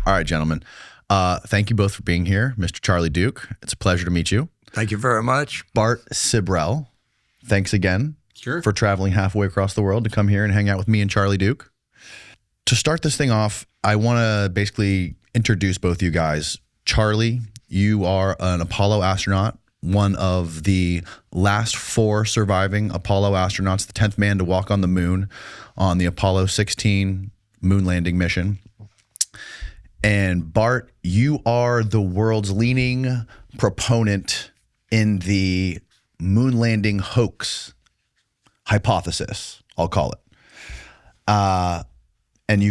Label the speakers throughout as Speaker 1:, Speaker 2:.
Speaker 1: All right, gentlemen. Thank you both for being here. Mr. Charlie Duke, it's a pleasure to meet you.
Speaker 2: Thank you very much.
Speaker 1: Bart Sibrel, thanks again for traveling halfway across the world to come here and hang out with me and Charlie Duke. To start this thing off, I want to basically introduce both you guys. Charlie, you are an Apollo astronaut, one of the last 4 surviving Apollo astronauts, the 10th man to walk on the moon on the Apollo 16 moon landing mission. And Bart, you are the world's leading proponent in the moon landing hoax hypothesis, I'll call it. And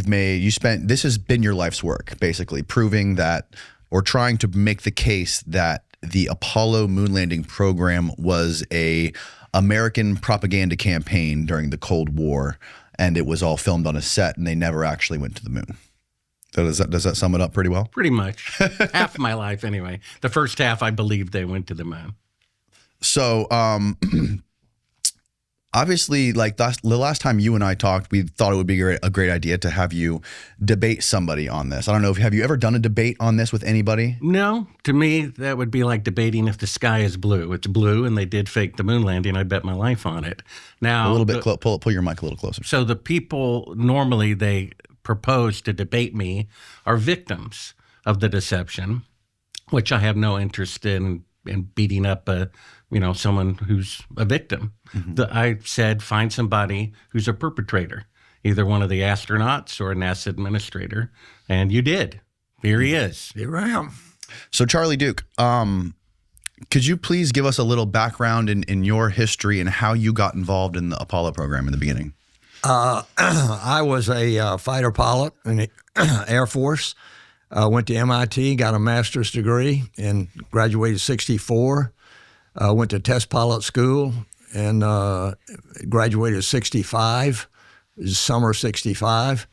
Speaker 1: this has been your life's work, basically, proving that, or trying to make the case that the Apollo moon landing program was a American propaganda campaign during the Cold War, and it was all filmed on a set, and they never actually went to the moon. So does that sum it up pretty well?
Speaker 3: Pretty much. Half of my life, anyway. The first half, I believed they went to the moon.
Speaker 1: So, obviously, like the last time you and I talked, we thought it would be a great idea to have you debate somebody on this. I don't know, have you ever done a debate on this with anybody?
Speaker 3: No. To me, that would be like debating if the sky is blue. It's blue, and they did fake the moon landing. I bet my life on it. Now,
Speaker 1: a little bit, pull your mic a little closer.
Speaker 3: So the people, normally they propose to debate me, are victims of the deception, which I have no interest in beating up someone who's a victim. Mm-hmm. I said, find somebody who's a perpetrator, either one of the astronauts or a NASA administrator, and you did. Here he is.
Speaker 2: Here I am.
Speaker 1: So Charlie Duke, could you please give us a little background in your history and how you got involved in the Apollo program in the beginning?
Speaker 2: I was a fighter pilot in the Air Force. Went to MIT, got a master's degree, and graduated 64. Went to test pilot school and graduated 65, summer 65.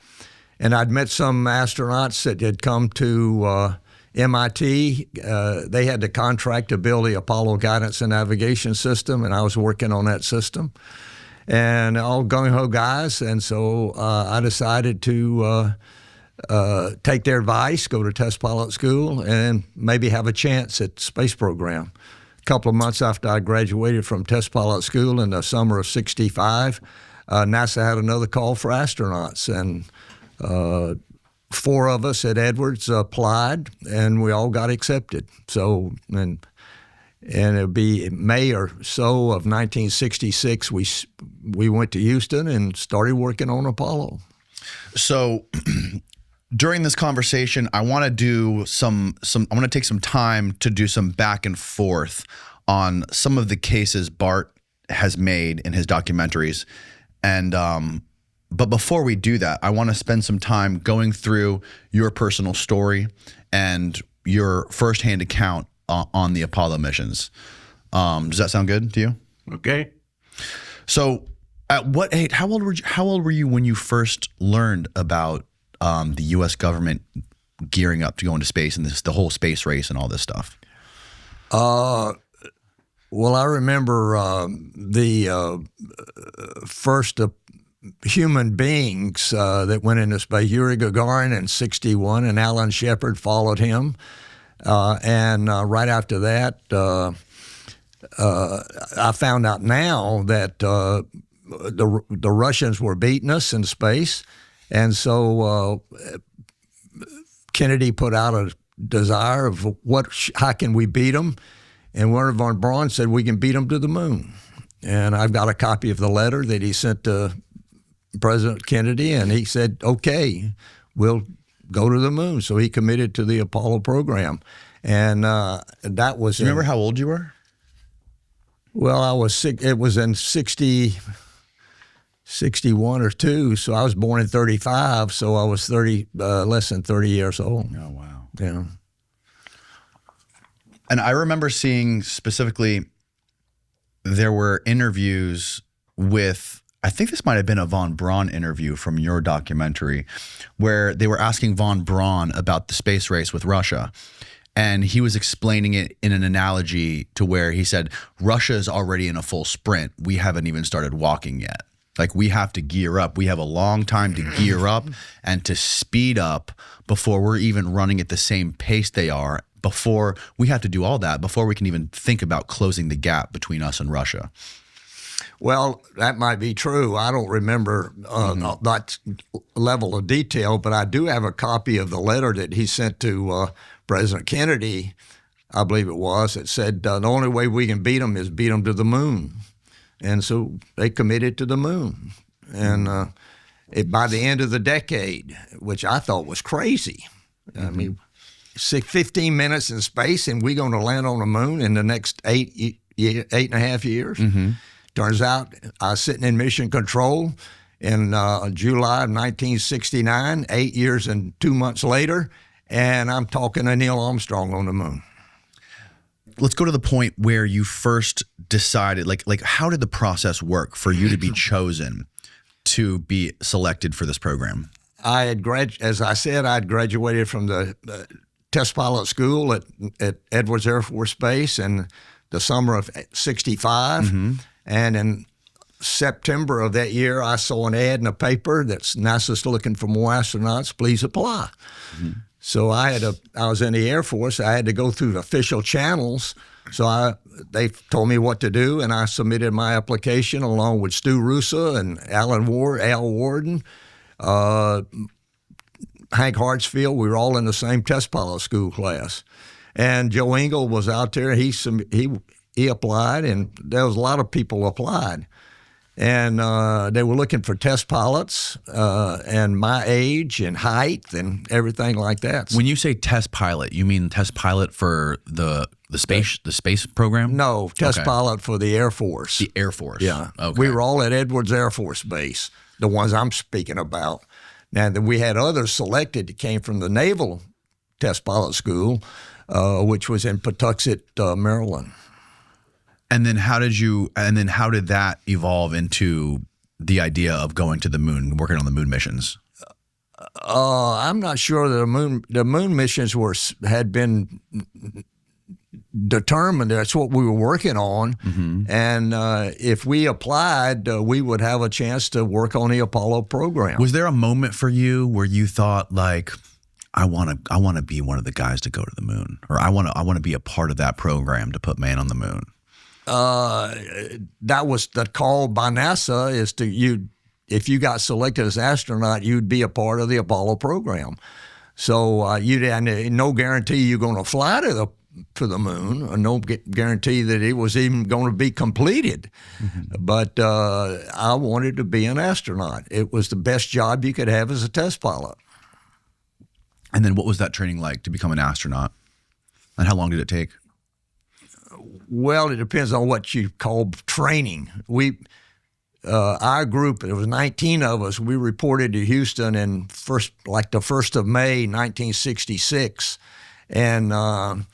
Speaker 2: And I'd met some astronauts that had come to MIT. They had the contract to build the Apollo guidance and navigation system, and I was working on that system. And all gung-ho guys, and so I decided to take their advice, go to test pilot school, and maybe have a chance at the space program. A couple of months after I graduated from test pilot school in the summer of 65, NASA had another call for astronauts, and 4 of us at Edwards applied, and we all got accepted. So, and it'll be May or so of 1966, we went to Houston and started working on Apollo.
Speaker 1: So during this conversation, I want to do I want to take some time to do some back and forth on some of the cases Bart has made in his documentaries. And but before we do that, I want to spend some time going through your personal story and your firsthand account on the Apollo missions. Does that sound good to you?
Speaker 3: Okay.
Speaker 1: So at what age, how old were you when you first learned about the U.S. government gearing up to go into space and the whole space race and all this stuff?
Speaker 2: Well, I remember the first human beings that went into space. Yuri Gagarin in 61, and Allan Shepard followed him. And right after that, I found out now that the Russians were beating us in space, and so Kennedy put out a desire of how can we beat them, and Wernher von Braun said we can beat them to the moon. And I've got a copy of the letter that he sent to President Kennedy, and he said, okay, we'll go to the moon. So he committed to the Apollo program. And that was...
Speaker 1: Do you remember how old you were?
Speaker 2: Well, it was in 61 or 2, so I was born in 35, so I was less than 30 years old.
Speaker 1: Oh, wow.
Speaker 2: Yeah.
Speaker 1: And I remember seeing specifically, there were interviews with, I think this might have been a von Braun interview from your documentary, where they were asking von Braun about the space race with Russia. And he was explaining it in an analogy to where he said, Russia is already in a full sprint. We haven't even started walking yet. Like we have to gear up. We have a long time to gear up and to speed up before we're even running at the same pace they are. Before we have to do all that before we can even think about closing the gap between us and Russia.
Speaker 2: Well, that might be true. I don't remember that level of detail, but I do have a copy of the letter that he sent to President Kennedy, I believe it was, that said the only way we can beat them is beat them to the moon. And so they committed to the moon. And by the end of the decade, which I thought was crazy, I mean, 15 minutes in space and we're going to land on the moon in the next 8.5 years. Turns out I was sitting in mission control in July of 1969, 8 years and 2 months later, and I'm talking to Neil Armstrong on the moon.
Speaker 1: Let's go to the point where you first decided, like how did the process work for you to be chosen to be selected for this program?
Speaker 2: I had as I said, I'd graduated from the test pilot school at Edwards Air Force Base in the summer of '65. And in September of that year, I saw an ad in a paper that's NASA's looking for more astronauts. Please apply. So I was in the Air Force. I had to go through the official channels. So they told me what to do, and I submitted my application along with Stu Russa and Al Warden, Hank Hartsfield. We were all in the same test pilot school class. And Joe Engel was out there. He applied, and there was a lot of people applied. And they were looking for test pilots and my age and height and everything like that.
Speaker 1: When you say test pilot, you mean test pilot for the space program?
Speaker 2: No, test pilot for the Air Force.
Speaker 1: The Air Force.
Speaker 2: Yeah.
Speaker 1: Okay.
Speaker 2: We were all at Edwards Air Force Base, the ones I'm speaking about. Now, we had others selected that came from the Naval Test Pilot School, which was in Patuxent, Maryland.
Speaker 1: And then how did that evolve into the idea of going to the moon, working on the moon missions?
Speaker 2: I'm not sure that the moon missions had been determined. That's what we were working on. And if we applied, we would have a chance to work on the Apollo program.
Speaker 1: Was there a moment for you where you thought, like, I want to be one of the guys to go to the moon, or I want to be a part of that program to put man on the moon?
Speaker 2: That was the call by NASA, is if you got selected as astronaut, you'd be a part of the Apollo program. So you had no guarantee you're going to fly to the moon, or no guarantee that it was even going to be completed. But I wanted to be an astronaut. It was the best job you could have as a test pilot.
Speaker 1: And then what was that training like to become an astronaut? And how long did it take?
Speaker 2: Well, it depends on what you call training. Our group, there was 19 of us. We reported to Houston in the 1st of May, 1966, and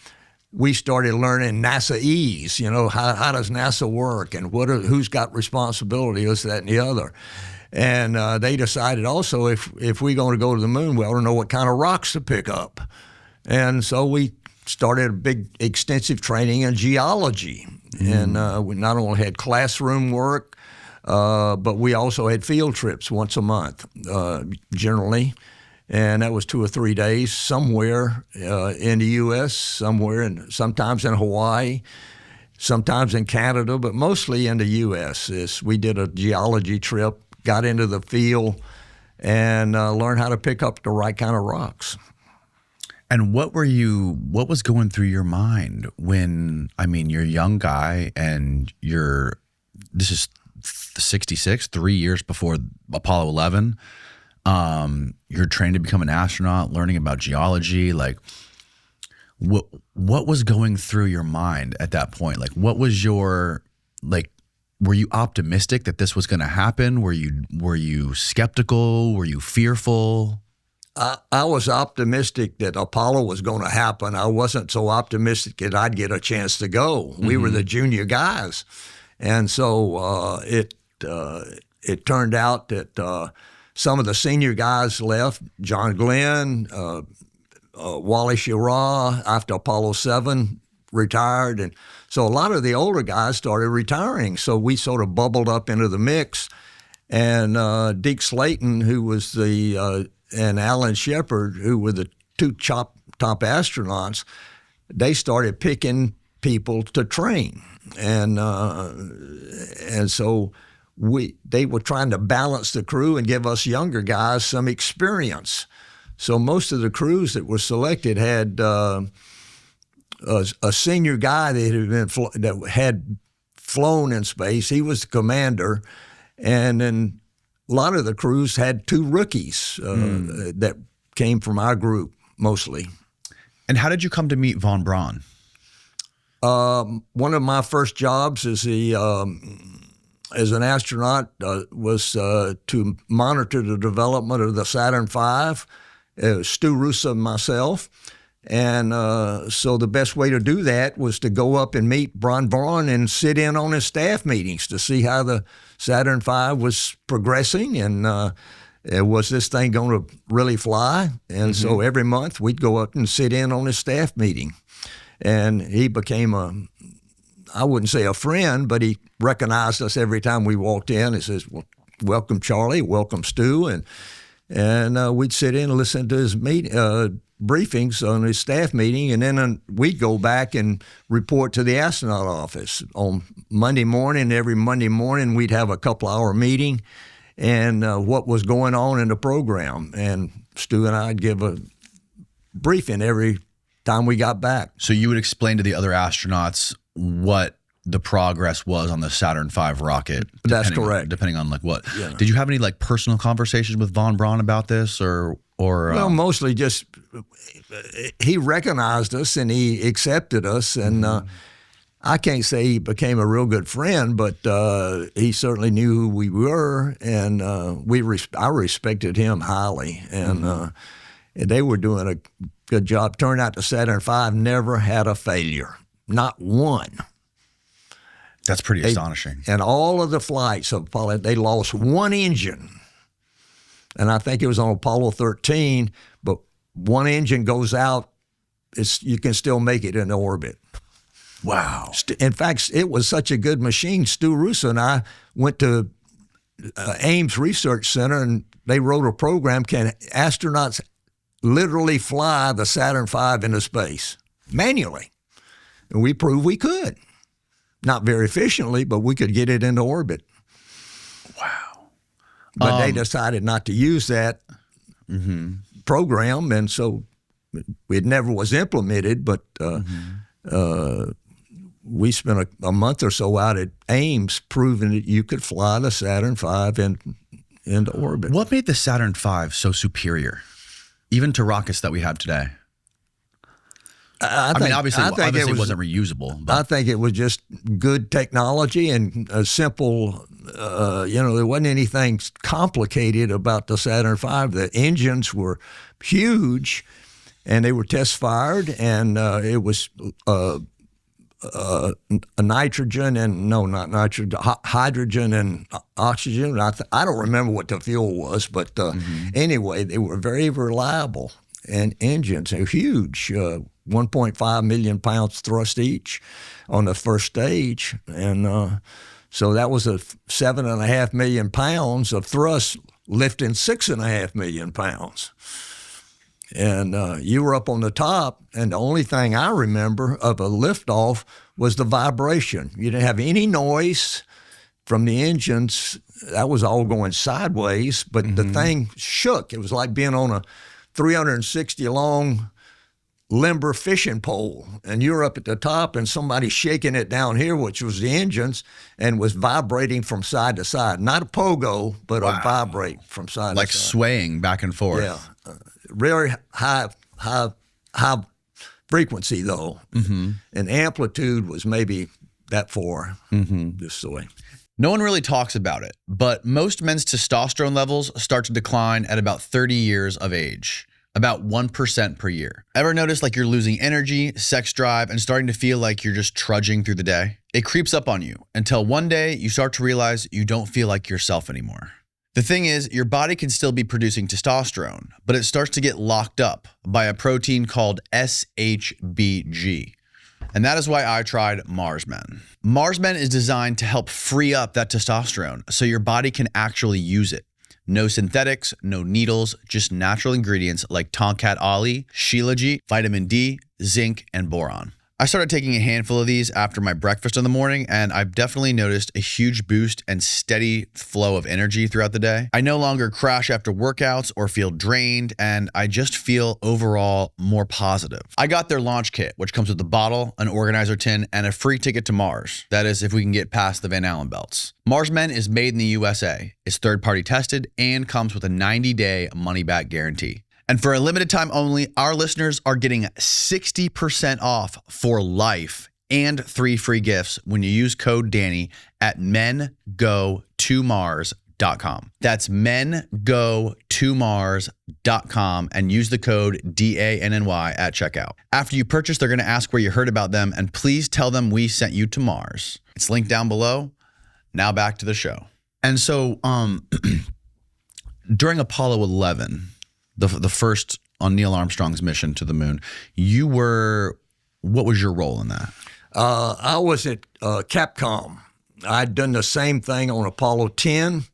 Speaker 2: we started learning NASA-ese. You know, how does NASA work, and who's got responsibility, this, that, and the other. And they decided also if we're going to go to the moon, we ought to know what kind of rocks to pick up. And so we started a big, extensive training in geology. And we not only had classroom work, but we also had field trips once a month, generally. And that was 2 or 3 days somewhere in the U.S., sometimes in Hawaii, sometimes in Canada, but mostly in the U.S. We did a geology trip, got into the field, and learned how to pick up the right kind of rocks.
Speaker 1: And what was going through your mind when, you're a young guy and this is 66, 3 years before Apollo 11. You're trained to become an astronaut, learning about geology. Like, what was going through your mind at that point? Like, what was were you optimistic that this was going to happen? Were you skeptical? Were you fearful?
Speaker 2: I was optimistic that Apollo was going to happen. I wasn't so optimistic that I'd get a chance to go. We were the junior guys. And so it turned out that some of the senior guys left. John Glenn, Wally Schirra, after Apollo 7, retired. And so a lot of the older guys started retiring. So we sort of bubbled up into the mix. And Deke Slayton, who was and Allan Shepard, who were the two top astronauts, they started picking people to train. And so they were trying to balance the crew and give us younger guys some experience. So most of the crews that were selected had a senior guy that had flown in space. He was the commander, and then a lot of the crews had two rookies that came from our group mostly.
Speaker 1: And how did you come to meet von Braun?
Speaker 2: One of my first jobs as an astronaut was to monitor the development of the Saturn V. Stu Russo and myself. And so the best way to do that was to go up and meet von Braun and sit in on his staff meetings to see how the Saturn V was progressing and was this thing going to really fly. And so every month we'd go up and sit in on his staff meeting. And he became I wouldn't say a friend, but he recognized us every time we walked in. He says, well, welcome, Charlie, welcome, Stu. And we'd sit in and listen to his briefings on his staff meeting, and then we'd go back and report to the astronaut office. On Monday morning, every Monday morning, we'd have a couple-hour meeting and what was going on in the program. And Stu and I'd give a briefing every time we got back.
Speaker 1: So you would explain to the other astronauts what the progress was on the Saturn V rocket.
Speaker 2: That's correct.
Speaker 1: Depending on like what. Yeah. Did you have any like personal conversations with von Braun about this or? Well,
Speaker 2: mostly just he recognized us and he accepted us, and I can't say he became a real good friend, but he certainly knew who we were, and I respected him highly, and they were doing a good job. Turned out the Saturn V never had a failure, not one.
Speaker 1: That's pretty astonishing.
Speaker 2: And all of the flights of Apollo, they lost one engine. And I think it was on Apollo 13, but one engine goes out, you can still make it in orbit.
Speaker 1: Wow.
Speaker 2: In fact, it was such a good machine. Stu Russo and I went to Ames Research Center, and they wrote a program, can astronauts literally fly the Saturn V into space manually? And we proved we could. Not very efficiently, but we could get it into orbit.
Speaker 1: Wow.
Speaker 2: But they decided not to use that program, and so it never was implemented, but we spent a month or so out at Ames proving that you could fly the Saturn V into orbit.
Speaker 1: What made the Saturn V so superior, even to rockets that we have today? I mean, obviously it wasn't reusable. But.
Speaker 2: I think it was just good technology and a simple, there wasn't anything complicated about the Saturn V. The engines were huge, and they were test-fired, and it was hydrogen and oxygen. I don't remember what the fuel was, but anyway, they were very reliable, and engines are huge. 1.5 million pounds thrust each on the first stage. And so that was 7.5 million pounds of thrust lifting 6.5 million pounds. And you were up on the top, and the only thing I remember of a liftoff was the vibration. You didn't have any noise from the engines. That was all going sideways, but the thing shook. It was like being on a 360 long limber fishing pole, and you're up at the top and somebody shaking it down here, which was the engines, and was vibrating from side to side. Not a pogo, but a vibrate from side to side.
Speaker 1: Like swaying back and forth.
Speaker 2: Yeah. Very high frequency, though. And amplitude was maybe that far this way.
Speaker 1: No one really talks about it, but most men's testosterone levels start to decline at about 30 years of age. About 1% per year. Ever notice like you're losing energy, sex drive, and starting to feel like you're just trudging through the day? It creeps up on you until one day you start to realize you don't feel like yourself anymore. The thing is, your body can still be producing testosterone, but it starts to get locked up by a protein called SHBG. And that is why I tried Mars Men. Mars Men is designed to help free up that testosterone so your body can actually use it. No synthetics, no needles, just natural ingredients like Tonkat Ali, Shilajit, vitamin D, zinc, and boron. I started taking a handful of these after my breakfast in the morning, and I've definitely noticed a huge boost and steady flow of energy throughout the day. I no longer crash after workouts or feel drained, and I just feel overall more positive. I got their launch kit, which comes with a bottle, an organizer tin, and a free ticket to Mars. That is, if we can get past the Van Allen belts. Mars Men is made in the USA, is third-party tested, and comes with a 90-day money-back guarantee. And for a limited time only, our listeners are getting 60% off for life and 3 free gifts when you use code Danny at mengo2mars.com. That's mengo2mars.com and use the code DANNY at checkout. After you purchase, they're going to ask where you heard about them, and please tell them we sent you to Mars. It's linked down below. Now back to the show. And so during Apollo 11, the first on Neil Armstrong's mission to the moon, what was your role in that?
Speaker 2: I was at Capcom. I'd done the same thing on Apollo 10,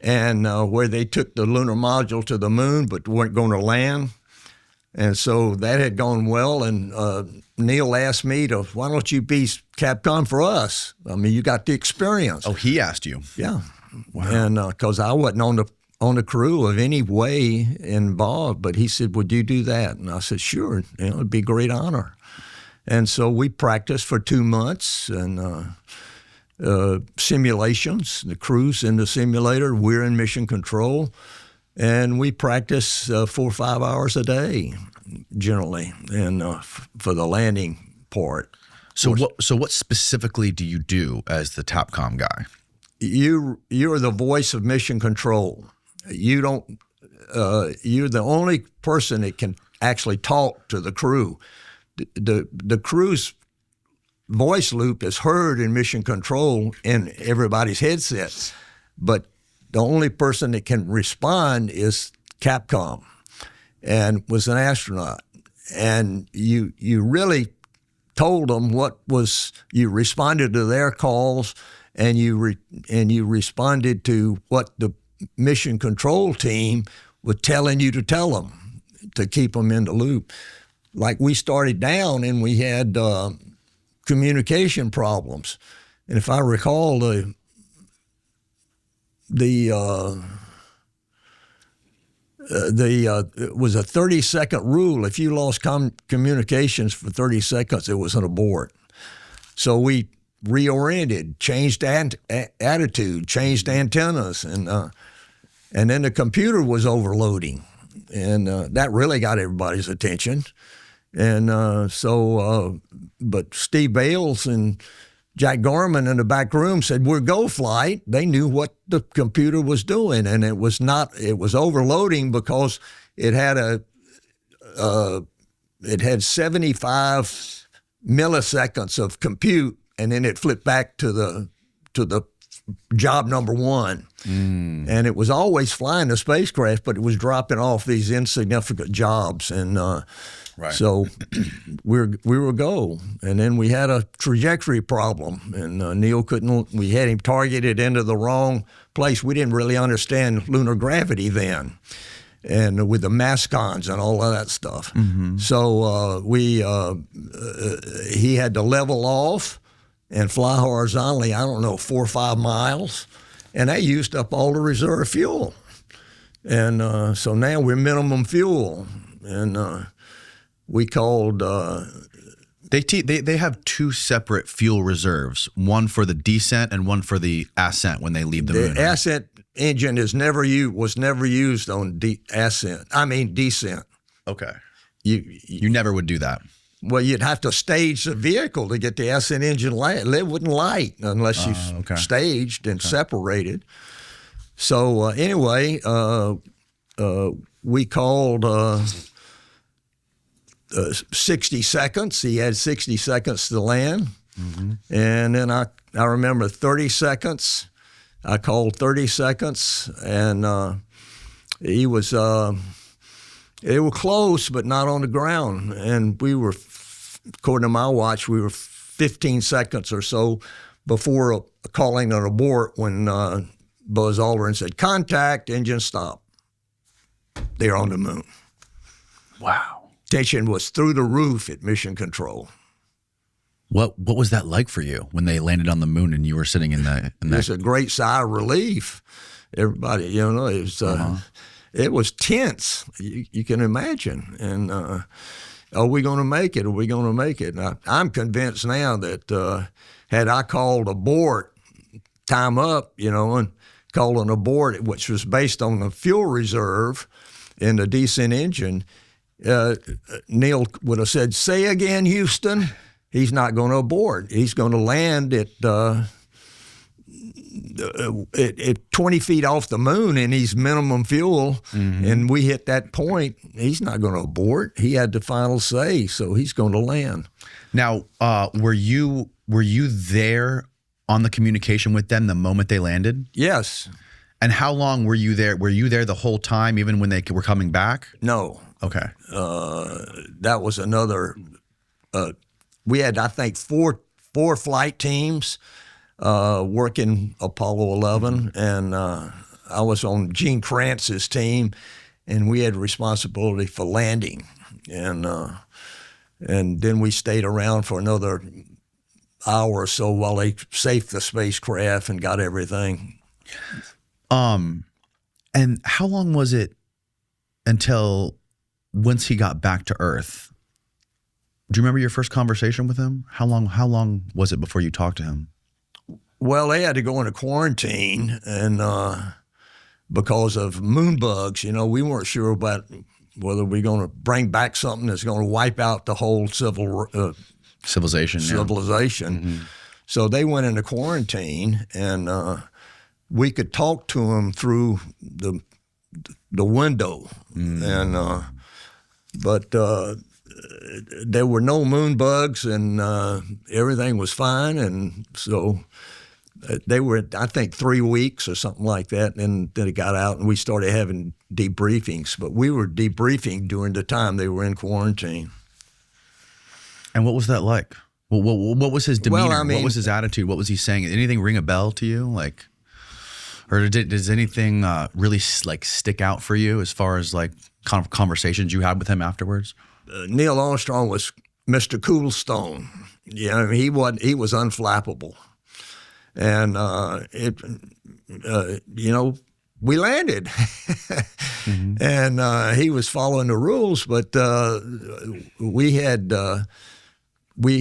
Speaker 2: and where they took the lunar module to the moon but weren't going to land. And so that had gone well, and Neil asked me why don't you be Capcom for us? I mean, you got the experience.
Speaker 1: Oh, he asked you?
Speaker 2: Yeah.
Speaker 1: Wow.
Speaker 2: And because I wasn't on the crew of any way involved, but he said, would you do that? And I said, sure, it'd be a great honor. And so we practiced for 2 months and simulations, the crew's in the simulator, we're in mission control, and we practice 4 or 5 hours a day generally, and for the landing part.
Speaker 1: So what specifically do you do as the TAPCOM guy?
Speaker 2: You're the voice of mission control. You don't. You're the only person that can actually talk to the crew. The crew's voice loop is heard in mission control in everybody's headsets, but the only person that can respond is Capcom, and was an astronaut. And you really told them you responded to their calls, and you responded to what the mission control team was telling you to tell them to keep them in the loop. Like we started down and we had communication problems, and if I recall, it was a 30-second rule. If you lost communications for 30 seconds, it was an abort. So we reoriented, changed attitude, changed antennas, and then the computer was overloading, and that really got everybody's attention. And but Steve Bales and Jack Gorman in the back room said, "We're go flight." They knew what the computer was doing, and it was overloading because it had 75 milliseconds of compute, and then it flipped back to the job number one. And it was always flying the spacecraft, but it was dropping off these insignificant jobs. And
Speaker 1: right.
Speaker 2: So we were go. And then we had a trajectory problem, and Neil we had him targeted into the wrong place. We didn't really understand lunar gravity then, and with the mascons and all of that stuff. Mm-hmm. So he had to level off and fly horizontally, 4 or 5 miles, and that used up all the reserve fuel. And so now we're minimum fuel, and we called.
Speaker 1: They have 2 separate fuel reserves, one for the descent and one for the ascent when they leave the moon.
Speaker 2: The ascent engine was never used on descent.
Speaker 1: Okay. You never would do that.
Speaker 2: Well, you'd have to stage the vehicle to get the ascent engine light. It wouldn't light unless you staged and separated. So anyway, we called 60 seconds. He had 60 seconds to land. Mm-hmm. And then I remember 30 seconds. I called 30 seconds, and he was... They were close, but not on the ground, and we were according to my watch, we were 15 seconds or so before calling an abort when Buzz Aldrin said, "Contact, engine stop." They're on the moon.
Speaker 1: Wow.
Speaker 2: Tension was through the roof at Mission Control.
Speaker 1: What was that like for you when they landed on the moon and you were sitting in that?
Speaker 2: It was a great sigh of relief. Everybody, it was tense. You can imagine. And are we going to make it? Are we going to make it? And I'm convinced now that had I called abort, time up, and called an abort, which was based on the fuel reserve in the descent engine, Neil would have said, "Say again, Houston." He's not going to abort. He's going to land at 20 feet off the moon, and he's minimum fuel. Mm-hmm. And we hit that point. He's not going to abort. He had the final say, so he's going to land.
Speaker 1: Now, were you there on the communication with them the moment they landed?
Speaker 2: Yes.
Speaker 1: And how long were you there? Were you there the whole time, even when they were coming back?
Speaker 2: No.
Speaker 1: Okay.
Speaker 2: That was another. We had, I think, four flight teams working Apollo 11, and I was on Gene Kranz's team, and we had responsibility for landing, and then we stayed around for another hour or so while they safed the spacecraft and got everything.
Speaker 1: And how long was it until once he got back to Earth? Do you remember your first conversation with him? How long was it before you talked to him?
Speaker 2: Well, they had to go into quarantine, and because of moon bugs, we weren't sure about whether we're going to bring back something that's going to wipe out the whole civilization. Yeah. Mm-hmm. So they went into quarantine, and we could talk to him through the window, and but. There were no moon bugs, and everything was fine. And so they were, I think, 3 weeks or something like that. And then it got out, and we started having debriefings. But we were debriefing during the time they were in quarantine.
Speaker 1: And what was that like? What was his demeanor?
Speaker 2: Well,
Speaker 1: what was his attitude? What was he saying? Did anything ring a bell to you? Or does anything really stick out for you as far as conversations you had with him afterwards?
Speaker 2: Neil Armstrong was Mr. Coolstone. He was unflappable, and we landed, mm-hmm. and he was following the rules, but we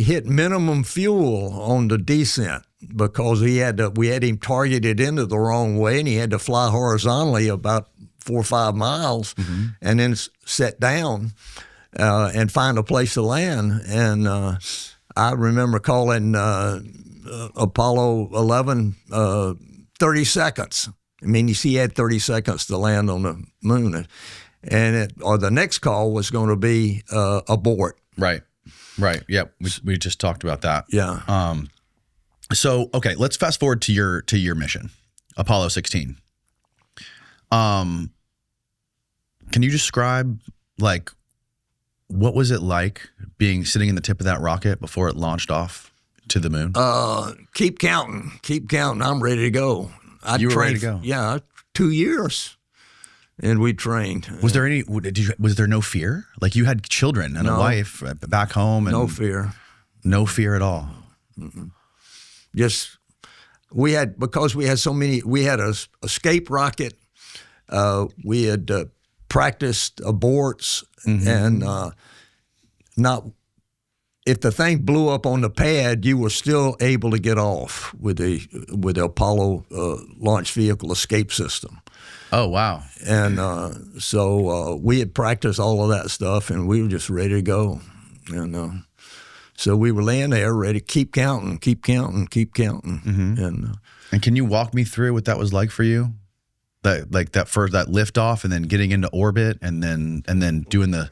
Speaker 2: hit minimum fuel on the descent because we had him targeted into the wrong way, and he had to fly horizontally about 4 or 5 miles, mm-hmm. and then set down. And find a place to land. And I remember calling Apollo 11 30 seconds. I mean, he had 30 seconds to land on the moon. And the next call was going to be abort.
Speaker 1: Right. Yep. We just talked about that.
Speaker 2: Yeah.
Speaker 1: So, okay, let's fast forward to your mission, Apollo 16. Can you describe, what was it like sitting in the tip of that rocket before it launched off to the moon?
Speaker 2: Keep counting. I'm ready to go.
Speaker 1: You were ready to go?
Speaker 2: Yeah, 2 years, and we trained.
Speaker 1: Was there no fear? You had children and a wife back home, and
Speaker 2: no fear.
Speaker 1: No fear at all.
Speaker 2: Mm-mm. Just because we had so many. We had a escape rocket. We had practiced aborts, mm-hmm. and if the thing blew up on the pad, you were still able to get off with the Apollo launch vehicle escape system.
Speaker 1: Oh, wow.
Speaker 2: And so we had practiced all of that stuff, and we were just ready to go. And so we were laying there ready to keep counting. Mm-hmm.
Speaker 1: And can you walk me through what that was like for you? That liftoff, and then getting into orbit, and then doing the.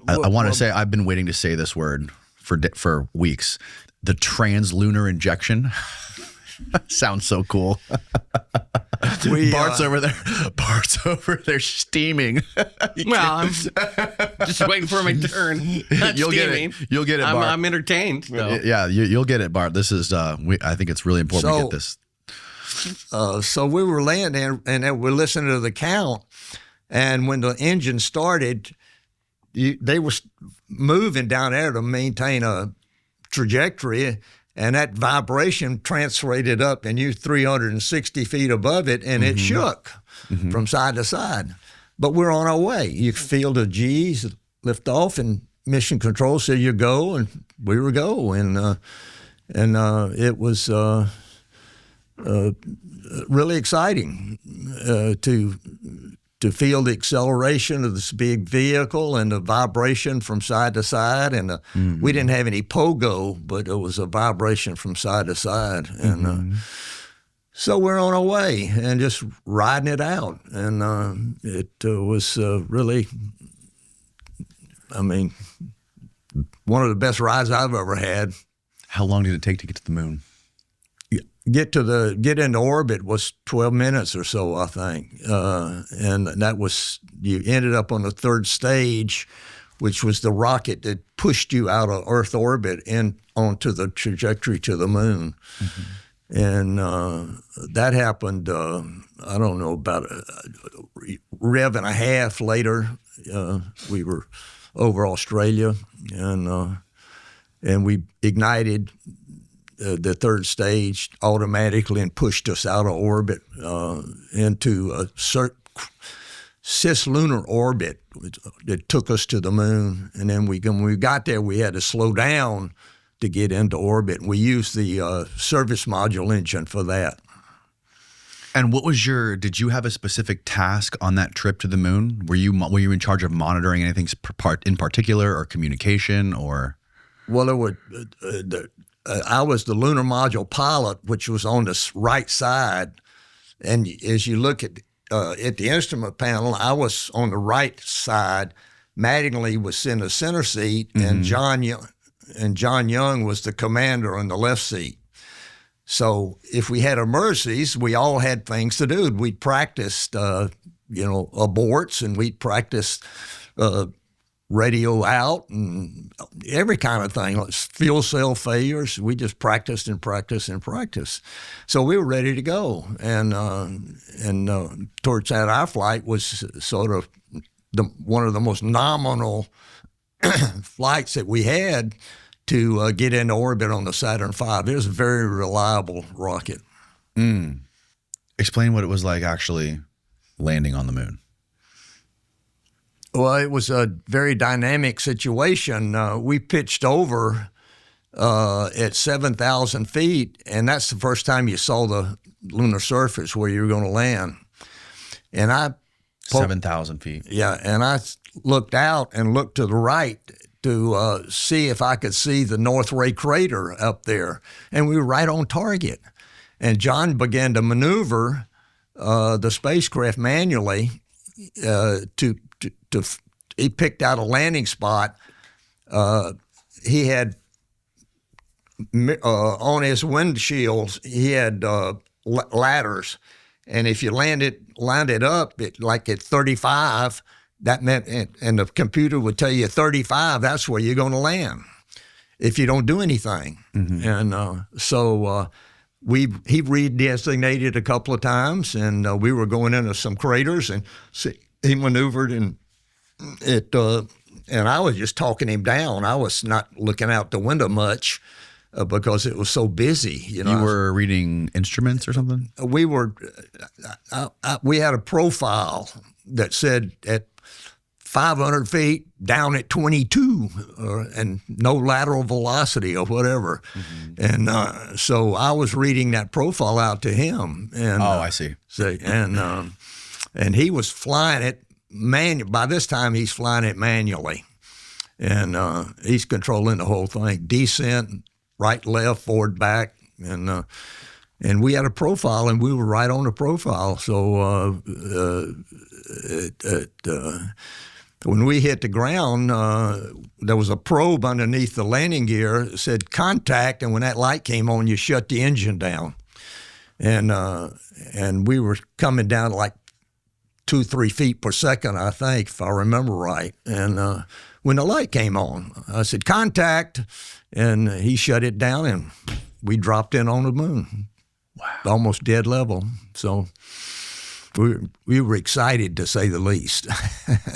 Speaker 1: I want to say, I've been waiting to say this word for weeks. The translunar injection. Sounds so cool. Bart's over there. Bart's over there steaming.
Speaker 3: Well, I'm just waiting for my turn. Not
Speaker 1: You'll
Speaker 3: steaming.
Speaker 1: get it. You'll get it, Bart.
Speaker 3: I'm entertained. Though.
Speaker 1: Yeah, you'll get it, Bart. This is. I think it's really important to get this.
Speaker 2: So we were landing, and then we're listening to the count. And when the engine started, they were moving down there to maintain a trajectory, and that vibration translated up, and you're 360 feet above it, and it shook from side to side. But we're on our way. You feel the G's lift off, and mission control said you go, and we were go, and it was really exciting to feel the acceleration of this big vehicle and the vibration from side to side. And we didn't have any pogo, but it was a vibration from side to side. And so we're on our way and just riding it out. And it was really, I mean, one of the best rides I've ever had.
Speaker 1: How long did it take to get to the moon?
Speaker 2: Get into orbit was 12 minutes or so, I think, and that was, you ended up on the third stage, which was the rocket that pushed you out of Earth orbit and onto the trajectory to the moon, and that happened. I don't know, about a rev and a half later. We were over Australia, and we ignited the third stage automatically and pushed us out of orbit into a cislunar orbit that took us to the moon. And then when we got there, we had to slow down to get into orbit. We used the service module engine for that.
Speaker 1: And what was did you have a specific task on that trip to the moon? Were you in charge of monitoring anything in particular, or communication, or? Well,
Speaker 2: it would, I was the lunar module pilot, which was on the right side. And as you look at the instrument panel, I was on the right side. Mattingly was in the center seat, and John Young was the commander on the left seat. So if we had emergencies, we all had things to do. We'd practiced, aborts, and we'd practiced radio out and every kind of thing, like fuel cell failures. We just practiced and practiced and practiced. So we were ready to go. And towards that, our flight was sort of one of the most nominal flights that we had to get into orbit on the Saturn V. It was a very reliable rocket.
Speaker 1: Explain what it was like actually landing on the moon.
Speaker 2: Well, it was a very dynamic situation. We pitched over at 7,000 feet, and that's the first time you saw the lunar surface where you were going to land. And
Speaker 1: 7,000 feet.
Speaker 2: Yeah, and I looked out and looked to the right to see if I could see the North Ray crater up there, and we were right on target. And John began to maneuver the spacecraft manually he picked out a landing spot. He had on his windshields, he had ladders, and if you lined it up like at 35, that meant, and the computer would tell you 35, that's where you're going to land if you don't do anything. And so he redesignated a couple of times, and we were going into some craters, and he maneuvered, and and I was just talking him down. I was not looking out the window much because it was so busy. You
Speaker 1: were reading instruments or something?
Speaker 2: We were. We had a profile that said at 500 feet down at 22, and no lateral velocity or whatever. And so I was reading that profile out to him. And
Speaker 1: I see.
Speaker 2: And he was flying it by this time, he's flying it manually, and he's controlling the whole thing: descent, right, left, forward, back, and we had a profile, and we were right on the profile. So when we hit the ground, there was a probe underneath the landing gear that said contact, and when that light came on, you shut the engine down. and we were coming down like 2-3 feet per second, I think, if I remember right. And when the light came on, I said, "Contact," and he shut it down, and we dropped in on the moon.
Speaker 1: Wow.
Speaker 2: Almost dead level. So we were excited, to say the least.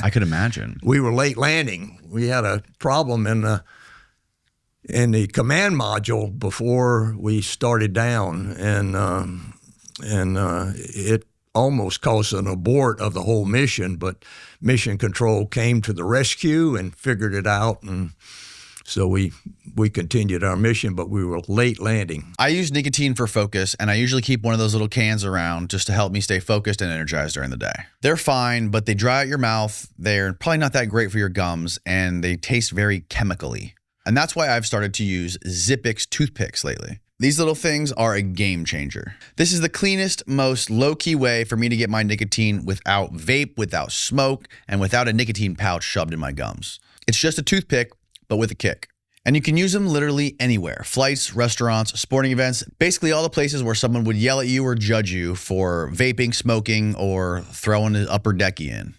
Speaker 1: I could imagine.
Speaker 2: We were late landing. We had a problem in the command module before we started down, and it almost caused an abort of the whole mission, but Mission Control came to the rescue and figured it out, and so we continued our mission, but we were late landing.
Speaker 1: I use nicotine for focus, and I usually keep one of those little cans around just to help me stay focused and energized during the day. They're fine, but they dry out your mouth. They're probably not that great for your gums, and they taste very chemically. And that's why I've started to use Zippix toothpicks lately. These little things are a game changer. This is the cleanest, most low-key way for me to get my nicotine without vape, without smoke, and without a nicotine pouch shoved in my gums. It's just a toothpick, but with a kick. And you can use them literally anywhere. Flights, restaurants, sporting events, basically all the places where someone would yell at you or judge you for vaping, smoking, or throwing an upper decky in.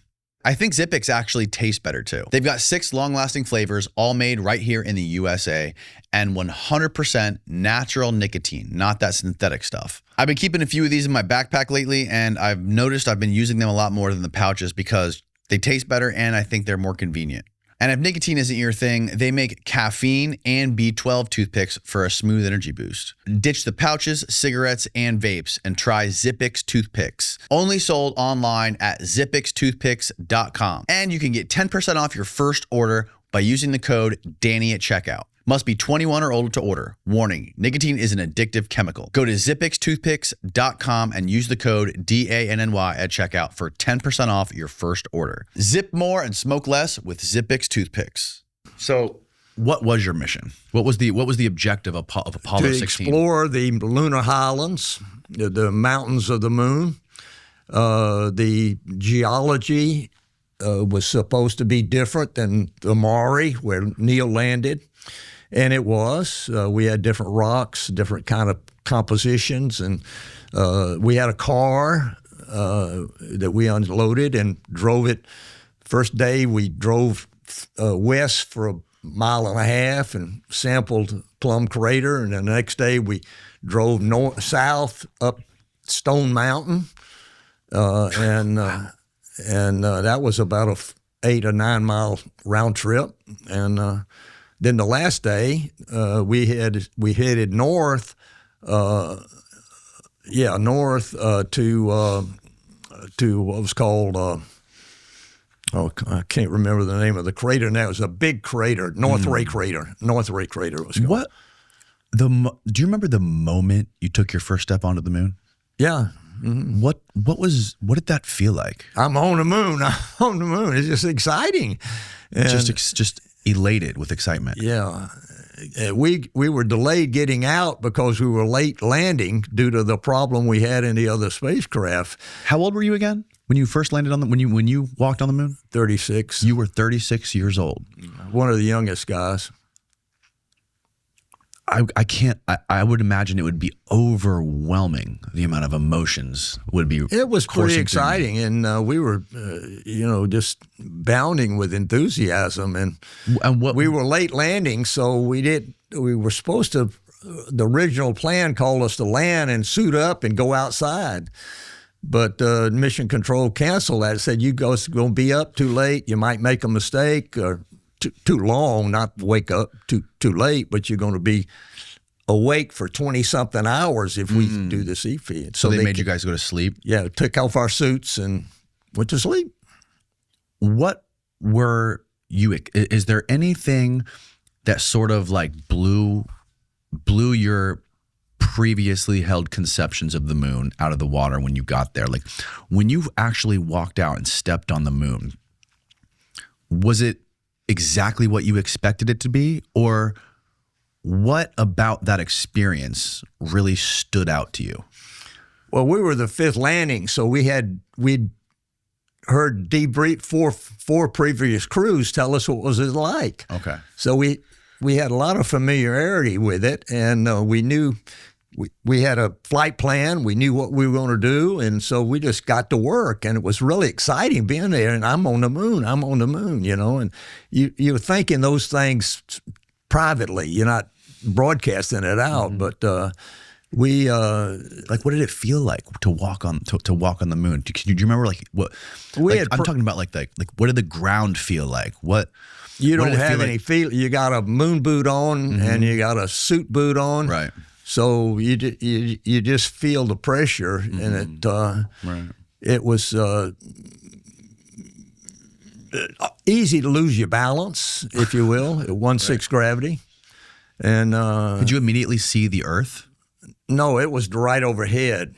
Speaker 1: I think Zippix actually tastes better too. They've got 6 long-lasting flavors, all made right here in the USA, and 100% natural nicotine, not that synthetic stuff. I've been keeping a few of these in my backpack lately, and I've noticed I've been using them a lot more than the pouches because they taste better and I think they're more convenient. And if nicotine isn't your thing, they make caffeine and B12 toothpicks for a smooth energy boost. Ditch the pouches, cigarettes, and vapes and try Zippix toothpicks. Only sold online at zippixtoothpicks.com. And you can get 10% off your first order by using the code DANNY at checkout. Must be 21 or older to order. Warning, nicotine is an addictive chemical. Go to zippixtoothpicks.com and use the code DANNY at checkout for 10% off your first order. Zip more and smoke less with Zippix toothpicks. So, what was your mission? What was the objective of Apollo 16?
Speaker 2: To explore the lunar highlands, the mountains of the moon. The geology was supposed to be different than the Maury, where Neil landed. And it was. We had different rocks, different kind of compositions, and we had a car that we unloaded and drove it. First day we drove west for 1.5 miles and sampled Plum Crater, and the next day we drove south up Stone Mountain, and that was about a 8 or 9 mile round trip, and then the last day, we headed north, north to what was called, I can't remember the name of the crater now. It was a big crater, North Ray Crater. North Ray Crater it was called.
Speaker 1: What? Do you remember the moment you took your first step onto the moon?
Speaker 2: Yeah. Mm-hmm.
Speaker 1: What did that feel like?
Speaker 2: I'm on the moon. I'm on the moon. It's just exciting. And
Speaker 1: just elated with excitement.
Speaker 2: Yeah. We were delayed getting out because we were late landing due to the problem we had in the other spacecraft.
Speaker 1: How old were you again when you first landed when you walked on the moon?
Speaker 2: 36.
Speaker 1: You were 36 years old.
Speaker 2: One of the youngest guys.
Speaker 1: I would imagine it would be overwhelming, the amount of emotions would be.
Speaker 2: It was pretty exciting, and we were, just bounding with enthusiasm. And what, we were late landing, so we were supposed to, the original plan called us to land and suit up and go outside. But Mission Control canceled that. It said, you guys are going to be up too late. You might make a mistake or too long, not wake up too late, but you're going to be awake for 20-something hours if we do this e-feed.
Speaker 1: So they made you guys go to sleep?
Speaker 2: Yeah, took off our suits and went to sleep.
Speaker 1: What were you, is there anything that sort of like blew your previously held conceptions of the moon out of the water when you got there? Like when you actually walked out and stepped on the moon, was it exactly what you expected it to be, or what about that experience really stood out to you?
Speaker 2: Well, we were the 5th landing, so we'd heard debrief four previous crews tell us what was it like.
Speaker 1: Okay.
Speaker 2: So we had a lot of familiarity with it, and we knew we had a flight plan. We knew what we were going to do, and so we just got to work. And it was really exciting being there. And I'm on the moon. I'm on the moon. You know, and you're thinking those things privately. You're not broadcasting it out, but we
Speaker 1: like, what did it feel like to walk on the moon? Do you remember like what? I'm talking about like what did the ground feel like? What?
Speaker 2: You don't have any feel. You got a moon boot on and you got a suit boot on,
Speaker 1: right?
Speaker 2: So you just feel the pressure, and it was easy to lose your balance, if you will, at 1/6 gravity. And
Speaker 1: could you immediately see the Earth?
Speaker 2: No, it was right overhead.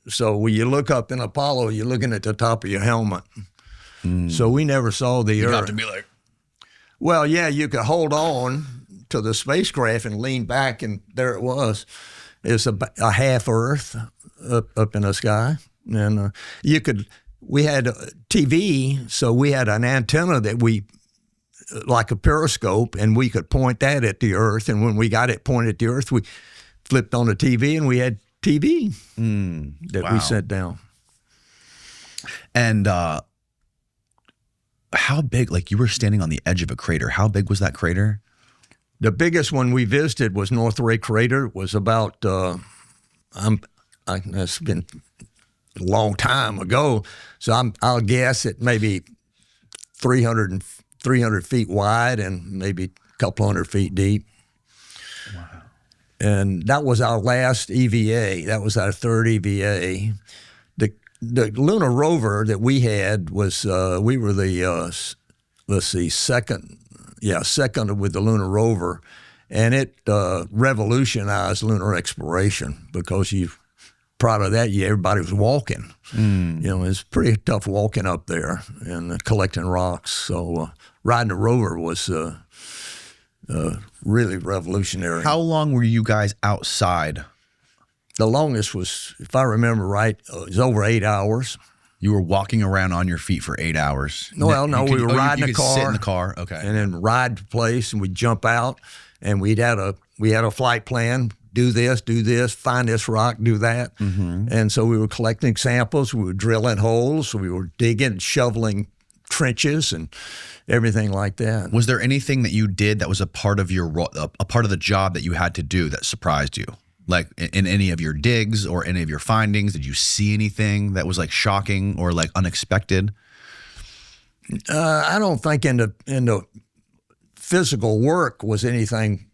Speaker 2: So when you look up in Apollo, you're looking at the top of your helmet. So we never saw the Earth.
Speaker 1: You have to be like,
Speaker 2: well, yeah, you could hold on to the spacecraft and lean back, and there it was. It's a half Earth up in the sky, and we had TV, so we had an antenna that like a periscope, and we could point that at the Earth. And when we got it pointed at the Earth, we flipped on the TV, and we had TV that we set down.
Speaker 1: And how big? Like, you were standing on the edge of a crater. How big was that crater?
Speaker 2: The biggest one we visited was North Ray Crater. It was about it's been a long time ago, so I'll guess it maybe 300 feet wide and maybe a couple hundred feet deep. Wow! And that was our last EVA. That was our third EVA. The lunar rover that we had was we were the second with the lunar rover, and it revolutionized lunar exploration because prior to that, everybody was walking. You know, it's pretty tough walking up there and collecting rocks. So riding a rover was really revolutionary.
Speaker 1: How long were you guys outside?
Speaker 2: The longest was, if I remember right, it was over 8 hours.
Speaker 1: You were walking around on your feet for 8 hours.
Speaker 2: Well, no, we were riding a car.
Speaker 1: Sit in the car, okay,
Speaker 2: and then ride to place, and we'd jump out, and we had a flight plan. Do this, find this rock, do that. And so we were collecting samples. We were drilling holes. We were digging, shoveling trenches, and everything like that.
Speaker 1: Was there anything that you did that was a part of the job that you had to do that surprised you? Like in any of your digs or any of your findings, did you see anything that was like shocking or like unexpected?
Speaker 2: I don't think in the physical work was anything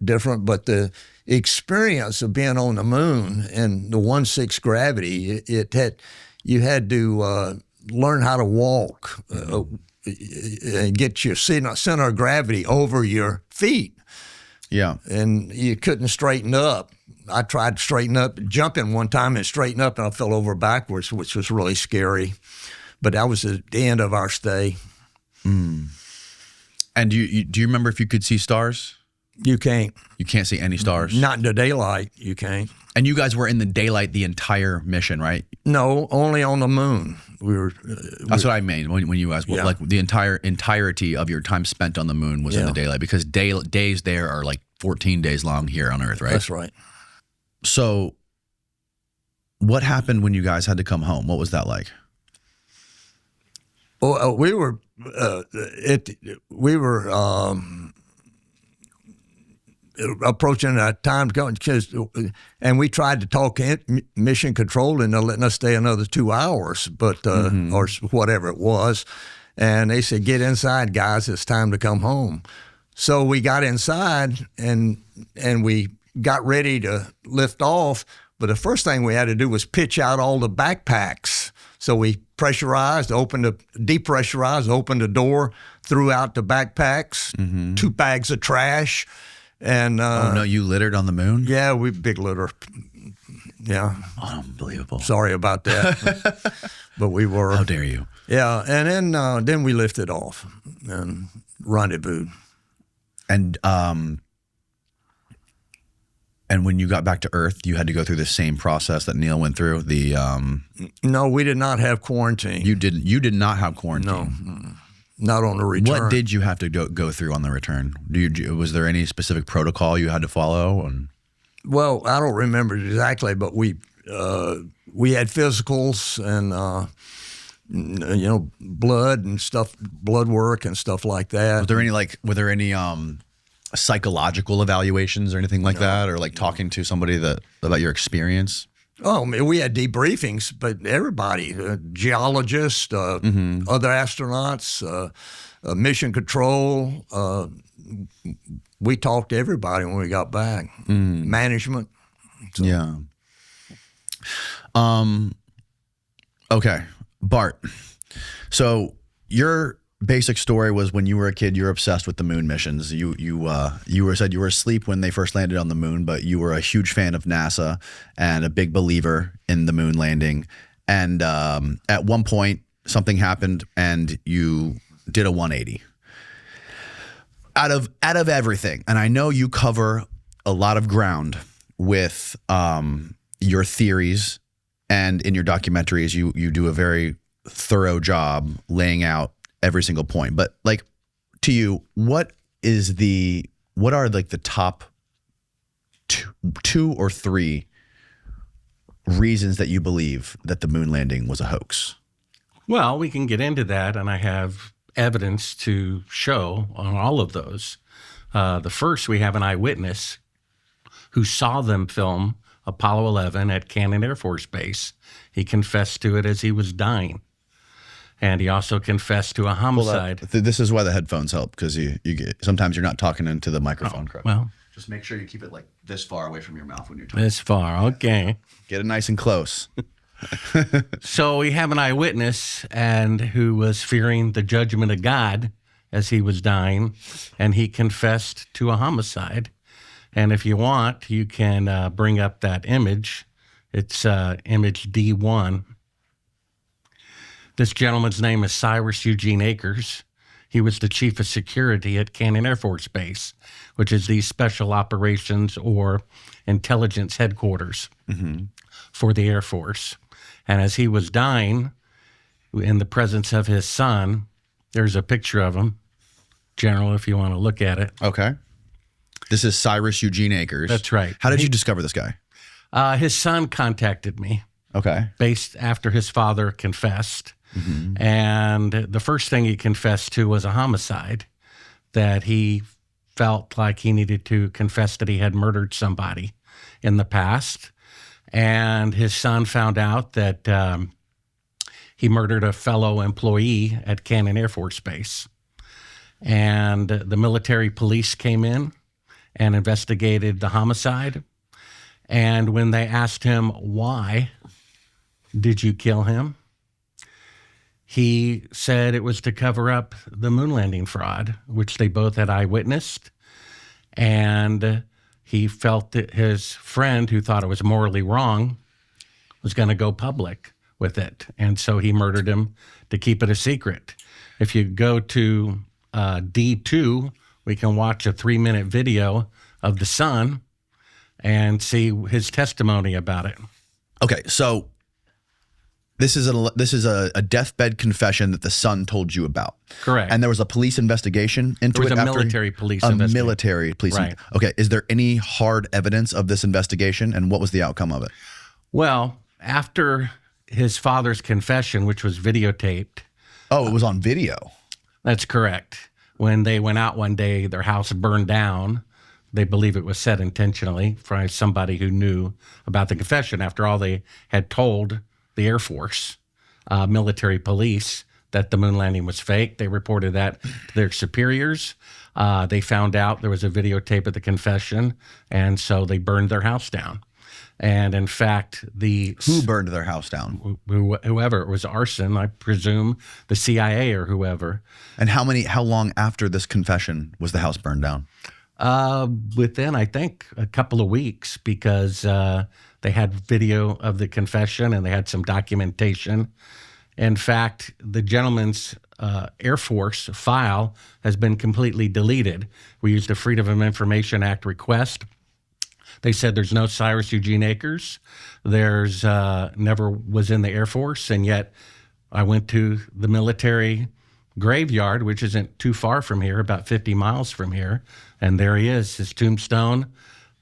Speaker 2: different, but the experience of being on the moon and the 1/6 gravity, you had to learn how to walk and get your center of gravity over your feet.
Speaker 1: Yeah.
Speaker 2: And you couldn't straighten up. I tried to straighten up, jumping one time and straighten up, and I fell over backwards, which was really scary. But that was the end of our stay.
Speaker 1: And do you remember if you could see stars?
Speaker 2: You can't.
Speaker 1: You can't see any stars?
Speaker 2: Not in the daylight, you can't.
Speaker 1: And you guys were in the daylight the entire mission, right?
Speaker 2: No, only on the moon.
Speaker 1: That's what I mean when you guys, like the entirety of your time spent on the moon was in the daylight, because days there are like 14 days long here on Earth, right?
Speaker 2: That's right.
Speaker 1: So what happened when you guys had to come home? What was that like?
Speaker 2: Well, we were approaching that time to go, and we tried to talk mission control into letting us stay another 2 hours, but or whatever it was, and they said, "Get inside, guys. It's time to come home." So we got inside and we got ready to lift off, but the first thing we had to do was pitch out all the backpacks. So we depressurized, opened the door, threw out the backpacks, 2 bags of trash. And
Speaker 1: oh no, you littered on the moon?
Speaker 2: Yeah, we big litter. Yeah.
Speaker 1: Unbelievable.
Speaker 2: Sorry about that. But we were.
Speaker 1: How dare you?
Speaker 2: Yeah, and then we lifted off and rendezvoused.
Speaker 1: And when you got back to Earth, you had to go through the same process that Neil went through.
Speaker 2: No, we did not have quarantine.
Speaker 1: You did not have quarantine.
Speaker 2: No. Not on the return.
Speaker 1: What did you have to go through on the return? Was there any specific protocol you had to follow?
Speaker 2: Well, I don't remember exactly, but we had physicals and blood and stuff, blood work and stuff like that.
Speaker 1: Were there any psychological evaluations or anything like that, or like talking to somebody about your experience?
Speaker 2: Oh, I mean, we had debriefings, but everybody, geologists, other astronauts, mission control, we talked to everybody when we got back. Management. So.
Speaker 1: Yeah. Okay, Bart. So your basic story was when you were a kid, you were obsessed with the moon missions. You said you were asleep when they first landed on the moon, but you were a huge fan of NASA and a big believer in the moon landing. And at one point, something happened, and you did a 180. Out of everything, and I know you cover a lot of ground with your theories, and in your documentaries, you do a very thorough job laying out every single point. But like, to you, what are like the top two or three reasons that you believe that the moon landing was a hoax?
Speaker 3: Well, we can get into that, and I have evidence to show on all of those. The first, we have an eyewitness who saw them film Apollo 11 at Cannon Air Force Base. He confessed to it as he was dying. And he also confessed to a homicide.
Speaker 1: This is why the headphones help, because sometimes you're not talking into the microphone correctly.
Speaker 3: Well,
Speaker 1: just make sure you keep it like this far away from your mouth when you're talking.
Speaker 3: This far, okay.
Speaker 1: Get it nice and close.
Speaker 3: So we have an eyewitness who was fearing the judgment of God as he was dying, and he confessed to a homicide. And if you want, you can bring up that image. It's image D1. This gentleman's name is Cyrus Eugene Akers. He was the chief of security at Cannon Air Force Base, which is the special operations or intelligence headquarters for the Air Force. And as he was dying, in the presence of his son, there's a picture of him, General, if you want to look at it.
Speaker 1: Okay. This is Cyrus Eugene Akers.
Speaker 3: That's right.
Speaker 1: How did you discover this guy?
Speaker 3: His son contacted me.
Speaker 1: Okay.
Speaker 3: Based after his father confessed. And the first thing he confessed to was a homicide, that he felt like he needed to confess that he had murdered somebody in the past. And his son found out that he murdered a fellow employee at Cannon Air Force Base. And the military police came in and investigated the homicide. And when they asked him, why did you kill him? He said it was to cover up the moon landing fraud, which they both had eyewitnessed. And he felt that his friend, who thought it was morally wrong, was going to go public with it. And so he murdered him to keep it a secret. If you go to D2, we can watch a 3-minute video of the son and see his testimony about it.
Speaker 1: Okay, so this is a deathbed confession that the son told you about.
Speaker 3: Correct.
Speaker 1: And there was a police investigation into it.
Speaker 3: There was a military police investigation.
Speaker 1: A military police.
Speaker 3: Right.
Speaker 1: Okay, is there any hard evidence of this investigation, and what was the outcome of it?
Speaker 3: Well, after his father's confession, which was videotaped.
Speaker 1: Oh, it was on video.
Speaker 3: That's correct. When they went out one day, their house burned down. They believe it was set intentionally by somebody who knew about the confession. After all, they had told the Air Force, military police, that the moon landing was fake. They reported that to their superiors. They found out there was a videotape of the confession, and so they burned their house down. And in fact,
Speaker 1: who burned their house down?
Speaker 3: Whoever. It was arson, I presume, the CIA or whoever.
Speaker 1: And how long after this confession was the house burned down?
Speaker 3: Within, I think, a couple of weeks, because they had video of the confession and they had some documentation. In fact, the gentleman's Air Force file has been completely deleted. We used a Freedom of Information Act request. They said there's no Cyrus Eugene Akers. There's never was in the Air Force, and yet I went to the military graveyard, which isn't too far from here, about 50 miles from here, and there he is, his tombstone.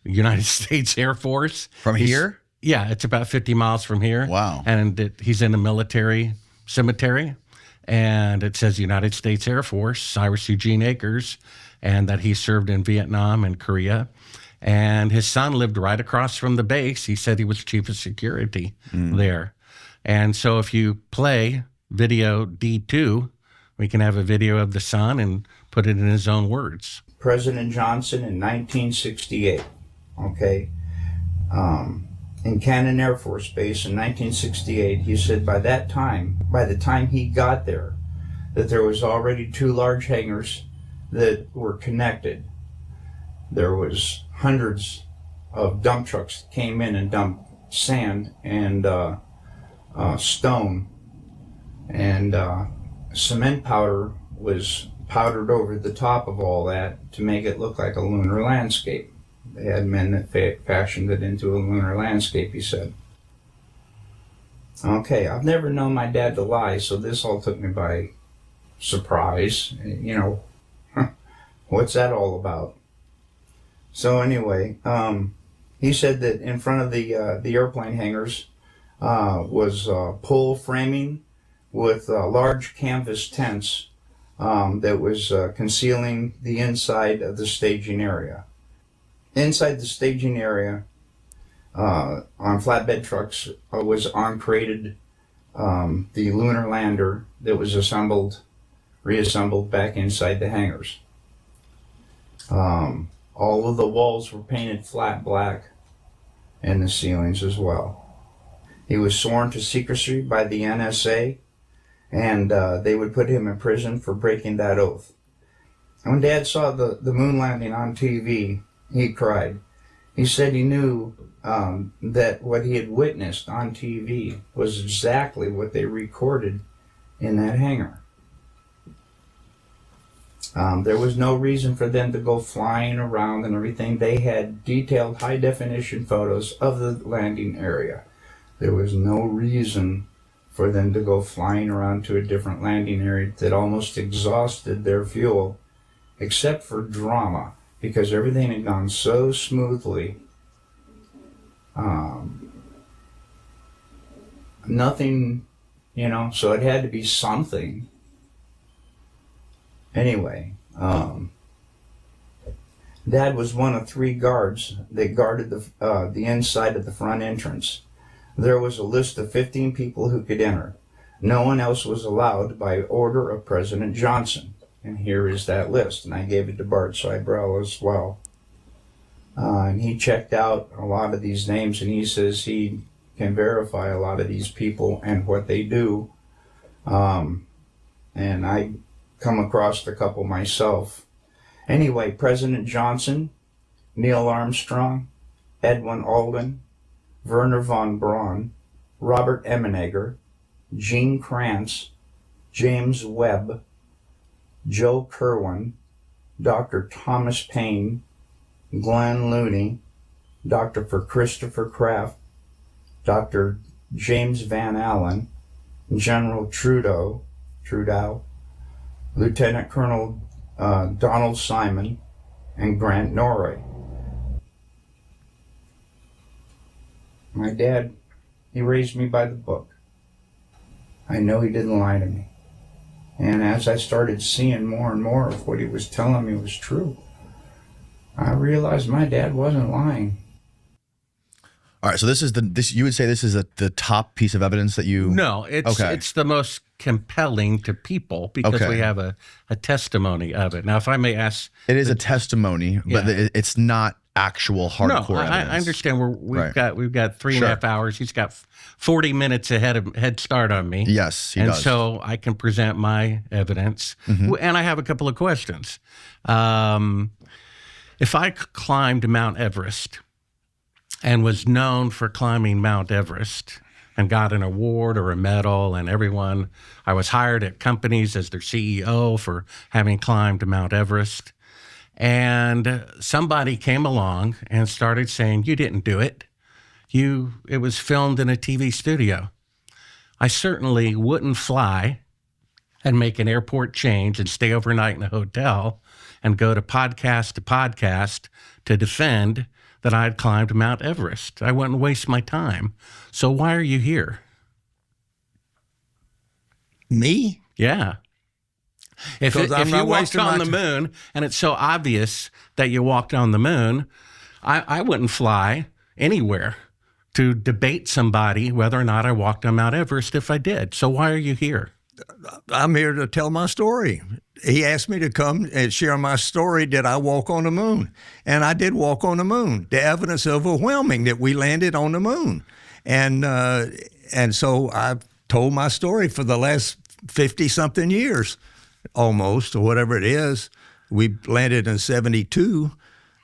Speaker 3: United States Air Force.
Speaker 1: From here?
Speaker 3: Yeah, it's about 50 miles from here.
Speaker 1: Wow.
Speaker 3: And he's in a military cemetery. And it says United States Air Force, Cyrus Eugene Akers, and that he served in Vietnam and Korea. And his son lived right across from the base. He said he was chief of security there. And so if you play video D2, we can have a video of the son and put it in his own words.
Speaker 4: President Johnson in 1968, okay? In Cannon Air Force Base in 1968, he said by the time he got there, that there was already 2 large hangars that were connected. There was hundreds of dump trucks that came in and dumped sand and stone, and cement powder was powdered over the top of all that to make it look like a lunar landscape. They had men that fashioned it into a lunar landscape, he said. Okay, I've never known my dad to lie, so this all took me by surprise. You know, what's that all about? So anyway, he said that in front of the airplane hangars was pole framing with large canvas tents that was concealing the inside of the staging area. Inside the staging area, on flatbed trucks, was uncrated the lunar lander that was reassembled back inside the hangars. All of the walls were painted flat black, and the ceilings as well. He was sworn to secrecy by the NSA, and they would put him in prison for breaking that oath. And when Dad saw the moon landing on TV, he cried. He said he knew that what he had witnessed on TV was exactly what they recorded in that hangar. There was no reason for them to go flying around and everything. They had detailed high-definition photos of the landing area. There was no reason for them to go flying around to a different landing area that almost exhausted their fuel, except for drama, because everything had gone so smoothly. Nothing, so it had to be something. Anyway, Dad was one of 3 guards that guarded the inside of the front entrance. There was a list of 15 people who could enter. No one else was allowed by order of President Johnson. And here is that list. And I gave it to Bart Sibrel as well. And he checked out a lot of these names, and he says he can verify a lot of these people and what they do. And I come across a couple myself. Anyway, President Johnson, Neil Armstrong, Edwin Aldrin, Werner von Braun, Robert Emenegger, Gene Kranz, James Webb, Joe Kerwin, Dr. Thomas Paine, Glenn Looney, Dr. Christopher Kraft, Dr. James Van Allen, General Trudeau, Lieutenant Colonel Donald Simon, and Grant Norrie. My dad, he raised me by the book. I know he didn't lie to me. And as I started seeing more and more of what he was telling me was true, I realized my dad wasn't lying.
Speaker 1: All right, so this you would say this is the top piece of evidence that you...
Speaker 3: No, it's the most compelling to people because we have a testimony of it. Now, if I may ask...
Speaker 1: It is a testimony, but it's not actual hardcore evidence.
Speaker 3: I understand. We've got 3.5 hours. He's got 40 minutes head start on me.
Speaker 1: Yes, he does.
Speaker 3: And so I can present my evidence. Mm-hmm. And I have a couple of questions. If I climbed Mount Everest and was known for climbing Mount Everest and got an award or a medal, and I was hired at companies as their CEO for having climbed Mount Everest, and somebody came along and started saying, you didn't do it. It was filmed in a TV studio. I certainly wouldn't fly and make an airport change and stay overnight in a hotel and go to podcast to defend that I had climbed Mount Everest. I wouldn't waste my time. So why are you here?
Speaker 2: Me?
Speaker 3: Yeah. If you walked on the moon and it's so obvious that you walked on the moon, I wouldn't fly anywhere to debate somebody whether or not I walked on Mount Everest if I did. So why are you here?
Speaker 2: I'm here to tell my story. He asked me to come and share my story. Did I walk on the moon? And I did walk on the moon. The evidence is overwhelming that we landed on the moon. And so I've told my story for the last 50-something years, almost, or whatever it is. We landed in 72.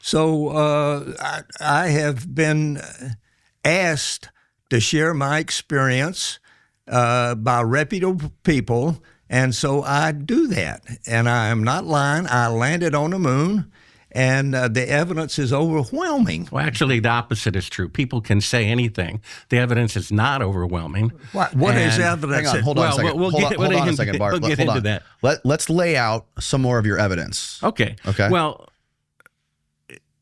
Speaker 2: So I have been asked to share my experience by reputable people, and so I do that. And I am not lying. I landed on the moon, and the evidence is overwhelming.
Speaker 3: Well, actually, the opposite is true. People can say anything. The evidence is not overwhelming.
Speaker 2: What is evidence?
Speaker 1: Hang on, hold on a second.
Speaker 3: Hold on a second,
Speaker 1: Bart.
Speaker 3: We'll get into that.
Speaker 1: Let's lay out some more of your evidence.
Speaker 3: Okay.
Speaker 1: Okay.
Speaker 3: Well,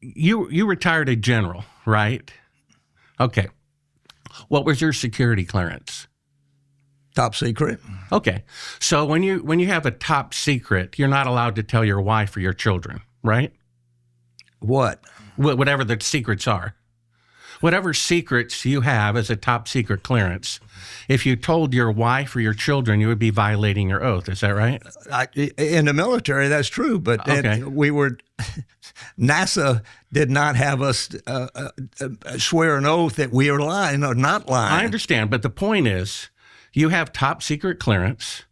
Speaker 3: you retired a general, right? Okay. What was your security clearance?
Speaker 2: Top secret.
Speaker 3: Okay. So when you have a top secret, you're not allowed to tell your wife or your children, right?
Speaker 2: What?
Speaker 3: Whatever the secrets are. Whatever secrets you have as a top secret clearance, if you told your wife or your children, you would be violating your oath. Is that right?
Speaker 2: In the military, that's true. But NASA did not have us swear an oath that we are lying or not lying.
Speaker 3: I understand. But the point is, you have top secret clearance,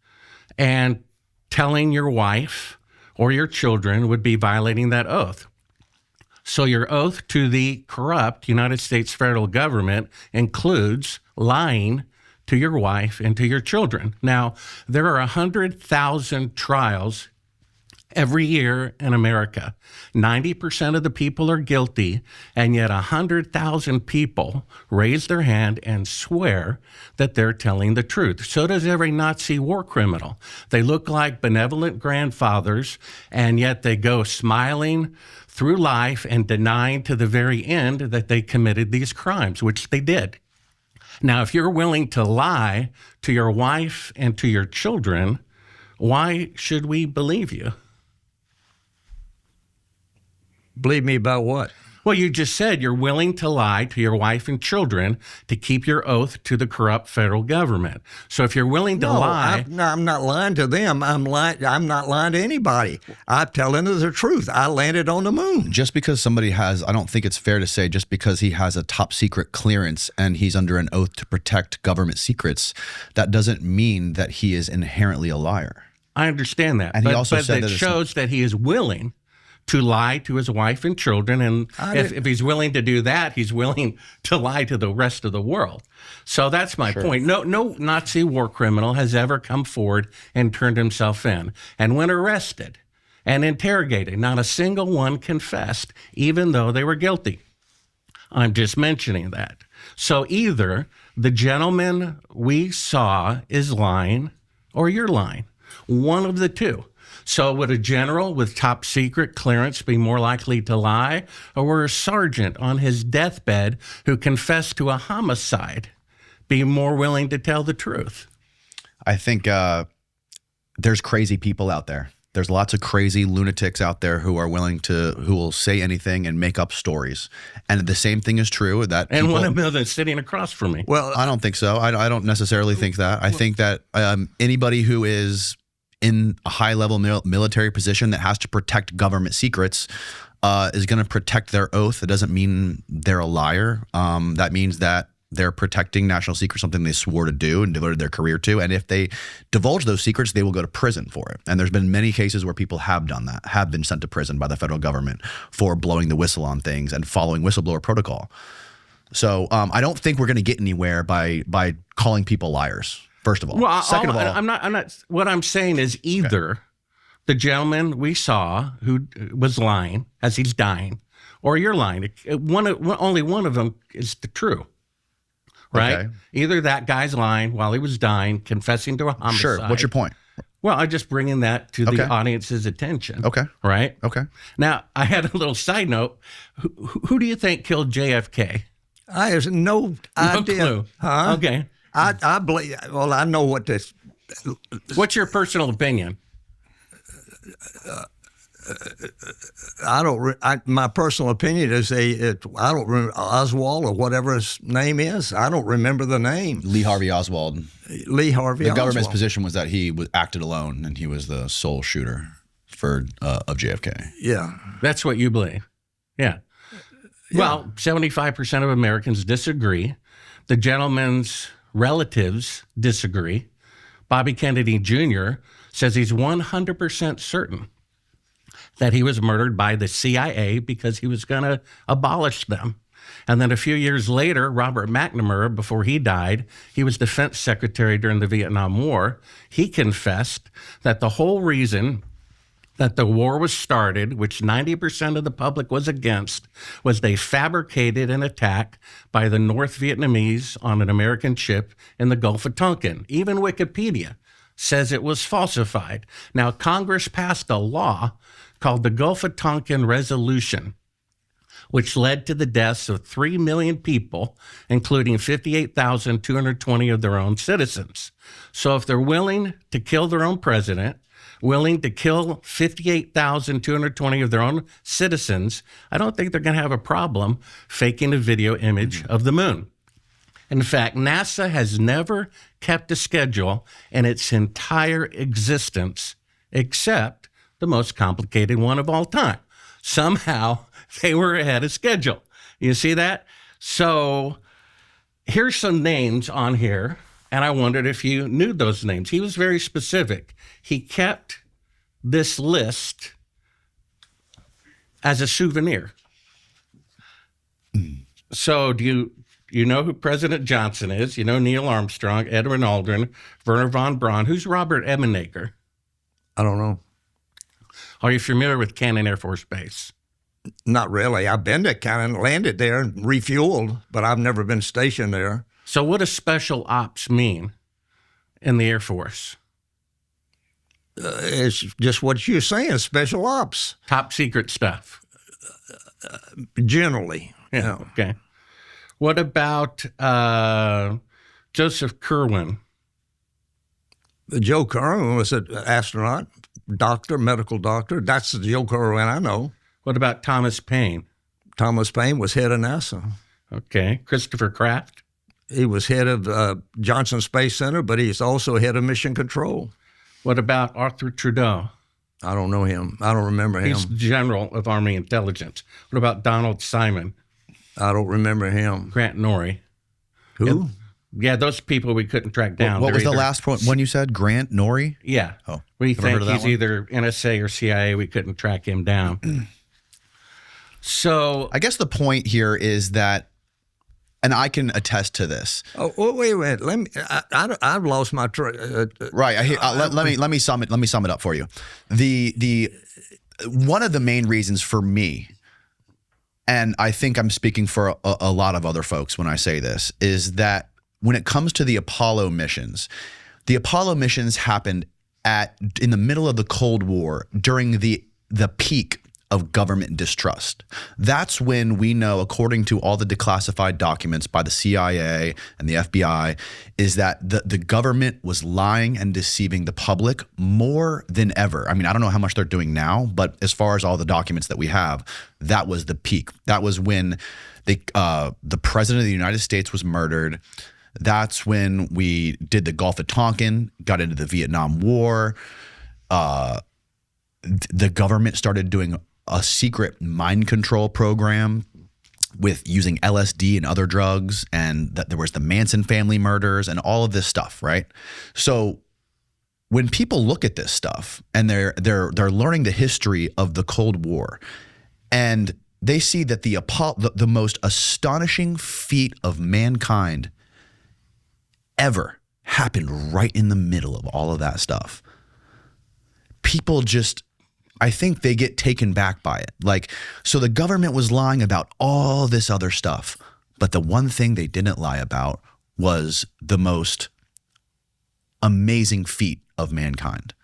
Speaker 3: and telling your wife or your children would be violating that oath. So your oath to the corrupt United States federal government includes lying to your wife and to your children. Now, there are 100,000 trials every year in America. 90% of the people are guilty, and yet 100,000 people raise their hand and swear that they're telling the truth. So does every Nazi war criminal. They look like benevolent grandfathers, and yet they go smiling through life and denying to the very end that they committed these crimes, which they did. Now, if you're willing to lie to your wife and to your children, why should we believe you?
Speaker 2: Believe me about what?
Speaker 3: Well, you just said you're willing to lie to your wife and children to keep your oath to the corrupt federal government. So if you're willing to lie...
Speaker 2: I'm not lying to them. I'm not lying to anybody. I'm telling them the truth. I landed on the moon.
Speaker 1: Just because somebody has, I don't think it's fair to say just because he has a top secret clearance and he's under an oath to protect government secrets, that doesn't mean that he is inherently a liar.
Speaker 3: I understand that.
Speaker 1: And he also said
Speaker 3: that it shows that he is willing to lie to his wife and children. And if he's willing to do that, he's willing to lie to the rest of the world. So that's my point. No Nazi war criminal has ever come forward and turned himself in. And when arrested and interrogated, not a single one confessed, even though they were guilty. I'm just mentioning that. So either the gentleman we saw is lying or you're lying. One of the two. So would a general with top secret clearance be more likely to lie, or would a sergeant on his deathbed who confessed to a homicide be more willing to tell the truth?
Speaker 1: I think there's crazy people out there. There's lots of crazy lunatics out there who will say anything and make up stories. And the same thing is true that
Speaker 3: and one of them is sitting across from me.
Speaker 1: Well, I don't think so. I don't necessarily think that. I think that anybody who is in a high-level military position that has to protect government secrets is going to protect their oath. It doesn't mean they're a liar. That means that they're protecting national secrets, something they swore to do and devoted their career to. And if they divulge those secrets, they will go to prison for it. And there's been many cases where people have done that, have been sent to prison by the federal government for blowing the whistle on things and following whistleblower protocol. So I don't think we're going to get anywhere by calling people liars. First of all, second of all,
Speaker 3: I'm not. What I'm saying is either the gentleman we saw who was lying as he's dying, or you're lying. Only one of them is the true, right? Okay. Either that guy's lying while he was dying, confessing to a homicide.
Speaker 1: Sure. What's your point?
Speaker 3: Well, I'm just bringing that to
Speaker 1: Okay.
Speaker 3: the audience's attention.
Speaker 1: Okay.
Speaker 3: Right?
Speaker 1: Okay.
Speaker 3: Now, I had a little side note. Who do you think killed JFK?
Speaker 2: I have no idea.
Speaker 3: clue.
Speaker 2: Huh?
Speaker 3: Okay.
Speaker 2: I believe. Well, I know what this.
Speaker 3: What's your personal opinion?
Speaker 2: I don't. My personal opinion is I don't remember Oswald or whatever his name is. I don't remember the name.
Speaker 1: Lee Harvey Oswald.
Speaker 2: Lee Harvey.
Speaker 1: The government's
Speaker 2: Oswald.
Speaker 1: position was that he acted alone and he was the sole shooter of JFK.
Speaker 2: Yeah.
Speaker 3: That's what you believe. Yeah. Well, 75% of Americans disagree. The gentleman's relatives disagree. Bobby Kennedy Jr. says he's 100% certain that he was murdered by the CIA because he was going to abolish them. And then a few years later, Robert McNamara, before he died, he was defense secretary during the Vietnam War. He confessed that the whole reason that the war was started, which 90% of the public was against, was they fabricated an attack by the North Vietnamese on an American ship in the Gulf of Tonkin. Even Wikipedia says it was falsified. Now, Congress passed a law called the Gulf of Tonkin Resolution, which led to the deaths of 3 million people, including 58,220 of their own citizens. So if they're willing to kill their own president, willing to kill 58,220 of their own citizens, I don't think they're going to have a problem faking a video image of the moon. In fact, NASA has never kept a schedule in its entire existence except the most complicated one of all time. Somehow they were ahead of schedule. You see that? So here's some names on here, and I wondered if you knew those names. He was very specific. He kept this list as a souvenir. So do you know who President Johnson is? You know Neil Armstrong, Edwin Aldrin, Werner von Braun. Who's Robert Ebenecker?
Speaker 2: I don't know.
Speaker 3: Are you familiar with Cannon Air Force Base?
Speaker 2: Not really. I've been to Cannon, landed there, and refueled, but I've never been stationed there.
Speaker 3: So what does special ops mean in the Air Force?
Speaker 2: It's just what you're saying, special ops,
Speaker 3: Top secret stuff.
Speaker 2: generally.
Speaker 3: Yeah. Okay. What about Joseph Kerwin?
Speaker 2: Joe Kerwin was an astronaut, doctor, medical doctor. That's the Joe Kerwin I know.
Speaker 3: What about Thomas Paine?
Speaker 2: Thomas Paine was head of NASA.
Speaker 3: Okay. Christopher Kraft?
Speaker 2: He was head of Johnson Space Center, but he's also head of Mission Control.
Speaker 3: What about Arthur Trudeau?
Speaker 2: I don't know him. I don't remember him.
Speaker 3: He's general of Army Intelligence. What about Donald Simon?
Speaker 2: I don't remember him.
Speaker 3: Grant Norrie?
Speaker 2: Who?
Speaker 3: Yeah, those people we couldn't track down.
Speaker 1: What
Speaker 3: They're
Speaker 1: was the
Speaker 3: either-
Speaker 1: last one you said? Grant Norrie?
Speaker 3: Yeah.
Speaker 1: Oh,
Speaker 3: We
Speaker 1: never heard
Speaker 3: think
Speaker 1: of that
Speaker 3: he's
Speaker 1: one.
Speaker 3: either NSA or CIA. We couldn't track him down. So
Speaker 1: I guess the point here is that, and I can attest to this.
Speaker 2: Oh, wait a minute. Let me. I've lost my train.
Speaker 1: Right. Let me sum it up for you. The one of the main reasons for me, and I think I'm speaking for a lot of other folks when I say this, is that when it comes to the Apollo missions happened in the middle of the Cold War during the peak of government distrust. That's when we know, according to all the declassified documents by the CIA and the FBI, is that the government was lying and deceiving the public more than ever. I mean, I don't know how much they're doing now, but as far as all the documents that we have, that was the peak. That was when the president of the United States was murdered. That's when we did the Gulf of Tonkin, got into the Vietnam War. The government started doing a secret mind control program with using LSD and other drugs, and that there was the Manson family murders and all of this stuff, right? So when people look at this stuff and they're learning the history of the Cold War, and they see that the most astonishing feat of mankind ever happened right in the middle of all of that stuff, people just, I think they get taken back by it. Like, so the government was lying about all this other stuff, but the one thing they didn't lie about was the most amazing feat of mankind.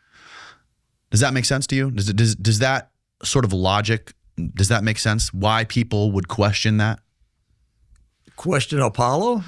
Speaker 1: Does that make sense to you? Does that sort of logic, does that make sense? Why people would question that?
Speaker 2: Question Apollo?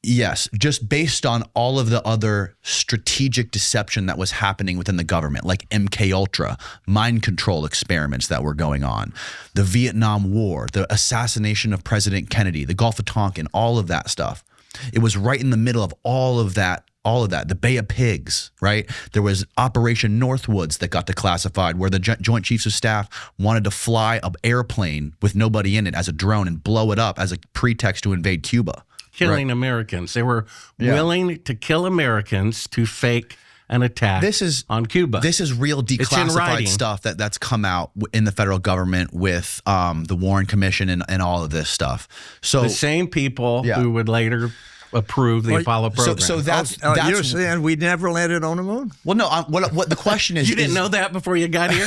Speaker 1: Yes, just based on all of the other strategic deception that was happening within the government, like MK Ultra, mind control experiments that were going on, the Vietnam War, the assassination of President Kennedy, the Gulf of Tonkin, all of that stuff. It was right in the middle of all of that, the Bay of Pigs, right? There was Operation Northwoods that got declassified, where the Joint Chiefs of Staff wanted to fly an airplane with nobody in it as a drone and blow it up as a pretext to invade Cuba.
Speaker 3: Killing Americans. They were willing to kill Americans to fake an attack on Cuba.
Speaker 1: This is real declassified stuff that's come out in the federal government with the Warren Commission and all of this stuff. So
Speaker 3: the same people who would later approve the Apollo program.
Speaker 1: So that's
Speaker 2: you're saying we never landed on the moon?
Speaker 1: Well, no. What the question is?
Speaker 3: You didn't know that before you got here?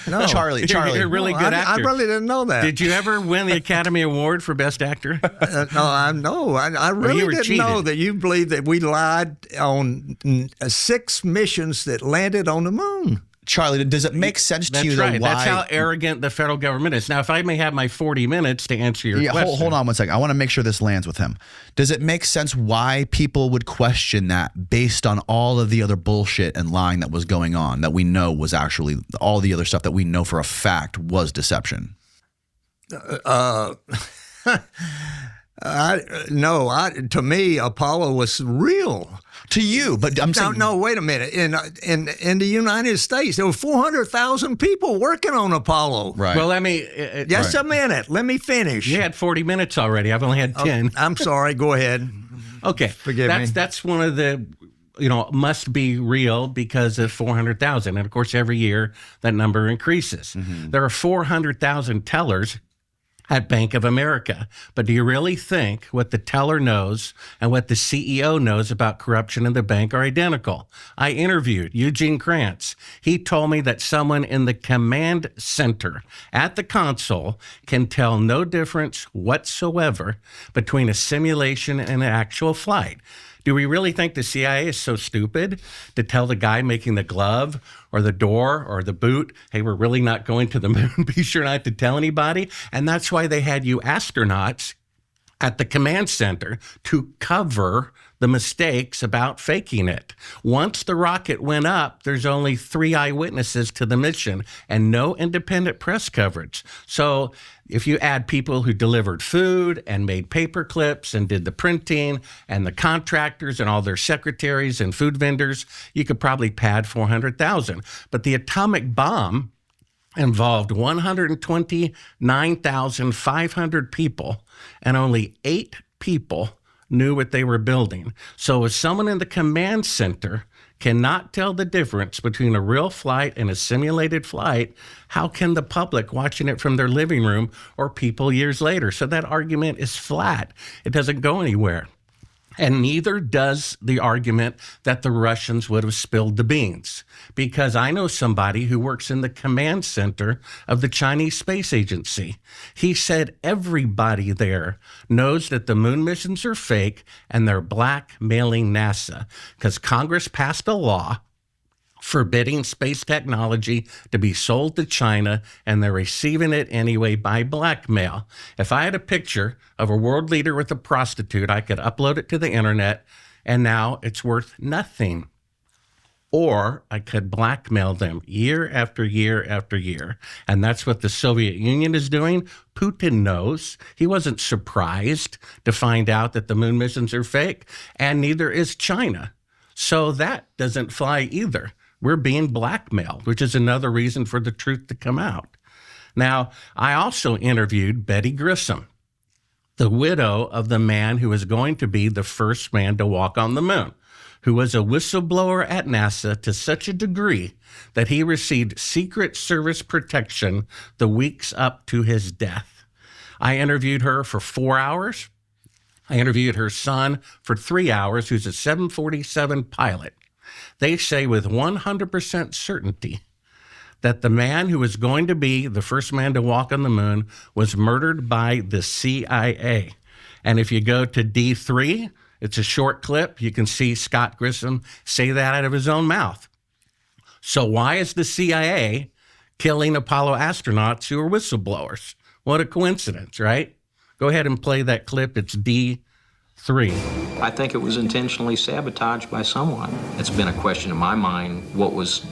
Speaker 2: No,
Speaker 1: Charlie,
Speaker 3: you're a really good actor.
Speaker 2: I really didn't know that.
Speaker 3: Did you ever win the Academy Award for Best Actor?
Speaker 2: I really didn't know that you believe that we lied on 6 missions that landed on the moon.
Speaker 1: Charlie, does it make sense to you?
Speaker 3: Right.
Speaker 1: Why?
Speaker 3: That's how arrogant the federal government is. Now, if I may have my 40 minutes to answer your question.
Speaker 1: Hold on one second. I want to make sure this lands with him. Does it make sense why people would question that based on all of the other bullshit and lying that was going on that we know was actually all the other stuff that we know for a fact was deception?
Speaker 2: To me, Apollo was real.
Speaker 1: To you, but I'm saying
Speaker 2: no. Wait a minute. In the United States, there were 400,000 people working on Apollo.
Speaker 1: Right.
Speaker 3: Well, let me.
Speaker 2: Just a minute. Let me finish.
Speaker 3: You had 40 minutes already. I've only had 10.
Speaker 2: I'm sorry. Go ahead.
Speaker 3: Okay.
Speaker 2: Forgive me.
Speaker 3: That's one of the. Must be real because of 400,000, and of course, every year that number increases. Mm-hmm. There are 400,000 tellers at Bank of America. But do you really think what the teller knows and what the CEO knows about corruption in the bank are identical? I interviewed Eugene Krantz. He told me that someone in the command center at the console can tell no difference whatsoever between a simulation and an actual flight. Do we really think the CIA is so stupid to tell the guy making the glove or the door or the boot, hey, we're really not going to the moon, be sure not to tell anybody? And that's why they had you astronauts at the command center to cover the mistakes about faking it. Once the rocket went up, there's only 3 eyewitnesses to the mission and no independent press coverage. So if you add people who delivered food and made paper clips and did the printing and the contractors and all their secretaries and food vendors, you could probably pad 400,000. But the atomic bomb involved 129,500 people, and only 8 people knew what they were building. So if someone in the command center cannot tell the difference between a real flight and a simulated flight, how can the public watching it from their living room or people years later? So that argument is flat. It doesn't go anywhere. And neither does the argument that the Russians would have spilled the beans, because I know somebody who works in the command center of the Chinese Space Agency. He said everybody there knows that the moon missions are fake and they're blackmailing NASA because Congress passed a law forbidding space technology to be sold to China, and they're receiving it anyway by blackmail. If I had a picture of a world leader with a prostitute, I could upload it to the internet, and now it's worth nothing. Or I could blackmail them year after year after year. And that's what the Soviet Union is doing. Putin knows. He wasn't surprised to find out that the moon missions are fake, and neither is China. So that doesn't fly either. We're being blackmailed, which is another reason for the truth to come out. Now, I also interviewed Betty Grissom, the widow of the man who was going to be the first man to walk on the moon, who was a whistleblower at NASA to such a degree that he received Secret Service protection the weeks up to his death. I interviewed her for 4 hours. I interviewed her son for 3 hours, who's a 747 pilot. They say with 100% certainty that the man who was going to be the first man to walk on the moon was murdered by the CIA. And if you go to D3, it's a short clip. You can see Scott Grissom say that out of his own mouth. So why is the CIA killing Apollo astronauts who are whistleblowers? What a coincidence, right? Go ahead and play that clip. It's D3.
Speaker 5: I think it was intentionally sabotaged by someone. It's been a question in my mind, what was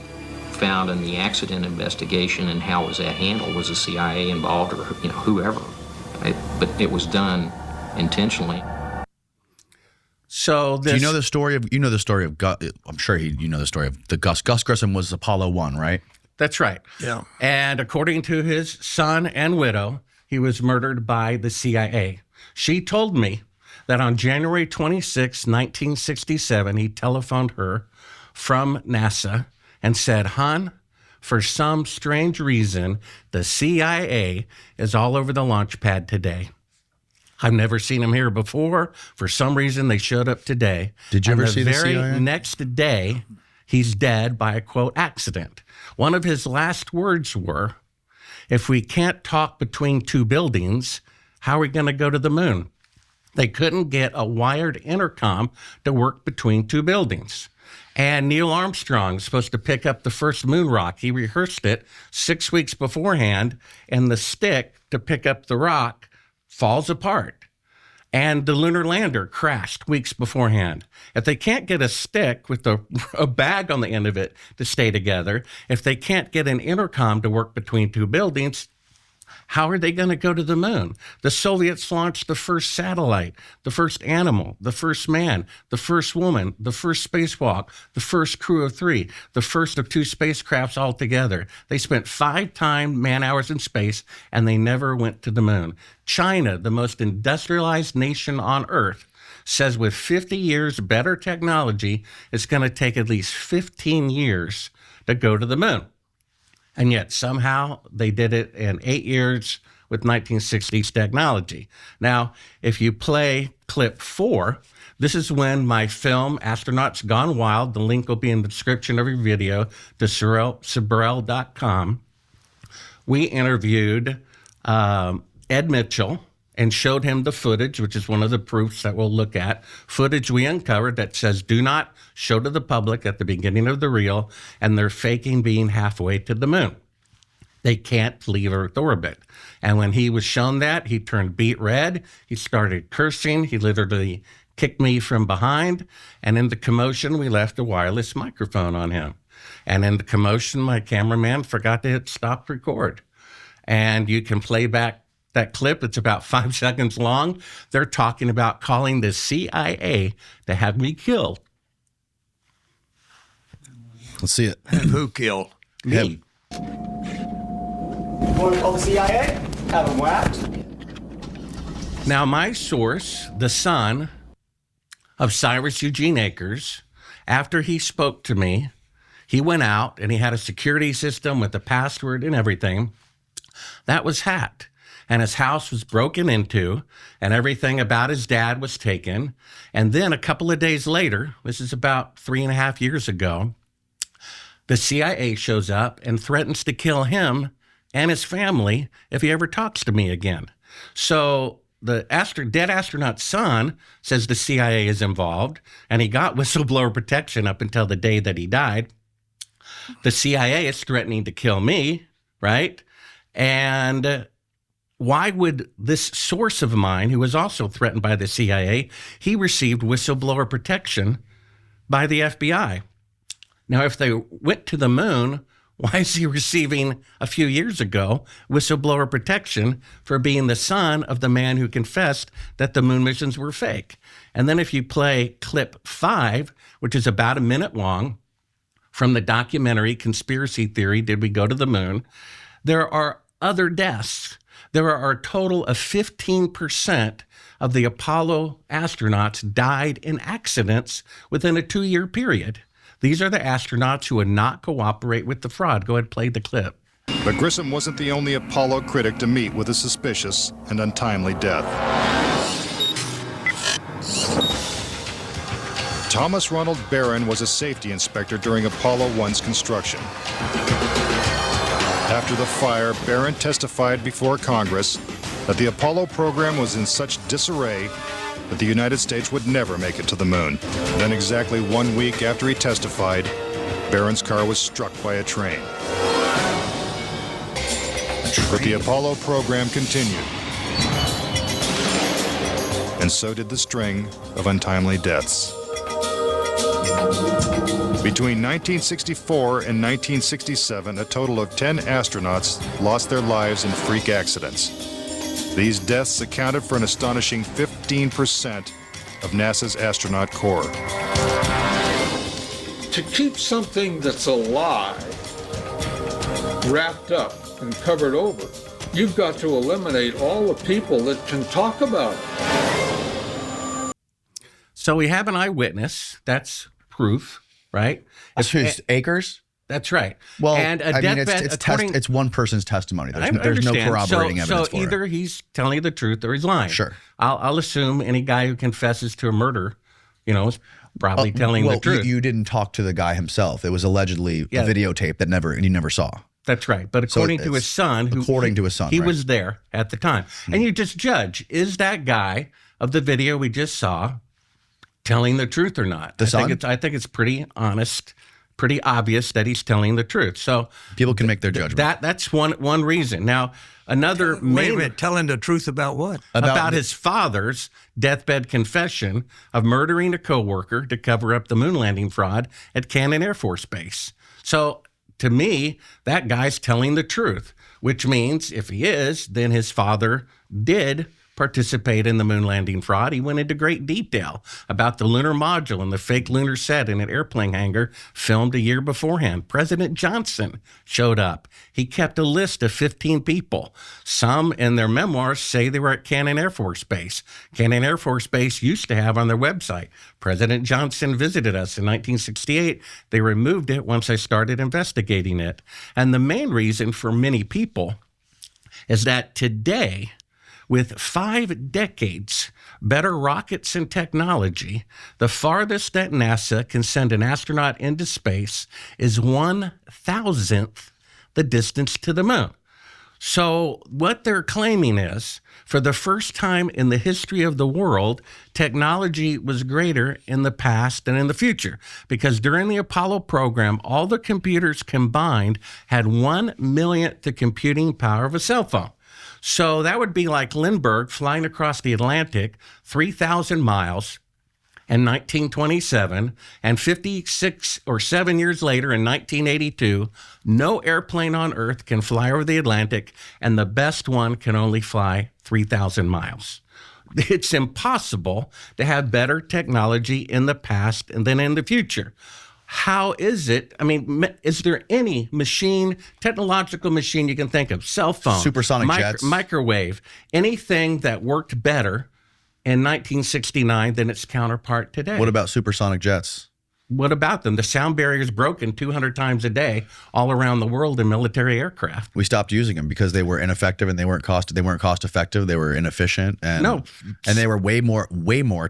Speaker 5: found in the accident investigation and how was that handled? Was the CIA involved or whoever? But it was done intentionally.
Speaker 3: So
Speaker 1: do you know the story of Gus? I'm sure you know the story of the Gus. Gus Grissom was Apollo 1, right?
Speaker 3: That's right.
Speaker 2: Yeah.
Speaker 3: And according to his son and widow, he was murdered by the CIA. She told me that on January 26, 1967, he telephoned her from NASA and said, "Hon, for some strange reason, the CIA is all over the launch pad today. I've never seen them here before. For some reason, they showed up today."
Speaker 1: Did you ever see the CIA?
Speaker 3: The very next day, he's dead by a, quote, accident. One of his last words were, "If we can't talk between two buildings, how are we going to go to the moon?" They couldn't get a wired intercom to work between two buildings. And Neil Armstrong's supposed to pick up the first moon rock. He rehearsed it 6 weeks beforehand, and the stick to pick up the rock falls apart. And the lunar lander crashed weeks beforehand. If they can't get a stick with a bag on the end of it to stay together, if they can't get an intercom to work between two buildings, how are they going to go to the moon? The Soviets launched the first satellite, the first animal, the first man, the first woman, the first spacewalk, the first crew of 3, the first of 2 spacecrafts altogether. They spent 5 time man-hours in space, and they never went to the moon. China, the most industrialized nation on Earth, says with 50 years better technology, it's going to take at least 15 years to go to the moon. And yet somehow they did it in 8 years with 1960s technology. Now, if you play clip 4, this is when my film, Astronaut's Gone Wild, the link will be in the description of your video, to Sibrel.com. We interviewed Ed Mitchell and showed him the footage, which is one of the proofs that we'll look at. Footage we uncovered that says, do not show to the public at the beginning of the reel, and they're faking being halfway to the moon. They can't leave Earth orbit. And when he was shown that, he turned beet red. He started cursing. He literally kicked me from behind. And in the commotion, we left a wireless microphone on him. And in the commotion, my cameraman forgot to hit stop record. And you can play back that clip. It's about 5 seconds long. They're talking about calling the CIA to have me killed.
Speaker 1: Let's see it.
Speaker 2: Who killed?
Speaker 3: Me.
Speaker 1: Him.
Speaker 6: You want to call the CIA? Have them whacked?
Speaker 3: Now, my source, the son of Cyrus Eugene Akers, after he spoke to me, he went out and he had a security system with a password and everything. That was hacked. And his house was broken into, and everything about his dad was taken. And then a couple of days later, this is about 3.5 years ago, the CIA shows up and threatens to kill him and his family if he ever talks to me again. So the dead astronaut's son says the CIA is involved, and he got whistleblower protection up until the day that he died. The CIA is threatening to kill me, right? And why would this source of mine, who was also threatened by the CIA, he received whistleblower protection by the FBI? Now, if they went to the moon, why is he receiving a few years ago whistleblower protection for being the son of the man who confessed that the moon missions were fake? And then if you play clip 5, which is about a minute long, from the documentary Conspiracy Theory, Did We Go to the Moon? There are other deaths. There are a total of 15% of the Apollo astronauts died in accidents within a 2-year period. These are the astronauts who would not cooperate with the fraud. Go ahead and play the clip.
Speaker 7: But Grissom wasn't the only Apollo critic to meet with a suspicious and untimely death. Thomas Ronald Barron was a safety inspector during Apollo 1's construction. After the fire, Barron testified before Congress that the Apollo program was in such disarray that the United States would never make it to the moon. Then exactly 1 week after he testified, Barron's car was struck by a train. But the Apollo program continued. And so did the string of untimely deaths. Between 1964 and 1967, a total of 10 astronauts lost their lives in freak accidents. These deaths accounted for an astonishing 15% of NASA's astronaut corps.
Speaker 8: To keep something that's alive wrapped up and covered over, you've got to eliminate all the people that can talk about it.
Speaker 3: So we have an eyewitness. That's proof, right?
Speaker 1: It's Akers?
Speaker 3: That's right.
Speaker 1: Well,
Speaker 3: and a deathbed,
Speaker 1: it's one person's testimony. There's no corroborating evidence for it.
Speaker 3: So either he's telling the truth or he's lying.
Speaker 1: Sure.
Speaker 3: I'll assume any guy who confesses to a murder, is probably telling the truth.
Speaker 1: You didn't talk to the guy himself. It was allegedly a videotape that you never saw.
Speaker 3: That's right. But according to his son, he was there at the time. And you just judge, is that guy of the video we just saw telling the truth or not? I think it's pretty honest, pretty obvious that he's telling the truth. So
Speaker 1: people can make their judgment.
Speaker 3: That's one reason. Now, another
Speaker 2: Wait a minute, telling the truth about what?
Speaker 3: About his father's deathbed confession of murdering a coworker to cover up the moon landing fraud at Cannon Air Force Base. So to me, that guy's telling the truth, which means if he is, then his father did participate in the moon landing fraud. He went into great detail about the lunar module and the fake lunar set in an airplane hangar filmed a year beforehand. President Johnson showed up. He kept a list of 15 people. Some in their memoirs say they were at Cannon Air Force Base. Cannon Air Force Base used to have on their website, President Johnson visited us in 1968. They removed it once I started investigating it. And the main reason for many people is that today, with 5 decades, better rockets and technology, the farthest that NASA can send an astronaut into space is 1,000th the distance to the moon. So what they're claiming is, for the first time in the history of the world, technology was greater in the past than in the future. Because during the Apollo program, all the computers combined had 1/1,000,000th the computing power of a cell phone. So that would be like Lindbergh flying across the Atlantic 3,000 miles in 1927, and 56 or 7 years later in 1982, no airplane on Earth can fly over the Atlantic, and the best one can only fly 3,000 miles. It's impossible to have better technology in the past than in the future. How is it? I mean, is there any technological machine you can think of, cell phone,
Speaker 1: supersonic jets,
Speaker 3: microwave, anything that worked better in 1969 than its counterpart today?
Speaker 1: What about supersonic jets?
Speaker 3: What about them? The sound barrier is broken 200 times a day all around the world in military aircraft.
Speaker 1: We stopped using them because they were ineffective and they weren't cost effective. They were inefficient and they were way more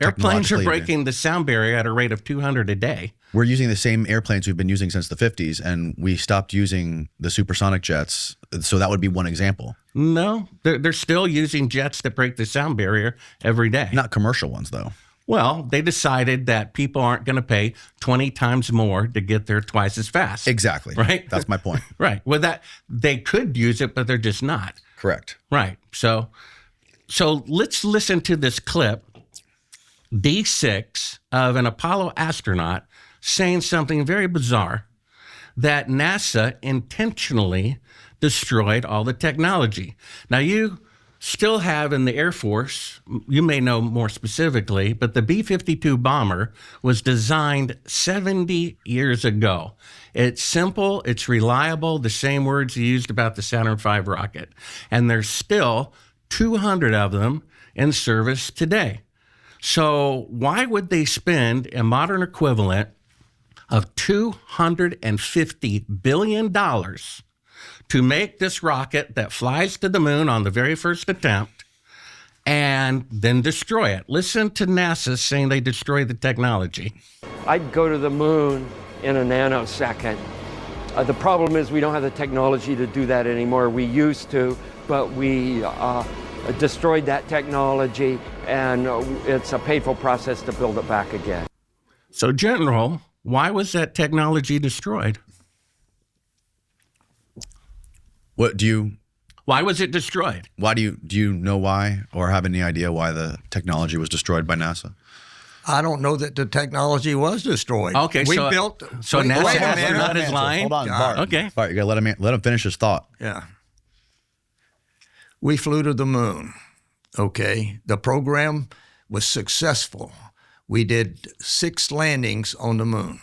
Speaker 3: airplanes are breaking the sound barrier at a rate of 200 a day.
Speaker 1: We're using the same airplanes we've been using since the 50s, and we stopped using the supersonic jets. So that would be one example.
Speaker 3: No, they're still using jets that break the sound barrier every day.
Speaker 1: Not commercial ones, though.
Speaker 3: Well, they decided that people aren't going to pay 20 times more to get there twice as fast.
Speaker 1: Exactly.
Speaker 3: Right?
Speaker 1: That's my point.
Speaker 3: Right. Well, they could use it, but they're just not.
Speaker 1: Correct.
Speaker 3: Right. So let's listen to this clip, D6, of an Apollo astronaut saying something very bizarre, that NASA intentionally destroyed all the technology. Now, you still have in the Air Force, you may know more specifically, but the B-52 bomber was designed 70 years ago. It's simple, it's reliable, the same words you used about the Saturn V rocket. And there's still 200 of them in service today. So why would they spend a modern equivalent of $250 billion to make this rocket that flies to the moon on the very first attempt and then destroy it? Listen to NASA saying they destroyed the technology.
Speaker 9: I'd go to the moon in a nanosecond. The problem is we don't have the technology to do that anymore. We used to, but we destroyed that technology, and it's a painful process to build it back again.
Speaker 3: So, General, Why was that technology destroyed? Why was it destroyed?
Speaker 1: Why do you know why, or have any idea why the technology was destroyed by NASA?
Speaker 2: I don't know that the technology was destroyed.
Speaker 3: Okay,
Speaker 2: NASA
Speaker 3: astronaut is lying.
Speaker 1: Hold on, Bart.
Speaker 3: Okay,
Speaker 1: Bart, you gotta let him finish his thought.
Speaker 2: Yeah. We flew to the moon. Okay, the program was successful. We did 6 landings on the moon.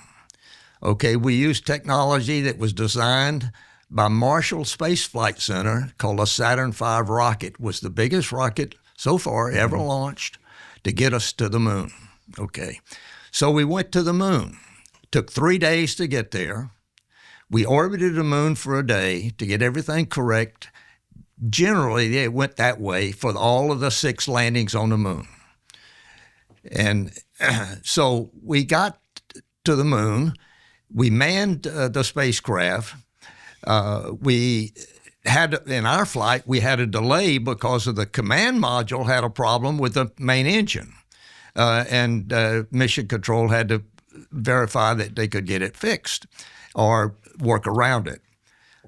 Speaker 2: Okay, we used technology that was designed by Marshall Space Flight Center called a Saturn V rocket. Was the biggest rocket so far ever launched to get us to the moon. Okay, so we went to the moon. Took 3 days to get there. We orbited the moon for a day to get everything correct. Generally, it went that way for all of the 6 landings on the moon. And so we got to the moon. We manned the spacecraft. We had, in our flight, we had a delay because of the command module had a problem with the main engine. And Mission Control had to verify that they could get it fixed or work around it.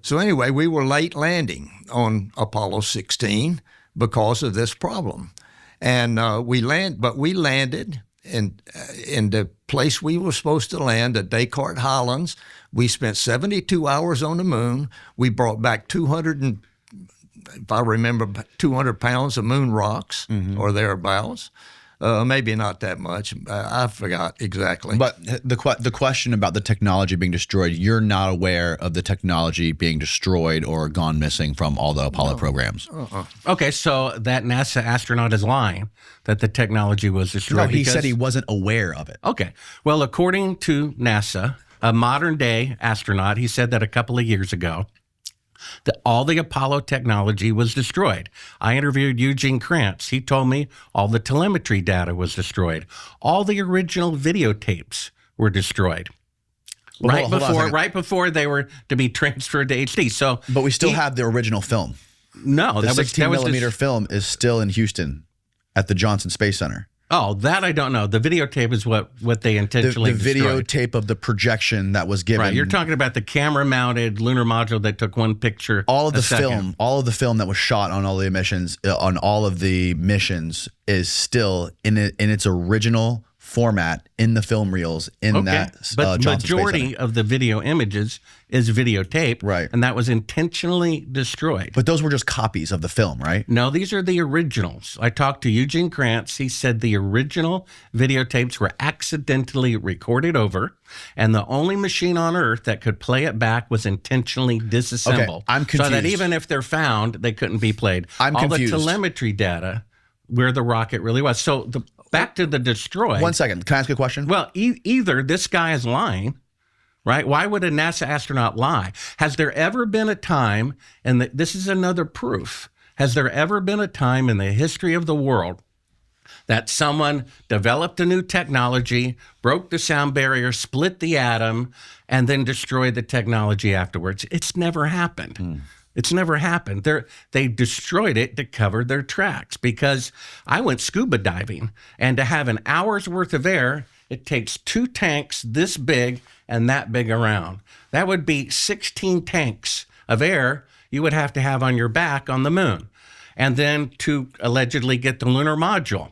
Speaker 2: So anyway, we were late landing on Apollo 16 because of this problem. And we landed in the place we were supposed to land, at Descartes Highlands. We spent 72 hours on the moon. We brought back 200 pounds of moon rocks or thereabouts. Maybe not that much. I forgot exactly.
Speaker 1: But the question about the technology being destroyed, you're not aware of the technology being destroyed or gone missing from all the Apollo programs.
Speaker 3: Okay, so that NASA astronaut is lying that the technology was destroyed.
Speaker 1: No, he said he wasn't aware of it.
Speaker 3: Okay. Well, according to NASA, a modern-day astronaut, he said that a couple of years ago, that all the Apollo technology was destroyed. I interviewed Eugene Krantz. He told me all the telemetry data was destroyed. All the original videotapes were destroyed.
Speaker 1: Well,
Speaker 3: right before they were to be transferred to HD. So,
Speaker 1: but we still have the original film.
Speaker 3: No,
Speaker 1: the 16mm film is still in Houston at the Johnson Space Center.
Speaker 3: Oh, that I don't know. The videotape is what they intentionally destroyed.
Speaker 1: The videotape of the projection that was given.
Speaker 3: Right, you're talking about the camera-mounted lunar module that took one picture.
Speaker 1: All of the film that was shot on all the emissions, on all of the missions, is still in its original format in the film reels in that
Speaker 3: but
Speaker 1: Johnson
Speaker 3: majority
Speaker 1: Space Center.
Speaker 3: of the video images is videotape,
Speaker 1: right?
Speaker 3: And that was intentionally destroyed.
Speaker 1: But those were just copies of the film, right?
Speaker 3: No, these are the originals. I talked to Eugene Krantz. He said the original videotapes were accidentally recorded over, and the only machine on Earth that could play it back was intentionally disassembled.
Speaker 1: Okay, I'm confused.
Speaker 3: So that even if they're found, they couldn't be played.
Speaker 1: I'm confused.
Speaker 3: All the telemetry data where the rocket really was. So back to the destroyed.
Speaker 1: 1 second. Can I ask a question?
Speaker 3: Well, either this guy is lying, right? Why would a NASA astronaut lie? Has there ever been a time, and this is another proof, has there ever been a time in the history of the world that someone developed a new technology, broke the sound barrier, split the atom, and then destroyed the technology afterwards? It's never happened. It's never happened. They destroyed it to cover their tracks, because I went scuba diving, and to have an hour's worth of air, it takes 2 tanks this big and that big around. That would be 16 tanks of air you would have to have on your back on the moon. And then to allegedly get the lunar module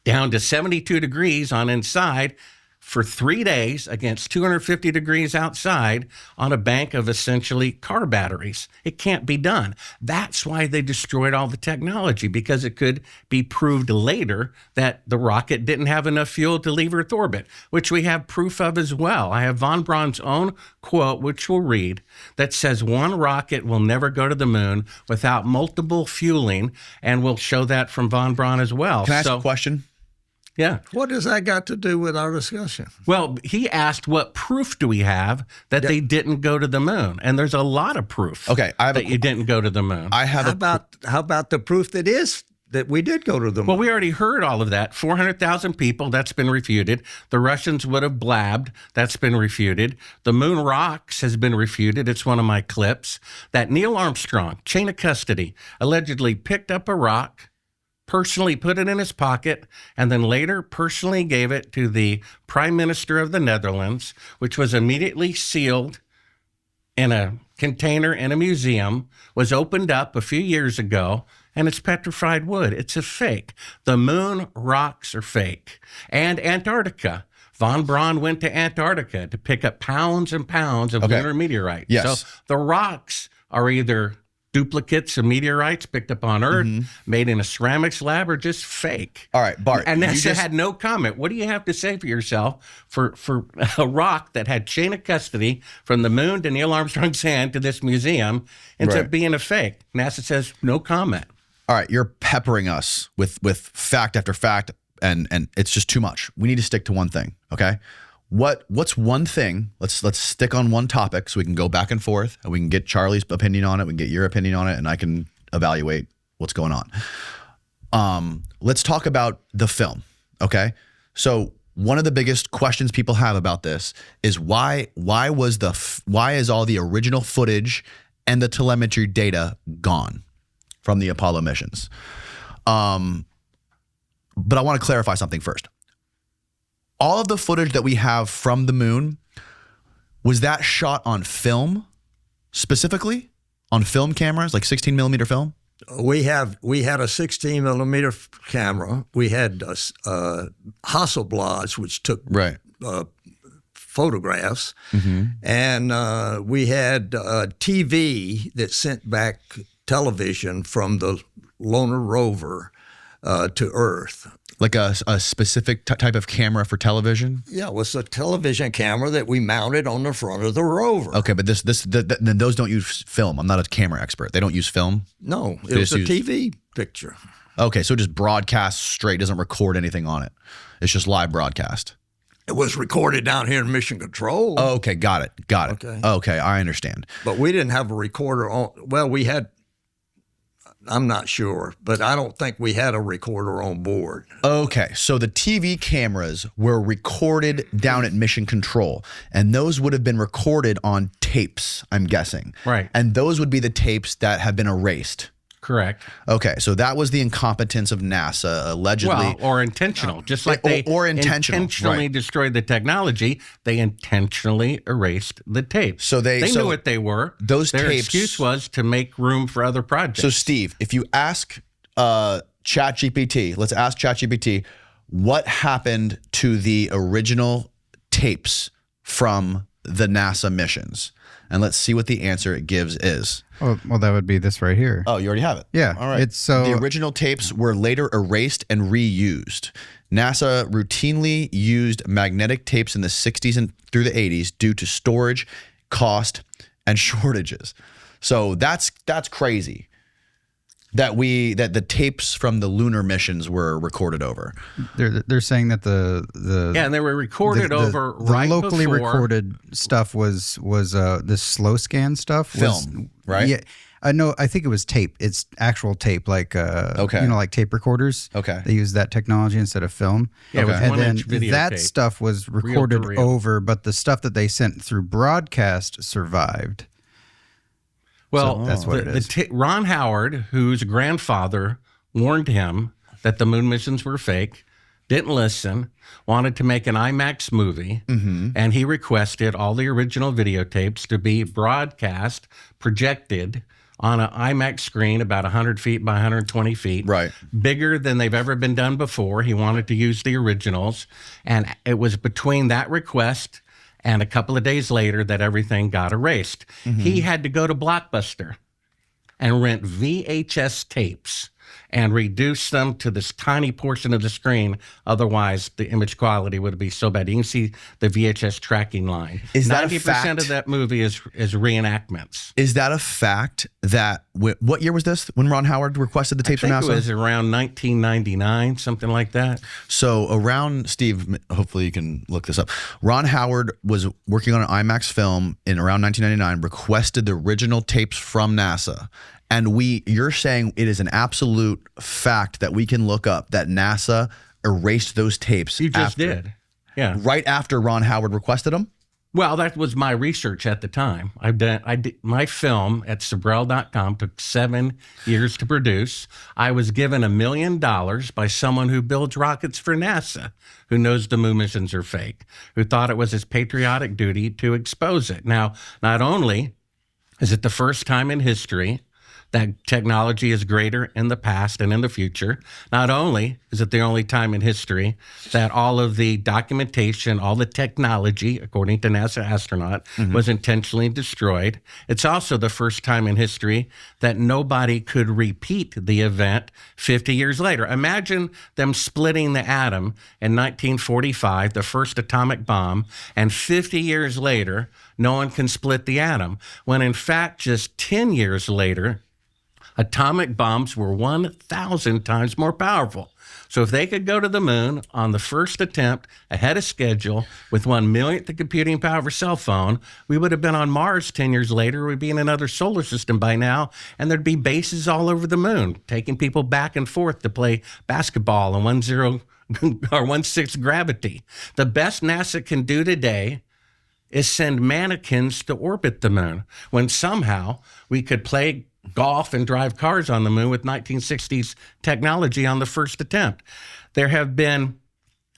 Speaker 3: down to 72 degrees on inside for 3 days against 250 degrees outside on a bank of essentially car batteries. It can't be done. That's why they destroyed all the technology, because it could be proved later that the rocket didn't have enough fuel to leave Earth orbit, which we have proof of as well. I have von Braun's own quote, which we'll read, that says one rocket will never go to the moon without multiple fueling, and we'll show that from von Braun as well.
Speaker 1: Can I ask a question?
Speaker 3: Yeah.
Speaker 2: What does that got to do with our discussion?
Speaker 3: Well, he asked, what proof do we have that they didn't go to the moon? And there's a lot of proof that you didn't go to the moon.
Speaker 2: How about the proof that we did go to the moon?
Speaker 3: Well, we already heard all of that. 400,000 people, that's been refuted. The Russians would have blabbed. That's been refuted. The moon rocks has been refuted. It's one of my clips. That Neil Armstrong, chain of custody, allegedly picked up a rock, personally put it in his pocket, and then later personally gave it to the Prime Minister of the Netherlands, which was immediately sealed in a container in a museum, was opened up a few years ago, and it's petrified wood. It's a fake. The moon rocks are fake. And Antarctica. Von Braun went to Antarctica to pick up pounds and pounds of lunar meteorites.
Speaker 1: Yes.
Speaker 3: So the rocks are either duplicates of meteorites picked up on Earth, made in a ceramics lab, or just fake.
Speaker 1: All right, Bart.
Speaker 3: And NASA had no comment. What do you have to say for yourself for a rock that had chain of custody from the moon to Neil Armstrong's hand to this museum ends up being a fake? NASA says no comment.
Speaker 1: All right, you're peppering us with fact after fact, and it's just too much. We need to stick to one thing, okay? What's one thing? Let's stick on one topic so we can go back and forth, and we can get Charlie's opinion on it, we can get your opinion on it, and I can evaluate what's going on. Let's talk about the film, okay? So one of the biggest questions people have about this is why is all the original footage and the telemetry data gone from the Apollo missions? But I want to clarify something first. All of the footage that we have from the moon, was that shot on film specifically? On film cameras, like 16 millimeter film?
Speaker 2: We had a 16 millimeter camera. We had Hasselblads, which took photographs. And we had TV that sent back television from the Lunar rover to Earth.
Speaker 1: Like a specific type of camera for television?
Speaker 2: Yeah, it was a television camera that we mounted on the front of the rover.
Speaker 1: Okay, but then those don't use film. I'm not a camera expert. They don't use film?
Speaker 2: No, it was a TV picture.
Speaker 1: Okay, so it just broadcasts straight, doesn't record anything on it. It's just live broadcast.
Speaker 2: It was recorded down here in Mission Control.
Speaker 1: Oh, okay, got it. Okay, I understand.
Speaker 2: But we didn't have a recorder on. Well, we had. I'm not sure, but I don't think we had a recorder on board.
Speaker 1: Okay, so the TV cameras were recorded down at Mission Control, and those would have been recorded on tapes, I'm guessing.
Speaker 3: Right.
Speaker 1: And those would be the tapes that have been erased.
Speaker 3: Correct.
Speaker 1: Okay, so that was the incompetence of NASA, allegedly.
Speaker 3: Well, or intentional. Just like they intentionally destroyed the technology, they intentionally erased the tapes.
Speaker 1: So they
Speaker 3: knew what they were.
Speaker 1: Their
Speaker 3: tapes, excuse was to make room for other projects.
Speaker 1: So, Steve, if you ask ChatGPT, let's ask ChatGPT, what happened to the original tapes from the NASA missions? And let's see what the answer it gives is.
Speaker 10: Well, that would be this right here.
Speaker 1: Oh, you already have it.
Speaker 10: Yeah.
Speaker 1: All right. The original tapes were later erased and reused. NASA routinely used magnetic tapes in the 60s and through the 80s due to storage, cost, and shortages. So that's crazy. That the tapes from the lunar missions were recorded over.
Speaker 10: They're saying that
Speaker 3: and they were recorded over right
Speaker 10: locally
Speaker 3: before.
Speaker 10: recorded stuff was this slow scan stuff.
Speaker 1: Film, right?
Speaker 10: Yeah. No, I think it was tape. It's actual tape, like like tape recorders.
Speaker 1: Okay.
Speaker 10: They use that technology instead of film.
Speaker 3: Yeah, it was
Speaker 10: and then
Speaker 3: 1-inch videotape.
Speaker 10: that stuff was recorded
Speaker 3: Reel to reel.
Speaker 10: over, but the stuff that they sent through broadcast survived.
Speaker 3: Well,
Speaker 10: so that's what it is.
Speaker 3: Ron Howard, whose grandfather warned him that the moon missions were fake, didn't listen, wanted to make an IMAX movie, and he requested all the original videotapes to be broadcast, projected on an IMAX screen about 100 feet by 120 feet.
Speaker 1: Right.
Speaker 3: Bigger than they've ever been done before. He wanted to use the originals. And it was between that request and a couple of days later that everything got erased. He had to go to Blockbuster and rent VHS tapes and reduce them to this tiny portion of the screen. Otherwise, the image quality would be so bad. You can see the VHS tracking line.
Speaker 1: Is that
Speaker 3: 90% of that movie is reenactments.
Speaker 1: Is that a fact that, what year was this when Ron Howard requested the tapes from NASA?
Speaker 3: It was around 1999, something like that.
Speaker 1: So around, Steve, hopefully you can look this up. Ron Howard was working on an IMAX film in around 1999, requested the original tapes from NASA. And you're saying it is an absolute fact that we can look up that NASA erased those tapes.
Speaker 3: You just did. Yeah.
Speaker 1: Right after Ron Howard requested them?
Speaker 3: Well, that was my research at the time. I did my film at Sibrel.com took 7 years to produce. I was given $1 million by someone who builds rockets for NASA, who knows the moon missions are fake, who thought it was his patriotic duty to expose it. Now, not only is it the first time in history that technology is greater in the past and in the future. Not only is it the only time in history that all of the documentation, all the technology, according to NASA Astronaut, was intentionally destroyed, it's also the first time in history that nobody could repeat the event 50 years later. Imagine them splitting the atom in 1945, the first atomic bomb, and 50 years later, no one can split the atom, when in fact, just 10 years later, atomic bombs were 1,000 times more powerful. So if they could go to the moon on the first attempt ahead of schedule with 1/millionth the computing power of a cell phone, we would have been on Mars 10 years later. We'd be in another solar system by now, and there'd be bases all over the moon, taking people back and forth to play basketball in 1-0 or 1/6 gravity. The best NASA can do today is send mannequins to orbit the moon, when somehow we could play golf and drive cars on the moon with 1960s technology on the first attempt. There have been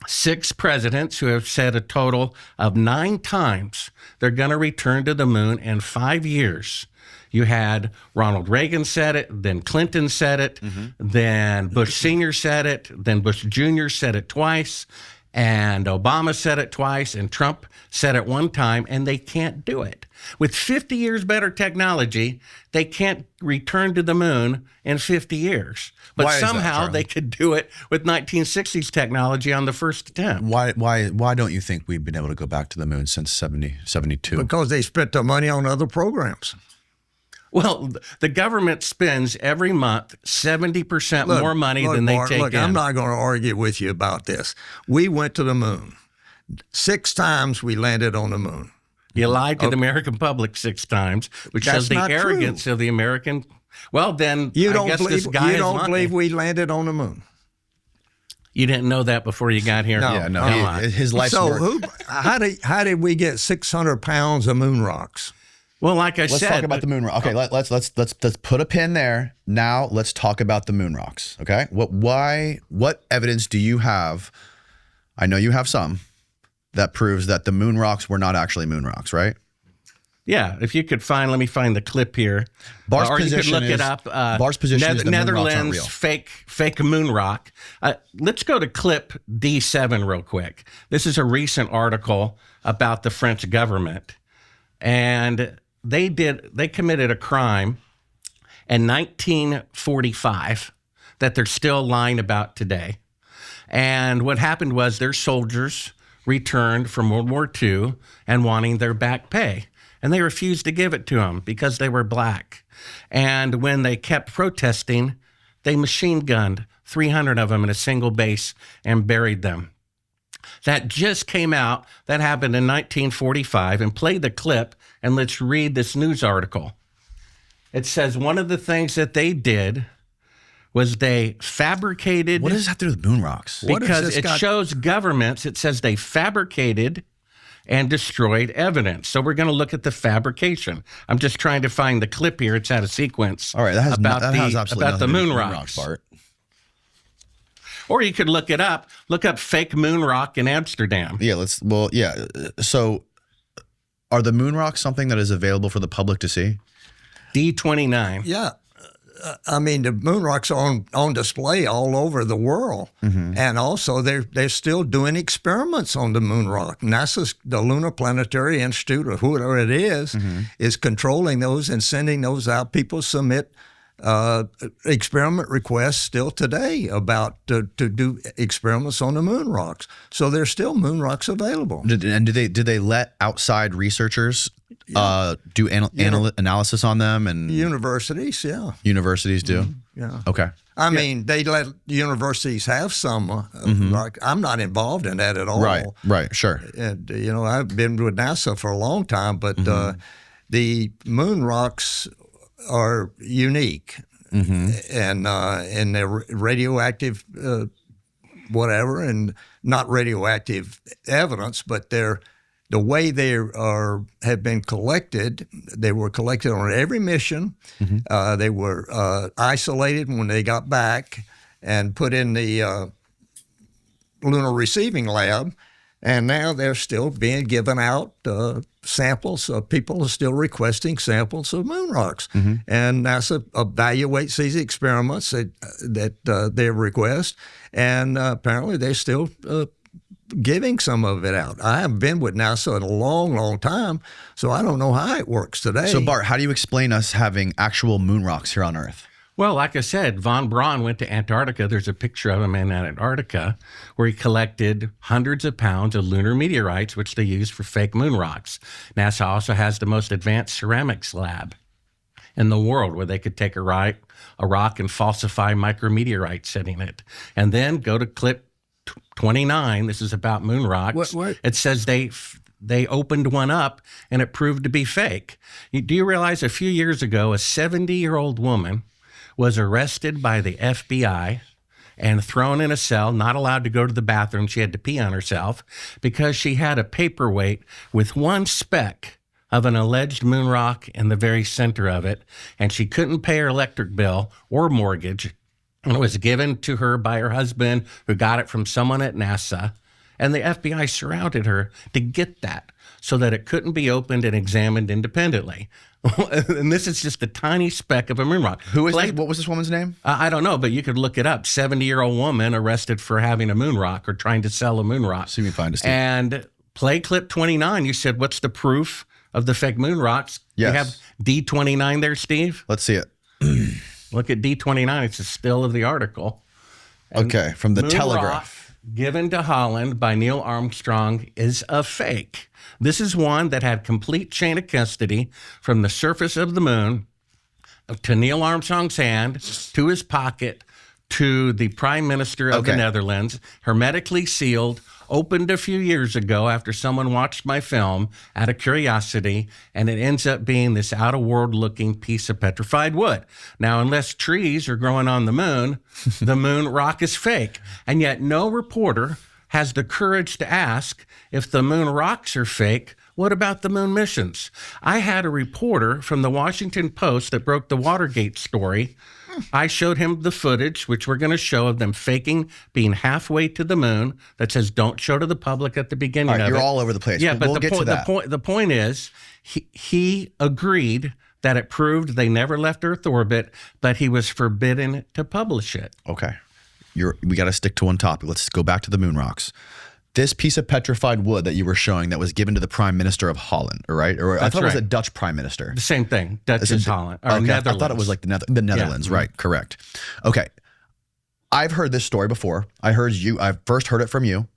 Speaker 3: 6 presidents who have said a total of 9 times they're going to return to the moon in 5 years. You had Ronald Reagan said it, then Clinton said it, then Bush Sr. said it, then Bush Jr. said it twice, and Obama said it twice, and Trump said it one time, and they can't do it. With 50 years better technology, they can't return to the moon in 50 years. But somehow they could do it with 1960s technology on the first attempt.
Speaker 1: Why don't you think we've been able to go back to the moon since 72?
Speaker 2: Because they spent the money on other programs.
Speaker 3: Well, the government spends every month 70% more money than they take in.
Speaker 2: I'm not going to argue with you about this. We went to the moon. 6 times we landed on the moon.
Speaker 3: You lied to the American public 6 times, which shows the arrogance of the American. Well, then
Speaker 2: you
Speaker 3: don't
Speaker 2: believe we landed on the moon.
Speaker 3: You didn't know that before you got here.
Speaker 2: No,
Speaker 1: no. His life's work.
Speaker 2: How did we get 600 pounds of moon rocks?
Speaker 3: Well, like I said,
Speaker 1: let's talk about the moon rock. Okay, let's put a pin there. Now let's talk about the moon rocks. Okay, what evidence do you have? I know you have some that proves that the moon rocks were not actually moon rocks, right?
Speaker 3: Yeah, if you could let me find the clip here.
Speaker 1: Bart's
Speaker 3: or
Speaker 1: position
Speaker 3: you could look
Speaker 1: is,
Speaker 3: it up.
Speaker 1: Bart's position is the
Speaker 3: Netherlands
Speaker 1: moon rocks aren't real.
Speaker 3: fake moon rock. Let's go to clip D7 real quick. This is a recent article about the French government, and they committed a crime in 1945 that they're still lying about today. And what happened was their soldiers returned from World War II and wanting their back pay. And they refused to give it to them because they were black. And when they kept protesting, they machine gunned 300 of them in a single base and buried them. That just came out. That happened in 1945. And play the clip, and let's read this news article. It says one of the things that they did was they fabricated.
Speaker 1: What does that have to do with moon rocks?
Speaker 3: Because it shows governments. It says they fabricated and destroyed evidence. So we're going to look at the fabrication. I'm just trying to find the clip here. It's out of sequence.
Speaker 1: All right, that has absolutely
Speaker 3: about the moon rocks.
Speaker 1: Bart.
Speaker 3: Or you could look it up. Look up fake moon rock in Amsterdam.
Speaker 1: Yeah, So are the moon rocks something that is available for the public to see?
Speaker 3: D29.
Speaker 2: Yeah. I mean, the moon rocks are on display all over the world. And also they're still doing experiments on the moon rock. NASA's, the Lunar Planetary Institute, or whoever it is controlling those and sending those out. People submit experiment requests still today about to do experiments on the moon rocks. So there's still moon rocks available.
Speaker 1: Did they let outside researchers do analysis on them? And
Speaker 2: universities, yeah.
Speaker 1: Universities do?
Speaker 2: Yeah.
Speaker 1: Okay.
Speaker 2: I mean, they let universities have some. Like, I'm not involved in that at all.
Speaker 1: Right, sure.
Speaker 2: And, I've been with NASA for a long time, but the moon rocks are unique, and they're radioactive, whatever, and not radioactive evidence, but they're the way they have been collected, they were collected on every mission. They were isolated when they got back and put in the Lunar Receiving Lab. And now they're still being given out samples. People are still requesting samples of moon rocks. And NASA evaluates these experiments that they request. And apparently they're still giving some of it out. I haven't been with NASA in a long, long time, so I don't know how it works today.
Speaker 1: So Bart, how do you explain us having actual moon rocks here on Earth?
Speaker 3: Well, like I said, von Braun went to Antarctica. There's a picture of him in Antarctica where he collected hundreds of pounds of lunar meteorites, which they use for fake moon rocks. NASA also has the most advanced ceramics lab in the world where they could take a rock and falsify micro-meteorites sitting in it. And then go to clip 29. This is about moon rocks.
Speaker 2: What?
Speaker 3: It says they opened one up and it proved to be fake. Do you realize a few years ago, a 70-year-old woman was arrested by the FBI and thrown in a cell, not allowed to go to the bathroom. She had to pee on herself because she had a paperweight with one speck of an alleged moon rock in the very center of it, and she couldn't pay her electric bill or mortgage. And it was given to her by her husband, who got it from someone at NASA. And the FBI surrounded her to get that so that it couldn't be opened and examined independently. And this is just a tiny speck of a moon rock.
Speaker 1: Who is this? What was this woman's name?
Speaker 3: I don't know, but you could look it up. 70-year-old woman arrested for having a moon rock or trying to sell a moon rock.
Speaker 1: See if you find it, Steve.
Speaker 3: And play clip 29, you said, what's the proof of the fake moon rocks?
Speaker 1: Yes.
Speaker 3: You have D29 there, Steve?
Speaker 1: Let's see it.
Speaker 3: Look at D29. It's a still of the article. And
Speaker 1: okay, from the
Speaker 3: moon
Speaker 1: Telegraph.
Speaker 3: Rock given to Holland by Neil Armstrong is a fake. This is one that had complete chain of custody from the surface of the moon to Neil Armstrong's hand, to his pocket, to the Prime Minister of the Netherlands, hermetically sealed, opened a few years ago after someone watched my film out of curiosity, and it ends up being this out-of-world looking piece of petrified wood. Now, unless trees are growing on the moon rock is fake. And yet no reporter has the courage to ask, if the moon rocks are fake, what about the moon missions? I had a reporter from the Washington Post that broke the Watergate story. I showed him the footage, which we're going to show, of them faking being halfway to the moon, that says don't show to the public at the beginning of it.
Speaker 1: You're all over the place.
Speaker 3: Yeah, but
Speaker 1: we'll get to that.
Speaker 3: The point is, he agreed that it proved they never left Earth orbit, but he was forbidden to publish it.
Speaker 1: Okay. We got to stick to one topic. Let's go back to the moon rocks. This piece of petrified wood that you were showing that was given to the Prime Minister of Holland, right? Or I thought it was a Dutch Prime Minister.
Speaker 3: The same thing. Dutch and Holland. Or
Speaker 1: okay,
Speaker 3: Netherlands.
Speaker 1: I thought it was like the Netherlands,
Speaker 3: Yeah.
Speaker 1: right? Correct. Okay. I've heard this story before. I first heard it from you.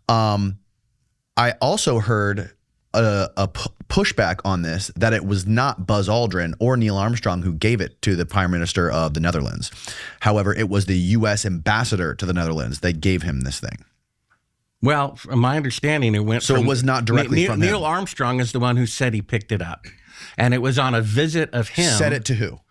Speaker 1: I also heard a pushback on this, that it was not Buzz Aldrin or Neil Armstrong who gave it to the Prime Minister of the Netherlands. However, it was the U.S. ambassador to the Netherlands that gave him this thing.
Speaker 3: Well, from my understanding, it went
Speaker 1: so
Speaker 3: from...
Speaker 1: it was not directly from him.
Speaker 3: Neil Armstrong is the one who said he picked it up. And it was on a visit of him.
Speaker 1: Said it to who?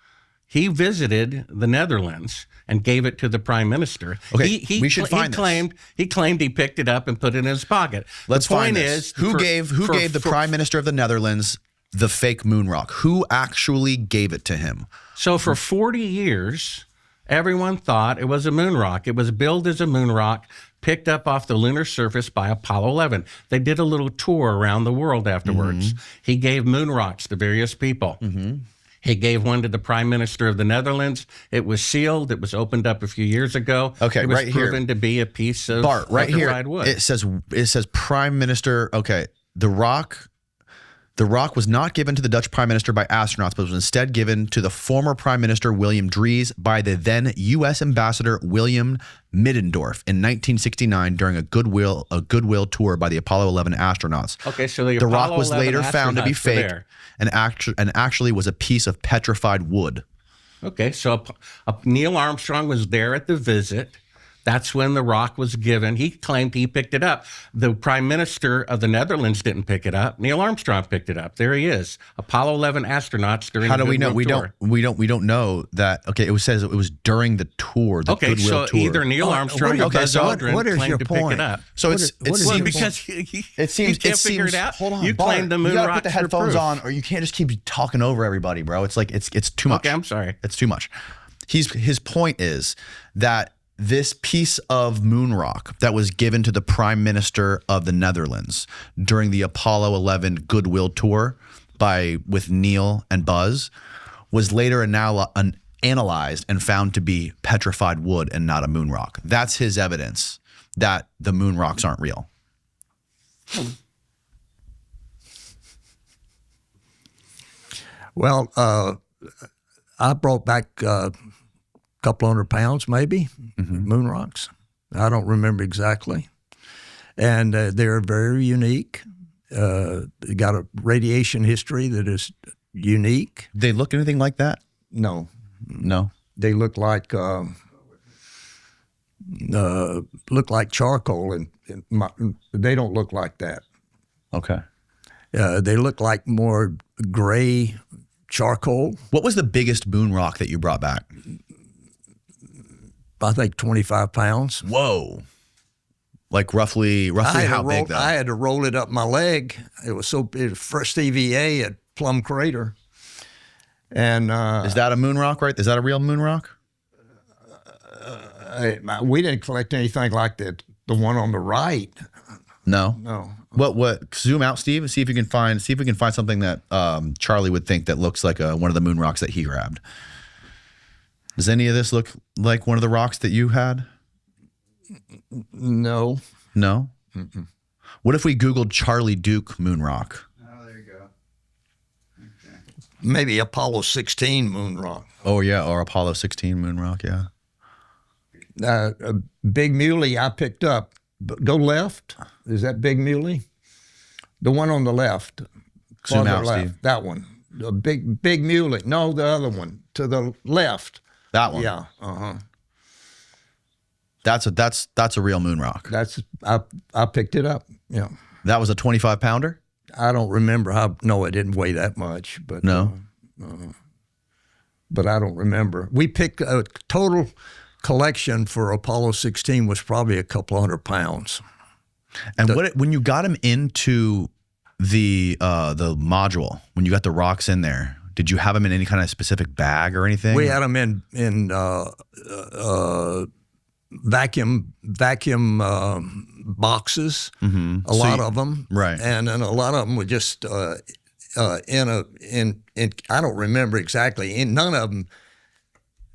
Speaker 3: He visited the Netherlands and gave it to the Prime Minister.
Speaker 1: Okay, we should find this.
Speaker 3: He claimed he picked it up and put it in his pocket.
Speaker 1: Let's find this.
Speaker 3: Is,
Speaker 1: Who gave the Prime Minister of the Netherlands the fake moon rock? Who actually gave it to him?
Speaker 3: So for 40 years, everyone thought it was a moon rock. It was billed as a moon rock, picked up off the lunar surface by Apollo 11. They did a little tour around the world afterwards. He gave moon rocks to various people. He gave one to the Prime Minister of the Netherlands. It was sealed. It was opened up a few years ago.
Speaker 1: Okay,
Speaker 3: it was
Speaker 1: right
Speaker 3: proven
Speaker 1: here
Speaker 3: to be a piece of
Speaker 1: Bart, right here.
Speaker 3: wood.
Speaker 1: It says Prime Minister. Okay, the rock was not given to the Dutch Prime Minister by astronauts, but was instead given to the former Prime Minister William Dries by the then U.S. Ambassador William Middendorf in 1969 during a goodwill tour by the Apollo 11 astronauts.
Speaker 3: Okay, so the
Speaker 1: rock was later found to be fake,
Speaker 3: there.
Speaker 1: and actually was a piece of petrified wood.
Speaker 3: Okay, so Neil Armstrong was there at the visit. That's when the rock was given. He claimed he picked it up. The Prime Minister of the Netherlands didn't pick it up. Neil Armstrong picked it up. There he is. Apollo 11 astronauts during.
Speaker 1: How
Speaker 3: the
Speaker 1: do we know?
Speaker 3: Goodwill tour.
Speaker 1: We don't know that. Okay, it says it was during the tour. The
Speaker 3: Okay,
Speaker 1: Goodwill
Speaker 3: so
Speaker 1: tour.
Speaker 3: either Neil Armstrong or Buzz Aldrin
Speaker 2: what is
Speaker 3: claimed
Speaker 2: your
Speaker 3: to
Speaker 2: point?
Speaker 3: pick it up.
Speaker 1: So
Speaker 3: Because you can't figure it out.
Speaker 1: Hold on,
Speaker 3: you
Speaker 1: Bart,
Speaker 3: claim the moon
Speaker 1: you gotta
Speaker 3: rocks
Speaker 1: put the headphones
Speaker 3: proof.
Speaker 1: on, or you can't just keep talking over everybody, bro. It's like it's too much.
Speaker 3: Okay, I'm sorry.
Speaker 1: It's too much. His point is that this piece of moon rock that was given to the Prime Minister of the Netherlands during the Apollo 11 Goodwill tour with Neil and Buzz was later analyzed and found to be petrified wood and not a moon rock. That's his evidence that the moon rocks aren't real.
Speaker 2: Well, I brought back a couple 100 pounds, maybe, moon rocks. I don't remember exactly. And they're very unique. They got a radiation history that is unique.
Speaker 1: They look anything like that?
Speaker 2: No.
Speaker 1: No.
Speaker 2: They look like charcoal, and they don't look like that.
Speaker 1: Okay.
Speaker 2: They look like more gray charcoal.
Speaker 1: What was the biggest moon rock that you brought back?
Speaker 2: I think 25 pounds.
Speaker 1: Whoa. Like roughly how big though?
Speaker 2: I had to roll it up my leg. It was first EVA at Plum Crater. And
Speaker 1: is that a moon rock, right? Is that a real moon rock?
Speaker 2: We didn't collect anything like that. The one on the right.
Speaker 1: No.
Speaker 2: No.
Speaker 1: What? Zoom out, Steve. See if we can find something that Charlie would think that looks like one of the moon rocks that he grabbed. Does any of this look like one of the rocks that you had?
Speaker 2: No.
Speaker 1: No. Mm-mm. What if we Googled Charlie Duke moon rock?
Speaker 10: Oh, there you go. Okay.
Speaker 2: Maybe Apollo 16 moon rock.
Speaker 1: Oh yeah, or Apollo 16 moon rock. Yeah.
Speaker 2: A Big Muley I picked up. Go left. Is that Big Muley? The one on the left.
Speaker 1: Zoom out,
Speaker 2: left.
Speaker 1: Steve.
Speaker 2: That one. The Big Muley. No, the other one to the left.
Speaker 1: That one.
Speaker 2: Yeah. Uh-huh.
Speaker 1: That's a real moon rock.
Speaker 2: I picked it up. Yeah.
Speaker 1: That was a 25 pounder?
Speaker 2: I don't remember how. No, it didn't weigh that much. But
Speaker 1: no.
Speaker 2: But I don't remember. We picked a total collection for Apollo 16 was probably a couple 100 pounds.
Speaker 1: And when you got him into the module, when you got the rocks in there, did you have them in any kind of specific bag or anything?
Speaker 2: We had them in vacuum boxes.
Speaker 1: Mm-hmm.
Speaker 2: A lot of them,
Speaker 1: right?
Speaker 2: And then a lot of them were just in I don't remember exactly. In none of them,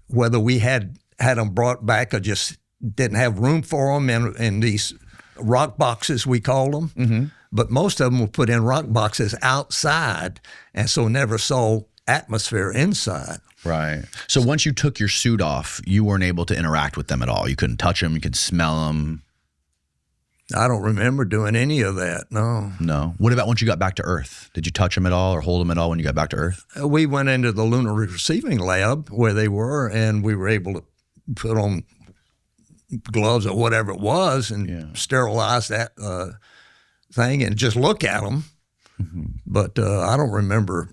Speaker 2: whether we had them brought back or just didn't have room for them in these rock boxes, we call them.
Speaker 1: Mm-hmm.
Speaker 2: But most of them were put in rock boxes outside, and so never saw atmosphere inside.
Speaker 1: Right. So once you took your suit off, you weren't able to interact with them at all. You couldn't touch them. You could smell them.
Speaker 2: I don't remember doing any of that. No.
Speaker 1: No. What about once you got back to Earth? Did you touch them at all or hold them at all when you got back to Earth?
Speaker 2: We went into the Lunar receiving lab where they were, and we were able to put on gloves or whatever it was and sterilize that thing and just look at them.
Speaker 1: Mm-hmm.
Speaker 2: But I don't remember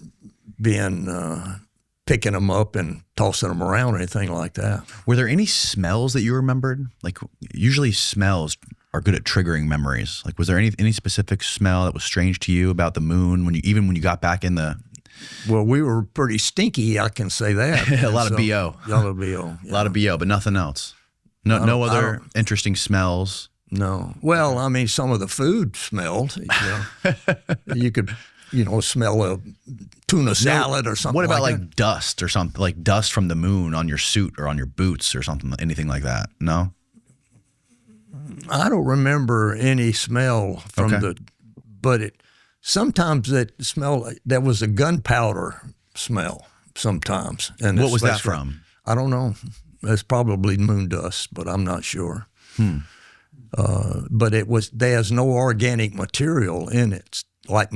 Speaker 2: picking them up and tossing them around or anything like that.
Speaker 1: Were there any smells that you remembered? Like usually smells are good at triggering memories. Like was there any specific smell that was strange to you about the moon when you got back in the?
Speaker 2: Well, we were pretty stinky, I can say that.
Speaker 1: A lot of BO.
Speaker 2: A lot of BO.
Speaker 1: Yeah. A lot of BO, but nothing else. No other interesting smells.
Speaker 2: No. Well, I mean, some of the food smelled. You know. You could, smell a tuna salad or something.
Speaker 1: What about
Speaker 2: like
Speaker 1: dust or something, like dust from the moon on your suit or on your boots or something, anything like that? No?
Speaker 2: I don't remember any smell from but sometimes that smell, there was a gunpowder smell sometimes. And
Speaker 1: what was that from?
Speaker 2: I don't know. It's probably moon dust, but I'm not sure. But there's no organic material in it, like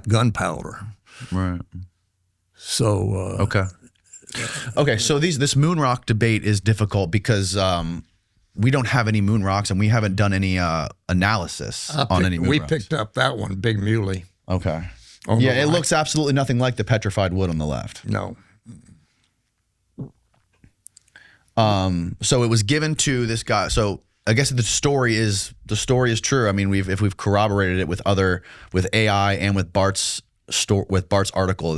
Speaker 2: gunpowder.
Speaker 1: Right.
Speaker 2: So
Speaker 1: Okay. So this moon rock debate is difficult because we don't have any moon rocks, and we haven't done any analysis on any moon
Speaker 2: We
Speaker 1: rocks.
Speaker 2: picked up that one, Big Muley.
Speaker 1: Okay. Yeah, it looks absolutely nothing like the petrified wood on the left.
Speaker 2: No.
Speaker 1: So it was given to this guy. So I guess the story is true. I mean, if we've corroborated it with AI and with Bart's article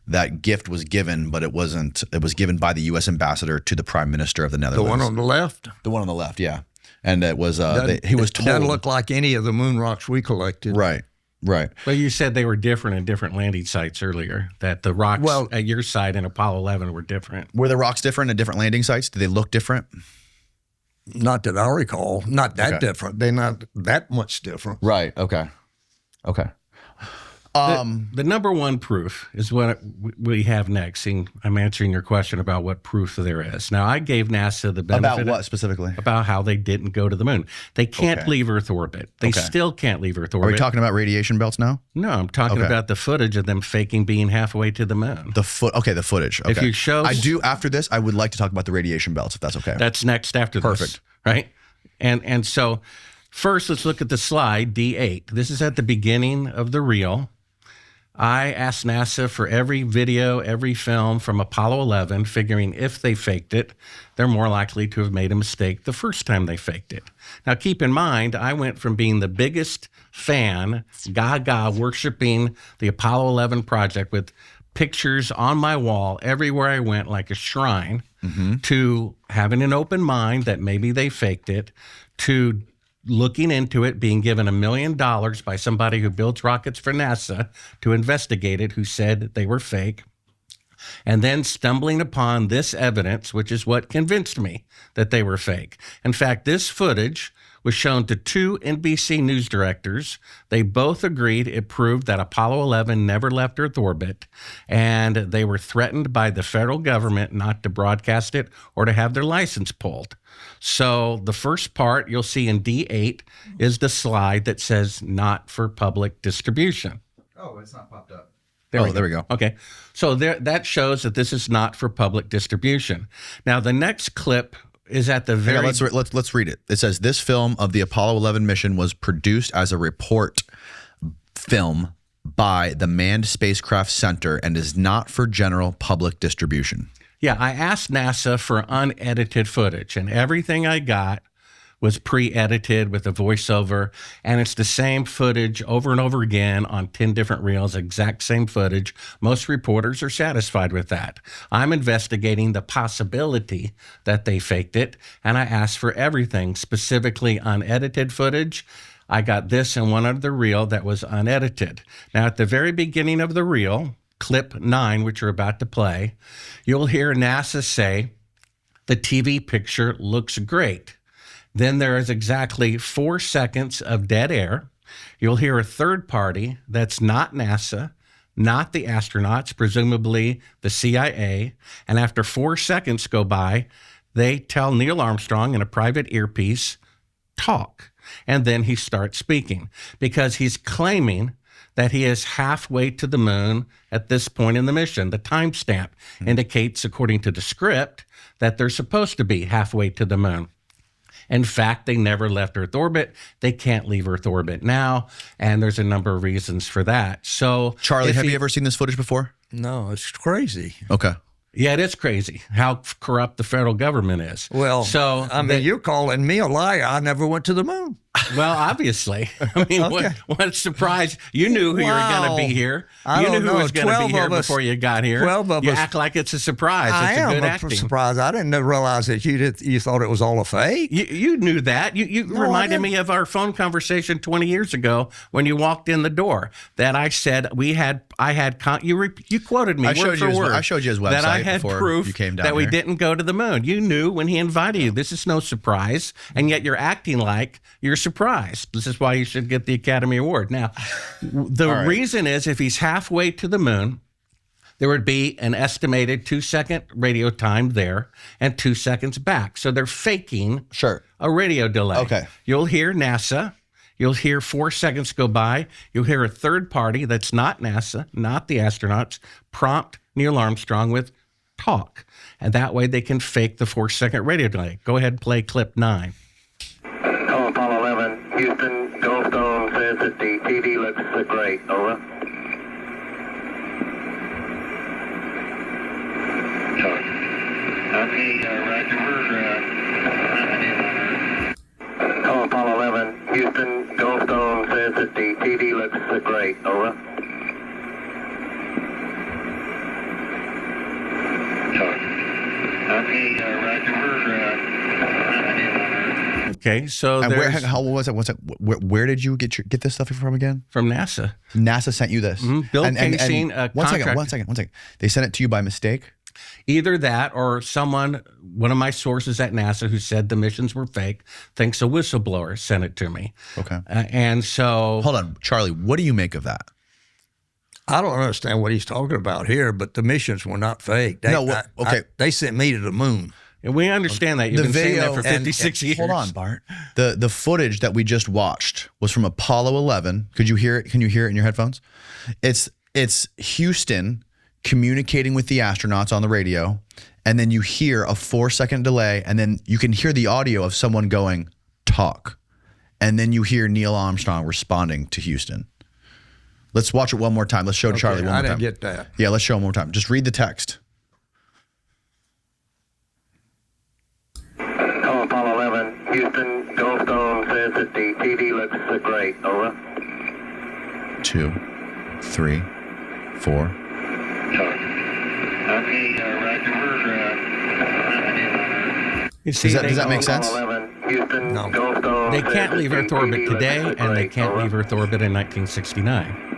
Speaker 1: that gift was given, but it wasn't. It was given by the U.S. ambassador to the Prime Minister of the Netherlands.
Speaker 2: The one on the left.
Speaker 1: The one on the left, yeah. And it was he was told.
Speaker 2: It doesn't look like any of the moon rocks we collected.
Speaker 1: Right. Right.
Speaker 3: Well, you said they were different in different landing sites earlier, that the rocks at your site in Apollo 11 were different.
Speaker 1: Were the rocks different at different landing sites? Did they look different?
Speaker 2: Not that I recall. Not that different. They're not that much different.
Speaker 1: Right. Okay. Okay.
Speaker 3: The number one proof is what we have next. And I'm answering your question about what proof there is. Now, I gave NASA the benefit.
Speaker 1: About what specifically?
Speaker 3: About how they didn't go to the moon. They can't leave Earth orbit. They still can't leave Earth orbit.
Speaker 1: Are we talking about radiation belts now?
Speaker 3: No, I'm talking about the footage of them faking being halfway to the moon.
Speaker 1: The footage. Okay.
Speaker 3: If you show,
Speaker 1: I do after this. I would like to talk about the radiation belts, if that's okay.
Speaker 3: That's next after this.
Speaker 1: Perfect.
Speaker 3: Right. And so first, let's look at the slide D8. This is at the beginning of the reel. I asked NASA for every video, every film from Apollo 11, figuring if they faked it, they're more likely to have made a mistake the first time they faked it. Now, keep in mind, I went from being the biggest fan, gaga, worshiping the Apollo 11 project with pictures on my wall everywhere I went like a shrine, to having an open mind that maybe they faked it, to looking into it, being given $1 million by somebody who builds rockets for NASA to investigate it, who said they were fake, and then stumbling upon this evidence, which is what convinced me that they were fake. In fact, this footage was shown to 2 NBC news directors. They both agreed it proved that Apollo 11 never left Earth orbit, and they were threatened by the federal government not to broadcast it or to have their license pulled. So the first part you'll see in D8 is the slide that says not for public distribution.
Speaker 10: Oh, it's not popped up.
Speaker 1: There we go.
Speaker 3: Okay. So that shows that this is not for public distribution. Now, the next clip is at the very...
Speaker 1: Let's read it. It says, this film of the Apollo 11 mission was produced as a report film by the Manned Spacecraft Center and is not for general public distribution.
Speaker 3: Yeah, I asked NASA for unedited footage, and everything I got was pre-edited with a voiceover, and it's the same footage over and over again on 10 different reels, exact same footage. Most reporters are satisfied with that. I'm investigating the possibility that they faked it, and I asked for everything, specifically unedited footage. I got this and one other reel that was unedited. Now, at the very beginning of the reel, clip 9, which you're about to play, you'll hear NASA say, the TV picture looks great. Then there is exactly 4 seconds of dead air. You'll hear a third party that's not NASA, not the astronauts, presumably the CIA. And after 4 seconds go by, they tell Neil Armstrong in a private earpiece, talk. And then he starts speaking because he's claiming that he is halfway to the moon at this point in the mission. The timestamp indicates, according to the script, that they're supposed to be halfway to the moon. In fact, they never left Earth orbit. They can't leave Earth orbit now, and there's a number of reasons for that. So,
Speaker 1: Charlie, have you ever seen this footage before?
Speaker 2: No, it's crazy.
Speaker 1: Okay.
Speaker 3: Yeah, it is crazy how corrupt the federal government is.
Speaker 2: Well,
Speaker 3: so
Speaker 2: I mean, you're calling me a liar. I never went to the moon.
Speaker 3: Well, obviously. I mean, what surprise. You knew who you were going to be here. You knew who was going to be here before you got here.
Speaker 2: 12 of
Speaker 3: you
Speaker 2: us.
Speaker 3: act like it's a surprise.
Speaker 2: I
Speaker 3: am
Speaker 2: a surprise. I didn't realize that you thought it was all a fake.
Speaker 3: You knew that. You reminded me of our phone conversation 20 years ago when you walked in the door that I said you quoted me word for word.
Speaker 1: I showed you his website
Speaker 3: that I had
Speaker 1: before
Speaker 3: proof
Speaker 1: you came down
Speaker 3: that we
Speaker 1: here.
Speaker 3: didn't go to the moon. You knew when he invited you. This is no surprise, and yet you're acting like you're surprised. This is why you should get the Academy Award. Now, the reason is if he's halfway to the moon, there would be an estimated 2-second radio time there and 2 seconds back. So they're faking a radio delay.
Speaker 1: Okay.
Speaker 3: You'll hear NASA. You'll hear 4 seconds go by. You'll hear a third party that's not NASA, not the astronauts, prompt Neil Armstrong with talk. And that way they can fake the 4-second radio delay. Go ahead and play clip 9.
Speaker 11: Hello, Apollo 11. Houston, Goldstone says that the TV looks great. Over. Okay, Roger. Hello, Apollo 11. Houston, Goldstone says that the TV looks great. Over. Okay, Roger.
Speaker 3: Okay, so
Speaker 1: and how was it? Where did you get this stuff from again?
Speaker 3: From NASA.
Speaker 1: NASA sent you this.
Speaker 3: Bill Casing,
Speaker 1: one second. They sent it to you by mistake?
Speaker 3: Either that or one of my sources at NASA who said the missions were fake, thinks a whistleblower sent it to me.
Speaker 1: Okay.
Speaker 3: And so...
Speaker 1: Hold on, Charlie, what do you make of that?
Speaker 2: I don't understand what he's talking about here, but the missions were not fake. They sent me to the moon.
Speaker 3: And we understand that. You've been saying that for 56 years.
Speaker 1: Hold on, Bart. The footage that we just watched was from Apollo 11. Could you hear it? Can you hear it in your headphones? It's Houston communicating with the astronauts on the radio, and then you hear a 4-second delay, and then you can hear the audio of someone going, talk. And then you hear Neil Armstrong responding to Houston. Let's watch it one more time. Let's show Charlie one more time.
Speaker 2: I didn't get that.
Speaker 1: Yeah, let's show him one more time. Just read the text.
Speaker 11: Hello, Apollo 11. Houston, Goldstone says that the TV looks great. Over.
Speaker 1: 2, 3, 4.
Speaker 11: Okay, Roger.
Speaker 1: Does that make sense?
Speaker 2: No.
Speaker 3: They can't leave Earth orbit today, and they can't leave Earth orbit in 1969.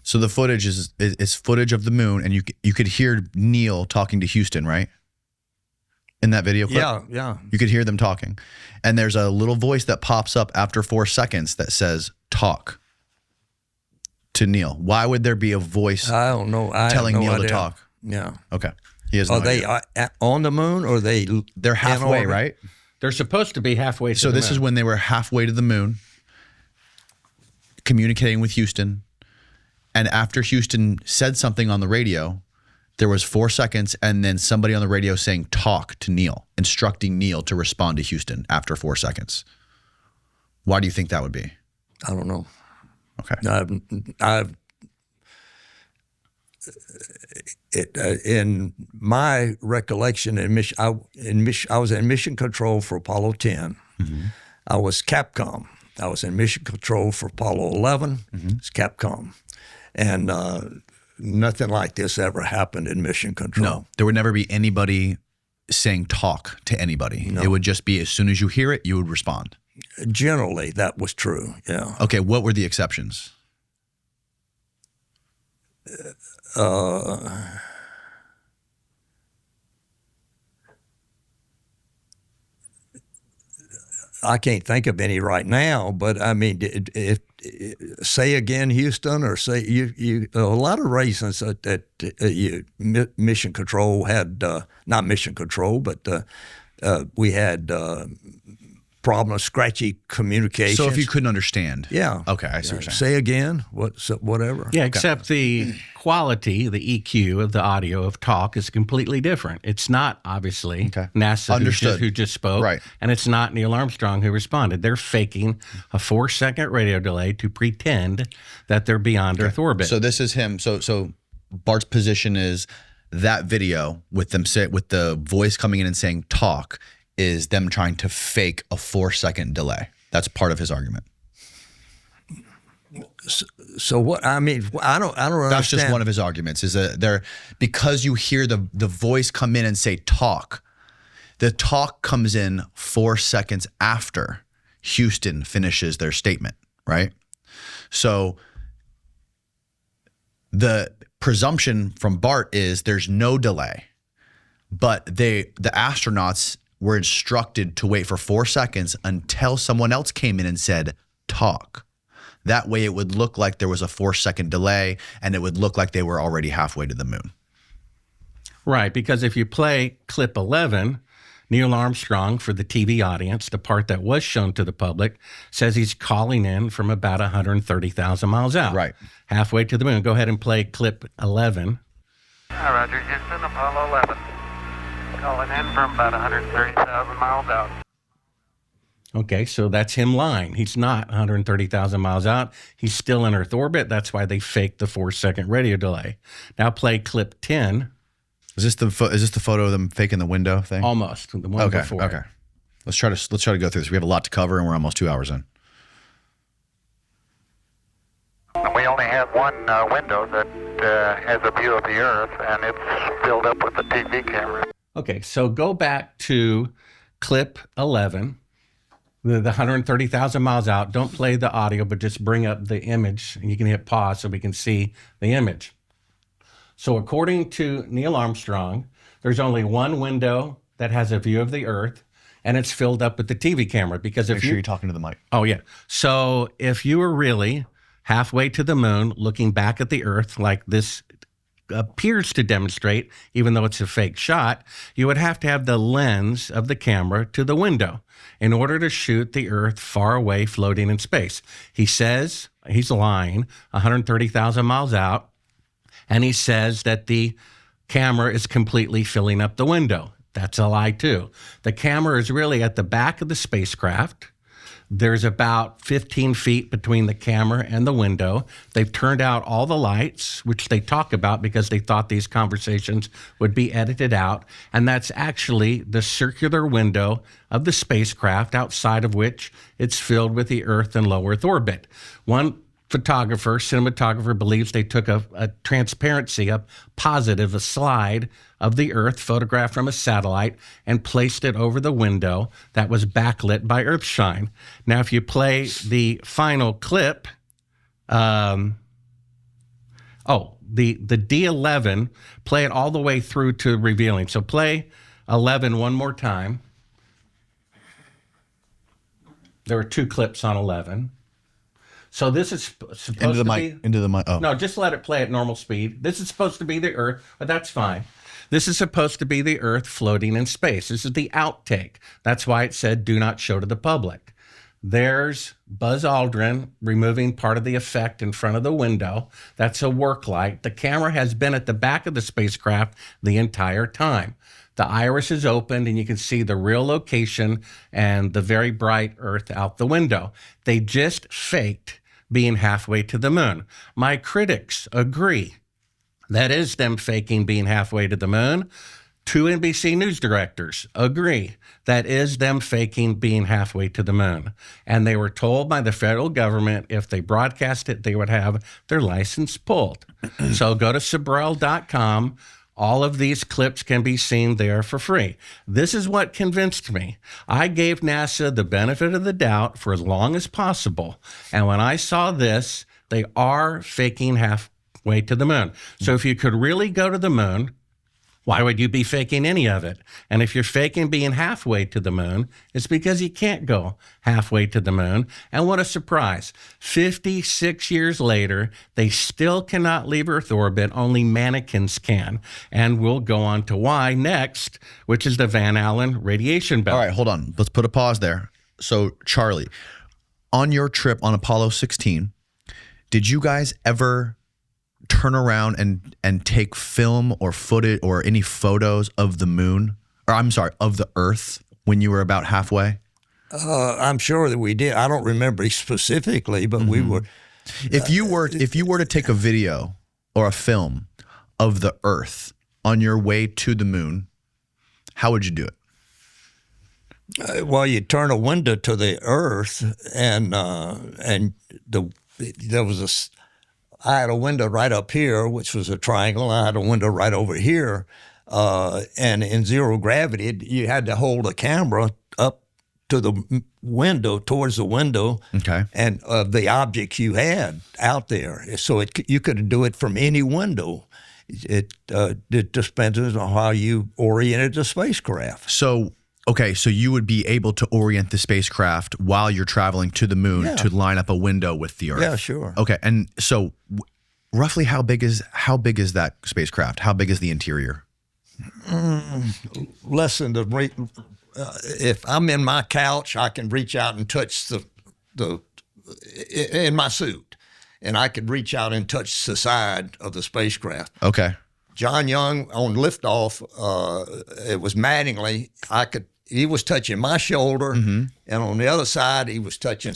Speaker 1: So the footage is footage of the moon, and you could hear Neil talking to Houston, right? In that video clip?
Speaker 2: Yeah.
Speaker 1: You could hear them talking. And there's a little voice that pops up after 4 seconds that says, talk to Neil. Why would there be a voice
Speaker 2: telling
Speaker 1: Neil to talk?
Speaker 2: Yeah.
Speaker 1: Okay. He has no idea.
Speaker 2: They on the moon, or
Speaker 1: they're halfway, right?
Speaker 3: They're supposed to be halfway to
Speaker 1: So
Speaker 3: the
Speaker 1: this
Speaker 3: moon.
Speaker 1: is when they were halfway to the moon, communicating with Houston. And after Houston said something on the radio, there was 4 seconds, and then somebody on the radio saying, talk to Neil, instructing Neil to respond to Houston after 4 seconds. Why do you think that would be?
Speaker 2: I don't know.
Speaker 1: Okay.
Speaker 2: In my recollection, I was in mission control for Apollo 10.
Speaker 1: Mm-hmm.
Speaker 2: I was Capcom. I was in mission control for Apollo 11. It's Capcom. And nothing like this ever happened in mission control.
Speaker 1: No, there would never be anybody saying talk to anybody. No. It would just be as soon as you hear it, you would respond.
Speaker 2: Generally, that was true, yeah.
Speaker 1: Okay, what were the exceptions?
Speaker 2: I can't think of any right now, but I mean, say again, Houston, or say you a lot of reasons that mission control had, not mission control, but we had problems, scratchy communication.
Speaker 1: So if you couldn't understand.
Speaker 2: Yeah.
Speaker 1: Okay, I see what you're saying.
Speaker 2: Say again, whatever.
Speaker 3: Yeah, except the quality, the EQ of the audio of talk is completely different. It's not, obviously, NASA who just spoke,
Speaker 1: right.
Speaker 3: And it's not Neil Armstrong who responded. They're faking a 4-second radio delay to pretend that they're beyond Earth orbit.
Speaker 1: So this is him. So Bart's position is that video with the voice coming in and saying talk is them trying to fake a 4-second delay. That's part of his argument.
Speaker 2: So what? I mean, I don't understand.
Speaker 1: That's just one of his arguments. Is that because you hear the voice come in and say talk, the talk comes in 4 seconds after Houston finishes their statement, right? So the presumption from Bart is there's no delay, but the astronauts were instructed to wait for 4 seconds until someone else came in and said, talk. That way it would look like there was a 4-second delay, and it would look like they were already halfway to the moon.
Speaker 3: Right, because if you play clip 11, Neil Armstrong, for the TV audience, the part that was shown to the public, says he's calling in from about 130,000 miles out.
Speaker 1: Right.
Speaker 3: Halfway to the moon. Go ahead and play clip 11.
Speaker 11: Hi, Roger. Houston, Apollo 11. Calling in from about 130,000 miles out.
Speaker 3: Okay, so that's him lying. He's not 130,000 miles out. He's still in Earth orbit. That's why they faked the 4-second radio delay. Now play clip 10.
Speaker 1: Is this the photo of them faking the window thing?
Speaker 3: Almost. The one before.
Speaker 1: Okay. Let's try to go through this. We have a lot to cover, and we're almost 2 hours in.
Speaker 11: We only have one window that has a view of the Earth, and it's filled up with the TV camera.
Speaker 3: Okay, so go back to clip 11. The 130,000 miles out. Don't play the audio, but just bring up the image, and you can hit pause so we can see the image. So according to Neil Armstrong, there's only one window that has a view of the Earth, and it's filled up with the TV camera. Because
Speaker 1: Make sure you're talking to the mic.
Speaker 3: Oh, yeah. So if you were really halfway to the moon, looking back at the Earth like this appears to demonstrate, even though it's a fake shot, you would have to have the lens of the camera to the window in order to shoot the Earth far away, floating in space. He says, he's lying, 130,000 miles out, and he says that the camera is completely filling up the window. That's a lie too. The camera is really at the back of the spacecraft. There's about 15 feet between the camera and the window. They've turned out all the lights, which they talk about because they thought these conversations would be edited out. And that's actually the circular window of the spacecraft, outside of which it's filled with the Earth and low Earth orbit. One cinematographer believes they took a transparency, a positive, a slide of the Earth photographed from a satellite and placed it over the window that was backlit by Earthshine. Now, if you play the final clip, the D11, play it all the way through to revealing. So play 11 one more time. There are 2 clips on 11. So this is supposed
Speaker 1: into the
Speaker 3: to
Speaker 1: mic,
Speaker 3: be...
Speaker 1: Into the mic. Oh.
Speaker 3: No, just let it play at normal speed. This is supposed to be the Earth, but that's fine. This is supposed to be the Earth floating in space. This is the outtake. That's why it said, do not show to the public. There's Buzz Aldrin removing part of the effect in front of the window. That's a work light. The camera has been at the back of the spacecraft the entire time. The iris is opened, and you can see the real location and the very bright Earth out the window. They just faked being halfway to the moon. My critics agree. That is them faking being halfway to the moon. 2 NBC News directors agree. That is them faking being halfway to the moon. And they were told by the federal government if they broadcast it, they would have their license pulled. So go to Sibrel.com. All of these clips can be seen there for free. This is what convinced me. I gave NASA the benefit of the doubt for as long as possible. And when I saw this, they are faking halfway to the moon. So if you could really go to the moon, why would you be faking any of it? And if you're faking being halfway to the moon, it's because you can't go halfway to the moon. And what a surprise. 56 years later, they still cannot leave Earth orbit. Only mannequins can. And we'll go on to why next, which is the Van Allen radiation belt.
Speaker 1: All right, hold on. Let's put a pause there. So, Charlie, on your trip on Apollo 16, did you guys ever turn around and take film or footage or any photos of the moon, or I'm sorry, of the Earth when you were about halfway?
Speaker 2: I'm sure that we did. I don't remember specifically, but we were.
Speaker 1: If you were to take a video or a film of the Earth on your way to the moon, how would you do it?
Speaker 2: Well, you turn a window to the Earth, and there was I had a window right up here, which was a triangle. I had a window right over here. And in zero gravity, you had to hold a camera up to the window, towards the window, and the objects you had out there. So you could do it from any window. It depends on how you oriented the spacecraft.
Speaker 1: So, okay, so you would be able to orient the spacecraft while you're traveling to the moon to line up a window with the Earth.
Speaker 2: Yeah, sure.
Speaker 1: Okay, and so roughly how big is
Speaker 2: that
Speaker 1: spacecraft? How big is the interior?
Speaker 2: Less than if I'm in my couch, I can reach out and touch in my suit, and I could reach out and touch the side of the spacecraft.
Speaker 1: Okay.
Speaker 2: John Young on liftoff, it was Mattingly. He was touching my shoulder, and on the other side, he was touching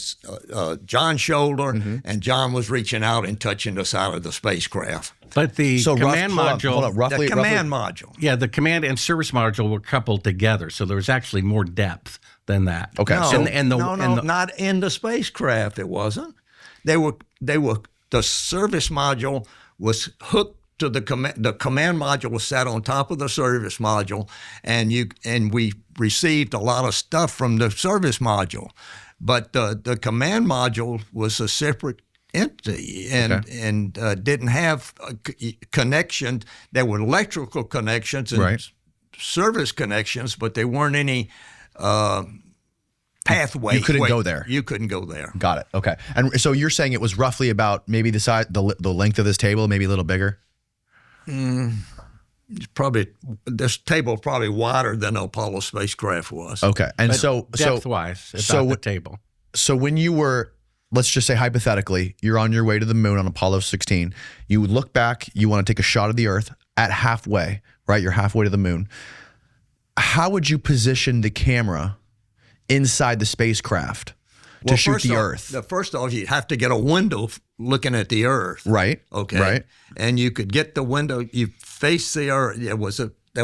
Speaker 2: John's shoulder, and John was reaching out and touching the side of the spacecraft.
Speaker 3: But the command module,
Speaker 1: hold on, roughly,
Speaker 2: the command module.
Speaker 3: Yeah, the command and service module were coupled together, so there was actually more depth than that.
Speaker 1: Okay.
Speaker 2: No, not in the spacecraft. It wasn't. They were. The service module was hooked to the command module was sat on top of the service module, and we received a lot of stuff from the service module, but the command module was a separate entity and didn't have connections. There were electrical connections and service connections, but there weren't any pathway.
Speaker 1: You couldn't go there.
Speaker 2: You couldn't go there.
Speaker 1: Got it. Okay. And so you're saying it was roughly about maybe the size, the length of this table, maybe a little bigger?
Speaker 2: Probably this table probably wider than the Apollo spacecraft was.
Speaker 1: Okay, and
Speaker 3: but
Speaker 1: so
Speaker 3: depth-wise, about the table.
Speaker 1: So when you were, let's just say hypothetically, you're on your way to the moon on Apollo 16. You look back, you want to take a shot of the Earth at halfway, right? You're halfway to the moon. How would you position the camera inside the spacecraft to shoot the Earth?
Speaker 2: First off, you have to get a window looking at the Earth.
Speaker 1: Right.
Speaker 2: Okay.
Speaker 1: Right.
Speaker 2: And you could get the window. You face the Earth. There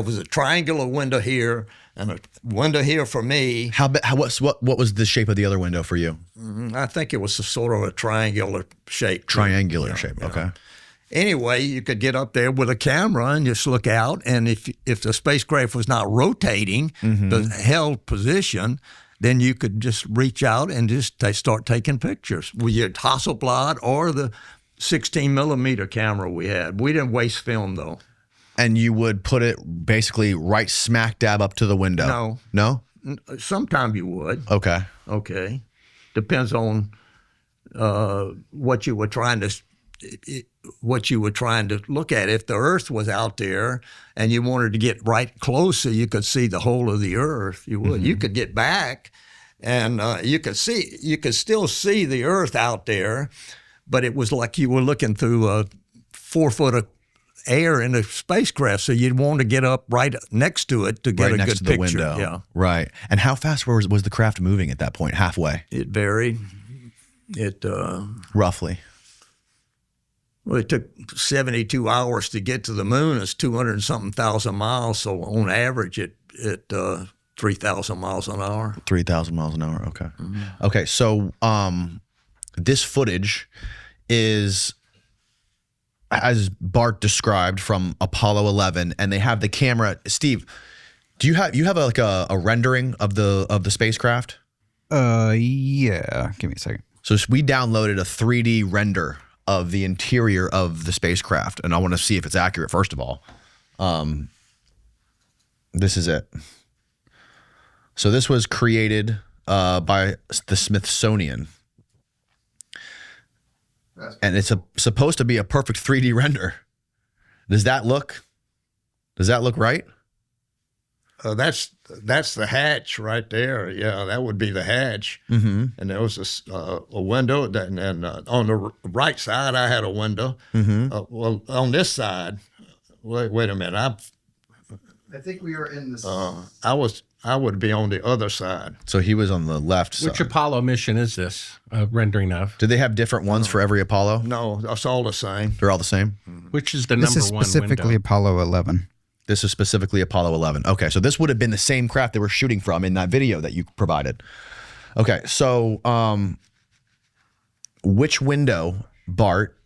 Speaker 2: was a triangular window here and a window here for me.
Speaker 1: What was the shape of the other window for you?
Speaker 2: I think it was sort of a triangular shape.
Speaker 1: Triangular shape. Okay.
Speaker 2: Anyway, you could get up there with a camera and just look out. And if the spacecraft was not rotating the held position, then you could just reach out and just start taking pictures with your Hasselblad or the 16 millimeter camera we had. We didn't waste film though.
Speaker 1: And you would put it basically right smack dab up to the window? No?
Speaker 2: Sometimes you would.
Speaker 1: Okay.
Speaker 2: Okay. Depends on what you were trying to look at. If the Earth was out there and you wanted to get right close so you could see the whole of the Earth, you would. You could get back and you could still see the Earth out there, but it was like you were looking through a 4 foot of air in a spacecraft, so you'd want to get up right next to it to get a good picture.
Speaker 1: Window.
Speaker 2: Yeah.
Speaker 1: Right. And how fast was the craft moving at that point? Halfway?
Speaker 2: It varied.
Speaker 1: Roughly.
Speaker 2: Well, it took 72 hours to get to the moon. It's 200 and something thousand miles. So on average, it 3,000 miles an hour.
Speaker 1: 3,000 miles an hour. Okay. Okay. So this footage is, as Bart described, from Apollo 11, and they have the camera. Steve, do you have a rendering of the spacecraft?
Speaker 10: Yeah. Give me a second.
Speaker 1: So we downloaded a 3D render of the interior of the spacecraft, and I want to see if it's accurate, first of all. This is it. So this was created by the Smithsonian. And it's supposed to be a perfect 3D render. Does that look right?
Speaker 2: That's the hatch right there. Yeah, that would be the hatch. And there was a window, and on the right side, I had a window. Well, on this side, wait a minute.
Speaker 10: I think we were in this.
Speaker 2: I would be on the other side.
Speaker 1: So he was on the left side.
Speaker 3: Which Apollo mission is this rendering of?
Speaker 1: Do they have different ones for every Apollo?
Speaker 2: No, it's all the same.
Speaker 1: They're all the same?
Speaker 3: Which is the
Speaker 10: This
Speaker 3: number
Speaker 10: is
Speaker 3: one
Speaker 10: specifically
Speaker 3: window?
Speaker 10: Apollo 11.
Speaker 1: This is specifically Apollo 11. Okay, so this would have been the same craft they were shooting from in that video that you provided. Okay, so which window, Bart,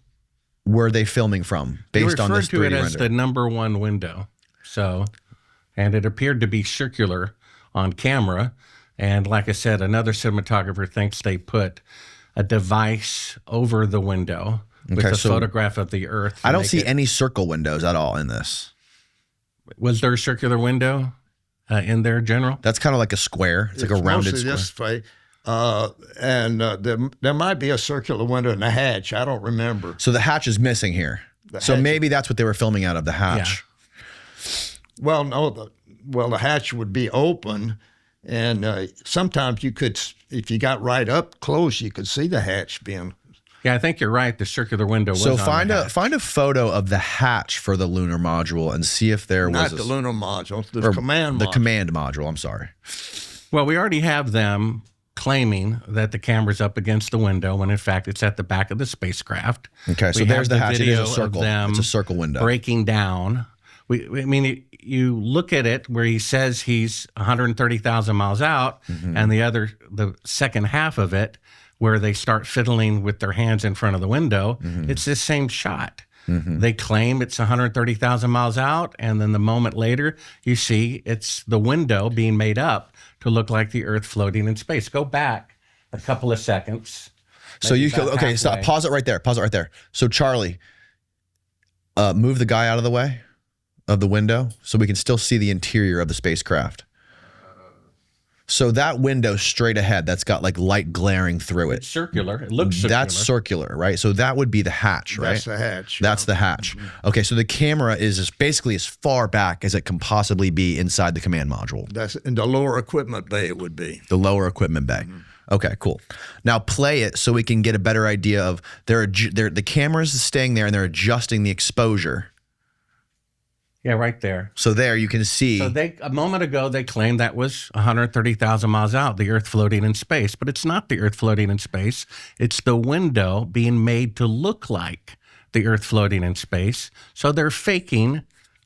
Speaker 1: were they filming from based on this 3D
Speaker 3: render? You referred to it as
Speaker 1: render?
Speaker 3: the number one window. So, and it appeared to be circular on camera. And like I said, another cinematographer thinks they put a device over the window with a photograph of the Earth.
Speaker 1: I don't see any circle windows at all in this.
Speaker 3: Was there a circular window in there, General?
Speaker 1: That's kind of like a square. It's like a rounded square.
Speaker 2: This way. And there might be a circular window in the hatch. I don't remember.
Speaker 1: So the hatch is missing here. So maybe that's what they were filming out of, the hatch.
Speaker 2: Well, no. The hatch would be open, And sometimes you could, if you got right up close, you could see the hatch being.
Speaker 3: Yeah, I think you're right. The circular window was
Speaker 1: so
Speaker 3: on
Speaker 1: find
Speaker 3: the
Speaker 1: a
Speaker 3: hatch.
Speaker 1: find a photo of the hatch for the lunar module and see if there
Speaker 2: Not
Speaker 1: was
Speaker 2: the lunar module, the command module.
Speaker 1: The command module. I'm sorry.
Speaker 3: Well, we already have them claiming that the camera's up against the window when in fact it's at the back of the spacecraft.
Speaker 1: Okay, so
Speaker 3: We
Speaker 1: there's
Speaker 3: have
Speaker 1: the hatch. It is
Speaker 3: video
Speaker 1: a circle.
Speaker 3: of them
Speaker 1: It's a circle window.
Speaker 3: breaking down. I mean, you look at it where he says he's 130,000 miles out, and the second half of it, where they start fiddling with their hands in front of the window, it's the same shot. They claim it's 130,000 miles out, and then the moment later, you see it's the window being made up to look like the Earth floating in space. Go back a couple of seconds.
Speaker 1: So you can, okay, stop.
Speaker 3: halfway.
Speaker 1: Pause it right there. Pause it right there. So Charlie, move the guy out of the way of the window so we can still see the interior of the spacecraft. So that window straight ahead, that's got like light glaring through it.
Speaker 3: It's circular. It looks circular.
Speaker 1: That's circular, right? So that would be the hatch, right?
Speaker 2: That's the hatch.
Speaker 1: That's the hatch. Okay, so the camera is basically as far back as it can possibly be inside the command module.
Speaker 2: That's in the lower equipment bay. It would be
Speaker 1: the lower equipment bay. Okay, cool. Now play it so we can get a better idea of the camera's staying there and they're adjusting the exposure.
Speaker 3: Yeah, right there.
Speaker 1: So there you can see.
Speaker 3: So a moment ago, they claimed that was 130,000 miles out, the Earth floating in space. But it's not the Earth floating in space. It's the window being made to look like the Earth floating in space. So they're faking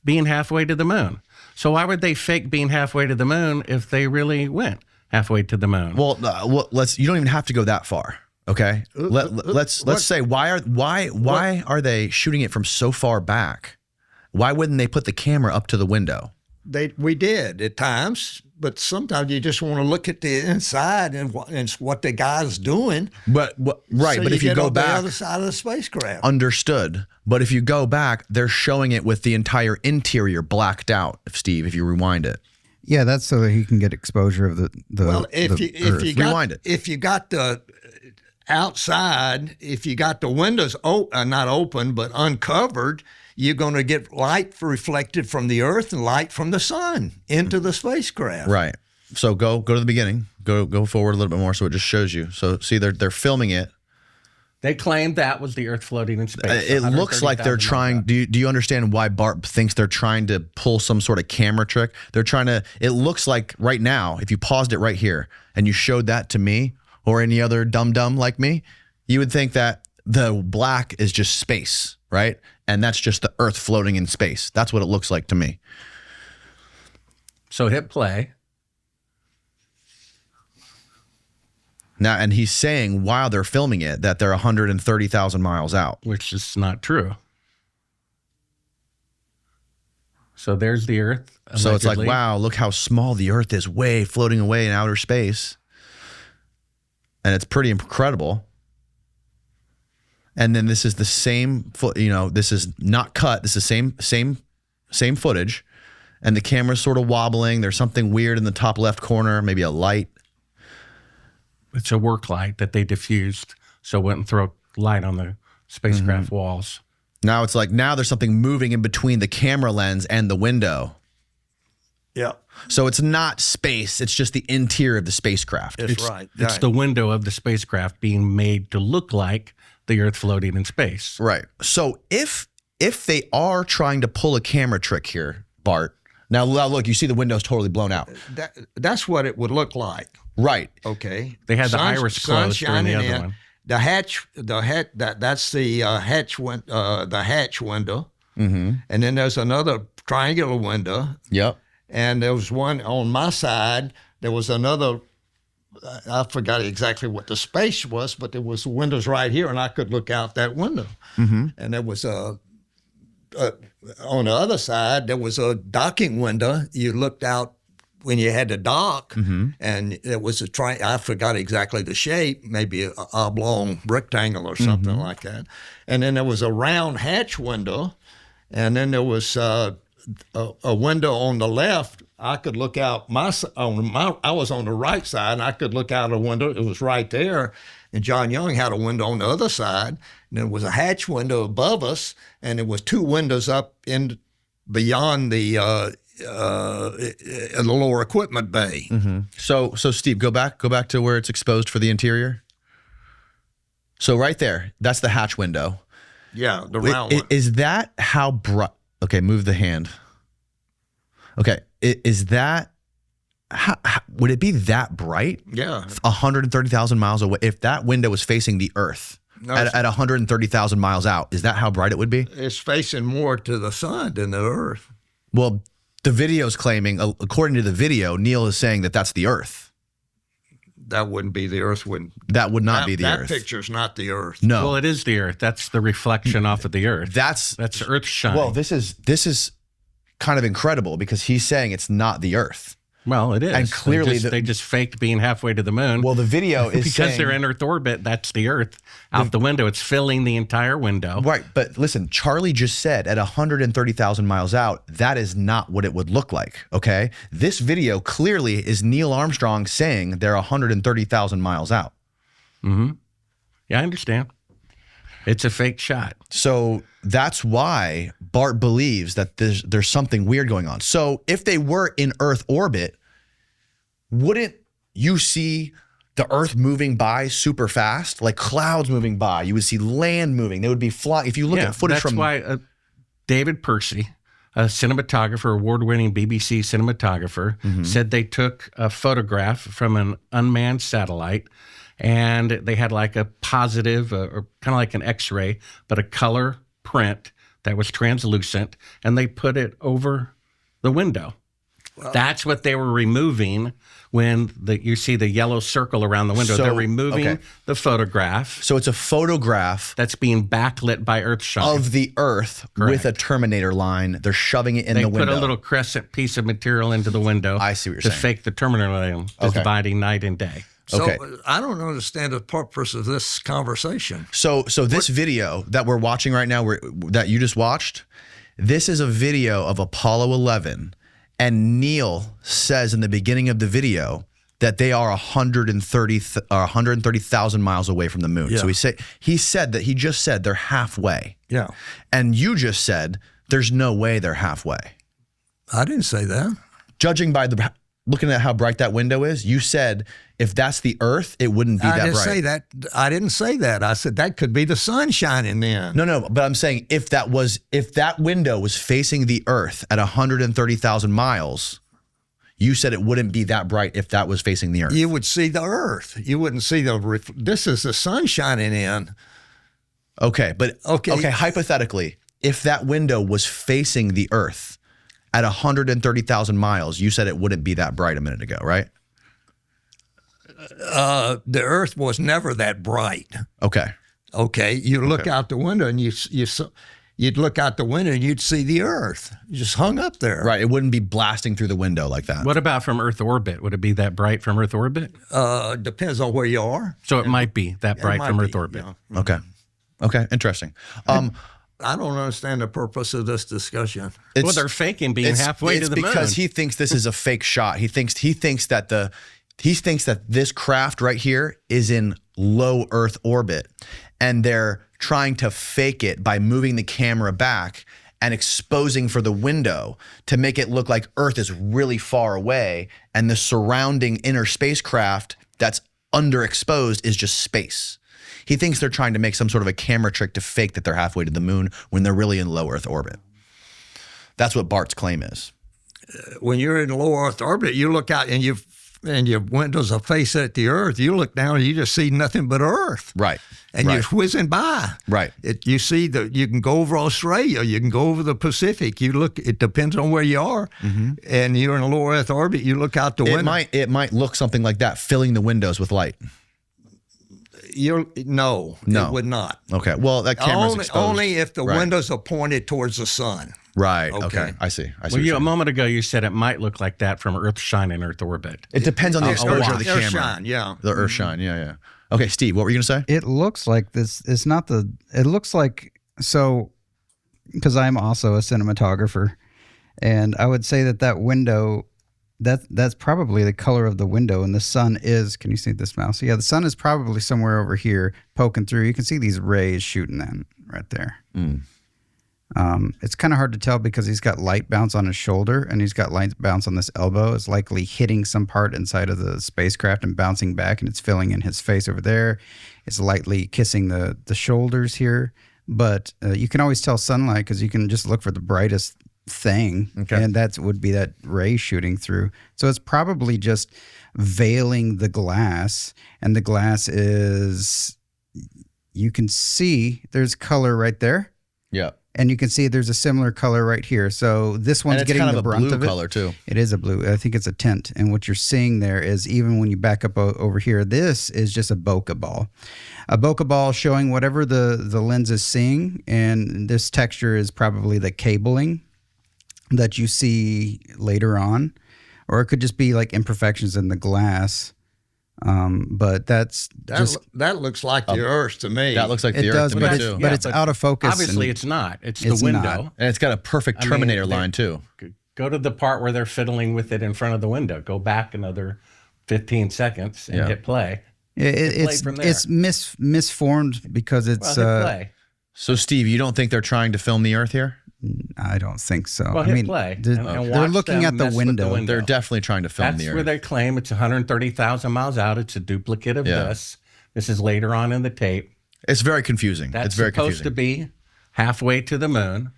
Speaker 3: being halfway to the moon. So why would they fake being halfway to the moon if they really went halfway to the moon?
Speaker 1: Well, you don't even have to go that far. Okay. Let's say why are they shooting it from so far back? Why wouldn't they put the camera up to the window?
Speaker 2: We did at times, but sometimes you just want to look at the inside and what the guy's doing.
Speaker 1: But right,
Speaker 2: so
Speaker 1: but if you go
Speaker 2: on
Speaker 1: back,
Speaker 2: the other side of the spacecraft.
Speaker 1: Understood. But if you go back, they're showing it with the entire interior blacked out. Steve, if you rewind it.
Speaker 10: Yeah, that's so that he can get exposure of the
Speaker 2: well, if
Speaker 10: the
Speaker 2: you got,
Speaker 1: rewind it.
Speaker 2: If you got the outside, if you got the windows not open but uncovered, you're going to get light reflected from the Earth and light from the sun into the spacecraft.
Speaker 1: Right. So go to the beginning. Go forward a little bit more so it just shows you. So see, they're filming it.
Speaker 3: They claimed that was the Earth floating in space.
Speaker 1: It looks like they're trying. Do you understand why Bart thinks they're trying to pull some sort of camera trick? They're trying to. It looks like right now, if you paused it right here and you showed that to me or any other dum-dum like me, you would think that the black is just space, right? And that's just the Earth floating in space. That's what it looks like to me.
Speaker 3: So hit play.
Speaker 1: Now, and he's saying while they're filming it that they're 130,000 miles out.
Speaker 3: Which is not true. So there's the Earth. Allegedly.
Speaker 1: So it's like, wow, look how small the Earth is, way floating away in outer space. And it's pretty incredible. And then this is the same, this is not cut. This is same footage. And the camera's sort of wobbling. There's something weird in the top left corner, maybe a light.
Speaker 3: It's a work light that they diffused so it wouldn't throw light on the spacecraft walls.
Speaker 1: Now it's like, now there's something moving in between the camera lens and the window.
Speaker 2: Yeah.
Speaker 1: So it's not space. It's just the interior of the spacecraft.
Speaker 2: It's right.
Speaker 3: It's the window of the spacecraft being made to look like the Earth floating in space.
Speaker 1: Right. So if they are trying to pull a camera trick here, Bart, now look, you see the window's totally blown out.
Speaker 2: That's what it would look like.
Speaker 1: Right.
Speaker 2: Okay.
Speaker 3: They had the iris closed during the other one.
Speaker 2: The hatch, that's the hatch window. Mm-hmm. And then there's another triangular window.
Speaker 1: Yep.
Speaker 2: And there was one on my side. There was another. I forgot exactly what the space was, but there was windows right here, and I could look out that window. Mm-hmm. And there was on the other side, there was a docking window. You looked out when you had to dock, and it was I forgot exactly the shape, maybe an oblong rectangle or something like that. And then there was a round hatch window, and then there was a window on the left. I could look out I was on the right side, and I could look out a window. It was right there. And John Young had a window on the other side. And there was a hatch window above us, and there was two windows up in beyond the in the lower equipment bay.
Speaker 1: Mm-hmm. So Steve, go back to where it's exposed for the interior. So right there, that's the hatch window.
Speaker 2: Yeah, the round one.
Speaker 1: Is that how bright? Okay, move the hand. Okay, is that how would it be that bright?
Speaker 2: Yeah,
Speaker 1: 130,000 miles away. If that window was facing the Earth at 130,000 miles out, is that how bright it would be?
Speaker 2: It's facing more to the sun than the Earth.
Speaker 1: Well, the video's claiming, according to the video, Neil is saying that that's the Earth.
Speaker 2: That wouldn't be the Earth.
Speaker 1: That would not be the Earth.
Speaker 2: That picture's not the Earth.
Speaker 1: No.
Speaker 3: Well, it is the Earth. That's the reflection off of the Earth. That's Earth shine.
Speaker 1: Well, this is kind of incredible because he's saying it's not the Earth.
Speaker 3: Well, it is.
Speaker 1: And clearly
Speaker 3: they just faked being halfway to the moon.
Speaker 1: Well, the video is
Speaker 3: because they're in Earth orbit. That's the Earth out the window. It's filling the entire window.
Speaker 1: Right. But listen, Charlie just said at 130,000 miles out, that is not what it would look like. Okay. This video clearly is Neil Armstrong saying they're 130,000 miles out.
Speaker 3: Mm-hmm. Yeah, I understand. It's a fake shot.
Speaker 1: So that's why Bart believes that there's something weird going on. So if they were in Earth orbit, wouldn't you see the Earth moving by super fast, like clouds moving by? You would see land moving. They would be flying. If you look at footage
Speaker 3: that's why David Percy, a cinematographer, award-winning BBC cinematographer, said they took a photograph from an unmanned satellite, and they had like a positive, or kind of like an X-ray, but a color print that was translucent, and they put it over the window. Well, that's what they were removing when you see the yellow circle around the window. So, they're removing the photograph.
Speaker 1: So it's a photograph
Speaker 3: that's being backlit by Earthshine.
Speaker 1: Of the Earth. Correct. With a Terminator line. They're shoving it in the window.
Speaker 3: They put a little crescent piece of material into the window.
Speaker 1: I see what you're saying.
Speaker 3: To fake the Terminator line, dividing night and day.
Speaker 2: So I don't understand the purpose of this conversation.
Speaker 1: So this video that we're watching right now, that you just watched, this is a video of Apollo 11, and Neil says in the beginning of the video that they are 130,000 miles away from the moon. Yeah. So he just said they're halfway.
Speaker 2: Yeah.
Speaker 1: And you just said there's no way they're halfway.
Speaker 2: I didn't say that.
Speaker 1: Judging by looking at how bright that window is, you said if that's the Earth, it wouldn't be that bright.
Speaker 2: I didn't say that. I said that could be the sun shining then.
Speaker 1: No, but I'm saying if that window was facing the Earth at 130,000 miles, you said it wouldn't be that bright if that was facing the Earth.
Speaker 2: You would see the Earth. You wouldn't see this is the sun shining in.
Speaker 1: Okay, but okay, hypothetically, if that window was facing the Earth at 130,000 miles, you said it wouldn't be that bright a minute ago, right?
Speaker 2: The Earth was never that bright.
Speaker 1: Okay.
Speaker 2: You look out the window and you'd look out the window and you'd see the Earth just hung up there.
Speaker 1: Right. It wouldn't be blasting through the window like that.
Speaker 3: What about from Earth orbit? Would it be that bright from Earth orbit?
Speaker 2: Depends on where you are.
Speaker 3: So it might be that bright from Earth orbit.
Speaker 2: Yeah.
Speaker 1: Okay. Interesting.
Speaker 2: I don't understand the purpose of this discussion.
Speaker 3: Well, they're faking being halfway to the moon.
Speaker 1: It's because he thinks this is a fake shot. He thinks that this craft right here is in low Earth orbit, and they're trying to fake it by moving the camera back and exposing for the window to make it look like Earth is really far away, and the surrounding inner spacecraft that's underexposed is just space. He thinks they're trying to make some sort of a camera trick to fake that they're halfway to the moon when they're really in low Earth orbit. That's what Bart's claim is.
Speaker 2: When you're in low Earth orbit, you look out and your windows are facing at the Earth. You look down and you just see nothing but Earth.
Speaker 1: Right.
Speaker 2: And you're whizzing by.
Speaker 1: Right.
Speaker 2: You see you can go over Australia, you can go over the Pacific. It depends on where you are. Mm-hmm. And you're in a low Earth orbit, you look out the window.
Speaker 1: It might look something like that, filling the windows with light.
Speaker 2: No, it would not.
Speaker 1: Okay. Well, that camera's exposed.
Speaker 2: Only if the windows are pointed towards the sun.
Speaker 1: Right. Okay. I see.
Speaker 3: A moment ago, you said it might look like that from Earthshine and Earth orbit.
Speaker 1: It depends on the exposure of the camera.
Speaker 2: Earthshine, yeah.
Speaker 1: The Earthshine, yeah. Okay, Steve, what were you going to say?
Speaker 10: It looks like this. It's not the. It looks like because I'm also a cinematographer, and I would say that window. That's probably the color of the window, and the sun is. Can you see this mouse? Yeah, the sun is probably somewhere over here poking through. You can see these rays shooting in right there. It's kind of hard to tell because he's got light bounce on his shoulder and he's got light bounce on this elbow. It's likely hitting some part inside of the spacecraft and bouncing back, and it's filling in his face over there. It's lightly kissing the shoulders here. But you can always tell sunlight because you can just look for the brightest thing, and that would be that ray shooting through. So it's probably just veiling the glass, and the glass is, you can see there's color right there.
Speaker 1: Yeah.
Speaker 10: And you can see there's a similar color right here. So this one's getting
Speaker 1: kind of
Speaker 10: the brunt
Speaker 1: blue
Speaker 10: of it.
Speaker 1: Color too.
Speaker 10: It is a blue. I think it's a tint. And what you're seeing there is, even when you back up over here, this is just a bokeh ball. A bokeh ball showing whatever the lens is seeing. And this texture is probably the cabling that you see later on. Or it could just be like imperfections in the glass. But that
Speaker 2: looks like the Earth to me.
Speaker 1: That looks like the Earth to me too.
Speaker 10: But it's out of focus.
Speaker 3: Obviously, it's not. It's the window.
Speaker 1: Not. And it's got a perfect Terminator line too.
Speaker 3: Go to the part where they're fiddling with it in front of the window. Go back another 15 seconds and hit play.
Speaker 10: It's misformed because it's...
Speaker 3: hit play.
Speaker 1: So, Steve, you don't think they're trying to film the Earth here?
Speaker 10: I don't think so.
Speaker 3: Well, hit play.
Speaker 10: They're looking at the window.
Speaker 1: They're definitely trying to film the Earth.
Speaker 3: That's where they claim it's 130,000 miles out. It's a duplicate of this. This is later on in the tape.
Speaker 1: It's very confusing.
Speaker 3: That's
Speaker 1: it's very
Speaker 3: supposed to be halfway to the moon.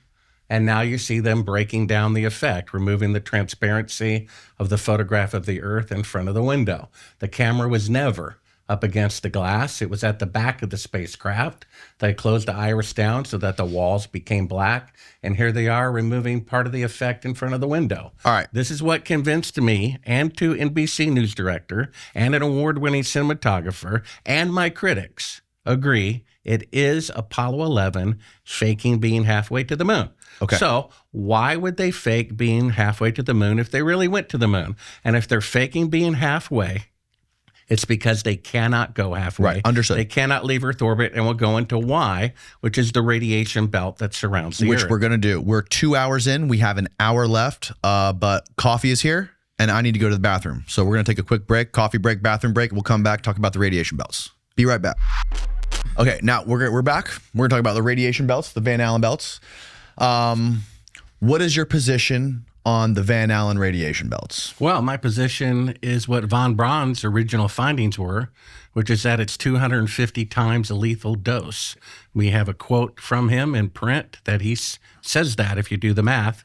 Speaker 3: And now you see them breaking down the effect, removing the transparency of the photograph of the Earth in front of the window. The camera was never up against the glass. It was at the back of the spacecraft. They closed the iris down so that the walls became black. And here they are removing part of the effect in front of the window.
Speaker 1: All right.
Speaker 3: This is what convinced me and two NBC news director and an award-winning cinematographer and my critics agree it is Apollo 11 faking being halfway to the moon.
Speaker 1: Okay.
Speaker 3: So why would they fake being halfway to the moon if they really went to the moon? And if they're faking being halfway, it's because they cannot go halfway.
Speaker 1: Right, understood.
Speaker 3: They cannot leave Earth orbit, and we'll go into why, which is the radiation belt that surrounds the Earth.
Speaker 1: Which we're going to do. We're 2 hours in. We have an hour left, but coffee is here, and I need to go to the bathroom. So we're going to take a quick break, coffee break, bathroom break. We'll come back, talk about the radiation belts. Be right back. Okay, now we're back. We're going to talk about the radiation belts, the Van Allen belts. What is your position on the Van Allen radiation belts?
Speaker 3: Well, my position is what von Braun's original findings were, which is that it's 250 times a lethal dose. We have a quote from him in print that he says that if you do the math.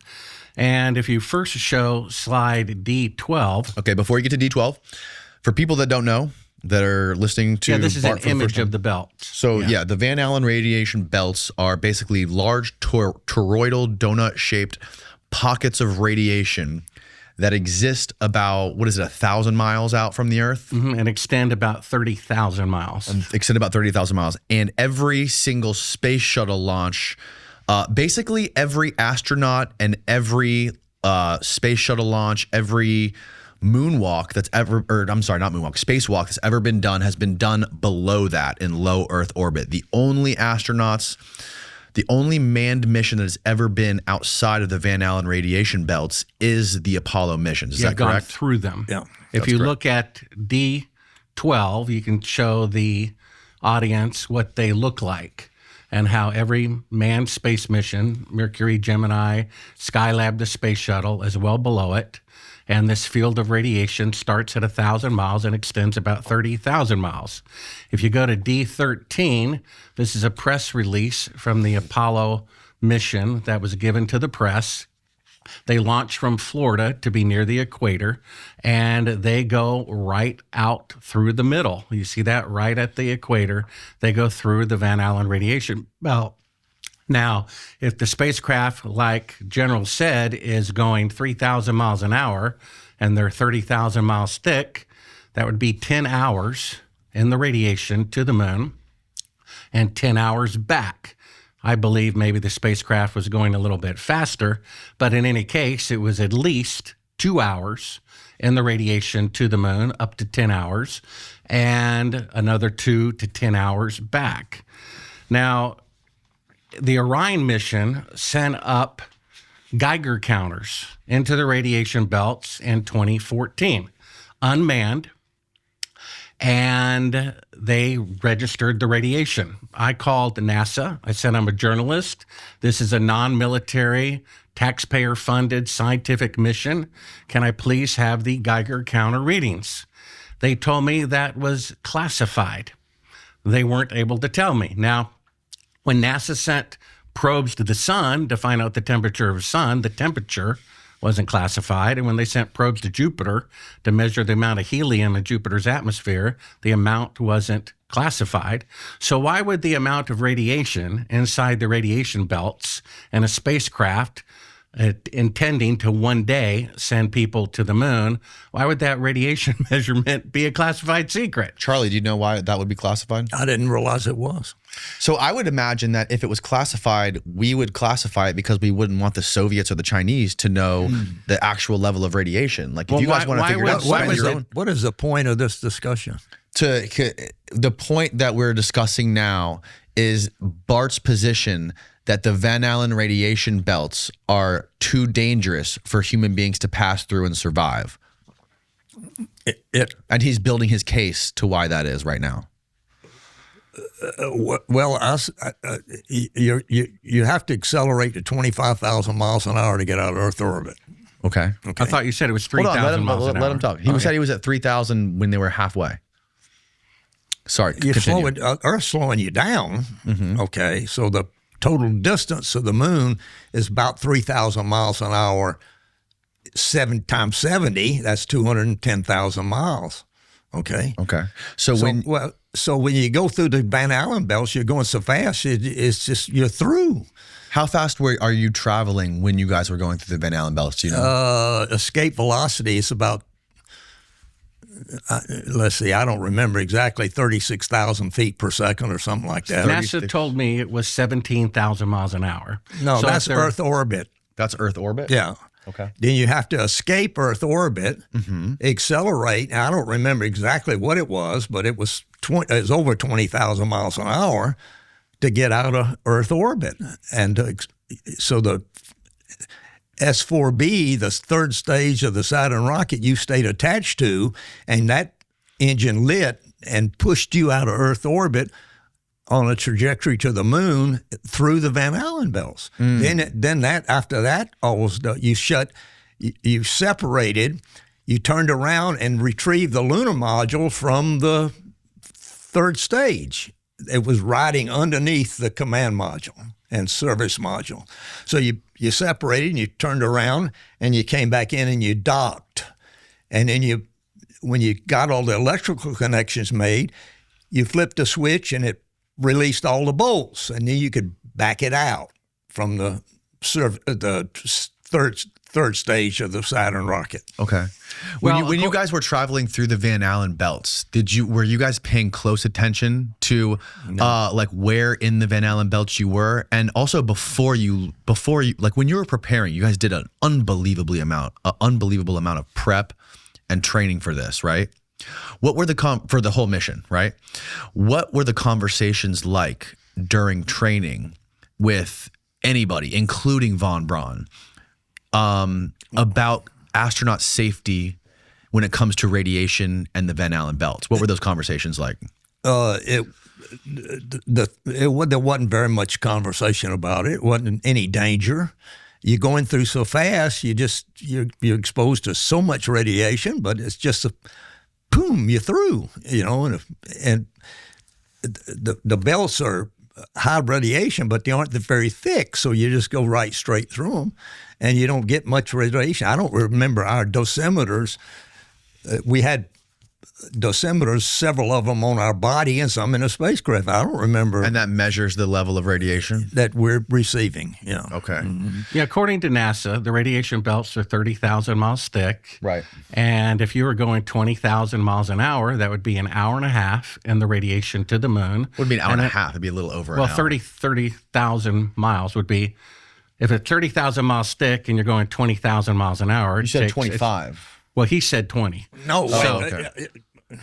Speaker 3: And if you first show slide D12.
Speaker 1: Okay, before you get to D12, for people that don't know, that are listening to
Speaker 3: this is
Speaker 1: Bart
Speaker 3: an image of the belts.
Speaker 1: So the Van Allen radiation belts are basically large toroidal donut-shaped pockets of radiation that exist about, 1,000 miles out from the Earth?
Speaker 3: And extend about 30,000 miles.
Speaker 1: And every single space shuttle launch, basically every astronaut and every space shuttle launch, every moonwalk that's ever, or I'm sorry, not moonwalk, spacewalk that's ever been done has been done below that in low Earth orbit. The only manned mission that has ever been outside of the Van Allen radiation belts is the Apollo missions. Is that correct?
Speaker 3: Gone through them.
Speaker 1: Yeah.
Speaker 3: If you look at D12, you can show the audience what they look like and how every manned space mission, Mercury, Gemini, Skylab, the space shuttle, is well below it. And this field of radiation starts at 1,000 miles and extends about 30,000 miles. If you go to D13, this is a press release from the Apollo mission that was given to the press. They launched from Florida to be near the equator, and they go right out through the middle. You see that right at the equator. They go through the Van Allen radiation belt. Now, if the spacecraft, like General said, is going 3,000 miles an hour and they're 30,000 miles thick, that would be 10 hours in the radiation to the moon and 10 hours back. I believe maybe the spacecraft was going a little bit faster, but in any case, it was at least 2 hours in the radiation to the moon, up to 10 hours, and another 2 to 10 hours back. Now, the Orion mission sent up Geiger counters into the radiation belts in 2014, unmanned. and they registered the radiation. I called NASA. I said, I'm a journalist. This is a non-military, taxpayer-funded scientific mission. Can I please have the Geiger counter readings? They told me that was classified. They weren't able to tell me. Now, when NASA sent probes to the sun to find out the temperature of the sun, the temperature wasn't classified. And when they sent probes to Jupiter to measure the amount of helium in Jupiter's atmosphere, the amount wasn't classified. So why would the amount of radiation inside the radiation belts in a spacecraft intending to one day send people to the moon, why would that radiation measurement be a classified secret?
Speaker 1: Charlie, do you know why that would be classified?
Speaker 2: I didn't realize it was.
Speaker 1: So I would imagine that if it was classified, we would classify it because we wouldn't want the Soviets or the Chinese to know the actual level of radiation. Like, if you guys want to figure it out,
Speaker 2: what is the point of this discussion?
Speaker 1: The point that we're discussing now is Bart's position that the Van Allen radiation belts are too dangerous for human beings to pass through and survive. And he's building his case to why that is right now.
Speaker 2: Well, you have to accelerate to 25,000 miles an hour to get out of Earth orbit.
Speaker 1: Okay.
Speaker 3: I thought you said it was 3,000 miles an hour.
Speaker 1: Let him talk. He said he was at 3,000 when they were halfway. Sorry,
Speaker 2: Earth's slowing you down. Okay, so the total distance of the moon is about 3,000 miles an hour. 7 times 70, that's 210,000 miles. Okay.
Speaker 1: So
Speaker 2: when you go through the Van Allen belts, you're going so fast, it's just you're through.
Speaker 1: How fast are you traveling when you guys were going through the Van Allen belts? Do you know?
Speaker 2: Escape velocity is about. Let's see, I don't remember exactly, 36,000 feet per second or something like that.
Speaker 3: NASA told me it was 17,000 miles an hour.
Speaker 2: No, so that's Earth orbit.
Speaker 1: That's Earth orbit?
Speaker 2: Yeah.
Speaker 1: Okay.
Speaker 2: Then you have to escape Earth orbit, accelerate. Now, I don't remember exactly what it was, but it was over 20,000 miles an hour to get out of Earth orbit. And so the S4B, the third stage of the Saturn rocket, you stayed attached to, and that engine lit and pushed you out of Earth orbit on a trajectory to the moon through the Van Allen belts. After that, you separated, you turned around and retrieved the lunar module from the third stage. It was riding underneath the command module and service module. So you separated and you turned around and you came back in and you docked. And then when you got all the electrical connections made, you flipped a switch and it released all the bolts. And then you could back it out from the third stage of the Saturn rocket.
Speaker 1: Okay. When you guys were traveling through the Van Allen belts, were you guys paying close attention to like where in the Van Allen belts you were? And also before you like when you were preparing, you guys did an unbelievable amount of prep and training for this, right? What were for the whole mission, right? What were the conversations like during training with anybody, including Von Braun, about astronaut safety when it comes to radiation and the Van Allen belts? What were those conversations like?
Speaker 2: There wasn't very much conversation about it. It wasn't any danger. You're going through so fast, you're exposed to so much radiation, but it's just boom, you're through, and the belts are high radiation, but they aren't very thick, so you just go right straight through them, and you don't get much radiation. I don't remember our dosimeters. We had dosimeters, several of them on our body and some in a spacecraft. I don't remember.
Speaker 1: And that measures the level of radiation
Speaker 2: that we're receiving. Yeah.
Speaker 1: Okay.
Speaker 3: Yeah, according to NASA, the radiation belts are 30,000 miles thick.
Speaker 1: Right.
Speaker 3: And if you were going 20,000 miles an hour, that would be an hour and a half in the radiation to the moon.
Speaker 1: Would be an hour and a half. It'd be a little over an hour. 30,000 miles would be, if it's 30,000 miles thick and you're going 20,000 miles an hour. You said 25.
Speaker 3: Well, he said 20.
Speaker 2: No.
Speaker 1: Okay.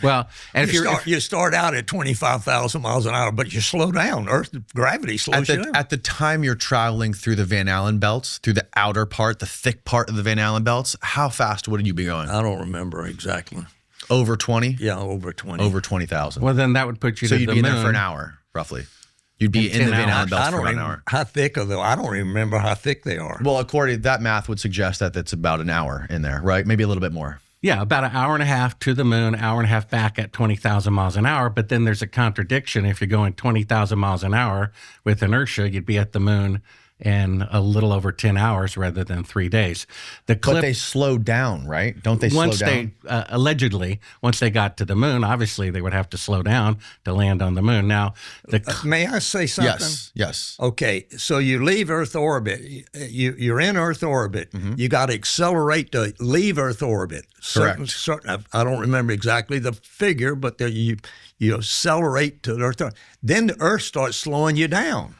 Speaker 3: Well, and
Speaker 2: you start out at 25,000 miles an hour, but you slow down. Earth gravity slows you down.
Speaker 1: At the time you're traveling through the Van Allen belts, through the outer part, the thick part of the Van Allen belts, how fast would you be going?
Speaker 2: I don't remember exactly.
Speaker 1: Over 20?
Speaker 2: Yeah, over 20.
Speaker 1: Over 20,000.
Speaker 3: Well, then that would put you
Speaker 1: so
Speaker 3: to
Speaker 1: you'd
Speaker 3: the
Speaker 1: be in
Speaker 3: moon
Speaker 1: there for an hour, roughly. You'd be in the Van Allen belts for an hour.
Speaker 2: How thick are they? I don't even remember how thick they are.
Speaker 1: Well, according to that math would suggest that it's about an hour in there, right? Maybe a little bit more.
Speaker 3: Yeah, about an hour and a half to the moon, hour and a half back at 20,000 miles an hour. But then there's a contradiction. If you're going 20,000 miles an hour with inertia, you'd be at the moon in a little over 10 hours rather than 3 days.
Speaker 1: But they slowed down, right? Don't they slow down?
Speaker 3: Allegedly, once they got to the moon, obviously they would have to slow down to land on the moon. Now,
Speaker 2: may I say something?
Speaker 1: Yes.
Speaker 2: Okay, so you leave Earth orbit. You're in Earth orbit.
Speaker 1: Mm-hmm.
Speaker 2: You got to accelerate to leave Earth orbit.
Speaker 1: Correct.
Speaker 2: Certain, I don't remember exactly the figure, but you accelerate to Earth. Then the Earth starts slowing you down.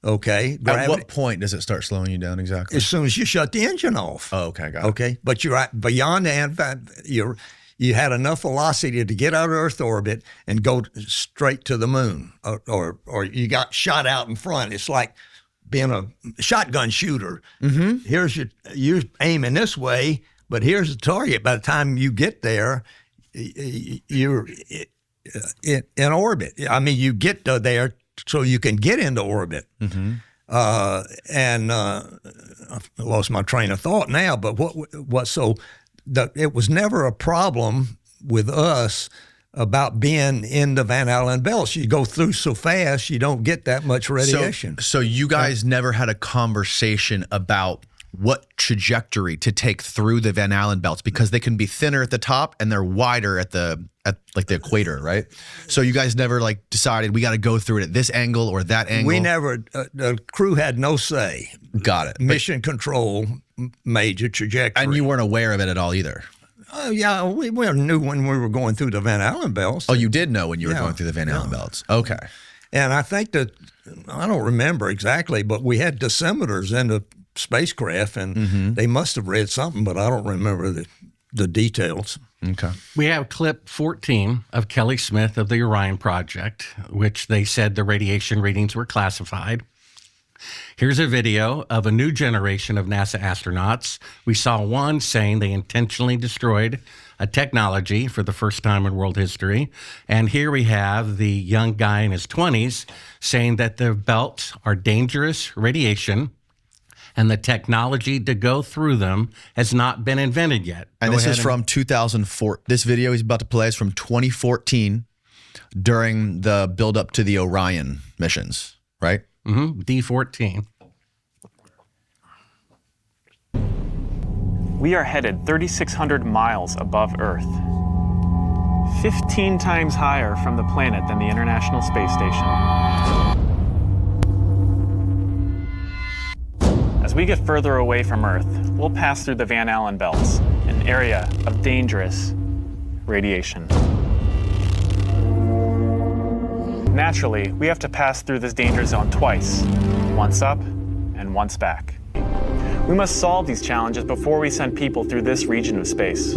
Speaker 2: Okay.
Speaker 1: Gravity. At what point does it start slowing you down exactly?
Speaker 2: As soon as you shut the engine off.
Speaker 1: Oh, okay, got it.
Speaker 2: Okay, but you're beyond that. You had enough velocity to get out of Earth orbit and go straight to the moon, or you got shot out in front. It's like being a shotgun shooter.
Speaker 1: Mm-hmm.
Speaker 2: Here's you're aiming this way, but here's the target. By the time you get there, you're in orbit. I mean, you get there so you can get into orbit.
Speaker 1: Mm-hmm.
Speaker 2: I lost my train of thought now, but it was never a problem with us about being in the Van Allen belts. You go through so fast, you don't get that much radiation.
Speaker 1: So you guys never had a conversation about what trajectory to take through the Van Allen belts, because they can be thinner at the top and they're wider at like the equator, right? So you guys never like decided we got to go through it at this angle or that angle?
Speaker 2: We never, the crew had no say.
Speaker 1: Got it.
Speaker 2: Mission control made your trajectory.
Speaker 1: And you weren't aware of it at all either?
Speaker 2: Yeah, we knew when we were going through the Van Allen belts.
Speaker 1: Oh, you did know when you were going through the Van Allen belts. Okay.
Speaker 2: And I think that, I don't remember exactly, but we had dosimeters in the spacecraft, and they must have read something, but I don't remember the details.
Speaker 1: Okay.
Speaker 3: We have clip 14 of Kelly Smith of the Orion Project, which they said the radiation readings were classified. Here's a video of a new generation of NASA astronauts. We saw one saying they intentionally destroyed a technology for the first time in world history. And here we have the young guy in his 20s saying that the belts are dangerous radiation and the technology to go through them has not been invented yet.
Speaker 1: And this is from 2004. This video he's about to play is from 2014 during the build-up to the Orion missions, right?
Speaker 3: Mm-hmm. D14.
Speaker 12: We are headed 3,600 miles above Earth, 15 times higher from the planet than the International Space Station. As we get further away from Earth, we'll pass through the Van Allen belts, an area of dangerous radiation. Naturally, we have to pass through this danger zone twice, once up and once back. We must solve these challenges before we send people through this region of space.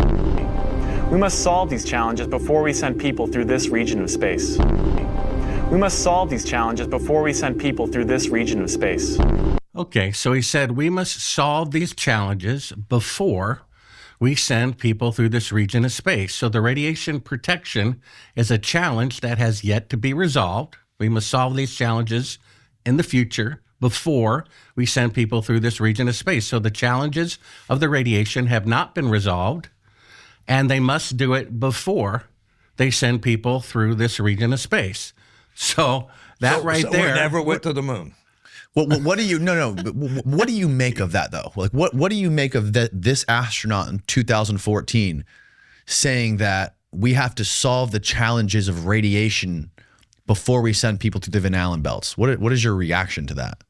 Speaker 12: We must solve these challenges before we send people through this region of space. We must solve these challenges before we send people through this region of space.
Speaker 3: Okay, so he said we must solve these challenges before we send people through this region of space. So the radiation protection is a challenge that has yet to be resolved. We must solve these challenges in the future before we send people through this region of space. So the challenges of the radiation have not been resolved, and they must do it before they send people through this region of space. So that there.
Speaker 2: We never went to the moon.
Speaker 1: Well, what do you what do you make of that though? Like what do you make of this astronaut in 2014 saying that we have to solve the challenges of radiation before we send people to the Van Allen belts? What is your reaction to that?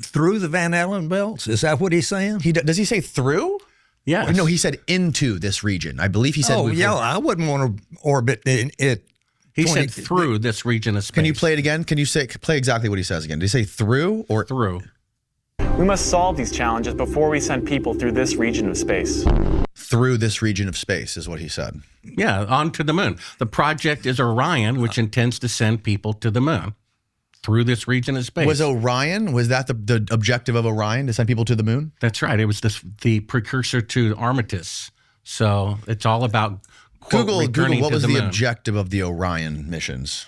Speaker 2: Through the Van Allen belts? Is that what he's saying?
Speaker 1: Does he say through?
Speaker 3: Yeah.
Speaker 1: No, he said into this region. I believe he said.
Speaker 2: Oh, yeah, I wouldn't want to orbit it.
Speaker 3: He said through this region of space.
Speaker 1: Can you play it again? Can you play exactly what he says again? Did he say through or
Speaker 3: through?
Speaker 12: We must solve these challenges before we send people through this region of space.
Speaker 1: Through this region of space is what he said.
Speaker 3: Yeah, onto the moon. The project is Orion, which intends to send people to the moon through this region of space.
Speaker 1: Was that the objective of Orion, to send people to the moon?
Speaker 3: That's right. It was the precursor to Armistice. So it's all about quote,
Speaker 1: Google
Speaker 3: returning
Speaker 1: what
Speaker 3: to
Speaker 1: was the
Speaker 3: moon.
Speaker 1: objective of the Orion missions?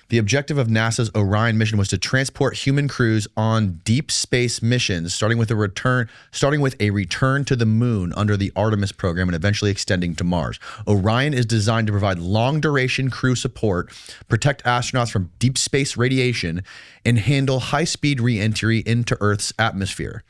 Speaker 1: The objective of NASA's Orion mission was to transport human crews on deep space missions, starting with a return to the moon under the Artemis program and eventually extending to Mars. Orion is designed to provide long-duration crew support, protect astronauts from deep space radiation, and handle high-speed re-entry into Earth's atmosphere.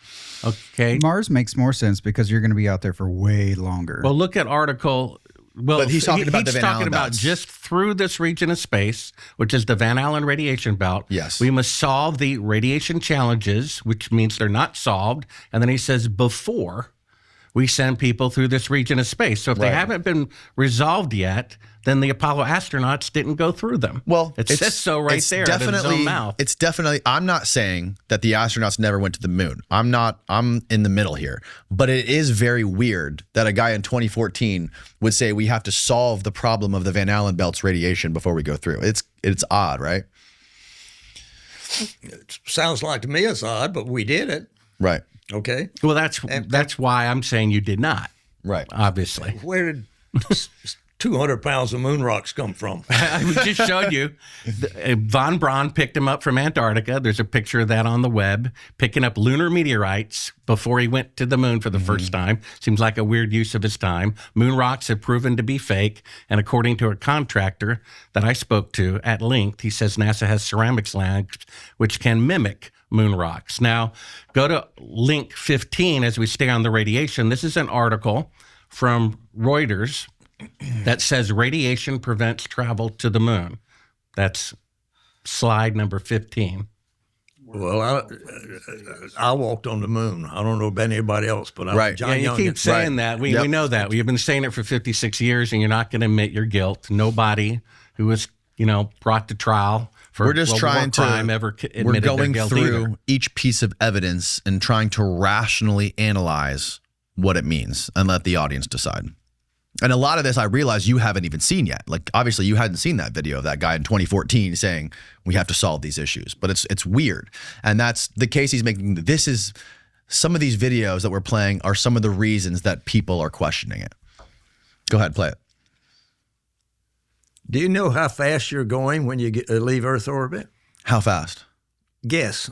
Speaker 3: Okay.
Speaker 10: Mars makes more sense because you're going to be out there for way longer.
Speaker 3: Well, look at article. Well,
Speaker 1: But he's talking about the
Speaker 3: he's
Speaker 1: Van
Speaker 3: talking
Speaker 1: Allen
Speaker 3: about
Speaker 1: belts.
Speaker 3: just through this region of space, which is the Van Allen radiation belt.
Speaker 1: Yes.
Speaker 3: We must solve the radiation challenges, which means they're not solved. And then he says before we send people through this region of space. So if they haven't been resolved yet, then the Apollo astronauts didn't go through them.
Speaker 1: Well,
Speaker 3: it says so right there out of his own mouth.
Speaker 1: It's definitely, I'm not saying that the astronauts never went to the moon. I'm in the middle here. But it is very weird that a guy in 2014 would say we have to solve the problem of the Van Allen belt's radiation before we go through. It's odd, right?
Speaker 2: It sounds like to me it's odd, but we did it.
Speaker 1: Right.
Speaker 2: Okay.
Speaker 3: Well, that's why I'm saying you did not.
Speaker 1: Right.
Speaker 3: Obviously.
Speaker 2: Where did 200 pounds of moon rocks come from?
Speaker 3: I just showed you. Von Braun picked him up from Antarctica. There's a picture of that on the web, picking up lunar meteorites before he went to the moon for the first time. Seems like a weird use of his time. Moon rocks have proven to be fake. And according to a contractor that I spoke to at length, he says NASA has ceramics labs which can mimic moon rocks. Now, go to link 15 as we stay on the radiation. This is an article from Reuters that says radiation prevents travel to the moon. That's slide number 15.
Speaker 2: Well, I walked on the moon. I don't know about anybody else, but
Speaker 1: Right.
Speaker 2: John
Speaker 3: Yeah, you
Speaker 2: Young
Speaker 3: keep saying that. We know that. You've been saying it for 56 years, and you're not going to admit your guilt. Nobody who was, brought to trial for
Speaker 1: We're just trying to,
Speaker 3: crime ever admitted
Speaker 1: we're going
Speaker 3: their guilt
Speaker 1: through
Speaker 3: either.
Speaker 1: each piece of evidence and trying to rationally analyze what it means and let the audience decide. And a lot of this I realize you haven't even seen yet. Like, obviously you hadn't seen that video of that guy in 2014 saying we have to solve these issues, but it's weird. And that's the case he's making. This is some of these videos that we're playing are some of the reasons that people are questioning it. Go ahead, play it.
Speaker 2: Do you know how fast you're going when you leave Earth orbit?
Speaker 1: How fast?
Speaker 2: Guess.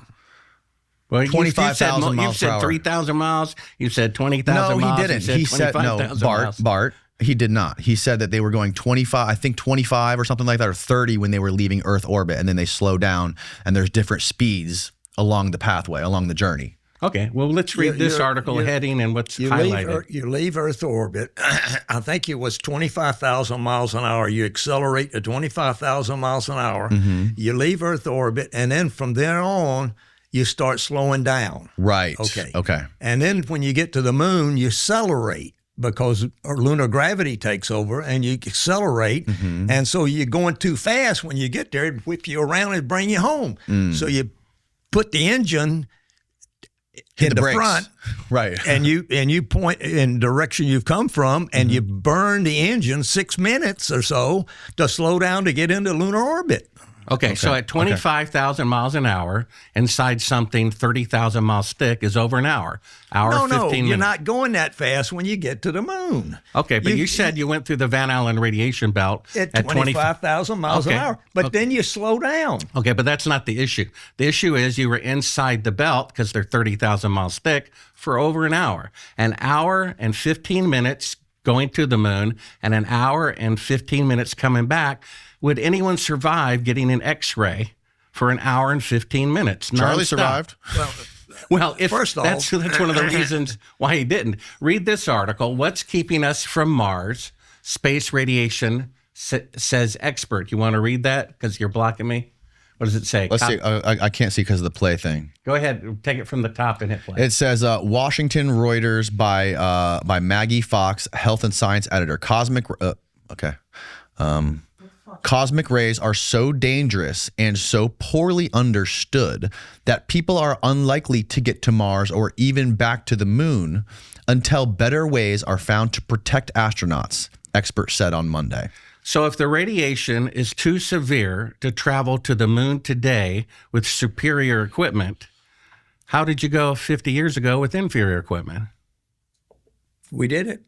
Speaker 3: Well,
Speaker 1: 25,000 miles
Speaker 3: You said
Speaker 1: per hour.
Speaker 3: 3,000 miles. You said 20,000
Speaker 1: No,
Speaker 3: miles.
Speaker 1: he didn't.
Speaker 3: You
Speaker 1: He said, no,
Speaker 3: 25,000 miles.
Speaker 1: Bart, he did not. He said that they were going 25, I think 25 or something like that, or 30 when they were leaving Earth orbit, and then they slow down, and there's different speeds along the pathway, along the journey.
Speaker 3: Okay, well, let's read this article heading and what's highlighted.
Speaker 2: You leave Earth orbit. I think it was 25,000 miles an hour. You accelerate to 25,000 miles an hour. You leave Earth orbit, and then from there on, you start slowing down.
Speaker 1: Right.
Speaker 2: Okay. And then when you get to the moon, you accelerate because lunar gravity takes over and you accelerate. And so you're going too fast. When you get there, it whip you around and bring you home. So you put the engine in the front,
Speaker 1: right?
Speaker 2: And you point in the direction you've come from, and you burn the engine 6 minutes or so to slow down to get into lunar orbit.
Speaker 3: Okay, so at 25,000 miles an hour, inside something 30,000 miles thick is over an hour.
Speaker 2: No,
Speaker 3: 15 minutes.
Speaker 2: you're not going that fast when you get to the moon.
Speaker 3: Okay, but you said you went through the Van Allen radiation belt
Speaker 2: at 25,000 miles an hour, but then you slow down.
Speaker 3: Okay, but that's not the issue. The issue is you were inside the belt because they're 30,000 miles thick for over an hour. An hour and 15 minutes going to the moon and an hour and 15 minutes coming back. Would anyone survive getting an X-ray for an hour and 15 minutes?
Speaker 1: Charlie
Speaker 3: nonstop?
Speaker 1: survived.
Speaker 3: Well, if
Speaker 2: first of all,
Speaker 3: that's one of the reasons why he didn't. Read this article. What's keeping us from Mars? Space radiation, says expert. You want to read that? Because you're blocking me. What does it say?
Speaker 1: Let's see. I can't see because of the play thing.
Speaker 3: Go ahead. Take it from the top and hit play.
Speaker 1: It says Washington Reuters by Maggie Fox, health and science editor. Cosmic rays are so dangerous and so poorly understood that people are unlikely to get to Mars or even back to the moon until better ways are found to protect astronauts, experts said on Monday.
Speaker 3: So if the radiation is too severe to travel to the moon today with superior equipment, how did you go 50 years ago with inferior equipment?
Speaker 2: We did it.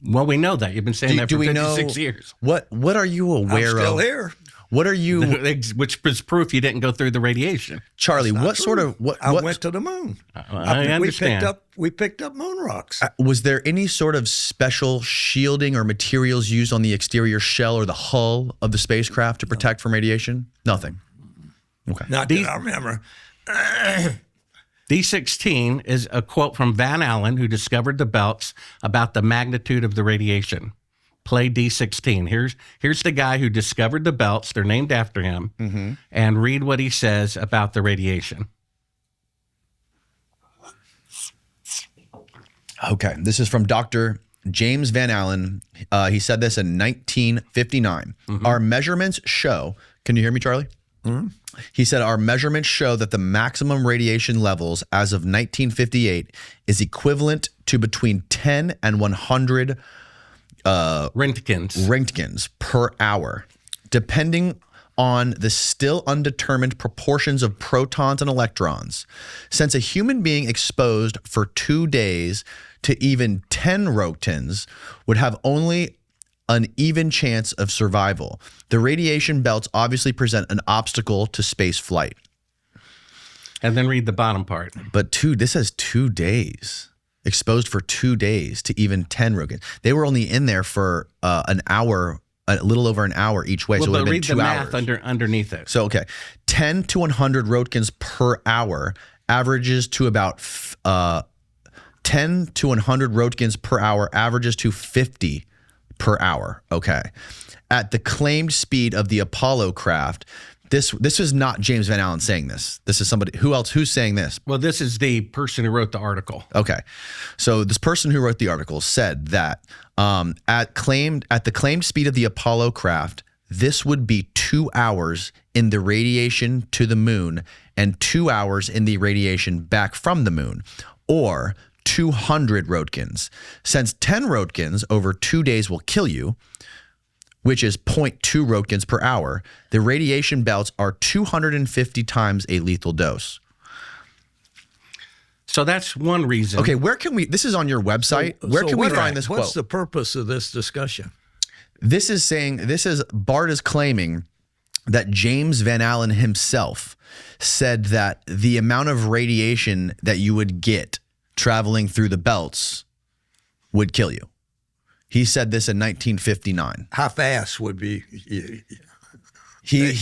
Speaker 3: Well, we know that. You've been saying that for 56 years.
Speaker 1: What are you aware
Speaker 2: I'm
Speaker 1: of?
Speaker 2: still here.
Speaker 1: What are you?
Speaker 3: Which is proof you didn't go through the radiation.
Speaker 1: Charlie, what sort of
Speaker 2: I went to the moon.
Speaker 3: I understand.
Speaker 2: We picked up moon rocks.
Speaker 1: Was there any sort of special shielding or materials used on the exterior shell or the hull of the spacecraft to protect from radiation? Nothing. Okay.
Speaker 2: Not that I remember.
Speaker 3: D16 is a quote from Van Allen, who discovered the belts, about the magnitude of the radiation. Play D16. Here's the guy who discovered the belts. They're named after him. And read what he says about the radiation.
Speaker 1: Okay. This is from Dr. James Van Allen. He said this in 1959. Our measurements show, can you hear me, Charlie? He said, our measurements show that the maximum radiation levels as of 1958 is equivalent to between 10 and 100 Roentgens per hour, depending on the still undetermined proportions of protons and electrons. Since a human being exposed for 2 days to even 10 Roentgens would have only an even chance of survival, the radiation belts obviously present an obstacle to space flight.
Speaker 3: And then read the bottom part.
Speaker 1: But this says 2 days. Exposed for 2 days to even 10 Roentgens. They were only in there for an hour, a little over an hour each way.
Speaker 3: Well,
Speaker 1: so it would have been
Speaker 3: read
Speaker 1: 2
Speaker 3: the
Speaker 1: hours.
Speaker 3: math underneath it.
Speaker 1: So, okay. 10 to 100 Roentgens per hour averages to about 10 to 100 Roentgens per hour averages to 50 per hour. Okay. At the claimed speed of the Apollo craft, this is not James Van Allen saying this. This is somebody who's saying this?
Speaker 3: Well, this is the person who wrote the article.
Speaker 1: Okay. So this person who wrote the article said that at the claimed speed of the Apollo craft, this would be 2 hours in the radiation to the moon and 2 hours in the radiation back from the moon, or 200 Roentgens. Since 10 Roentgens over 2 days will kill you, which is 0.2 Roentgens per hour, the radiation belts are 250 times a lethal dose.
Speaker 3: So that's one reason.
Speaker 1: Okay, where can we, this is on your website. Where can we find this quote?
Speaker 2: What's the purpose of this discussion?
Speaker 1: Bart is claiming that James Van Allen himself said that the amount of radiation that you would get traveling through the belts would kill you. He said this in 1959.
Speaker 2: How fast would be?
Speaker 1: He's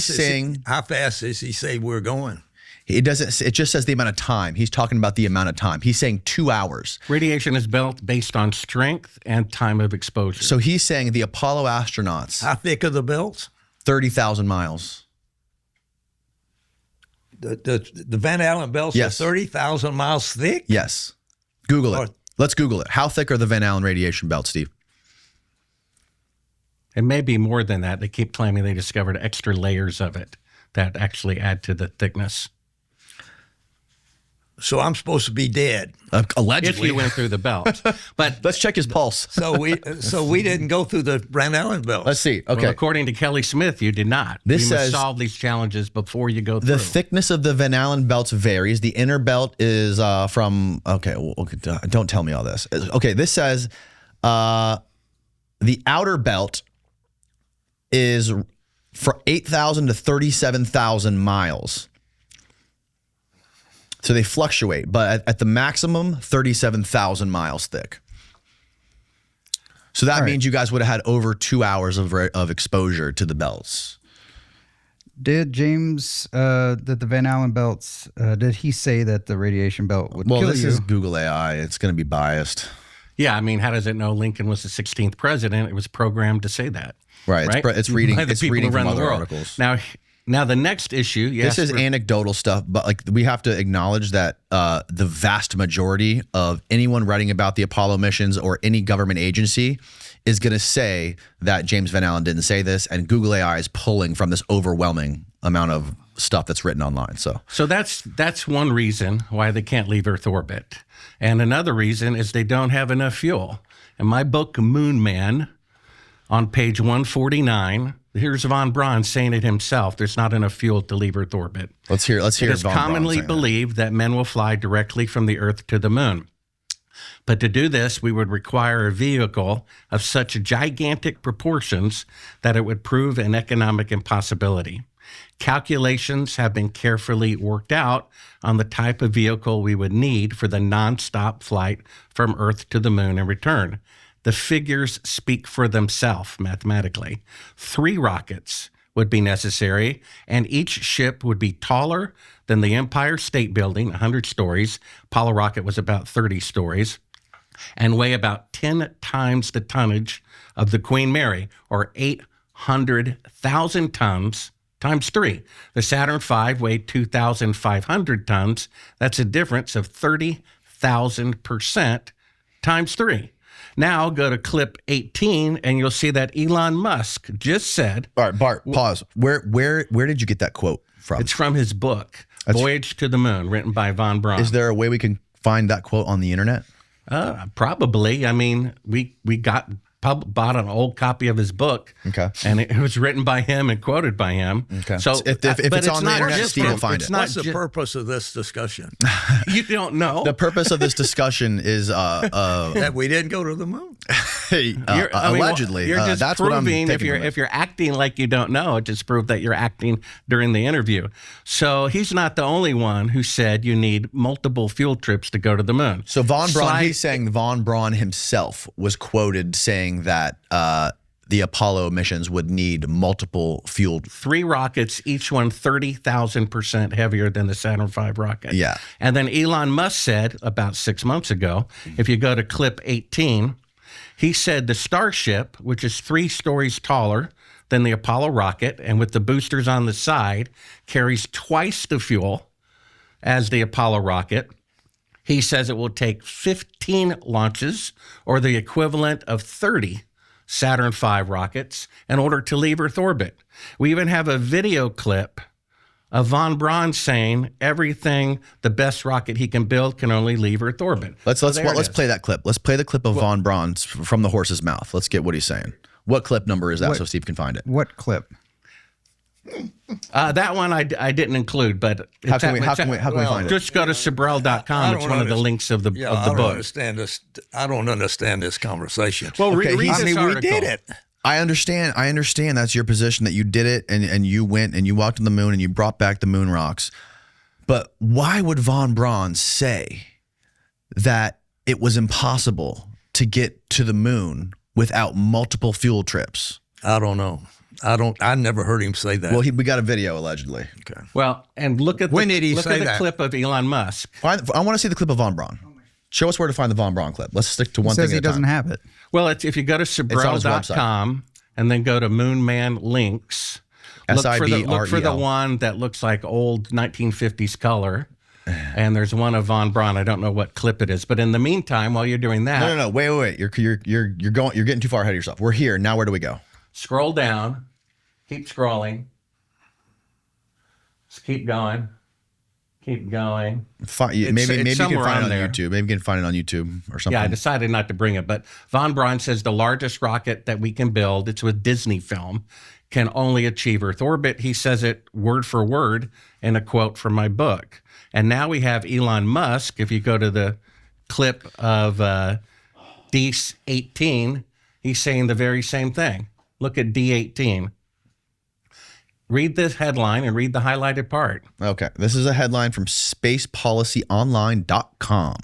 Speaker 1: saying.
Speaker 2: How fast does he say we're going?
Speaker 1: It doesn't. It just says the amount of time. He's talking about the amount of time. He's saying 2 hours.
Speaker 3: Radiation is built based on strength and time of exposure.
Speaker 1: So he's saying the Apollo astronauts.
Speaker 2: How thick are the belts?
Speaker 1: 30,000 miles.
Speaker 2: The Van Allen belts are 30,000 miles thick?
Speaker 1: Yes. Google it. Let's Google it. How thick are the Van Allen radiation belts, Steve?
Speaker 3: It may be more than that. They keep claiming they discovered extra layers of it that actually add to the thickness.
Speaker 2: So I'm supposed to be dead.
Speaker 1: Allegedly.
Speaker 3: If you went through the belt. But
Speaker 1: let's check his pulse.
Speaker 2: So we didn't go through the Van Allen belt.
Speaker 1: Let's see. Okay.
Speaker 3: Well, according to Kelly Smith, you did not.
Speaker 1: This
Speaker 3: you
Speaker 1: says
Speaker 3: must solve these challenges before you go through.
Speaker 1: The thickness of the Van Allen belts varies. The inner belt is from, don't tell me all this. Okay, this says the outer belt is for 8,000 to 37,000 miles. So they fluctuate, but at the maximum, 37,000 miles thick. So that means you guys would have had over 2 hours of exposure to the belts.
Speaker 10: Did James, that the Van Allen belts, did he say that the radiation belt would kill you?
Speaker 1: Well, this is Google AI. It's going to be biased.
Speaker 3: Yeah, I mean, how does it know Lincoln was the 16th president? It was programmed to say that.
Speaker 1: Right. It's reading. It's reading from other articles.
Speaker 3: Now the next issue.
Speaker 1: This is anecdotal stuff, but we have to acknowledge that the vast majority of anyone writing about the Apollo missions or any government agency is going to say that James Van Allen didn't say this, and Google AI is pulling from this overwhelming amount of stuff that's written online. So
Speaker 3: that's one reason why they can't leave Earth orbit, and another reason is they don't have enough fuel. In my book, Moon Man, on page 149, here's Von Braun saying it himself. There's not enough fuel to leave Earth orbit.
Speaker 1: Let's hear.
Speaker 3: It is commonly believed that men will fly directly from the Earth to the moon. But to do this, we would require a vehicle of such gigantic proportions that it would prove an economic impossibility. Calculations have been carefully worked out on the type of vehicle we would need for the nonstop flight from Earth to the moon and return. The figures speak for themselves mathematically. 3 rockets would be necessary, and each ship would be taller than the Empire State Building, 100 stories. Apollo rocket was about 30 stories, and weigh about 10 times the tonnage of the Queen Mary, or 800,000 tons times 3. The Saturn V weighed 2,500 tons. That's a difference of 30,000% times 3. Now go to clip 18 and you'll see that Elon Musk just said.
Speaker 1: All right, Bart, pause. Where did you get that quote from?
Speaker 3: It's from his book, Voyage to the Moon, written by von Braun.
Speaker 1: Is there a way we can find that quote on the internet?
Speaker 3: Probably. I mean, we bought an old copy of his book.
Speaker 1: Okay.
Speaker 3: And it was written by him and quoted by him.
Speaker 1: Okay.
Speaker 3: So
Speaker 1: if it's on the internet, Steve will find it.
Speaker 2: What's the purpose of this discussion?
Speaker 3: You don't know.
Speaker 1: The purpose of this discussion is
Speaker 2: that we didn't go to the moon.
Speaker 1: Allegedly.
Speaker 3: You're just
Speaker 1: that's
Speaker 3: proving
Speaker 1: what I'm taking
Speaker 3: if you're acting like you don't know, it just proved that you're acting during the interview. So he's not the only one who said you need multiple fuel trips to go to the moon.
Speaker 1: So von Braun, he's saying von Braun himself was quoted saying that the Apollo missions would need multiple fueled
Speaker 3: 3 rockets, each one 30,000% heavier than the Saturn V rocket.
Speaker 1: Yeah.
Speaker 3: And then Elon Musk said about 6 months ago, if you go to clip 18, he said the Starship, which is 3 stories taller than the Apollo rocket and with the boosters on the side, carries twice the fuel as the Apollo rocket. He says it will take 15 launches, or the equivalent of 30 Saturn V rockets, in order to leave Earth orbit. We even have a video clip of von Braun saying everything, the best rocket he can build can only leave Earth orbit.
Speaker 1: Let's play that clip. Let's play the clip of von Braun from the horse's mouth. Let's get what he's saying. What clip number is that so Steve can find it?
Speaker 10: What clip?
Speaker 3: That one I didn't include, but
Speaker 1: how can we find it?
Speaker 3: Just go to Sibrel.com. It's one of the links of the book.
Speaker 2: I don't understand this conversation.
Speaker 3: Well, read this article.
Speaker 2: We did it.
Speaker 1: I understand. That's your position, that you did it and you went and you walked on the moon and you brought back the moon rocks. But why would von Braun say that it was impossible to get to the moon without multiple fuel trips?
Speaker 2: I don't know. I never heard him say that.
Speaker 1: Well, we got a video allegedly.
Speaker 2: Okay.
Speaker 3: Well, and look at the
Speaker 2: clip
Speaker 3: of Elon Musk.
Speaker 1: I want to see the clip of von Braun. Show us where to find the von Braun clip. Let's stick to one thing.
Speaker 10: He says he doesn't have it.
Speaker 3: Well, if you go to Sibrel.com and then go to Moonman links, look for the one that looks like old 1950s color. And there's one of von Braun. I don't know what clip it is, but in the meantime, while you're doing that,
Speaker 1: no, wait. You're getting too far ahead of yourself. We're here now. Where do we go?
Speaker 3: Scroll down. Keep scrolling. Just keep going. Keep going.
Speaker 1: Maybe you can find it on YouTube. Maybe you can find it on YouTube or something.
Speaker 3: Yeah, I decided not to bring it, but von Braun says the largest rocket that we can build, it's with Disney film, can only achieve Earth orbit. He says it word for word in a quote from my book. And now we have Elon Musk. If you go to the clip of D18, he's saying the very same thing. Look at D18. Read this headline and read the highlighted part.
Speaker 1: Okay. This is a headline from spacepolicyonline.com.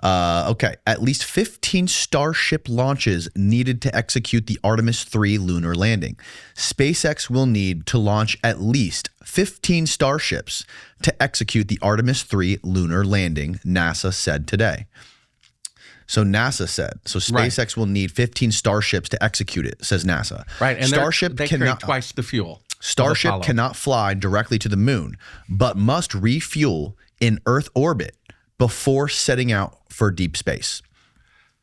Speaker 1: Okay. At least 15 Starship launches needed to execute the Artemis 3 lunar landing. SpaceX will need to launch at least 15 Starships to execute the Artemis 3 lunar landing, NASA said today. So NASA said. So SpaceX will need 15 Starships to execute it, says NASA.
Speaker 3: Right. And
Speaker 1: Starship
Speaker 3: they carry twice the fuel.
Speaker 1: Starship cannot fly directly to the moon, but must refuel in Earth orbit before setting out for deep space.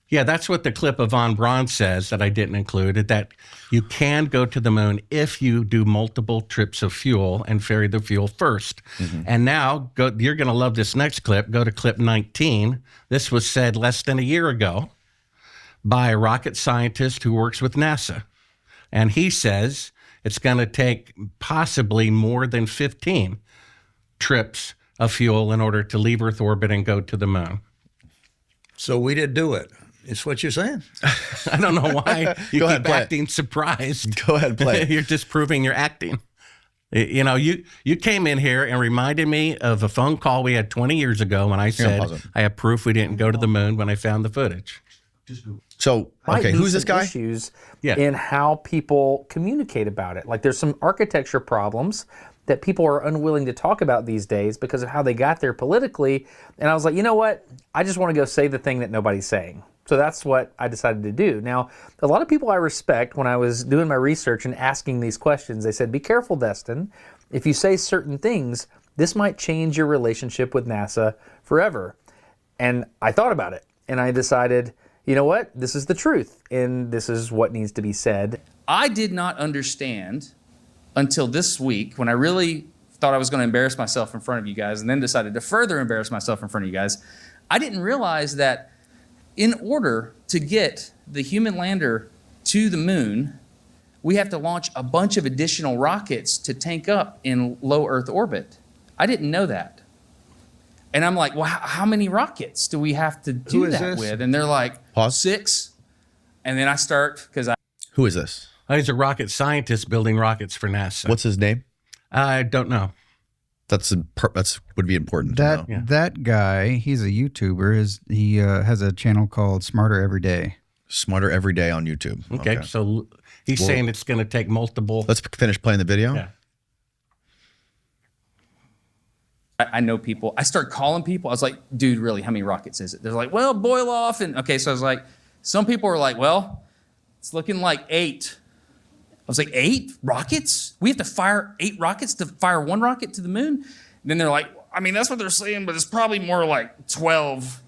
Speaker 3: Yeah, that's what the clip of von Braun says that I didn't include, that you can go to the moon if you do multiple trips of fuel and ferry the fuel first. Mm-hmm. And now, you're going to love this next clip. Go to clip 19. This was said less than a year ago by a rocket scientist who works with NASA. And he says it's going to take possibly more than 15 trips of fuel in order to leave Earth orbit and go to the moon.
Speaker 2: So we did do it. It's what you're saying.
Speaker 3: I don't know why you
Speaker 1: Go ahead,
Speaker 3: keep
Speaker 1: play it.
Speaker 3: acting surprised.
Speaker 1: Go ahead, play it.
Speaker 3: You're just proving you're acting. You know, you came in here and reminded me of a phone call we had 20 years ago when I said I have proof we didn't go to the moon when I found the footage.
Speaker 1: So, okay, who's this guy?
Speaker 13: Issues in how people communicate about it. Like there's some architecture problems that people are unwilling to talk about these days because of how they got there politically. And I was like, you know what? I just want to go say the thing that nobody's saying. So that's what I decided to do. Now, a lot of people I respect, when I was doing my research and asking these questions, they said, be careful, Destin. If you say certain things, this might change your relationship with NASA forever. And I thought about it, and I decided, you know what? This is the truth, and this is what needs to be said.
Speaker 14: I did not understand until this week, when I really thought I was going to embarrass myself in front of you guys, and then decided to further embarrass myself in front of you guys. I didn't realize that in order to get the human lander to the moon, we have to launch a bunch of additional rockets to tank up in low Earth orbit. I didn't know that. And I'm like, well, how many rockets do we have to do that with? And they're like, 6. And then I start, because I...
Speaker 1: Who is this?
Speaker 3: He's a rocket scientist building rockets for NASA.
Speaker 1: What's his name?
Speaker 3: I don't know.
Speaker 1: That's would be important
Speaker 10: That
Speaker 1: to know.
Speaker 10: that guy, he's a YouTuber. He has a channel called Smarter Every Day.
Speaker 1: Smarter Every Day on YouTube.
Speaker 3: Okay, so he's saying it's going to take multiple.
Speaker 1: Let's finish playing the video.
Speaker 3: Yeah.
Speaker 14: I know people. I start calling people. I was like, dude, really, how many rockets is it? They're like, well, boil off. And okay, so I was like, some people were like, well, it's looking like 8. I was like, 8 rockets? We have to fire 8 rockets to fire 1 rocket to the moon? And then they're like, I mean, that's what they're saying, but it's probably more like 12.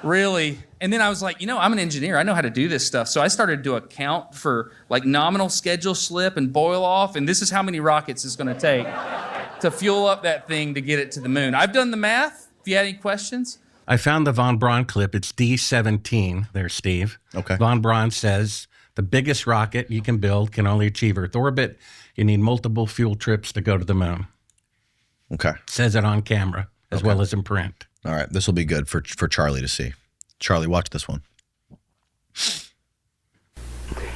Speaker 14: Really? And then I was like, you know, I'm an engineer. I know how to do this stuff. So I started to account for like nominal schedule slip and boil off. And this is how many rockets it's going to take to fuel up that thing to get it to the moon. I've done the math. If you had any questions.
Speaker 3: I found the Von Braun clip. It's D17 there, Steve.
Speaker 1: Okay.
Speaker 3: Von Braun says the biggest rocket you can build can only achieve Earth orbit. You need multiple fuel trips to go to the moon.
Speaker 1: Okay.
Speaker 3: Says it on camera as well as in print.
Speaker 1: All right. This will be good for Charlie to see. Charlie, watch this one.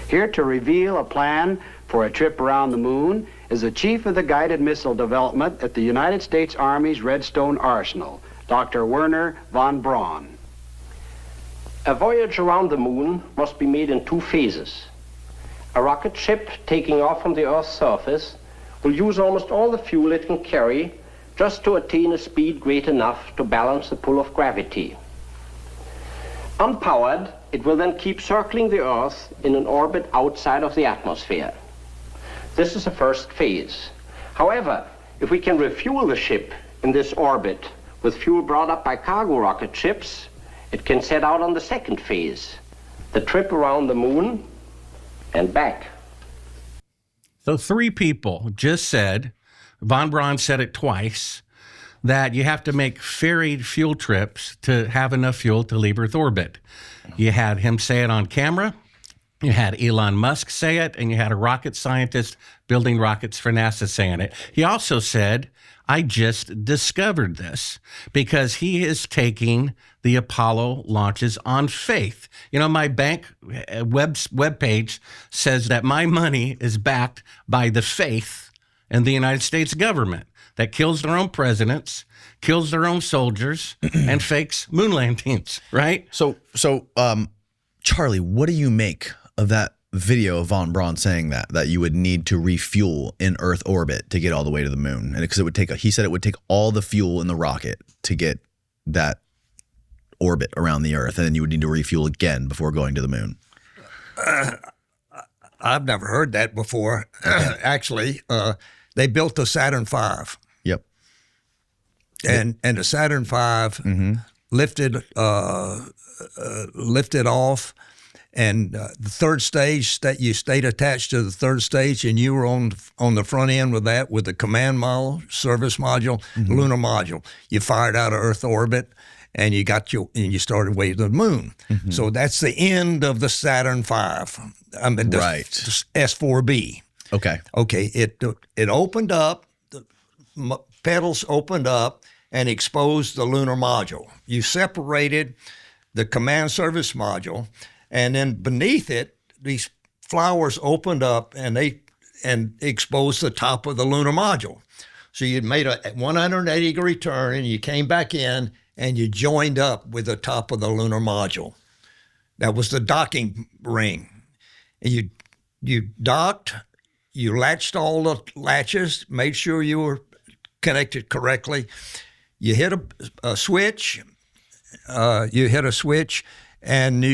Speaker 15: Here to reveal a plan for a trip around the moon is the chief of the guided missile development at the United States Army's Redstone Arsenal, Dr. Werner von Braun.
Speaker 16: A voyage around the moon must be made in 2 phases. A rocket ship taking off from the Earth's surface will use almost all the fuel it can carry just to attain a speed great enough to balance the pull of gravity. Unpowered, it will then keep circling the Earth in an orbit outside of the atmosphere. This is the first phase. However, if we can refuel the ship in this orbit with fuel brought up by cargo rocket ships, it can set out on the second phase, the trip around the moon and back.
Speaker 3: So 3 people just said, Von Braun said it twice, that you have to make ferried fuel trips to have enough fuel to leave Earth orbit. You had him say it on camera, you had Elon Musk say it, and you had a rocket scientist building rockets for NASA saying it. He also said, I just discovered this, because he is taking the Apollo launches on faith. You know, my bank webpage says that my money is backed by the faith in the United States government that kills their own presidents, kills their own soldiers, and fakes moon landings, right?
Speaker 1: So, Charlie, what do you make of that video of Von Braun saying that you would need to refuel in Earth orbit to get all the way to the moon? And because it would take, he said it would take all the fuel in the rocket to get that orbit around the Earth, and then you would need to refuel again before going to the moon.
Speaker 2: I've never heard that before. Actually, they built the Saturn V.
Speaker 1: Yep.
Speaker 2: And the Saturn V lifted off, and the third stage, that you stayed attached to the third stage, and you were on the front end with that, with the command module, service module, lunar module. You fired out of Earth orbit, and you started way to the moon. So that's the end of the Saturn V. I mean, the S4B.
Speaker 1: Okay.
Speaker 2: Okay. It opened up. The pedals opened up and exposed the lunar module. You separated the command service module, and then beneath it, these flowers opened up and exposed the top of the lunar module. So you made a 180-degree turn, and you came back in, and you joined up with the top of the lunar module. That was the docking ring. And you docked, you latched all the latches, made sure you were connected correctly. You hit a switch. And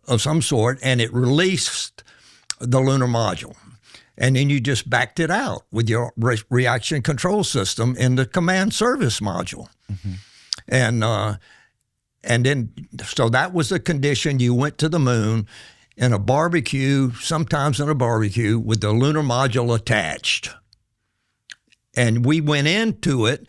Speaker 2: of some sort, and it released the lunar module. And then you just backed it out with your reaction control system in the command service module. And then, so that was the condition. You went to the moon in a barbecue, sometimes in a barbecue, with the lunar module attached. And we went into it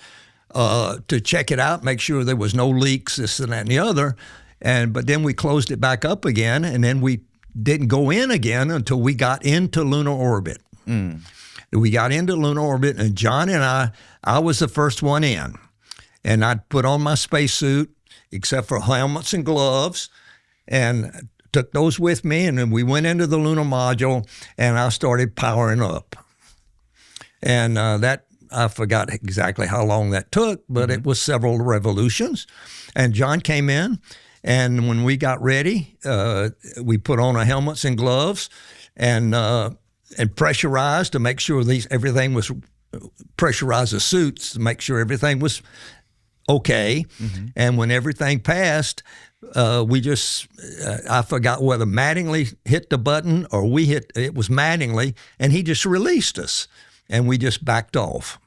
Speaker 2: to check it out, make sure there was no leaks, this and that and the other. But then we closed it back up again, and then we didn't go in again until we got into lunar orbit. We got into lunar orbit, and John and I was the first one in. And I put on my spacesuit, except for helmets and gloves, and took those with me, and then we went into the lunar module, and I started powering up. And that, I forgot exactly how long that took, but it was several revolutions. And John came in, and when we got ready, we put on our helmets and gloves and pressurized to make sure everything was pressurized the suits to make sure everything was okay. And when everything passed, we just, I forgot whether Mattingly hit the button or it was Mattingly, and he just released us, and we just backed off.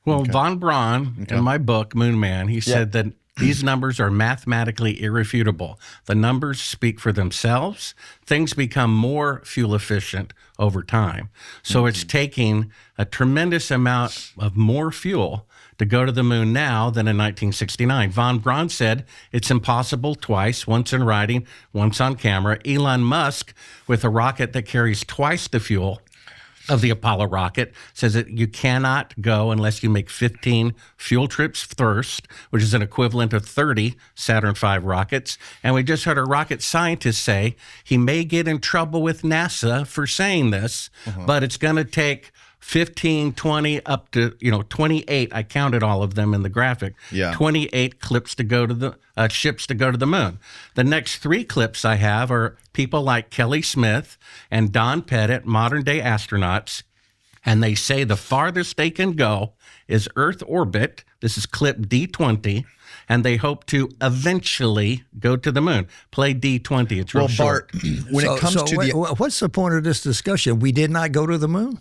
Speaker 3: Well, von Braun, in my book, Moon Man, he said that these numbers are mathematically irrefutable. The numbers speak for themselves. Things become more fuel efficient over time. So it's taking a tremendous amount of more fuel to go to the moon now than in 1969. Von Braun said it's impossible twice, once in writing, once on camera. Elon Musk, with a rocket that carries twice the fuel of the Apollo rocket, says that you cannot go unless you make 15 fuel trips first, which is an equivalent of 30 Saturn V rockets. And we just heard a rocket scientist say he may get in trouble with NASA for saying this, but it's going to take 15, 20, up to 28. I counted all of them in the graphic. 28 clips to go to the ships to go to the moon. The next 3 clips I have are people like Kelly Smith and Don Pettit, modern day astronauts, and they say the farthest they can go is Earth orbit. This is clip D20. And they hope to eventually go to the moon. Play D20. It's real short.
Speaker 2: Bart, when it comes to what's the point of this discussion? We did not go to the moon?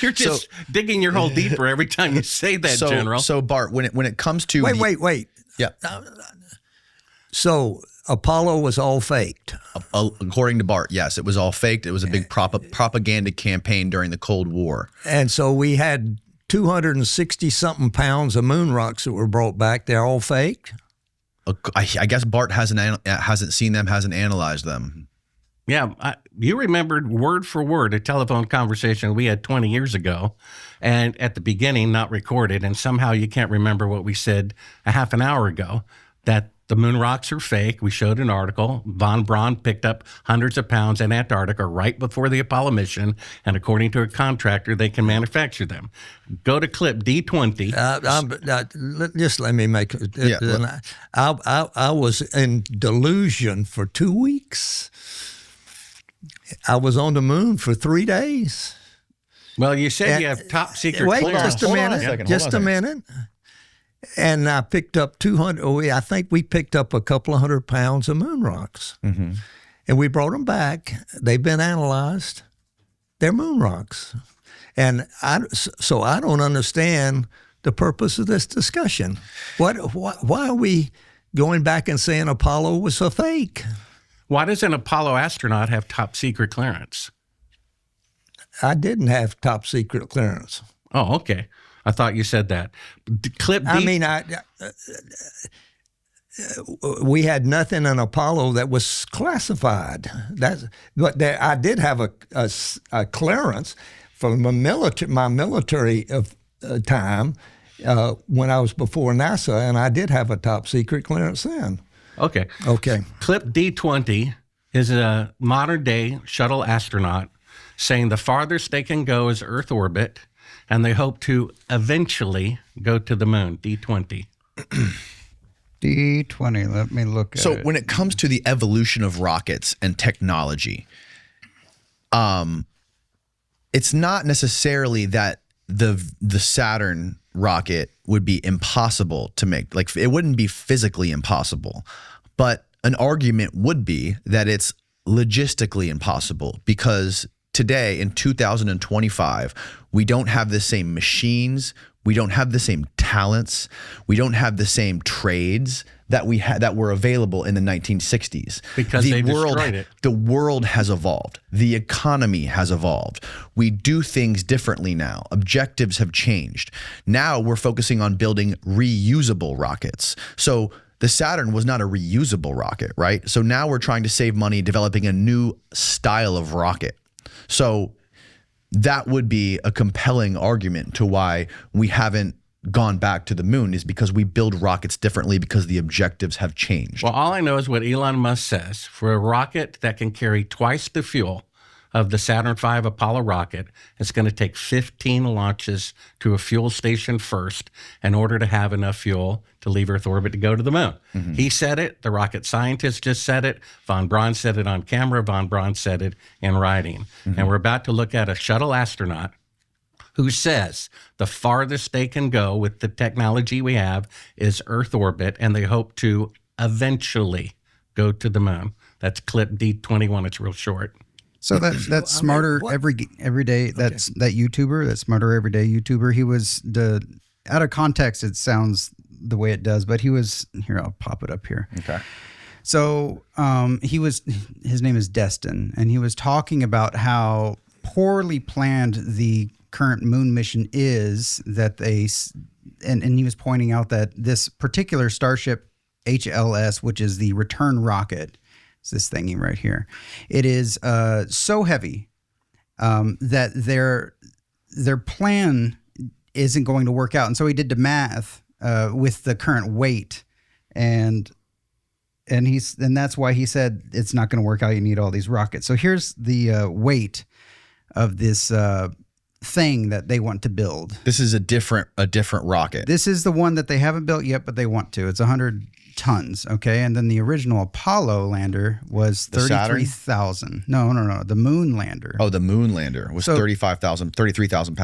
Speaker 3: You're just digging your hole deeper every time you say that, General.
Speaker 1: So, Bart, when it comes to
Speaker 2: wait.
Speaker 1: Yeah.
Speaker 2: So Apollo was all faked.
Speaker 1: According to Bart, yes, it was all faked. It was a big propaganda campaign during the Cold War.
Speaker 2: And so we had 260-something pounds of moon rocks that were brought back. They're all fake?
Speaker 1: I guess Bart hasn't seen them, hasn't analyzed them.
Speaker 3: Yeah, you remembered word for word a telephone conversation we had 20 years ago, and at the beginning, not recorded, and somehow you can't remember what we said a half an hour ago, that the moon rocks are fake. We showed an article. Von Braun picked up hundreds of pounds in Antarctica right before the Apollo mission, and according to a contractor, they can manufacture them. Go to clip D20.
Speaker 2: Just let me make it. I was in delusion for 2 weeks. I was on the moon for 3 days.
Speaker 3: Well, you said you have top secret clearance.
Speaker 2: Wait, just a minute. And I picked up 200, I think we picked up a couple of 100 pounds of moon rocks. And we brought them back. They've been analyzed. They're moon rocks. And so I don't understand the purpose of this discussion. Why are we going back and saying Apollo was a fake?
Speaker 3: Why does an Apollo astronaut have top secret clearance?
Speaker 2: I didn't have top secret clearance.
Speaker 3: Oh, okay. I thought you said that.
Speaker 2: We had nothing in Apollo that was classified. I did have a clearance from my military time, when I was before NASA, and I did have a top secret clearance then.
Speaker 3: Okay.
Speaker 2: Okay.
Speaker 3: Clip D20 is a modern day shuttle astronaut saying the farthest they can go is Earth orbit, and they hope to eventually go to the moon. D20.
Speaker 10: D20. Let me look at it.
Speaker 1: So when it comes to the evolution of rockets and technology, it's not necessarily that the Saturn rocket would be impossible to make. Like, it wouldn't be physically impossible, but an argument would be that it's logistically impossible, because today in 2025, we don't have the same machines, we don't have the same talents, we don't have the same trades that we had that were available in the 1960s.
Speaker 3: Because they destroyed it.
Speaker 1: The world has evolved. The economy has evolved. We do things differently now. Objectives have changed. Now we're focusing on building reusable rockets. So the Saturn was not a reusable rocket, right? So now we're trying to save money developing a new style of rocket. So that would be a compelling argument to why we haven't gone back to the moon, is because we build rockets differently because the objectives have changed.
Speaker 3: Well, all I know is what Elon Musk says. For a rocket that can carry twice the fuel of the Saturn V Apollo rocket, it's going to take 15 launches to a fuel station first in order to have enough fuel to leave Earth orbit to go to the moon.
Speaker 1: Mm-hmm.
Speaker 3: He said it. The rocket scientist just said it. Von Braun said it on camera. Von Braun said it in writing.
Speaker 1: Mm-hmm.
Speaker 3: And we're about to look at a shuttle astronaut who says the farthest they can go with the technology we have is Earth orbit, and they hope to eventually go to the moon. That's clip D21. It's real short.
Speaker 10: So that's Smarter Every Day. That's that YouTuber, that Smarter Everyday YouTuber. He was out of context, it sounds the way it does, but he was here. I'll pop it up here.
Speaker 1: Okay.
Speaker 10: So his name is Destin, and he was talking about how poorly planned the current moon mission is, that and he was pointing out that this particular Starship HLS, which is the return rocket, it's this thingy right here. It is so heavy that their plan isn't going to work out. And so he did the math with the current weight, and that's why he said it's not going to work out. You need all these rockets. So here's the weight of this thing that they want to build.
Speaker 1: This is a different rocket.
Speaker 10: This is the one that they haven't built yet, but they want to. It's 100 tons, okay? And then the original Apollo lander was 33,000. No, the moon lander.
Speaker 1: Oh, the moon lander was 33,000 pounds.
Speaker 10: 33,000.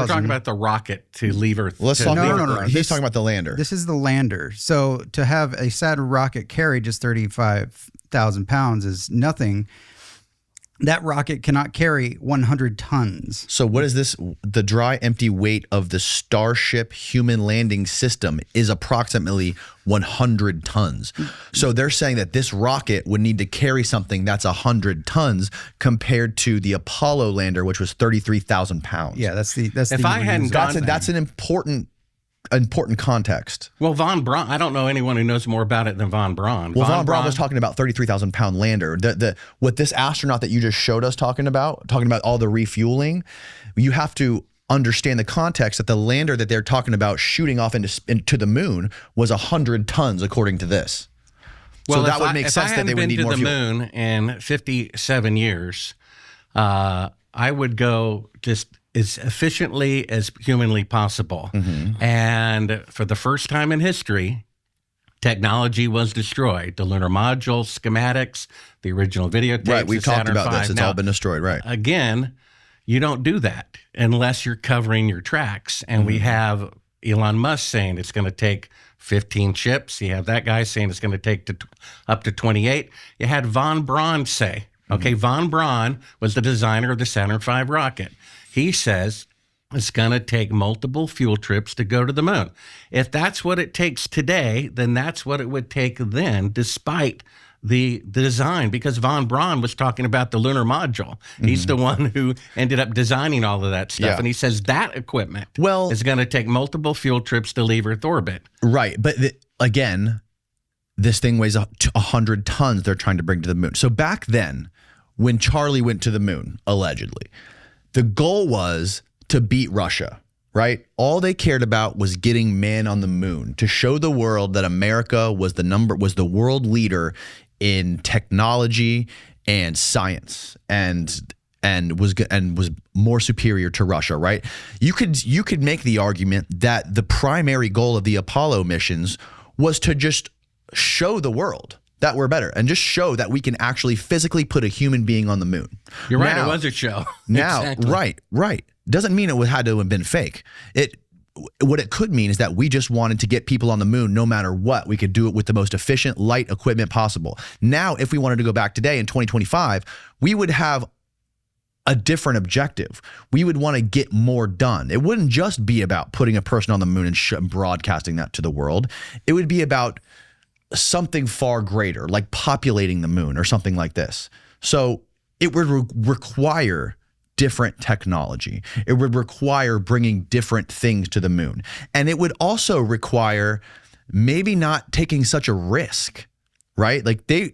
Speaker 3: We're talking about the rocket to leave Earth.
Speaker 1: Let's talk
Speaker 10: No.
Speaker 1: He's talking about the lander.
Speaker 10: This is the lander. So to have a Saturn rocket carry just 35,000 pounds is nothing. That rocket cannot carry 100 tons.
Speaker 1: So what is this? The dry, empty weight of the Starship human landing system is approximately 100 tons. So they're saying that this rocket would need to carry something that's 100 tons compared to the Apollo lander, which was 33,000 pounds.
Speaker 10: Yeah, that's
Speaker 3: If I hadn't gone,
Speaker 1: that's an important context.
Speaker 3: Well, Von Braun, I don't know anyone who knows more about it than Von Braun.
Speaker 1: Well, Von Braun was talking about 33,000 pound lander. What this astronaut that you just showed us talking about all the refueling, you have to understand the context that the lander that they're talking about shooting off into the moon was 100 tons according to this.
Speaker 3: Well,
Speaker 1: so that would make sense that they would need more fuel.
Speaker 3: If I hadn't been to the moon in 57 years, I would go just as efficiently as humanly possible.
Speaker 1: Mm-hmm.
Speaker 3: And for the first time in history, technology was destroyed. The lunar module, schematics, the original videotapes.
Speaker 1: Right, we've talked about this. It's
Speaker 3: now,
Speaker 1: all been destroyed, right.
Speaker 3: Again, you don't do that unless you're covering your tracks. And we have Elon Musk saying it's going to take 15 ships. You have that guy saying it's going to take up to 28. You had Von Braun say, Von Braun was the designer of the Saturn V rocket. He says it's going to take multiple fuel trips to go to the moon. If that's what it takes today, then that's what it would take then, despite the design, because Von Braun was talking about the lunar module. He's the one who ended up designing all of that stuff.
Speaker 1: Yeah.
Speaker 3: And he says that equipment is going to take multiple fuel trips to leave Earth orbit.
Speaker 1: Right. But again, this thing weighs 100 tons they're trying to bring to the moon. So back then, when Charlie went to the moon, allegedly, the goal was to beat Russia, right? All they cared about was getting man on the moon, to show the world that America was the world leader in technology and science, and was more superior to Russia, right? You could make the argument that the primary goal of the Apollo missions was to just show the world that we're better and just show that we can actually physically put a human being on the moon.
Speaker 3: You're right. It was a show.
Speaker 1: Now,
Speaker 3: Exactly.
Speaker 1: right. Doesn't mean it had to have been fake. What it could mean is that we just wanted to get people on the moon no matter what. We could do it with the most efficient, light equipment possible. Now, if we wanted to go back today in 2025, we would have a different objective. We would want to get more done. It wouldn't just be about putting a person on the moon and broadcasting that to the world. It would be about something far greater, like populating the moon or something like this. So it would require different technology. It would require bringing different things to the moon. And it would also require maybe not taking such a risk, right? Like that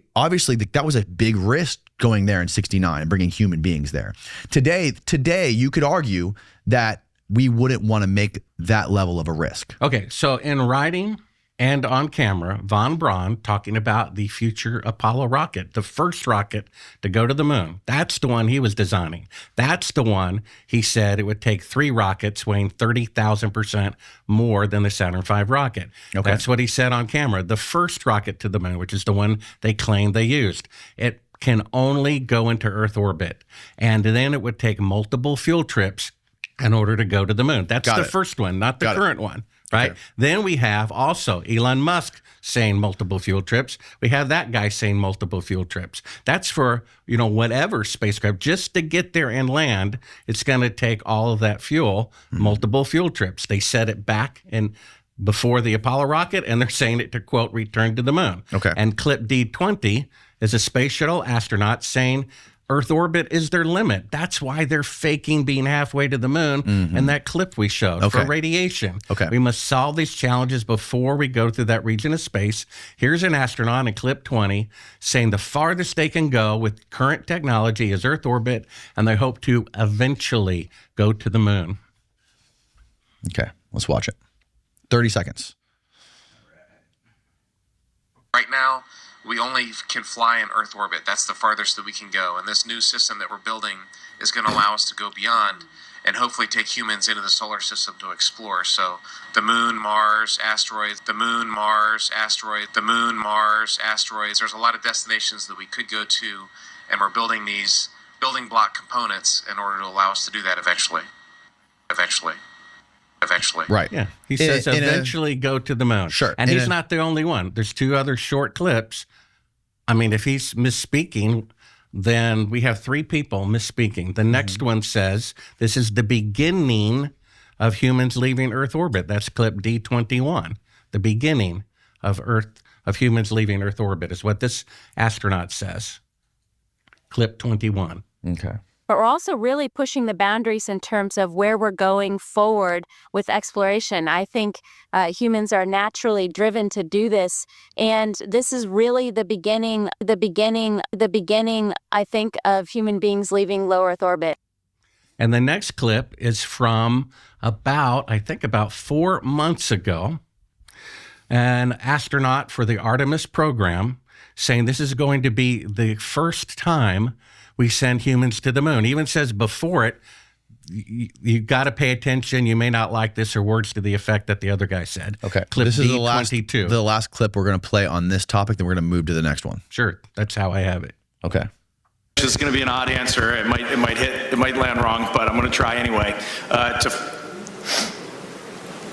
Speaker 1: was a big risk going there in 69 and bringing human beings there. Today you could argue that we wouldn't want to make that level of a risk.
Speaker 3: Okay, so in writing and on camera, von Braun talking about the future Apollo rocket, the first rocket to go to the moon. That's the one he was designing. That's the one he said it would take 3 rockets weighing 30,000% more than the Saturn V rocket. Okay. That's what he said on camera. The first rocket to the moon, which is the one they claim they used, it can only go into Earth orbit. And then it would take multiple fuel trips in order to go to the moon. That's the first one, not the current one. Right. Okay. Then we have also Elon Musk saying multiple fuel trips. We have that guy saying multiple fuel trips. That's for, whatever spacecraft. Just to get there and land, it's going to take all of that fuel, multiple fuel trips. They said it back before the Apollo rocket, and they're saying it to, quote, return to the moon.
Speaker 1: Okay.
Speaker 3: And clip D20 is a space shuttle astronaut saying Earth orbit is their limit. That's why they're faking being halfway to the moon in that clip we showed for radiation.
Speaker 1: Okay.
Speaker 3: We must solve these challenges before we go through that region of space. Here's an astronaut in clip 20 saying the farthest they can go with current technology is Earth orbit, and they hope to eventually go to the moon.
Speaker 1: Okay, let's watch it. 30 seconds.
Speaker 17: Right now, we only can fly in Earth orbit. That's the farthest that we can go. And this new system that we're building is going to allow us to go beyond and hopefully take humans into the solar system to explore. So the moon, Mars, asteroids, the moon, Mars, asteroids, the moon, Mars, asteroids. There's a lot of destinations that we could go to, and we're building these building block components in order to allow us to do that eventually.
Speaker 1: Right.
Speaker 3: Yeah. He says eventually go to the moon.
Speaker 1: Sure.
Speaker 3: And he's not the only one. There's 2 other short clips. I mean, if he's misspeaking, then we have 3 people misspeaking. The next one says this is the beginning of humans leaving Earth orbit. That's clip D21. The beginning of humans leaving Earth orbit is what this astronaut says. Clip 21.
Speaker 1: Okay.
Speaker 18: But we're also really pushing the boundaries in terms of where we're going forward with exploration. I think humans are naturally driven to do this. And this is really the beginning, I think, of human beings leaving low Earth orbit.
Speaker 3: And the next clip is from about 4 months ago. An astronaut for the Artemis program saying this is going to be the first time we send humans to the moon. He even says before it, you got to pay attention. You may not like this, or words to the effect that the other guy said.
Speaker 1: Okay.
Speaker 3: Clip
Speaker 1: this is
Speaker 3: D22.
Speaker 1: the last clip we're going to play on this topic, then we're going to move to the next one.
Speaker 3: Sure. That's how I have it.
Speaker 1: Okay.
Speaker 19: This is going to be an odd answer. It might land wrong, but I'm going to try anyway.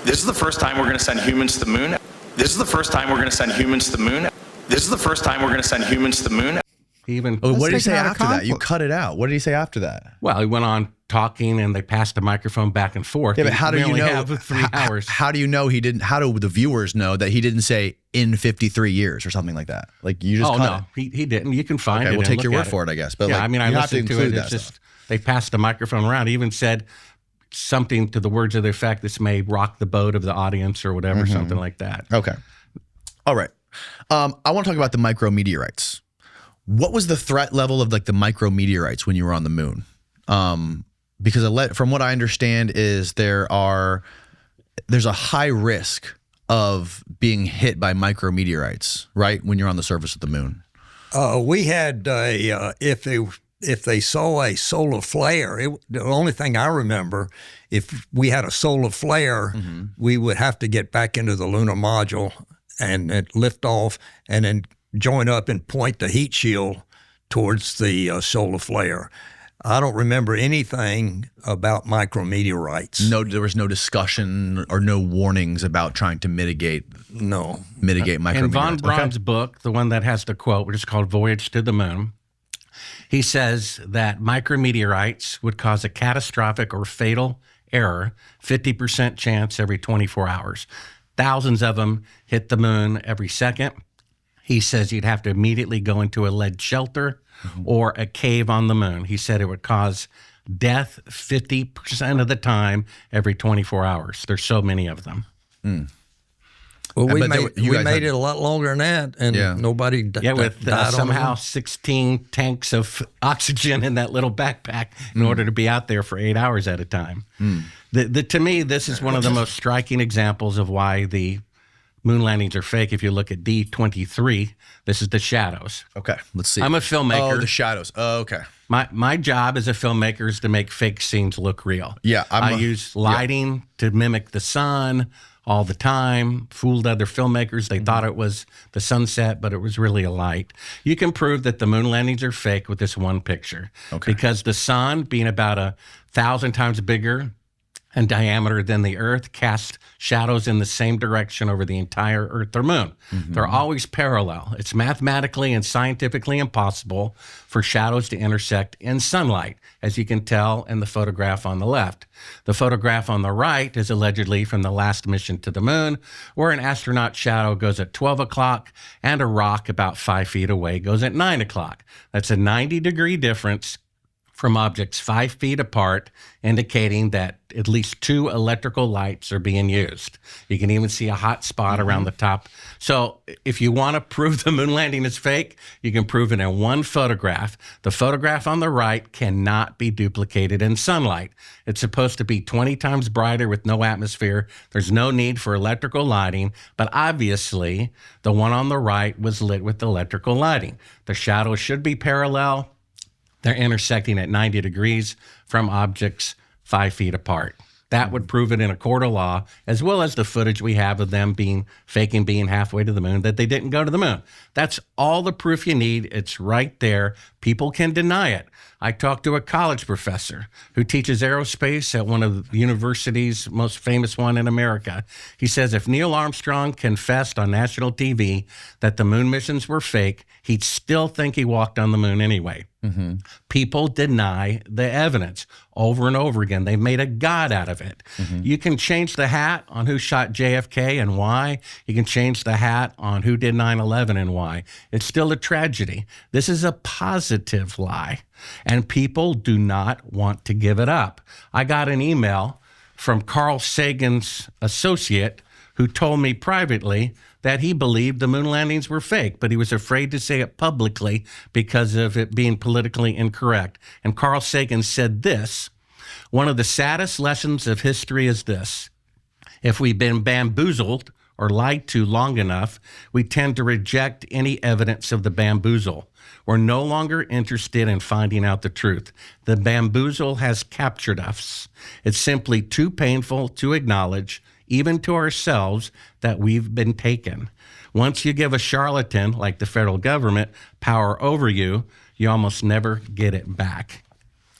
Speaker 19: This is the first time we're going to send humans to the moon. This is the first time we're going to send humans to the moon. This is the first time we're going to send humans to the moon.
Speaker 1: What did he say after that? You cut it out. What did he say after that?
Speaker 3: Well, he went on talking, and they passed the microphone back and forth.
Speaker 1: Yeah, but how do you know?
Speaker 3: Have 3 hours.
Speaker 1: How do you know he didn't? How do the viewers know that he didn't say in 53 years or something like that? Like you just.
Speaker 3: He didn't. You can find it.
Speaker 1: Okay, we'll take your word for it, I guess. But
Speaker 3: yeah, I listened to it.
Speaker 1: It's
Speaker 3: just they passed the microphone around. He even said something to the words of the effect, "This may rock the boat of the audience" or whatever, something like that.
Speaker 1: Okay. All right. I want to talk about the micro-meteorites. What was the threat level of like the micro-meteorites when you were on the moon? because from what I understand is there's a high risk of being hit by micro-meteorites, right, when you're on the surface of the moon.
Speaker 2: We had if they saw a solar flare, the only thing I remember, if we had a solar flare, we would have to get back into the lunar module and lift off and then join up and point the heat shield towards the solar flare. I don't remember anything about micro-meteorites.
Speaker 1: No, there was no discussion or no warnings about trying to mitigate micro-meteorites.
Speaker 3: In von Braun's book, the one that has the quote, which is called Voyage to the Moon, he says that micro-meteorites would cause a catastrophic or fatal error, 50% chance every 24 hours. Thousands of them hit the moon every second. He says you'd have to immediately go into a lead shelter or a cave on the moon. He said it would cause death 50% of the time every 24 hours. There's so many of them.
Speaker 2: Well, we made it a lot longer than that, and nobody died
Speaker 3: with somehow 16 tanks of oxygen in that little backpack in order to be out there for 8 hours at a time. To me, this is one of the most striking examples of why the moon landings are fake. If you look at D23, this is the shadows.
Speaker 1: Okay, let's see.
Speaker 3: I'm a filmmaker.
Speaker 1: Oh, the shadows. Oh, okay.
Speaker 3: My job as a filmmaker is to make fake scenes look real.
Speaker 1: Yeah,
Speaker 3: I use lighting to mimic the sun all the time. Fooled other filmmakers. They thought it was the sunset, but it was really a light. You can prove that the moon landings are fake with this one picture. Okay. Because the sun, being about 1,000 times bigger in diameter than the Earth, casts shadows in the same direction over the entire Earth or moon. They're always parallel. It's mathematically and scientifically impossible for shadows to intersect in sunlight, as you can tell in the photograph on the left. The photograph on the right is allegedly from the last mission to the moon, where an astronaut shadow goes at 12 o'clock and a rock about 5 feet away goes at 9 o'clock. That's a 90-degree difference from objects 5 feet apart, indicating that at least 2 electrical lights are being used. You can even see a hot spot around the top. So if you want to prove the moon landing is fake, you can prove it in one photograph. The photograph on the right cannot be duplicated in sunlight. It's supposed to be 20 times brighter with no atmosphere. There's no need for electrical lighting, but obviously the one on the right was lit with electrical lighting. The shadows should be parallel. They're intersecting at 90 degrees from objects 5 feet apart. That would prove it in a court of law, as well as the footage we have of them faking being halfway to the moon, that they didn't go to the moon. That's all the proof you need. It's right there. People can deny it. I talked to a college professor who teaches aerospace at one of the universities, most famous one in America. He says if Neil Armstrong confessed on national TV that the moon missions were fake, he'd still think he walked on the moon anyway. People deny the evidence over and over again. They've made a god out of it. You can change the hat on who shot JFK and why. You can change the hat on who did 9/11 and why. It's still a tragedy. This is a positive lie, and people do not want to give it up. I got an email from Carl Sagan's associate who told me privately that he believed the moon landings were fake, but he was afraid to say it publicly because of it being politically incorrect. And Carl Sagan said this: one of the saddest lessons of history is this: if we've been bamboozled or lied to long enough, we tend to reject any evidence of the bamboozle. We're no longer interested in finding out the truth. The bamboozle has captured us. It's simply too painful to acknowledge, even to ourselves, that we've been taken. Once you give a charlatan, like the federal government, power over you, you almost never get it back.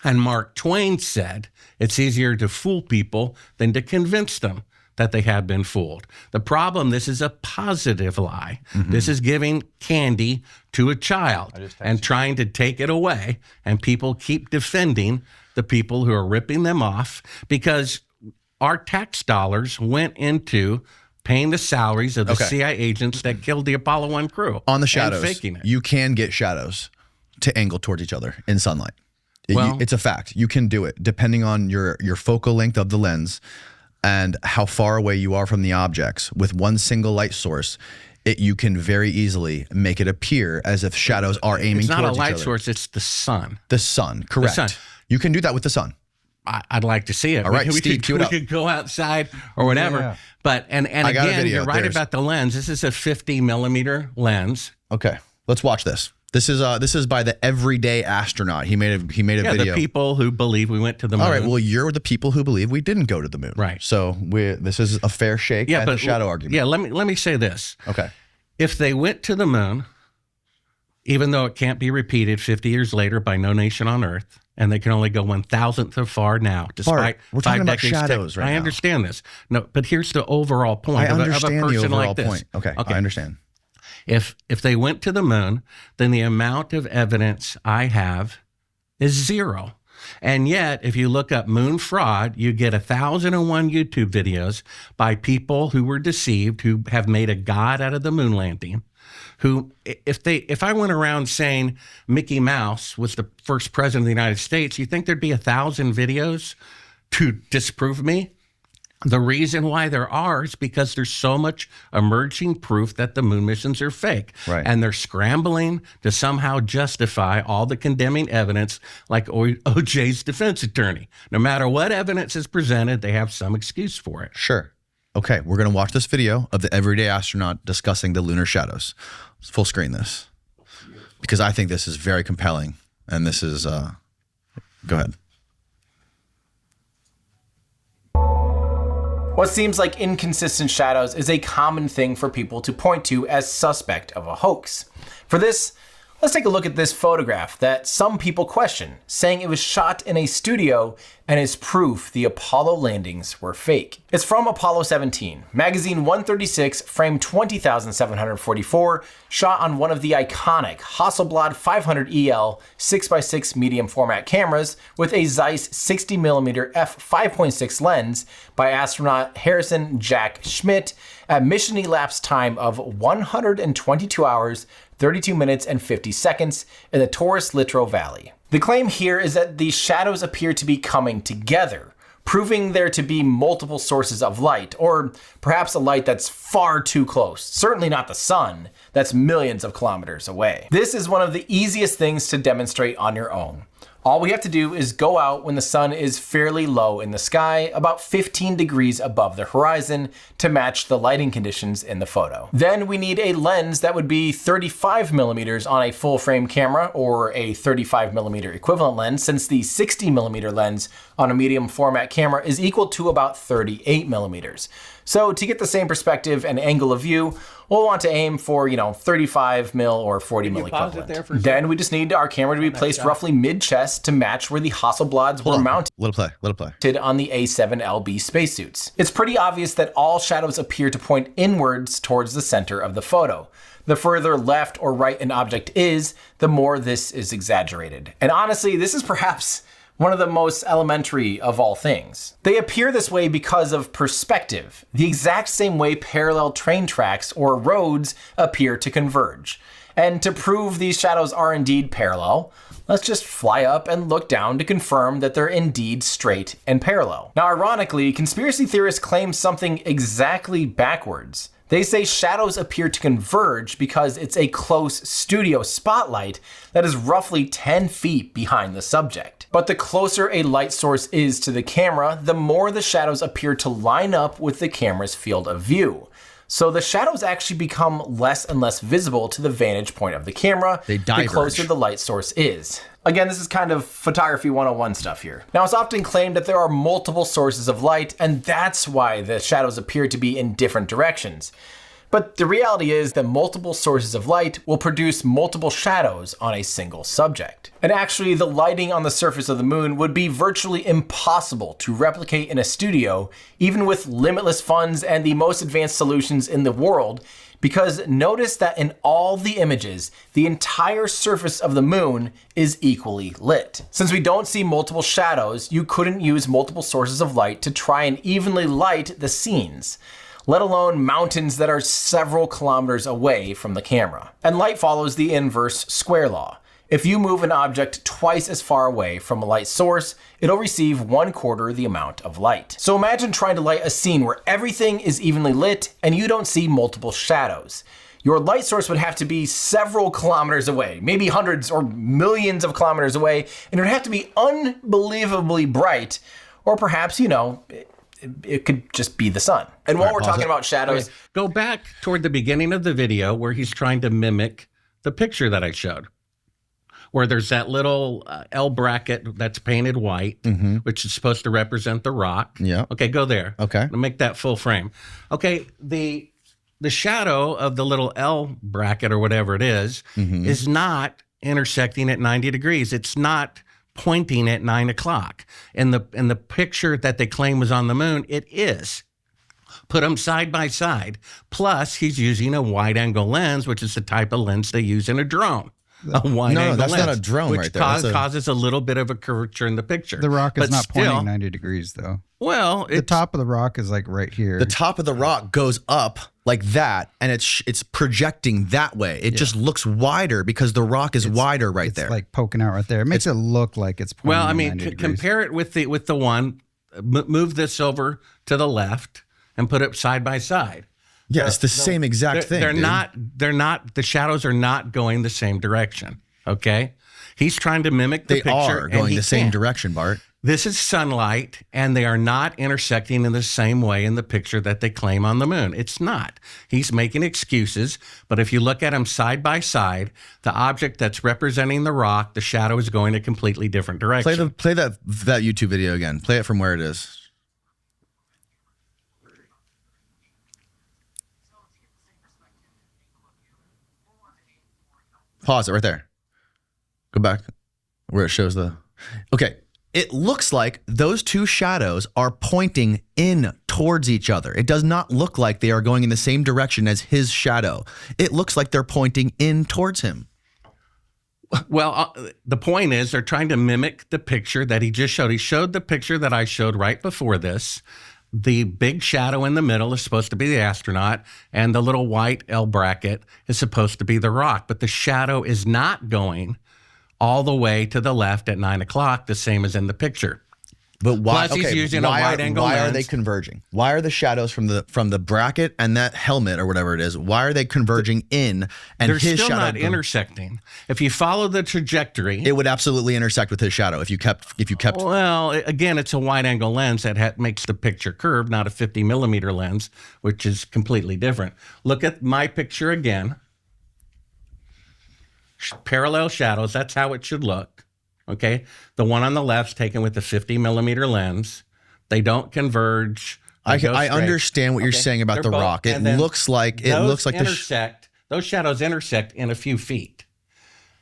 Speaker 3: And Mark Twain said, it's easier to fool people than to convince them that they have been fooled. The problem, this is a positive lie. This is giving candy to a child and trying to take it away. And people keep defending the people who are ripping them off, because our tax dollars went into paying the salaries of the CIA agents that killed the Apollo 1 crew.
Speaker 1: On the shadows,
Speaker 3: faking it.
Speaker 1: You can get shadows to angle towards each other in sunlight.
Speaker 3: Well,
Speaker 1: it's a fact. You can do it depending on your focal length of the lens and how far away you are from the objects. With one single light source, you can very easily make it appear as if shadows are aiming towards each other.
Speaker 3: It's not a light source, it's the sun.
Speaker 1: The sun, correct.
Speaker 3: The sun.
Speaker 1: You can do that with the sun.
Speaker 3: I'd like to see it.
Speaker 1: All right, Steve, cue it
Speaker 3: we
Speaker 1: up.
Speaker 3: could go outside or whatever.
Speaker 10: Yeah.
Speaker 3: But and
Speaker 1: I got a
Speaker 3: again,
Speaker 1: video.
Speaker 3: you're right about the lens. This is a 50 millimeter lens.
Speaker 1: Okay, let's watch this. This is by the Everyday Astronaut. He made a video.
Speaker 3: The people who believe we went to the moon.
Speaker 1: All right, well, you're the people who believe we didn't go to the moon.
Speaker 3: Right.
Speaker 1: So this is a fair shake at the shadow argument.
Speaker 3: Yeah, let me say this.
Speaker 1: Okay.
Speaker 3: If they went to the moon, even though it can't be repeated 50 years later by no nation on Earth, and they can only go 1,000th of far now, despite
Speaker 1: Bart, we're talking
Speaker 3: 5
Speaker 1: about
Speaker 3: decades.
Speaker 1: shadows right
Speaker 3: I
Speaker 1: now.
Speaker 3: understand this. No, but here's the overall point
Speaker 1: I
Speaker 3: of a
Speaker 1: understand
Speaker 3: person
Speaker 1: the overall
Speaker 3: like this.
Speaker 1: point. Okay, I understand.
Speaker 3: If they went to the moon, then the amount of evidence I have is 0. And yet, if you look up moon fraud, you get 1,001 YouTube videos by people who were deceived, who have made a god out of the moon landing. Who, if I went around saying Mickey Mouse was the first president of the United States, you think there'd be 1,000 videos to disprove me? The reason why there are is because there's so much emerging proof that the moon missions are fake.
Speaker 1: Right.
Speaker 3: And they're scrambling to somehow justify all the condemning evidence, like OJ's defense attorney. No matter what evidence is presented, they have some excuse for it.
Speaker 1: Sure. Okay, we're going to watch this video of the Everyday Astronaut discussing the lunar shadows. Let's full screen this, because I think this is very compelling. And this is, go ahead.
Speaker 20: What seems like inconsistent shadows is a common thing for people to point to as suspect of a hoax. For this, let's take a look at this photograph that some people question, saying it was shot in a studio and is proof the Apollo landings were fake. It's from Apollo 17, magazine 136, frame 20,744, shot on one of the iconic Hasselblad 500EL 6x6 medium format cameras with a Zeiss 60mm f5.6 lens by astronaut Harrison Jack Schmidt at mission elapsed time of 122 hours, 32 minutes and 50 seconds in the Taurus Littrow Valley. The claim here is that the shadows appear to be coming together, proving there to be multiple sources of light, or perhaps a light that's far too close, certainly not the sun, that's millions of kilometers away. This is one of the easiest things to demonstrate on your own. All we have to do is go out when the sun is fairly low in the sky, about 15 degrees above the horizon, to match the lighting conditions in the photo. Then we need a lens that would be 35mm on a full frame camera, or a 35mm equivalent lens, since the 60mm lens on a medium format camera is equal to about 38mm. So to get the same perspective and angle of view, we'll want to aim for, 35mm or 40mm equivalent. Then we just need our camera to be placed roughly mid-chest to match where the Hasselblads were mounted.
Speaker 1: Let it play.
Speaker 20: On the A7LB spacesuits. It's pretty obvious that all shadows appear to point inwards towards the center of the photo. The further left or right an object is, the more this is exaggerated. And honestly, this is perhaps one of the most elementary of all things. They appear this way because of perspective, the exact same way parallel train tracks or roads appear to converge. And to prove these shadows are indeed parallel, let's just fly up and look down to confirm that they're indeed straight and parallel. Now, ironically, conspiracy theorists claim something exactly backwards. They say shadows appear to converge because it's a close studio spotlight that is roughly 10 feet behind the subject. But the closer a light source is to the camera, the more the shadows appear to line up with the camera's field of view. So the shadows actually become less and less visible to the vantage point of the camera, the closer the light source is. Again, this is kind of photography 101 stuff here. Now, it's often claimed that there are multiple sources of light, and that's why the shadows appear to be in different directions. But the reality is that multiple sources of light will produce multiple shadows on a single subject. And actually, the lighting on the surface of the moon would be virtually impossible to replicate in a studio, even with limitless funds and the most advanced solutions in the world, because notice that in all the images, the entire surface of the moon is equally lit. Since we don't see multiple shadows, you couldn't use multiple sources of light to try and evenly light the scenes, let alone mountains that are several kilometers away from the camera. And light follows the inverse square law. If you move an object twice as far away from a light source, it'll receive 1/4 the amount of light. So imagine trying to light a scene where everything is evenly lit and you don't see multiple shadows. your light source would have to be several kilometers away, maybe hundreds or millions of kilometers away, and it would have to be unbelievably bright, or perhaps, you know, it could just be the sun. And while we're talking about shadows...
Speaker 3: Go back toward the beginning of the video where he's trying to mimic the picture that I showed, where there's that little L bracket that's painted white, which is supposed to represent the rock.
Speaker 1: Yeah.
Speaker 3: Okay, go there.
Speaker 1: Okay.
Speaker 3: I'll make that full frame. Okay, the shadow of the little L bracket or whatever it is not intersecting at 90 degrees. It's not pointing at 9 o'clock. In the picture that they claim was on the moon, it is. Put them side by side. Plus, he's using a wide-angle lens, which is the type of lens they use in a drone. A wide-angle
Speaker 1: that's
Speaker 3: lens,
Speaker 1: not a drone
Speaker 3: which
Speaker 1: right there.
Speaker 3: causes a little bit of a curvature in the picture.
Speaker 10: The rock is
Speaker 3: But
Speaker 10: not
Speaker 3: still,
Speaker 10: pointing 90 degrees, though.
Speaker 3: Well,
Speaker 10: the top of the rock is like right here.
Speaker 1: The top of the rock goes up like that, and it's projecting that way. It just looks wider because the rock is wider right there.
Speaker 10: It's like poking out right there. It makes it look like it's pointing
Speaker 3: Well, I mean,
Speaker 10: 90 degrees.
Speaker 3: compare it with the one. Move this over to the left and put it side by side.
Speaker 1: Yeah, it's the same exact thing.
Speaker 3: They're
Speaker 1: dude.
Speaker 3: not. They're not. The shadows are not going the same direction. Okay, he's trying to mimic the
Speaker 1: They
Speaker 3: picture.
Speaker 1: are
Speaker 3: and
Speaker 1: going
Speaker 3: he
Speaker 1: the same
Speaker 3: can't.
Speaker 1: direction, Bart.
Speaker 3: This is sunlight, and they are not intersecting in the same way in the picture that they claim on the moon. It's not. He's making excuses, but if you look at them side by side, the object that's representing the rock, the shadow is going a completely different direction.
Speaker 1: Play that YouTube video again. Play it from where it is. Pause it right there. Go back where it shows the... Okay. It looks like those two shadows are pointing in towards each other. It does not look like they are going in the same direction as his shadow. It looks like they're pointing in towards him.
Speaker 3: Well, the point is they're trying to mimic the picture that he just showed. He showed the picture that I showed right before this. The big shadow in the middle is supposed to be the astronaut, and the little white L bracket is supposed to be the rock. But the shadow is not going all the way to the left at 9 o'clock, the same as in the picture.
Speaker 1: But why?
Speaker 3: Plus, he's using a wide-angle lens.
Speaker 1: Why are they converging? Why are the shadows from the bracket and that helmet or whatever it is? Why are they converging in? And
Speaker 3: they're
Speaker 1: his
Speaker 3: still
Speaker 1: shadow
Speaker 3: not intersecting. If you follow the trajectory,
Speaker 1: it would absolutely intersect with his shadow if you kept.
Speaker 3: Well, again, it's a wide-angle lens that makes the picture curved, not a 50-millimeter lens, which is completely different. Look at my picture again. Parallel shadows. That's how it should look. Okay, the one on the left's taken with the 50-millimeter lens. They don't converge.
Speaker 1: I understand what you're saying about the rock. It looks like
Speaker 3: those shadows intersect in a few feet.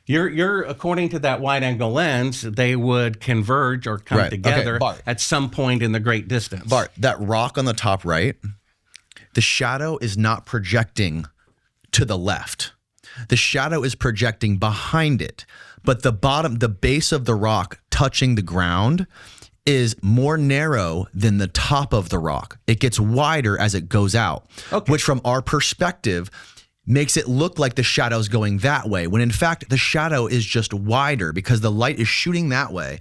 Speaker 3: You're according to that wide-angle lens, they would converge or come together at some point in the great distance.
Speaker 1: Bart, that rock on the top right, the shadow is not projecting to the left. The shadow is projecting behind it. But the base of the rock touching the ground is more narrow than the top of the rock. It gets wider as it goes out, which from our perspective makes it look like the shadow's going that way, when in fact the shadow is just wider because the light is shooting that way.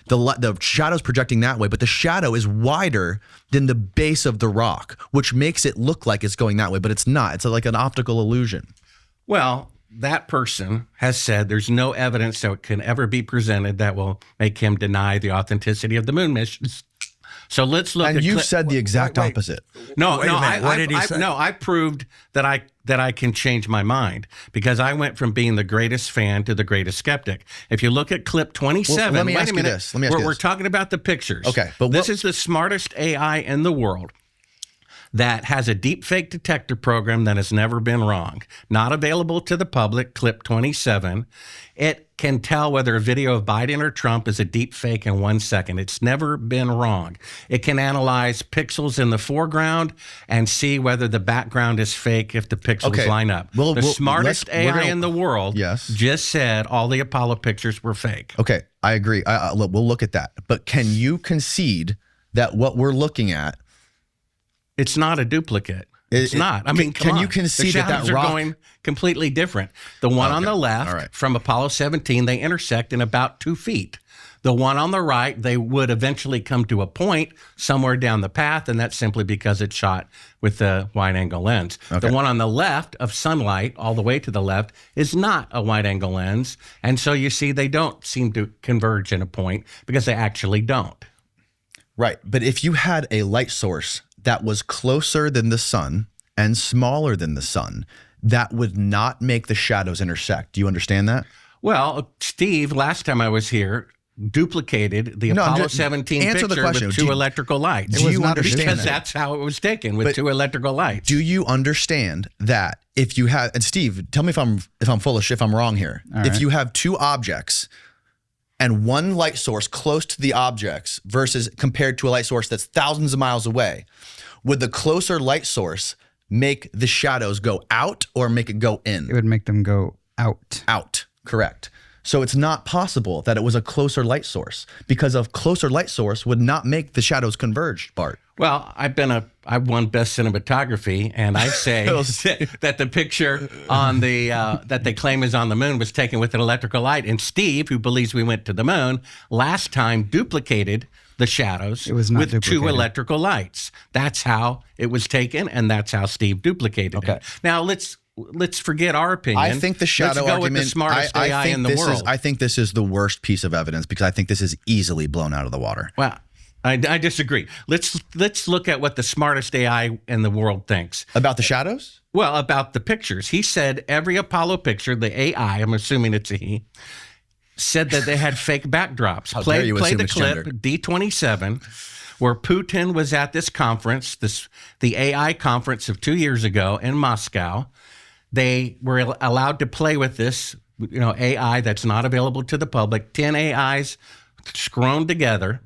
Speaker 1: The shadow's projecting that way, but the shadow is wider than the base of the rock, which makes it look like it's going that way, but it's not. It's like an optical illusion.
Speaker 3: Well, that person has said there's no evidence that can ever be presented that will make him deny the authenticity of the moon missions. So let's look.
Speaker 1: And you've said the exact opposite.
Speaker 3: No,
Speaker 2: Wait a minute. What did he say?
Speaker 3: No, I proved that I can change my mind because I went from being the greatest fan to the greatest skeptic. If you look at clip 27,
Speaker 1: let me ask you this.
Speaker 3: We're talking about the pictures.
Speaker 1: Okay, but
Speaker 3: this is the smartest AI in the world that has a deepfake detector program that has never been wrong. Not available to the public, clip 27. It can tell whether a video of Biden or Trump is a deepfake in 1 second. It's never been wrong. It can analyze pixels in the foreground and see whether the background is fake if the pixels line up. The smartest AI in the world just said all the Apollo pictures were fake.
Speaker 1: Okay, I agree. We'll look at that. But can you concede that what we're looking at,
Speaker 3: it's not a duplicate. It's not. I mean,
Speaker 1: can you concede
Speaker 3: the
Speaker 1: that
Speaker 3: shadows
Speaker 1: rock
Speaker 3: are going completely different? The one on the left from Apollo 17, they intersect in about 2 feet. The one on the right, they would eventually come to a point somewhere down the path, and that's simply because it's shot with the wide-angle lens.
Speaker 1: Okay.
Speaker 3: The one on the left of sunlight, all the way to the left, is not a wide-angle lens, and so you see they don't seem to converge in a point because they actually don't.
Speaker 1: Right, but if you had a light source that was closer than the sun and smaller than the sun, that would not make the shadows intersect. Do you understand that?
Speaker 3: Well, Steve, last time I was here, duplicated the Apollo 17 picture with two electrical lights.
Speaker 1: Do you understand
Speaker 3: Because
Speaker 1: that?
Speaker 3: that's how it was taken, with two electrical lights.
Speaker 1: Do you understand that if you have, and Steve, tell me if I'm full of shit, if I'm wrong here.
Speaker 10: All
Speaker 1: if
Speaker 10: right.
Speaker 1: you have two objects and one light source close to the objects versus compared to a light source that's thousands of miles away, would the closer light source make the shadows go out or make it go in?
Speaker 10: It would make them go out.
Speaker 1: Out, correct. So it's not possible that it was a closer light source, because a closer light source would not make the shadows converge, Bart.
Speaker 3: Well, I've won best cinematography, and I say that the picture on the that they claim is on the moon was taken with an electrical light. And Steve, who believes we went to the moon, last time duplicated the shadows with two electrical lights. That's how it was taken, and that's how Steve duplicated it. Now let's forget our opinion.
Speaker 1: I think the shadow
Speaker 3: let's go
Speaker 1: argument.
Speaker 3: With the smartest AI in the world.
Speaker 1: I think this is the worst piece of evidence, because I think this is easily blown out of the water.
Speaker 3: Well, I disagree. Let's look at what the smartest AI in the world thinks
Speaker 1: about the shadows.
Speaker 3: Well, about the pictures. He said every Apollo picture, the AI, I'm assuming it's a he, said that they had fake backdrops. Play the clip, D27, where Putin was at this conference, the AI conference of 2 years ago in Moscow. They were allowed to play with this, AI that's not available to the public, 10 AIs scrolled together,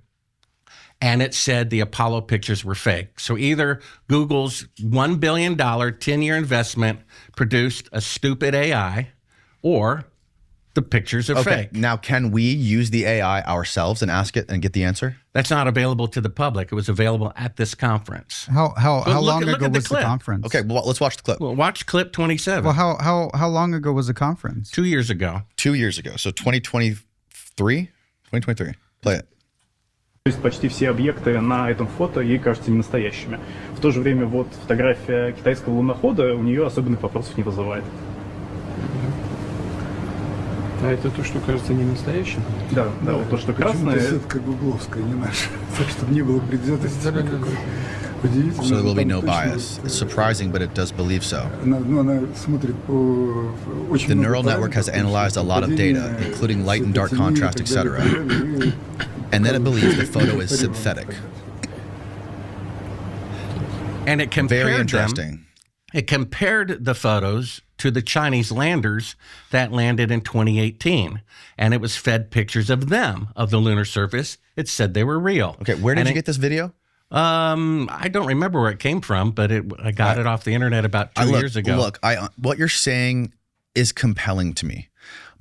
Speaker 3: and it said the Apollo pictures were fake. So either Google's $1 billion 10-year investment produced a stupid AI, or the pictures are fake.
Speaker 1: Now, can we use the AI ourselves and ask it and get the answer?
Speaker 3: That's not available to the public. It was available at this conference.
Speaker 10: How long ago was the conference?
Speaker 1: Okay, well, let's watch the clip.
Speaker 3: Well, watch clip 27.
Speaker 10: Well, how long ago was the conference?
Speaker 3: 2 years ago.
Speaker 1: 2 years ago. So 2023? 2023. Play it.
Speaker 21: То есть почти все объекты на этом фото ей кажутся ненастоящими. В то же время вот фотография китайского лунохода у нее особенных вопросов не вызывает.
Speaker 22: А это то, что кажется не настоящим?
Speaker 21: Да, вот то, что красное.
Speaker 22: Почему-то сетка гугловская, не наша. Так, чтобы не было предвзятости никакой. Удивительно.
Speaker 1: So there will be no bias. It's surprising, but it does believe so.
Speaker 22: Она смотрит по очень
Speaker 1: The
Speaker 22: много
Speaker 1: neural network has analyzed a lot of data, including light and dark contrast, etc. And then it believes the photo is synthetic.
Speaker 3: And it compared
Speaker 1: Very interesting.
Speaker 3: It compared the photos to the Chinese landers that landed in 2018. And it was fed pictures of them, of the lunar surface. It said they were real.
Speaker 1: Okay, where did you get this video?
Speaker 3: I don't remember where it came from, but I got it off the internet about 2 years ago.
Speaker 1: Look, what you're saying is compelling to me.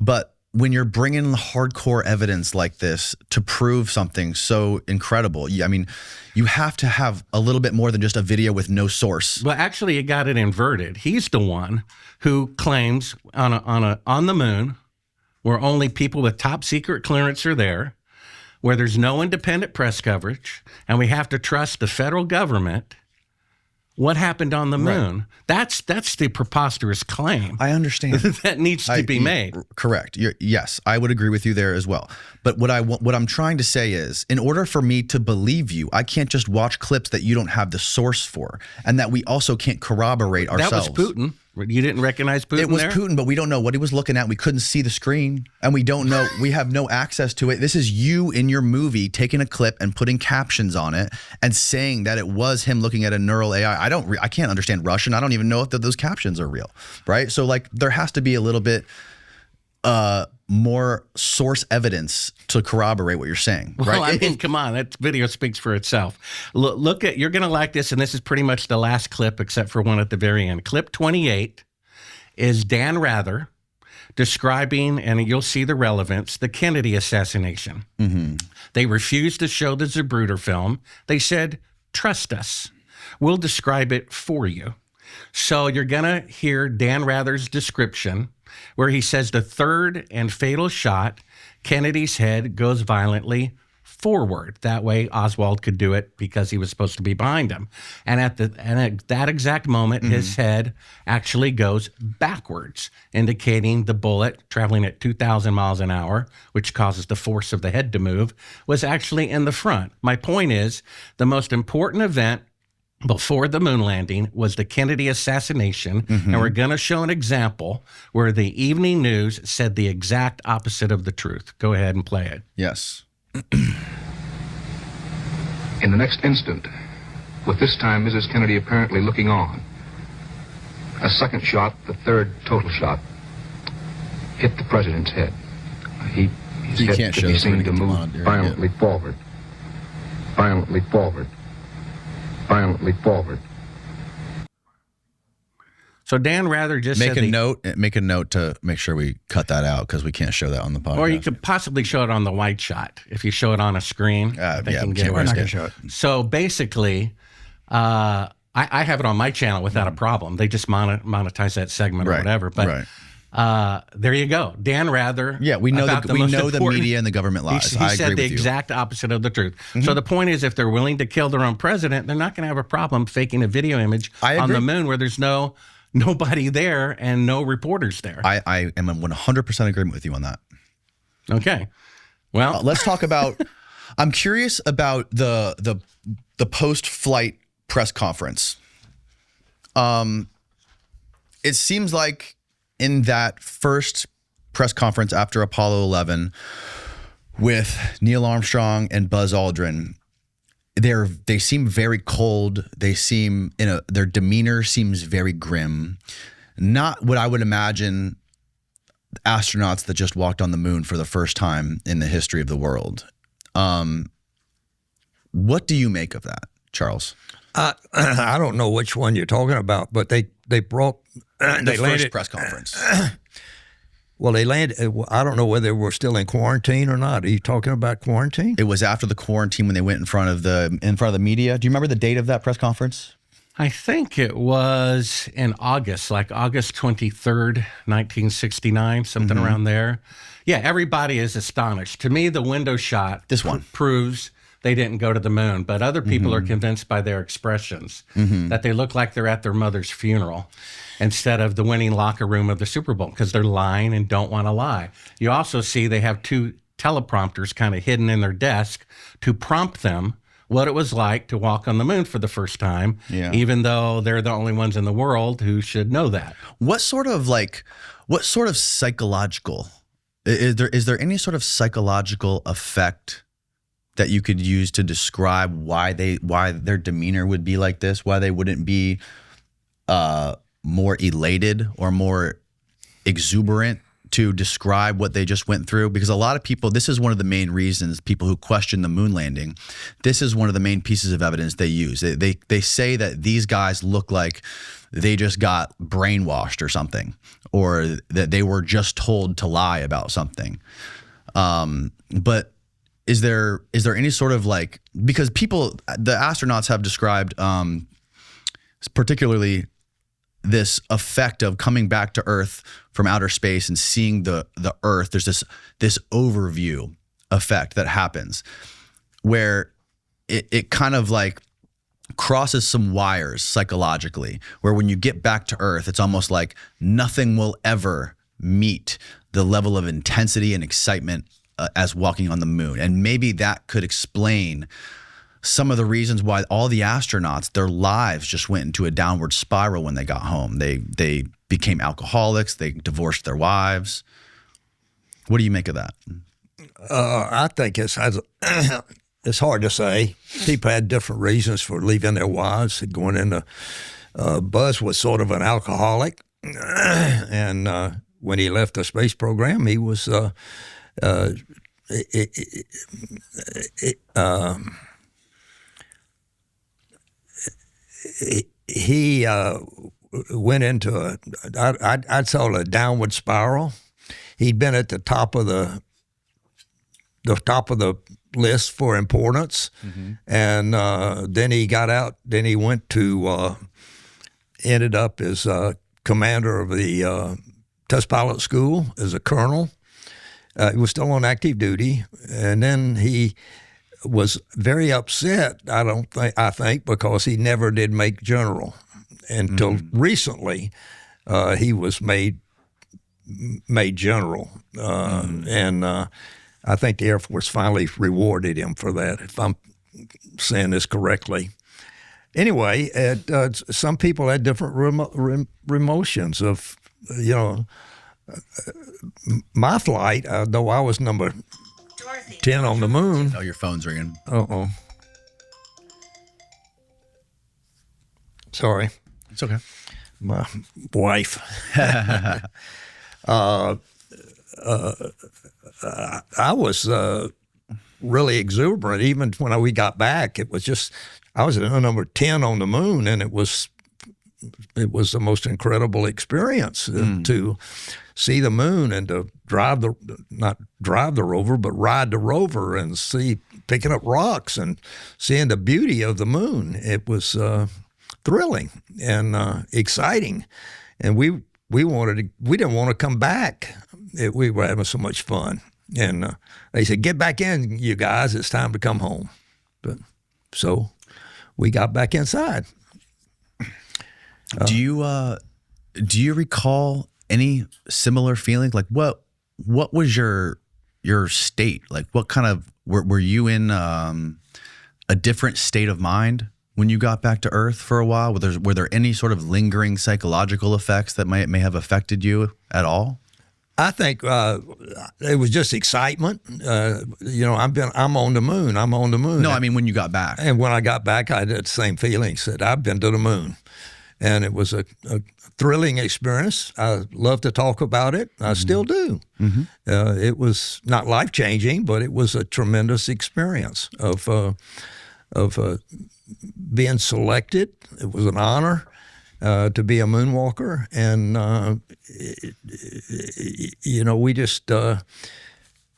Speaker 1: But when you're bringing hardcore evidence like this to prove something so incredible, I mean, you have to have a little bit more than just a video with no source.
Speaker 3: Well, actually, it got it inverted. He's the one who claims on the moon, where only people with top secret clearance are there, where there's no independent press coverage, and we have to trust the federal government. What happened on the moon? That's the preposterous claim.
Speaker 1: I understand.
Speaker 3: That needs to be made.
Speaker 1: Correct. Yes, I would agree with you there as well. But what I'm trying to say is, in order for me to believe you, I can't just watch clips that you don't have the source for, and that we also can't corroborate ourselves.
Speaker 3: That was Putin. You didn't recognize Putin?
Speaker 1: It was
Speaker 3: there?
Speaker 1: Putin, but we don't know what he was looking at. We couldn't see the screen, and we don't know. We have no access to it. This is you in your movie taking a clip and putting captions on it and saying that it was him looking at a neural AI. I can't understand Russian. I don't even know if those captions are real, right? So like, there has to be a little bit more source evidence to corroborate what you're saying, right?
Speaker 3: Well, I mean, come on, that video speaks for itself. Look at, you're going to like this, and this is pretty much the last clip except for one at the very end. Clip 28 is Dan Rather describing, and you'll see the relevance, the Kennedy assassination.
Speaker 1: Mm-hmm.
Speaker 3: They refused to show the Zapruder film. They said, trust us. We'll describe it for you. So you're going to hear Dan Rather's description where he says the third and fatal shot, Kennedy's head goes violently forward. That way Oswald could do it because he was supposed to be behind him. And at that exact moment, his head actually goes backwards, indicating the bullet traveling at 2,000 miles an hour, which causes the force of the head to move, was actually in the front. My point is, the most important event before the moon landing was the Kennedy assassination, and we're going to show an example where the evening news said the exact opposite of the truth. Go ahead and play it.
Speaker 1: Yes.
Speaker 4: In the next instant, with this time Mrs. Kennedy apparently looking on, a second shot, the third total shot, hit the president's head. His head could be seen to move violently forward, violently forward, violently forward.
Speaker 3: So Dan Rather just
Speaker 1: make a note to make sure we cut that out because we can't show that on the podcast.
Speaker 3: Or you could possibly show it on the white shot. If you show it on a screen,
Speaker 1: we're not going to show it.
Speaker 3: So basically, I have it on my channel without a problem. They just monetize that segment or whatever. But there you go. Dan Rather.
Speaker 1: Yeah, we know the media and the government lies.
Speaker 3: He said the exact opposite of the truth. So the point is, if they're willing to kill their own president, they're not going to have a problem faking a video image on the moon where there's nobody there and no reporters there.
Speaker 1: I am in 100% agreement with you on that.
Speaker 3: Okay. Well,
Speaker 1: let's talk about, I'm curious about the post-flight press conference. It seems like in that first press conference after Apollo 11 with Neil Armstrong and Buzz Aldrin, they seem very cold. They seem their demeanor seems very grim. Not what I would imagine astronauts that just walked on the moon for the first time in the history of the world. What do you make of that, Charles?
Speaker 2: I don't know which one you're talking about, but they brought
Speaker 1: the first press conference.
Speaker 2: Well, they landed. I don't know whether they were still in quarantine or not. Are you talking about quarantine?
Speaker 1: It was after the quarantine when they went in front of the media. Do you remember the date of that press conference?
Speaker 3: I think it was in August, like August 23rd, 1969, something around there. Yeah, everybody is astonished. To me, the window shot proves they didn't go to the moon, but other people are convinced by their expressions that they look like they're at their mother's funeral instead of the winning locker room of the Super Bowl because they're lying and don't want to lie. You also see they have two teleprompters kind of hidden in their desk to prompt them what it was like to walk on the moon for the first time, even though they're the only ones in the world who should know that.
Speaker 1: What sort of psychological, is there any sort of psychological effect that you could use to describe why their demeanor would be like this, why they wouldn't be more elated or more exuberant to describe what they just went through? Because a lot of people, this is one of the main reasons people who question the moon landing, this is one of the main pieces of evidence they use. They say that these guys look like they just got brainwashed or something, or that they were just told to lie about something. But is there any sort of because the astronauts have described particularly this effect of coming back to Earth from outer space and seeing the Earth. There's this overview effect that happens where it kind of crosses some wires psychologically, where when you get back to Earth, it's almost like nothing will ever meet the level of intensity and excitement as walking on the moon. And maybe that could explain some of the reasons why all the astronauts, their lives just went into a downward spiral when they got home. They became alcoholics. They divorced their wives. What do you make of that?
Speaker 2: I think it's hard to say. People had different reasons for leaving their wives, going into. Buzz was sort of an alcoholic, and when he left the space program, he was. He went into I'd call it a downward spiral. He'd been at the top of the list for importance, and then he got out. Then he went to ended up as commander of the test pilot school as a colonel. He was still on active duty, and then he was very upset. I think because he never did make general until recently. He was made general, and I think the Air Force finally rewarded him for that, if I'm saying this correctly. Anyway, some people had different emotions of, my flight, though I was number 10 on the moon.
Speaker 1: Oh, your phone's ringing.
Speaker 2: Uh-oh. Sorry.
Speaker 1: It's okay.
Speaker 2: My wife. I was really exuberant. Even when we got back, it was just, I was number 10 on the moon, and it was the most incredible experience to see the moon and to not drive the rover, but ride the rover and picking up rocks and seeing the beauty of the moon. It was thrilling and exciting, and we didn't want to come back. We were having so much fun, and they said, "Get back in, you guys. It's time to come home." So we got back inside.
Speaker 1: Do you recall any similar feeling? Like what was your state? Like what kind of were you in a different state of mind when you got back to Earth for a while? Were there any sort of lingering psychological effects that may have affected you at all?
Speaker 2: I think it was just excitement. I'm on the moon. I'm on the moon.
Speaker 1: No, I mean when you got back.
Speaker 2: And when I got back, I had the same feeling. Said I've been to the moon, and it was a thrilling experience. I love to talk about it. I still do. Mm-hmm. It was not life-changing, but it was a tremendous experience of being selected. It was an honor to be a moonwalker, and we just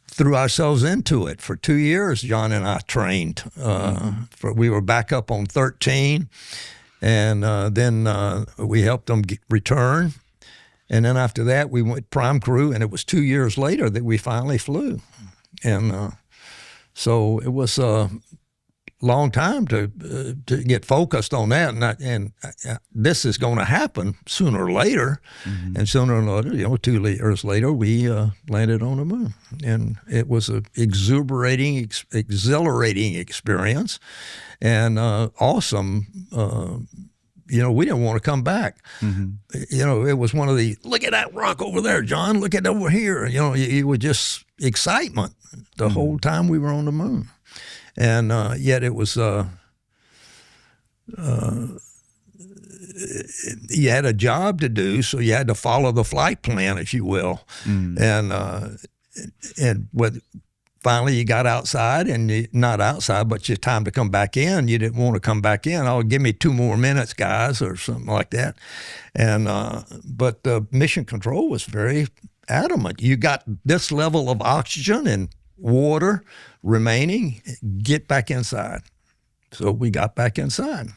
Speaker 2: threw ourselves into it. For 2 years, John and I trained. We were back up on 13, and then we helped them return. And then after that, we went prime crew, and it was 2 years later that we finally flew. And so it was a long time to get focused on that, and this is going to happen sooner or later. Mm-hmm. And sooner or later, 2 years later, we landed on the moon, and it was an exhilarating experience, and awesome. We didn't want to come back. Mm-hmm. It was one of the, look at that rock over there, John. Look at over here. It was just excitement the whole time we were on the moon. And yet it was, you had a job to do, so you had to follow the flight plan, if you will. Mm. And finally you got outside, and not outside, but it's time to come back in. You didn't want to come back in. Oh, give me 2 more minutes, guys, or something like that. And but the mission control was very adamant. You got this level of oxygen and water remaining, get back inside. So we got back inside.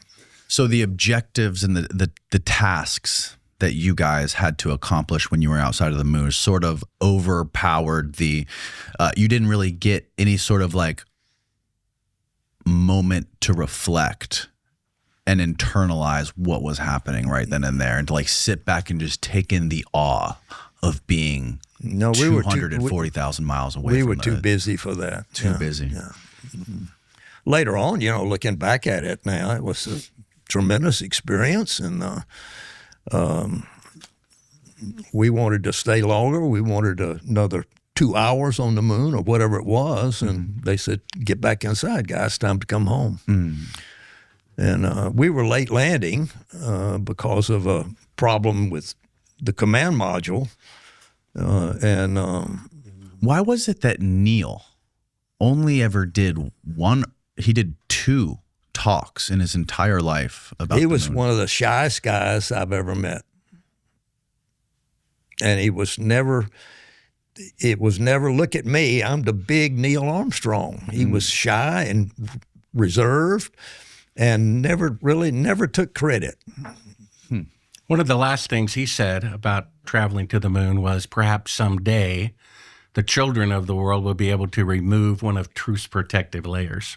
Speaker 1: So the objectives and the tasks that you guys had to accomplish when you were outside of the moon sort of overpowered you didn't really get any sort of like moment to reflect and internalize what was happening right then and there, and to like sit back and just take in the awe of being 240,000 miles away.
Speaker 2: We were too busy for that.
Speaker 1: Too busy.
Speaker 2: Yeah. Mm-hmm. Later on, looking back at it now, it was a tremendous experience, and we wanted to stay longer. We wanted another 2 hours on the moon or whatever it was, and they said, "Get back inside, guys. Time to come home." Mm. And we were late landing because of a problem with the command module.
Speaker 1: Why was it that Neil only ever did one? He did 2 talks in his entire life about.
Speaker 2: He was one of the shyest guys I've ever met, and it was never. Look at me, I'm the big Neil Armstrong. He was shy and reserved, and never took credit.
Speaker 3: One of the last things he said about traveling to the moon was perhaps someday the children of the world will be able to remove one of truth's protective layers.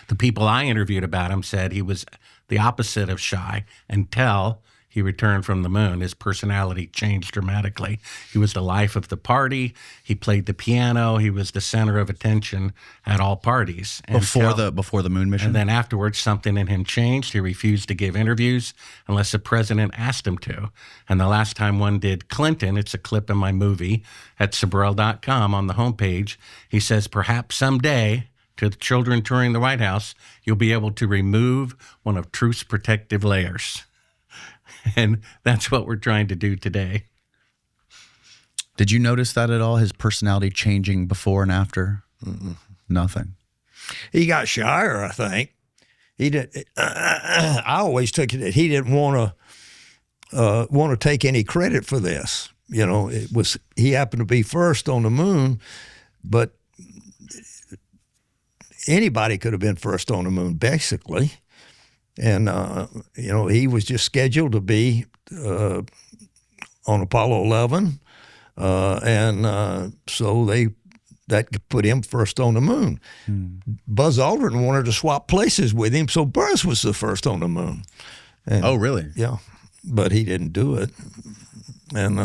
Speaker 3: The people I interviewed about him said he was the opposite of shy until he returned from the moon. His personality changed dramatically. He was the life of the party. He played the piano. He was the center of attention at all parties.
Speaker 1: Before the moon mission?
Speaker 3: And then afterwards, something in him changed. He refused to give interviews unless the president asked him to. And the last time one did Clinton, it's a clip in my movie at Sibrel.com on the homepage. He says, perhaps someday, to the children touring the White House, you'll be able to remove one of truth's protective layers. And that's what we're trying to do today.
Speaker 1: Did you notice that at all? His personality changing before and after? Nothing.
Speaker 2: He got shyer, I think. He did. I always took it that he didn't want to take any credit for this. You know, he happened to be first on the moon, but anybody could have been first on the moon, basically. And, you know, he was just scheduled to be on Apollo 11. So that put him first on the moon. Buzz Aldrin wanted to swap places with him, so Buzz was the first on the moon. And,
Speaker 1: oh, really?
Speaker 2: Yeah, but he didn't do it. And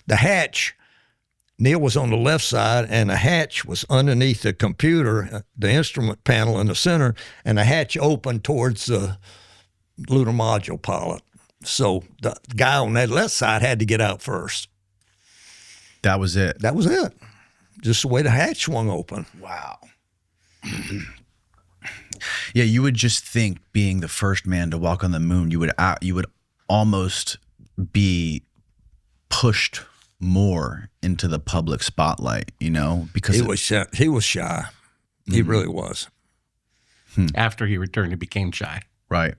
Speaker 2: the hatch, Neil was on the left side, and the hatch was underneath the computer, the instrument panel in the center, and the hatch opened towards the lunar module pilot. So the guy on that left side had to get out first.
Speaker 1: That was it?
Speaker 2: That was it. Just the way the hatch swung open.
Speaker 1: Wow. Yeah, you would just think, being the first man to walk on the moon, you would almost be pushed more into the public spotlight, you know, because
Speaker 2: he was shy. He really was.
Speaker 3: After he returned, he became shy.
Speaker 1: Right.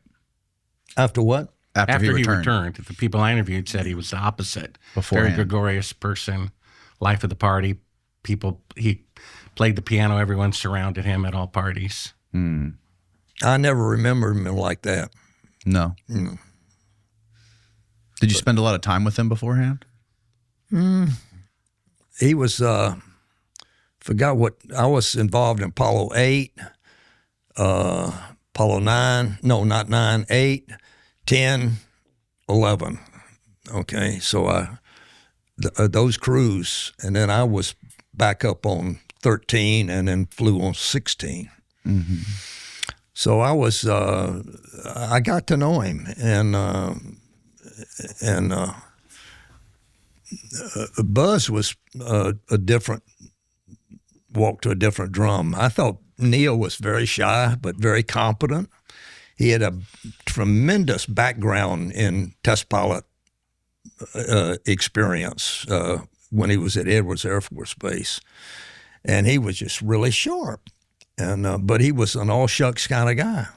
Speaker 2: After what?
Speaker 3: After he returned. The people I interviewed said he was the opposite.
Speaker 1: Beforehand.
Speaker 3: Very gregarious person, life of the party. He played the piano. Everyone surrounded him at all parties.
Speaker 2: I never remember him like that.
Speaker 1: No. Did you spend a lot of time with him beforehand?
Speaker 2: He was, forgot what, I was involved in Apollo 8, Apollo 9, no, not 9, 8, 10, 11. Okay, so those crews, and then I was back up on 13 and then flew on 16. So I was, I got to know him, and Buzz was walked to a different drum. I thought Neil was very shy, but very competent. He had a tremendous background in test pilot experience when he was at Edwards Air Force Base. And he was just really sharp. And but he was an all shucks kind of guy.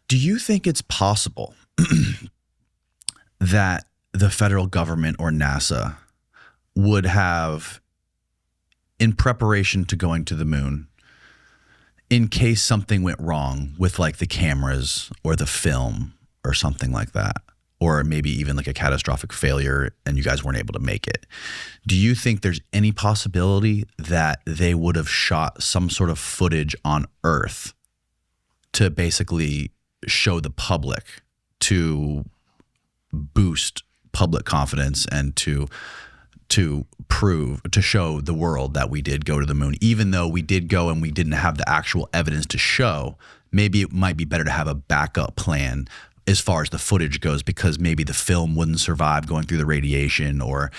Speaker 1: Do you think it's possible that the federal government or NASA would have, in preparation to going to the moon, in case something went wrong with like the cameras or the film or something like that, or maybe even like a catastrophic failure and you guys weren't able to make it, do you think there's any possibility that they would have shot some sort of footage on Earth to basically show the public, to boost public confidence and to show the world that we did go to the moon? Even though we did go and we didn't have the actual evidence to show, maybe it might be better to have a backup plan as far as the footage goes, because maybe the film wouldn't survive going through the radiation, or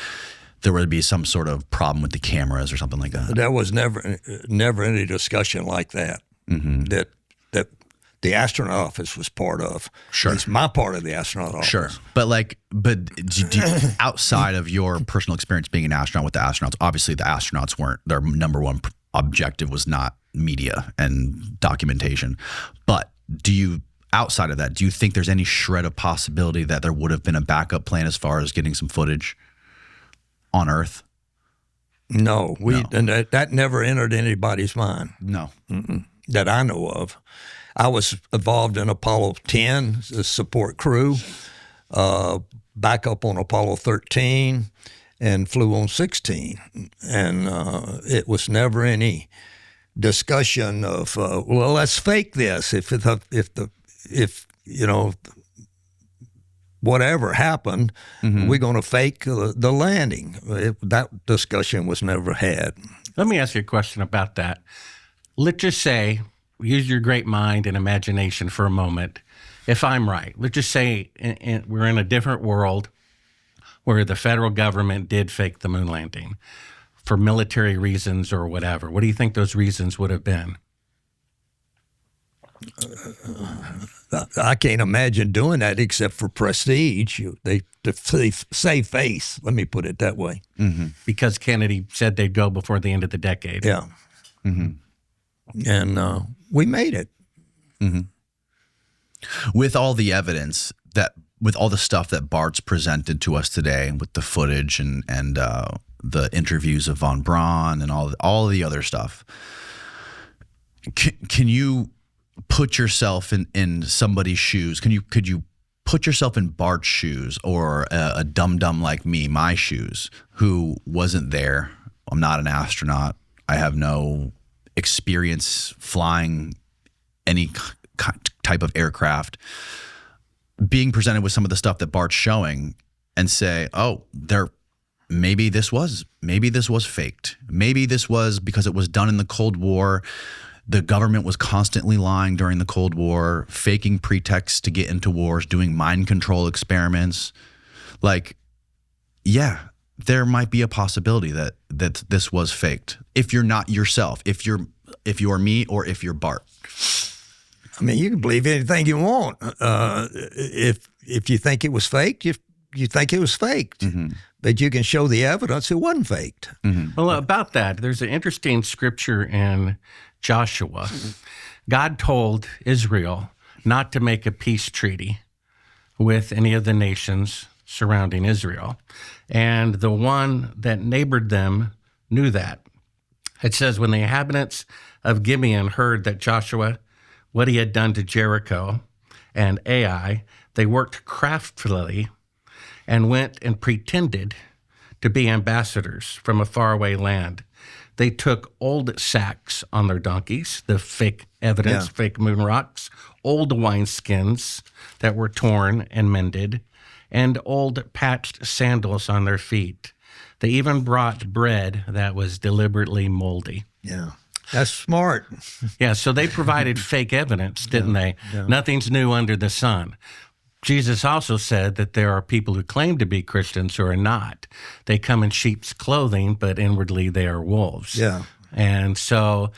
Speaker 1: there would be some sort of problem with the cameras or something like that.
Speaker 2: There was never any discussion like that. That the astronaut office was part of.
Speaker 1: Sure.
Speaker 2: It's my part of the astronaut office.
Speaker 1: Sure. But outside of your personal experience being an astronaut with the astronauts, obviously the astronauts weren't, their number one objective was not media and documentation. But outside of that, do you think there's any shred of possibility that there would have been a backup plan as far as getting some footage on Earth?
Speaker 2: No. And that never entered anybody's mind.
Speaker 1: No.
Speaker 2: That I know of. I was involved in Apollo 10, the support crew. back up on Apollo 13 and flew on 16. And it was never any discussion of, well, let's fake this. If whatever happened, we're going to fake the landing. That discussion was never had.
Speaker 3: Let me ask you a question about that. Let's just say, use your great mind and imagination for a moment. If I'm right, let's just say we're in a different world where the federal government did fake the moon landing for military reasons or whatever. What do you think those reasons would have been?
Speaker 2: I can't imagine doing that except for prestige. They save face. Let me put it that way.
Speaker 3: Because Kennedy said they'd go before the end of the decade.
Speaker 2: Yeah. And we made it.
Speaker 1: With all the evidence with all the stuff that Bart's presented to us today, with the footage and the interviews of von Braun and all the other stuff, can you put yourself in somebody's shoes? Could you put yourself in Bart's shoes, or a dum-dum like me, my shoes, who wasn't there? I'm not an astronaut. I have no experience flying any type of aircraft. Being presented with some of the stuff that Bart's showing, and say, oh, maybe this was faked. Maybe this was because it was done in the Cold War. The government was constantly lying during the Cold War, faking pretexts to get into wars, doing mind control experiments. Like, yeah, there might be a possibility that this was faked. If you're not yourself, if you're me, or if you're Bart.
Speaker 2: I mean, you can believe anything you want. If you think it was faked, you think it was faked. But you can show the evidence it wasn't faked.
Speaker 3: Well, about that, there's an interesting scripture in Joshua. God told Israel not to make a peace treaty with any of the nations surrounding Israel. And the one that neighbored them knew that. It says, when the inhabitants of Gibeon heard that Joshua, what he had done to Jericho and Ai, they worked craftily and went and pretended to be ambassadors from a faraway land. They took old sacks on their donkeys, the fake evidence, fake moon rocks, old wineskins that were torn and mended, and old patched sandals on their feet. They even brought bread that was deliberately moldy.
Speaker 2: Yeah. That's smart.
Speaker 3: Yeah, so they provided fake evidence, didn't they?
Speaker 2: Yeah.
Speaker 3: Nothing's new under the sun. Jesus also said that there are people who claim to be Christians who are not. They come in sheep's clothing, but inwardly they are wolves.
Speaker 2: Yeah.
Speaker 3: And so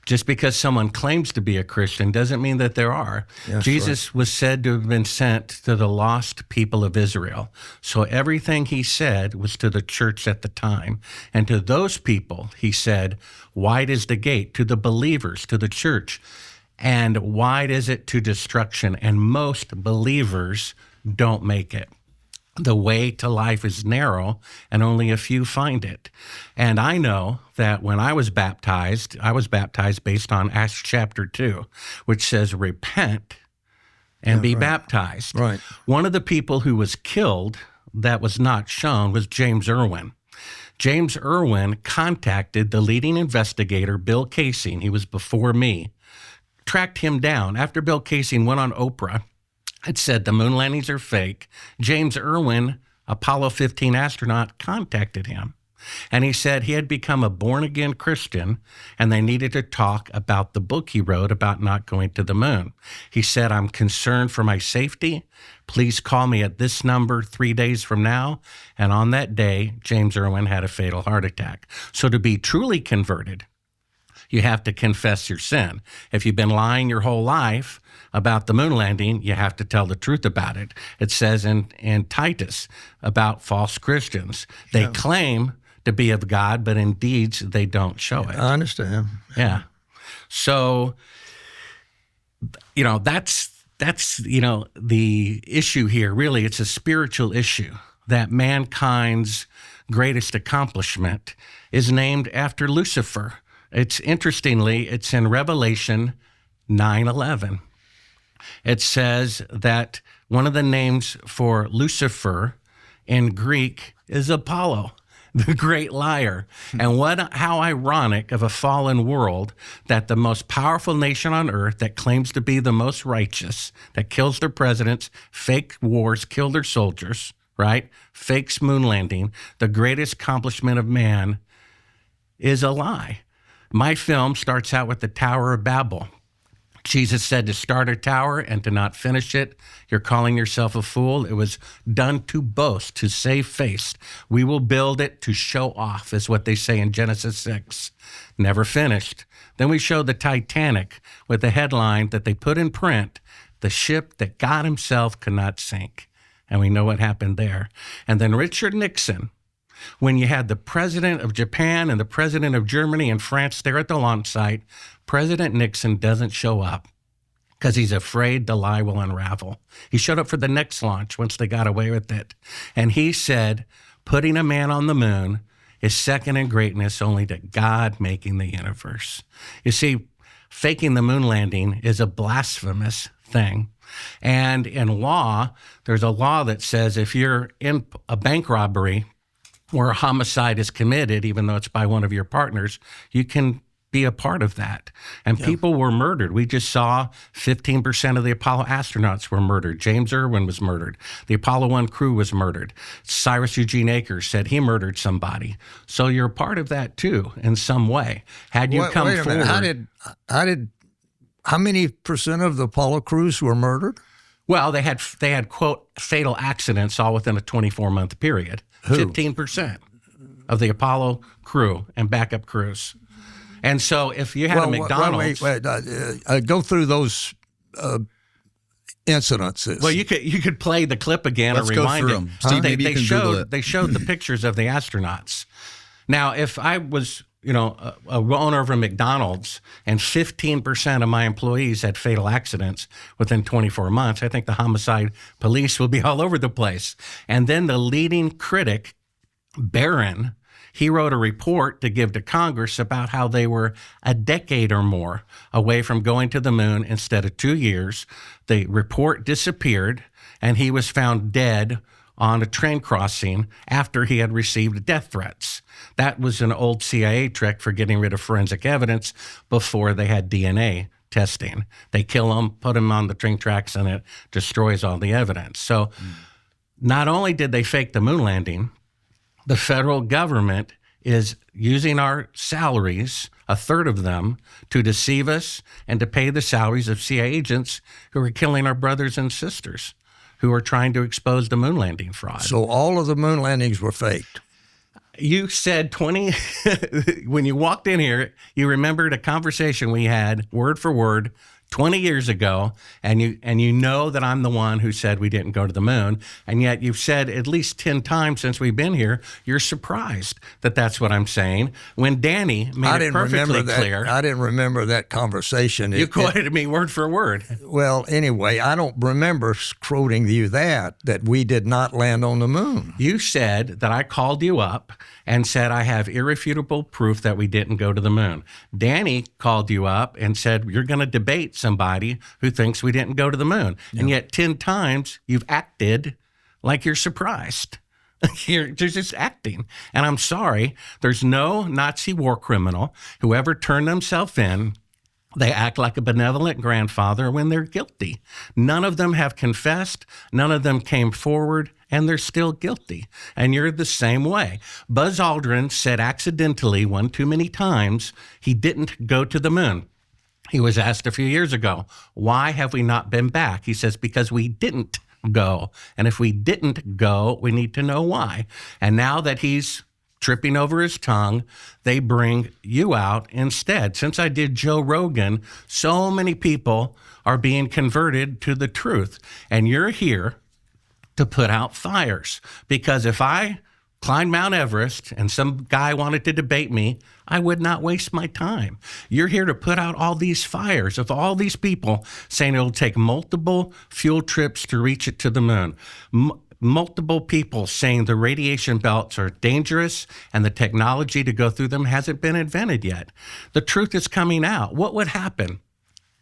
Speaker 3: just because someone claims to be a Christian doesn't mean that there are.
Speaker 2: That's
Speaker 3: Jesus was said to have been sent to the lost people of Israel. So everything he said was to the church at the time. And to those people, he said, wide is the gate, to the believers, to the church. And wide is it to destruction. And most believers don't make it. The way to life is narrow, and only a few find it. And I know that when I was baptized based on Acts chapter 2, which says, repent and be baptized.
Speaker 2: Right.
Speaker 3: One of the people who was killed that was not shown was James Irwin. James Irwin contacted the leading investigator, Bill Casing. He was before me. Tracked him down. After Bill Casing went on Oprah, it said the moon landings are fake. James Irwin, Apollo 15 astronaut, contacted him. And he said he had become a born-again Christian, and they needed to talk about the book he wrote about not going to the moon. He said, I'm concerned for my safety. Please call me at this number 3 days from now. And on that day, James Irwin had a fatal heart attack. So to be truly converted, you have to confess your sin. If you've been lying your whole life about the moon landing, you have to tell the truth about it. It says in Titus about false Christians. They claim to be of God, but in deeds they don't show it.
Speaker 2: I understand.
Speaker 3: Yeah. So, that's the issue here. Really, it's a spiritual issue that mankind's greatest accomplishment is named after Lucifer. It's in Revelation 9:11. It says that one of the names for Lucifer in Greek is Apollo, the great liar. And how ironic of a fallen world that the most powerful nation on earth that claims to be the most righteous, that kills their presidents, fake wars, kill their soldiers, right? Fakes moon landing, the greatest accomplishment of man, is a lie. My film starts out with the Tower of Babel. Jesus said to start a tower and to not finish it, you're calling yourself a fool. It was done to boast, to save face. We will build it to show off, is what they say in Genesis 6. Never finished. Then we showed the Titanic with the headline that they put in print, the ship that God himself could not sink. And we know what happened there. And then Richard Nixon, when you had the president of Japan and the president of Germany and France there at the launch site, President Nixon doesn't show up because he's afraid the lie will unravel. He showed up for the next launch once they got away with it. And he said, putting a man on the moon is second in greatness only to God making the universe. You see, faking the moon landing is a blasphemous thing. And in law, there's a law that says if you're in a bank robbery where a homicide is committed, even though it's by one of your partners, you can be a part of that. And people were murdered. We just saw 15% of the Apollo astronauts were murdered. James Irwin was murdered. The Apollo 1 crew was murdered. Cyrus Eugene Akers said he murdered somebody. So you're a part of that too, in some way. Had you come
Speaker 2: wait a minute.
Speaker 3: forward.
Speaker 2: How many percent of the Apollo crews were murdered?
Speaker 3: Well, they had quote fatal accidents all within a 24-month period.
Speaker 2: Who?
Speaker 3: 15% of the Apollo crew and backup crews. And so if you had a McDonald's...
Speaker 2: go through those incidences.
Speaker 3: Well, you could play the clip again or rewind it.
Speaker 1: Them. Steve, maybe you can Google it.
Speaker 3: They showed the pictures of the astronauts. Now, if I was, a owner of a McDonald's and 15% of my employees had fatal accidents within 24 months, I think the homicide police will be all over the place. And then the leading critic, Barron, he wrote a report to give to Congress about how they were a decade or more away from going to the moon instead of 2 years. The report disappeared, and he was found dead on a train crossing after he had received death threats. That was an old CIA trick for getting rid of forensic evidence before they had DNA testing. They kill them, put them on the train tracks, and it destroys all the evidence. So not only did they fake the moon landing, the federal government is using our salaries, a third of them, to deceive us and to pay the salaries of CIA agents who are killing our brothers and sisters, who are trying to expose the moon landing fraud.
Speaker 2: So all of the moon landings were faked.
Speaker 3: You said 20, when you walked in here, you remembered a conversation we had word for word 20 years ago, and you know that I'm the one who said we didn't go to the moon, and yet you've said at least 10 times since we've been here, you're surprised that that's what I'm saying. When Danny made it perfectly clear.
Speaker 2: I didn't remember that conversation.
Speaker 3: You quoted me word for word.
Speaker 2: Well, anyway, I don't remember quoting you that we did not land on the moon.
Speaker 3: You said that I called you up and said I have irrefutable proof that we didn't go to the moon. Danny called you up and said you're going to debate somebody who thinks we didn't go to the moon. Yeah. And yet 10 times you've acted like you're surprised. You're just acting. And I'm sorry, there's no Nazi war criminal who ever turned themselves in. They act like a benevolent grandfather when they're guilty. None of them have confessed. None of them came forward, and they're still guilty. And you're the same way. Buzz Aldrin said accidentally one too many times he didn't go to the moon. He was asked a few years ago, why have we not been back? He says, because we didn't go. And if we didn't go, we need to know why. And now that he's tripping over his tongue, they bring you out instead. Since I did Joe Rogan, so many people are being converted to the truth. And you're here to put out fires. Because if I climbed Mount Everest and some guy wanted to debate me, I would not waste my time. You're here to put out all these fires of all these people saying it'll take multiple fuel trips to reach it to the moon. Multiple people saying the radiation belts are dangerous and the technology to go through them hasn't been invented yet. The truth is coming out. What would happen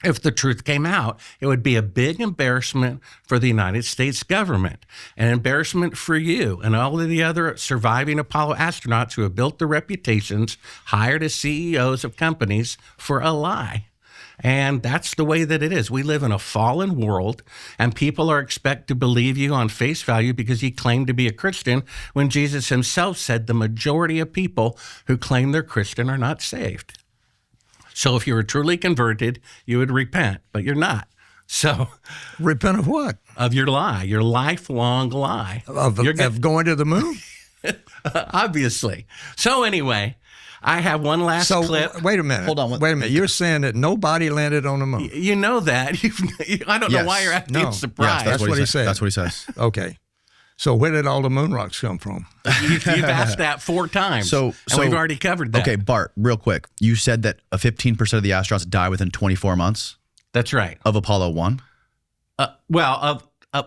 Speaker 3: if the truth came out. It would be a big embarrassment for the United States government, an embarrassment for you and all of the other surviving Apollo astronauts who have built their reputations, hired as CEOs of companies for a lie. And that's the way that it is. We live in a fallen world, and people are expected to believe you on face value because you claim to be a Christian, when Jesus himself said the majority of people who claim they're Christian are not saved. So if you were truly converted, you would repent, but you're not. So
Speaker 2: repent of what?
Speaker 3: Of your lie, your lifelong lie.
Speaker 2: Of going to the moon?
Speaker 3: Obviously. So anyway, I have one last clip.
Speaker 2: Wait a minute.
Speaker 1: Hold on.
Speaker 2: Wait a minute. You're saying that nobody landed on the moon.
Speaker 3: You know that. I don't know why you're acting surprised.
Speaker 2: Yes, that's what he said.
Speaker 1: That's what he says.
Speaker 2: Okay. So where did all the moon rocks come from?
Speaker 3: You've asked that 4 times, and we've already covered that.
Speaker 1: Okay, Bart, real quick. You said that 15% of the astronauts die within 24 months?
Speaker 3: That's right.
Speaker 1: Of Apollo 1?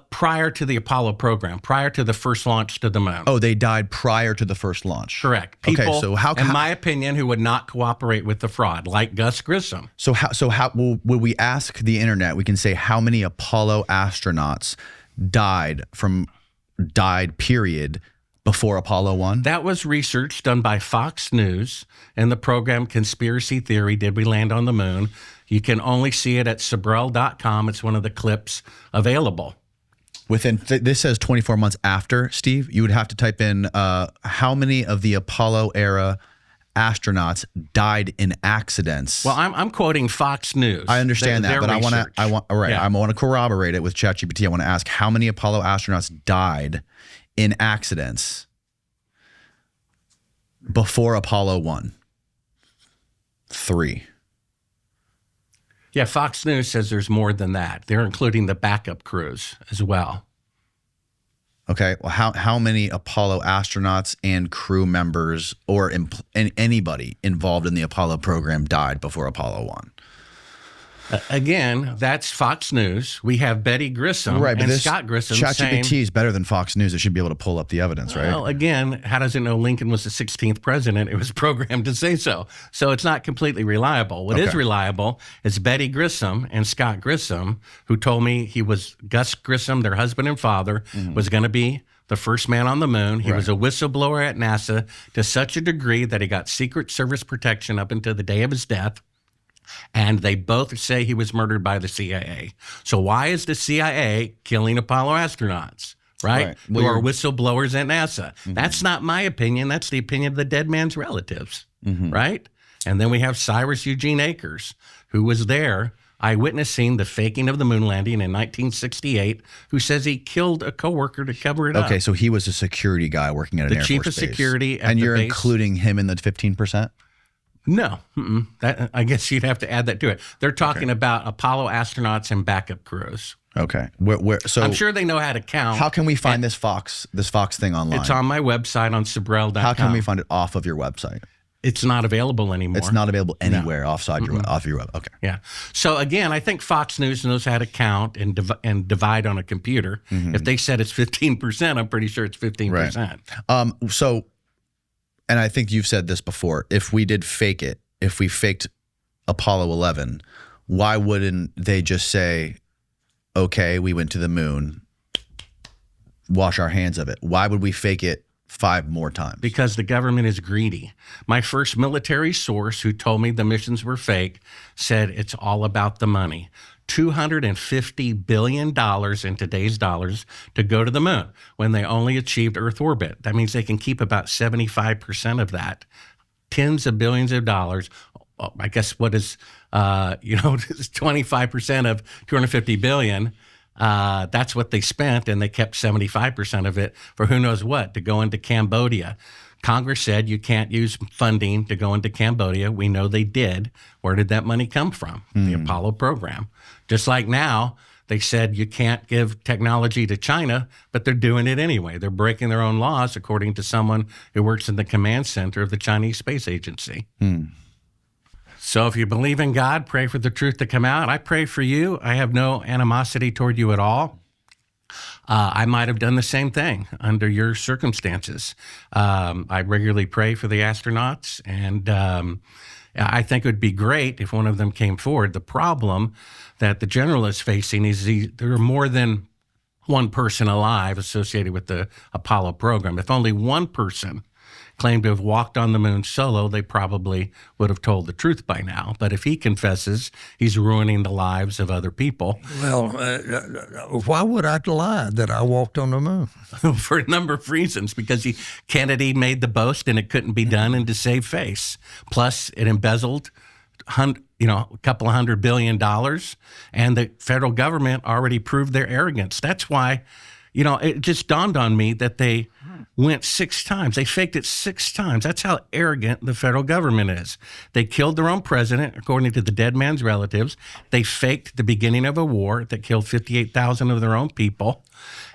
Speaker 3: Prior to the Apollo program, prior to the first launch to the moon.
Speaker 1: Oh, they died prior to the first launch.
Speaker 3: Correct. People,
Speaker 1: okay, so how,
Speaker 3: in my opinion, who would not cooperate with the fraud, like Gus Grissom.
Speaker 1: So how would we ask the internet? We can say how many Apollo astronauts died period before Apollo 1?
Speaker 3: That was research done by Fox News and the program Conspiracy Theory, Did We Land on the Moon? You can only see it at Sibrel.com. It's one of the clips available.
Speaker 1: This says 24 months after, Steve. You would have to type in how many of the Apollo era astronauts died in accidents.
Speaker 3: Well, I'm quoting Fox News.
Speaker 1: I understand that, but
Speaker 3: research.
Speaker 1: I want to corroborate it with ChatGPT. I want to ask how many Apollo astronauts died in accidents before Apollo 1? 3.
Speaker 3: Yeah, Fox News says there's more than that. They're including the backup crews as well.
Speaker 1: Okay, well, how many Apollo astronauts and crew members or anybody involved in the Apollo program died before Apollo 1?
Speaker 3: Again, that's Fox News. We have Betty Grissom and Scott Grissom saying...
Speaker 1: ChatGPT is better than Fox News. It should be able to pull up the evidence, right?
Speaker 3: Well, again, how does it know Lincoln was the 16th president? It was programmed to say so. So it's not completely reliable. What is reliable is Betty Grissom and Scott Grissom, who told me Gus Grissom, their husband and father, was going to be the first man on the moon. He was a whistleblower at NASA to such a degree that he got Secret Service protection up until the day of his death. And they both say he was murdered by the CIA. So why is the CIA killing Apollo astronauts, right? Who are whistleblowers at NASA? That's not my opinion. That's the opinion of the dead man's relatives, right? And then we have Cyrus Eugene Akers, who was there eyewitnessing the faking of the moon landing in 1968, who says he killed a coworker to cover it up.
Speaker 1: Okay, so he was a security guy working at an Air Force base.
Speaker 3: The chief of security at
Speaker 1: and
Speaker 3: the
Speaker 1: you're
Speaker 3: base.
Speaker 1: Including him in the 15%?
Speaker 3: No, I guess you'd have to add that to it. They're talking about Apollo astronauts and backup crews.
Speaker 1: Okay, so
Speaker 3: I'm sure they know how to count.
Speaker 1: How can we find this Fox thing online?
Speaker 3: It's on my website on Sibrel.com.
Speaker 1: How can we find it off of your website?
Speaker 3: It's not available anymore.
Speaker 1: It's not available anywhere off your web. Okay.
Speaker 3: Yeah. So again, I think Fox News knows how to count and divide on a computer. If they said it's 15%, I'm pretty sure it's 15%.
Speaker 1: Right. And I think you've said this before, if we did fake it, if we faked Apollo 11, why wouldn't they just say, okay, we went to the moon, wash our hands of it? Why would we fake it 5 more times?
Speaker 3: Because the government is greedy. My first military source who told me the missions were fake said it's all about the money. $250 billion in today's dollars to go to the moon when they only achieved Earth orbit. That means they can keep about 75% of that. Tens of billions of dollars. I guess what is, 25% of 250 billion. That's what they spent, and they kept 75% of it for who knows what, to go into Cambodia. Congress said you can't use funding to go into Cambodia. We know they did. Where did that money come from? The Apollo program. Just like now, they said you can't give technology to China, but they're doing it anyway. They're breaking their own laws, according to someone who works in the command center of the Chinese Space Agency. So if you believe in God, pray for the truth to come out. I pray for you. I have no animosity toward you at all. I might have done the same thing under your circumstances. I regularly pray for the astronauts, and I think it would be great if one of them came forward. The problem that the general is facing is there are more than one person alive associated with the Apollo program. If only one person claimed to have walked on the moon solo, they probably would have told the truth by now. But if he confesses, he's ruining the lives of other people.
Speaker 2: Well, why would I lie that I walked on the moon?
Speaker 3: For a number of reasons, because Kennedy made the boast and it couldn't be done and to save face. Plus, it embezzled a couple of $100 billion, and the federal government already proved their arrogance. That's why, it just dawned on me that they went 6 times. They faked it 6 times. That's how arrogant the federal government is. They killed their own president, according to the dead man's relatives. They faked the beginning of a war that killed 58,000 of their own people.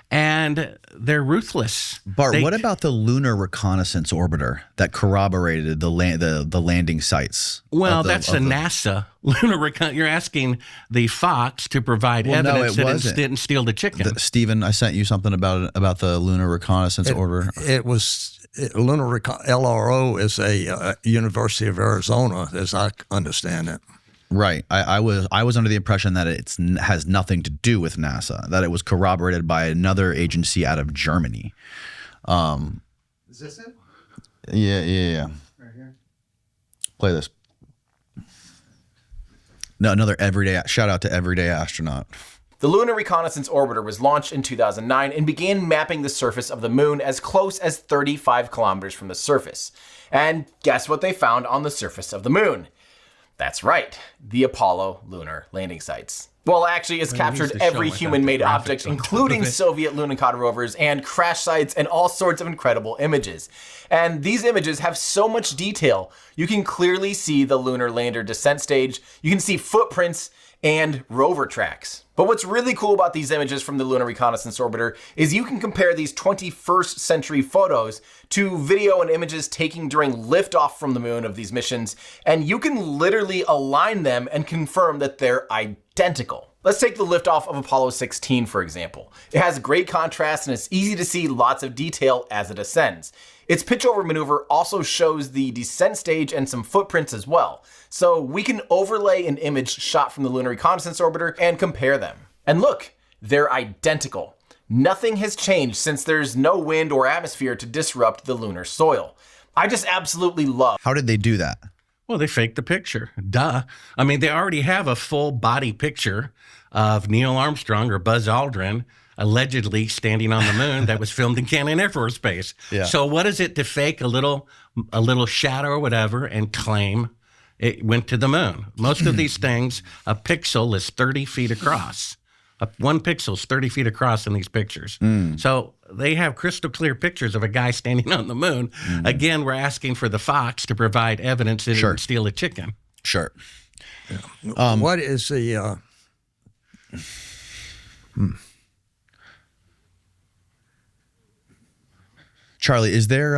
Speaker 3: And they're ruthless.
Speaker 1: Bart, what about the Lunar Reconnaissance orbiter that corroborated the landing sites?
Speaker 3: Well, that's the NASA Lunar Reconnaissance. You're asking the Fox to provide evidence that it didn't steal the chicken.
Speaker 1: Stephen, I sent you something about the Lunar Reconnaissance orbiter.
Speaker 2: It was LRO is a University of Arizona, as I understand it.
Speaker 1: Right. I was under the impression that it has nothing to do with NASA, that it was corroborated by another agency out of Germany.
Speaker 10: Is this it?
Speaker 1: Yeah.
Speaker 10: Right here.
Speaker 1: Play this. No, another shout out to Everyday Astronaut.
Speaker 20: The Lunar Reconnaissance Orbiter was launched in 2009 and began mapping the surface of the moon as close as 35 kilometers from the surface. And guess what they found on the surface of the moon? That's right, the Apollo lunar landing sites. Well, actually, it's captured every human-made object, including Soviet Lunokhod rovers and crash sites and all sorts of incredible images. And these images have so much detail. You can clearly see the lunar lander descent stage, you can see footprints and rover tracks. But what's really cool about these images from the Lunar Reconnaissance Orbiter is you can compare these 21st century photos to video and images taken during liftoff from the moon of these missions, and you can literally align them and confirm that they're identical. Let's take the liftoff of Apollo 16, for example. It has great contrast and it's easy to see lots of detail as it ascends. Its pitch-over maneuver also shows the descent stage and some footprints as well. So we can overlay an image shot from the Lunar Reconnaissance Orbiter and compare them. And look, they're identical. Nothing has changed since there's no wind or atmosphere to disrupt the lunar soil. I just absolutely love.
Speaker 1: How did they do that?
Speaker 3: Well, they faked the picture. Duh. I mean, they already have a full body picture of Neil Armstrong or Buzz Aldrin allegedly standing on the moon that was filmed in Cannon Air Force Base.
Speaker 1: Yeah.
Speaker 3: So what is it to fake a little shadow or whatever and claim it went to the moon? Most of these things, a pixel is 30 feet across. One pixel is 30 feet across in these pictures. So they have crystal clear pictures of a guy standing on the moon. Again, we're asking for the Fox to provide evidence that it didn't steal a chicken.
Speaker 1: Sure.
Speaker 2: What is the...
Speaker 1: Charlie, is there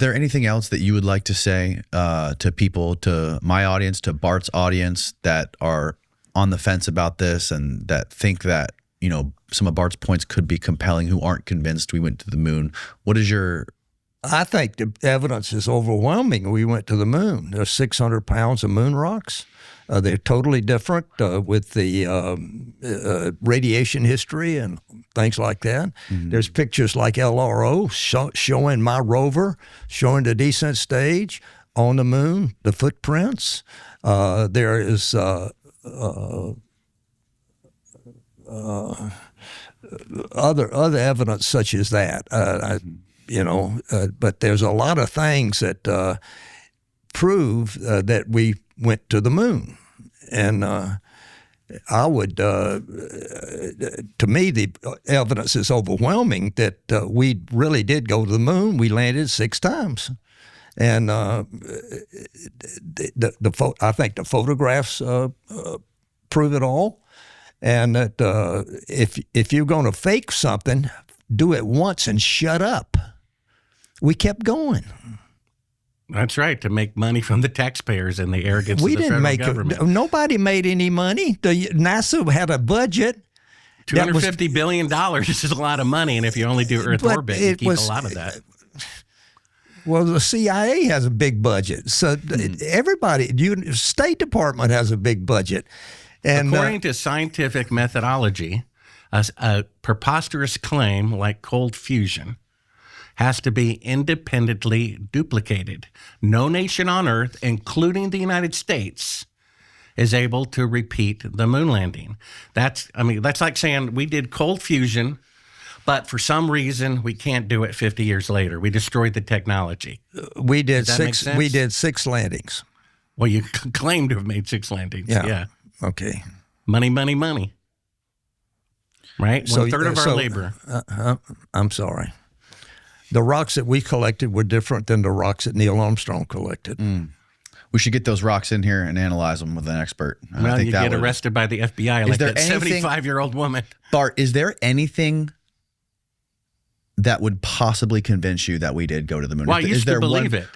Speaker 1: anything else that you would like to say to people, to my audience, to Bart's audience that are on the fence about this and that think that, some of Bart's points could be compelling, who aren't convinced we went to the moon? What is your...
Speaker 2: I think the evidence is overwhelming. We went to the moon. There's 600 pounds of moon rocks. They're totally different with the radiation history and things like that. There's pictures like LRO showing my rover, showing the descent stage on the moon, the footprints. There is other evidence such as that. But there's a lot of things that prove that we went to the moon. And I would, to me, the evidence is overwhelming that we really did go to the moon. We landed 6 times. And I think the photographs prove it all. And that if you're going to fake something, do it once and shut up. We kept going.
Speaker 3: That's right, to make money from the taxpayers and the arrogance of the federal government.
Speaker 2: Nobody made any money. NASA had a budget.
Speaker 3: $250 billion is a lot of money, and if you only do Earth orbit, you keep a lot of that.
Speaker 2: Well, the CIA has a big budget. So everybody, State Department has a big budget. And
Speaker 3: according to scientific methodology, a preposterous claim like cold fusion has to be independently duplicated. No nation on Earth, including the United States, is able to repeat the moon landing. That's like saying we did cold fusion, but for some reason we can't do it 50 years later. We destroyed the technology.
Speaker 2: We did 6 landings.
Speaker 3: Well, you claim to have made 6 landings. Yeah.
Speaker 2: Okay.
Speaker 3: Money, money, money. Right?
Speaker 2: So,
Speaker 3: 1/3 of our labor.
Speaker 2: I'm sorry. The rocks that we collected were different than the rocks that Neil Armstrong collected.
Speaker 1: We should get those rocks in here and analyze them with an expert.
Speaker 3: Well, I think you get arrested by the FBI like that 75-year-old woman.
Speaker 1: Bart, is there anything that would possibly convince you that we did go to the moon?
Speaker 3: Well, I used to believe it.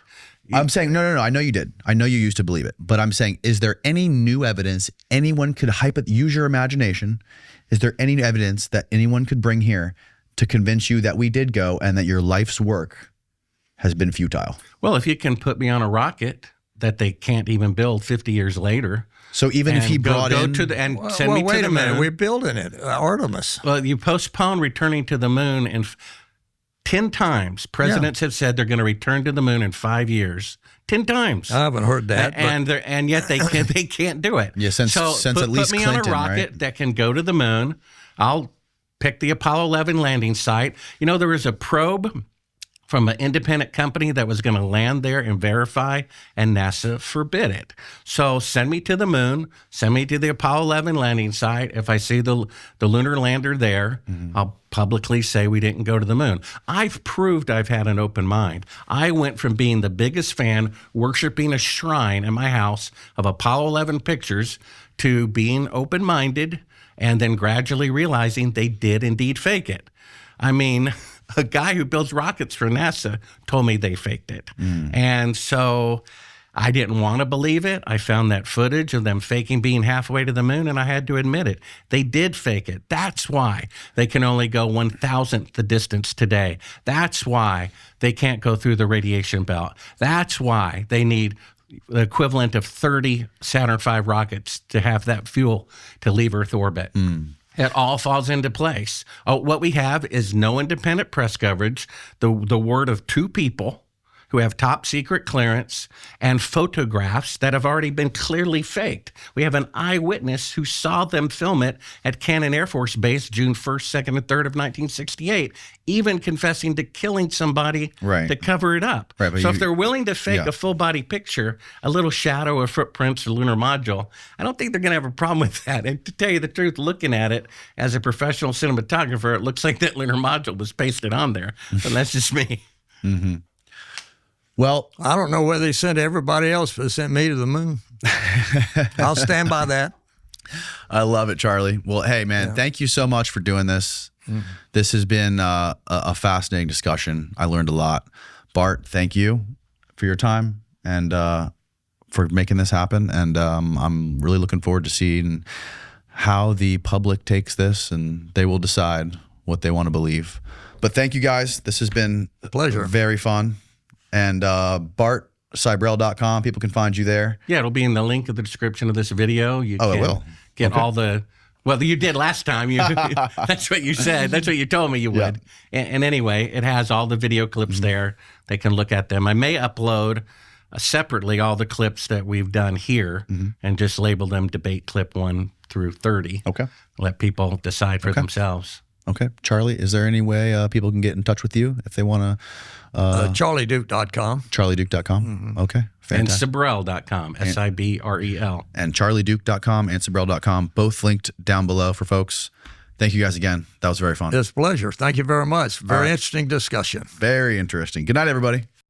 Speaker 1: I'm saying, no. I know you did. I know you used to believe it. But I'm saying, is there any new evidence anyone could use your imagination? Is there any evidence that anyone could bring here to convince you that we did go and that your life's work has been futile?
Speaker 3: Well, if you can put me on a rocket that they can't even build 50 years later.
Speaker 1: So even if he brought
Speaker 3: send me to the moon.
Speaker 2: Wait a minute, we're building it, Artemis.
Speaker 3: Well, you postpone returning to the moon, and 10 times presidents have said they're going to return to the moon in 5 years. 10 times.
Speaker 2: I haven't heard that.
Speaker 3: And yet they can't do it.
Speaker 1: Yeah, since at least
Speaker 3: put me
Speaker 1: Clinton,
Speaker 3: on a rocket that can go to the moon. I'll pick the Apollo 11 landing site. You know, there was a probe from an independent company that was going to land there and verify, and NASA forbid it. So send me to the moon, send me to the Apollo 11 landing site. If I see the lunar lander there, I'll publicly say we didn't go to the moon. I've proved I've had an open mind. I went from being the biggest fan, worshiping a shrine in my house of Apollo 11 pictures, to being open-minded and then gradually realizing they did indeed fake it. I mean, a guy who builds rockets for NASA told me they faked it. And so I didn't want to believe it. I found that footage of them faking being halfway to the moon, and I had to admit it. They did fake it. That's why they can only go 1,000th the distance today. That's why they can't go through the radiation belt. That's why they need the equivalent of 30 Saturn V rockets to have that fuel to leave Earth orbit. It all falls into place. What we have is no independent press coverage, the word of 2 people who have top secret clearance, and photographs that have already been clearly faked. We have an eyewitness who saw them film it at Cannon Air Force Base June 1st, 2nd, and 3rd of 1968, even confessing to killing somebody to cover it up.
Speaker 1: Right,
Speaker 3: so if they're willing to fake a full-body picture, a little shadow or footprints or lunar module, I don't think they're going to have a problem with that. And to tell you the truth, looking at it as a professional cinematographer, it looks like that lunar module was pasted on there. But that's just me.
Speaker 1: Well,
Speaker 2: I don't know whether they sent everybody else, but they sent me to the moon. I'll stand by that.
Speaker 1: I love it, Charlie. Well, hey, man, thank you so much for doing this. This has been a fascinating discussion. I learned a lot. Bart, thank you for your time and for making this happen. And I'm really looking forward to seeing how the public takes this, and they will decide what they want to believe. But thank you, guys. This has been
Speaker 2: a pleasure.
Speaker 1: Very fun. And BartSibrel.com, people can find you there.
Speaker 3: Yeah, it'll be in the link of the description of this video. You
Speaker 1: it will.
Speaker 3: Get all the, well, you did last time. That's what you said. That's what you told me you would. And anyway, it has all the video clips there. They can look at them. I may upload separately all the clips that we've done here and just label them debate clip 1 through 30.
Speaker 1: Okay.
Speaker 3: Let people decide for themselves.
Speaker 1: Okay. Charlie, is there any way people can get in touch with you if they want to?
Speaker 2: CharlieDuke.com.
Speaker 1: CharlieDuke.com. Okay. Fantastic.
Speaker 3: And Sibrel.com. Sibrel.
Speaker 1: And CharlieDuke.com and Sibrel.com. Both linked down below for folks. Thank you guys again. That was very fun.
Speaker 2: It's a pleasure. Thank you very much. Very interesting discussion.
Speaker 1: Very interesting. Good night, everybody.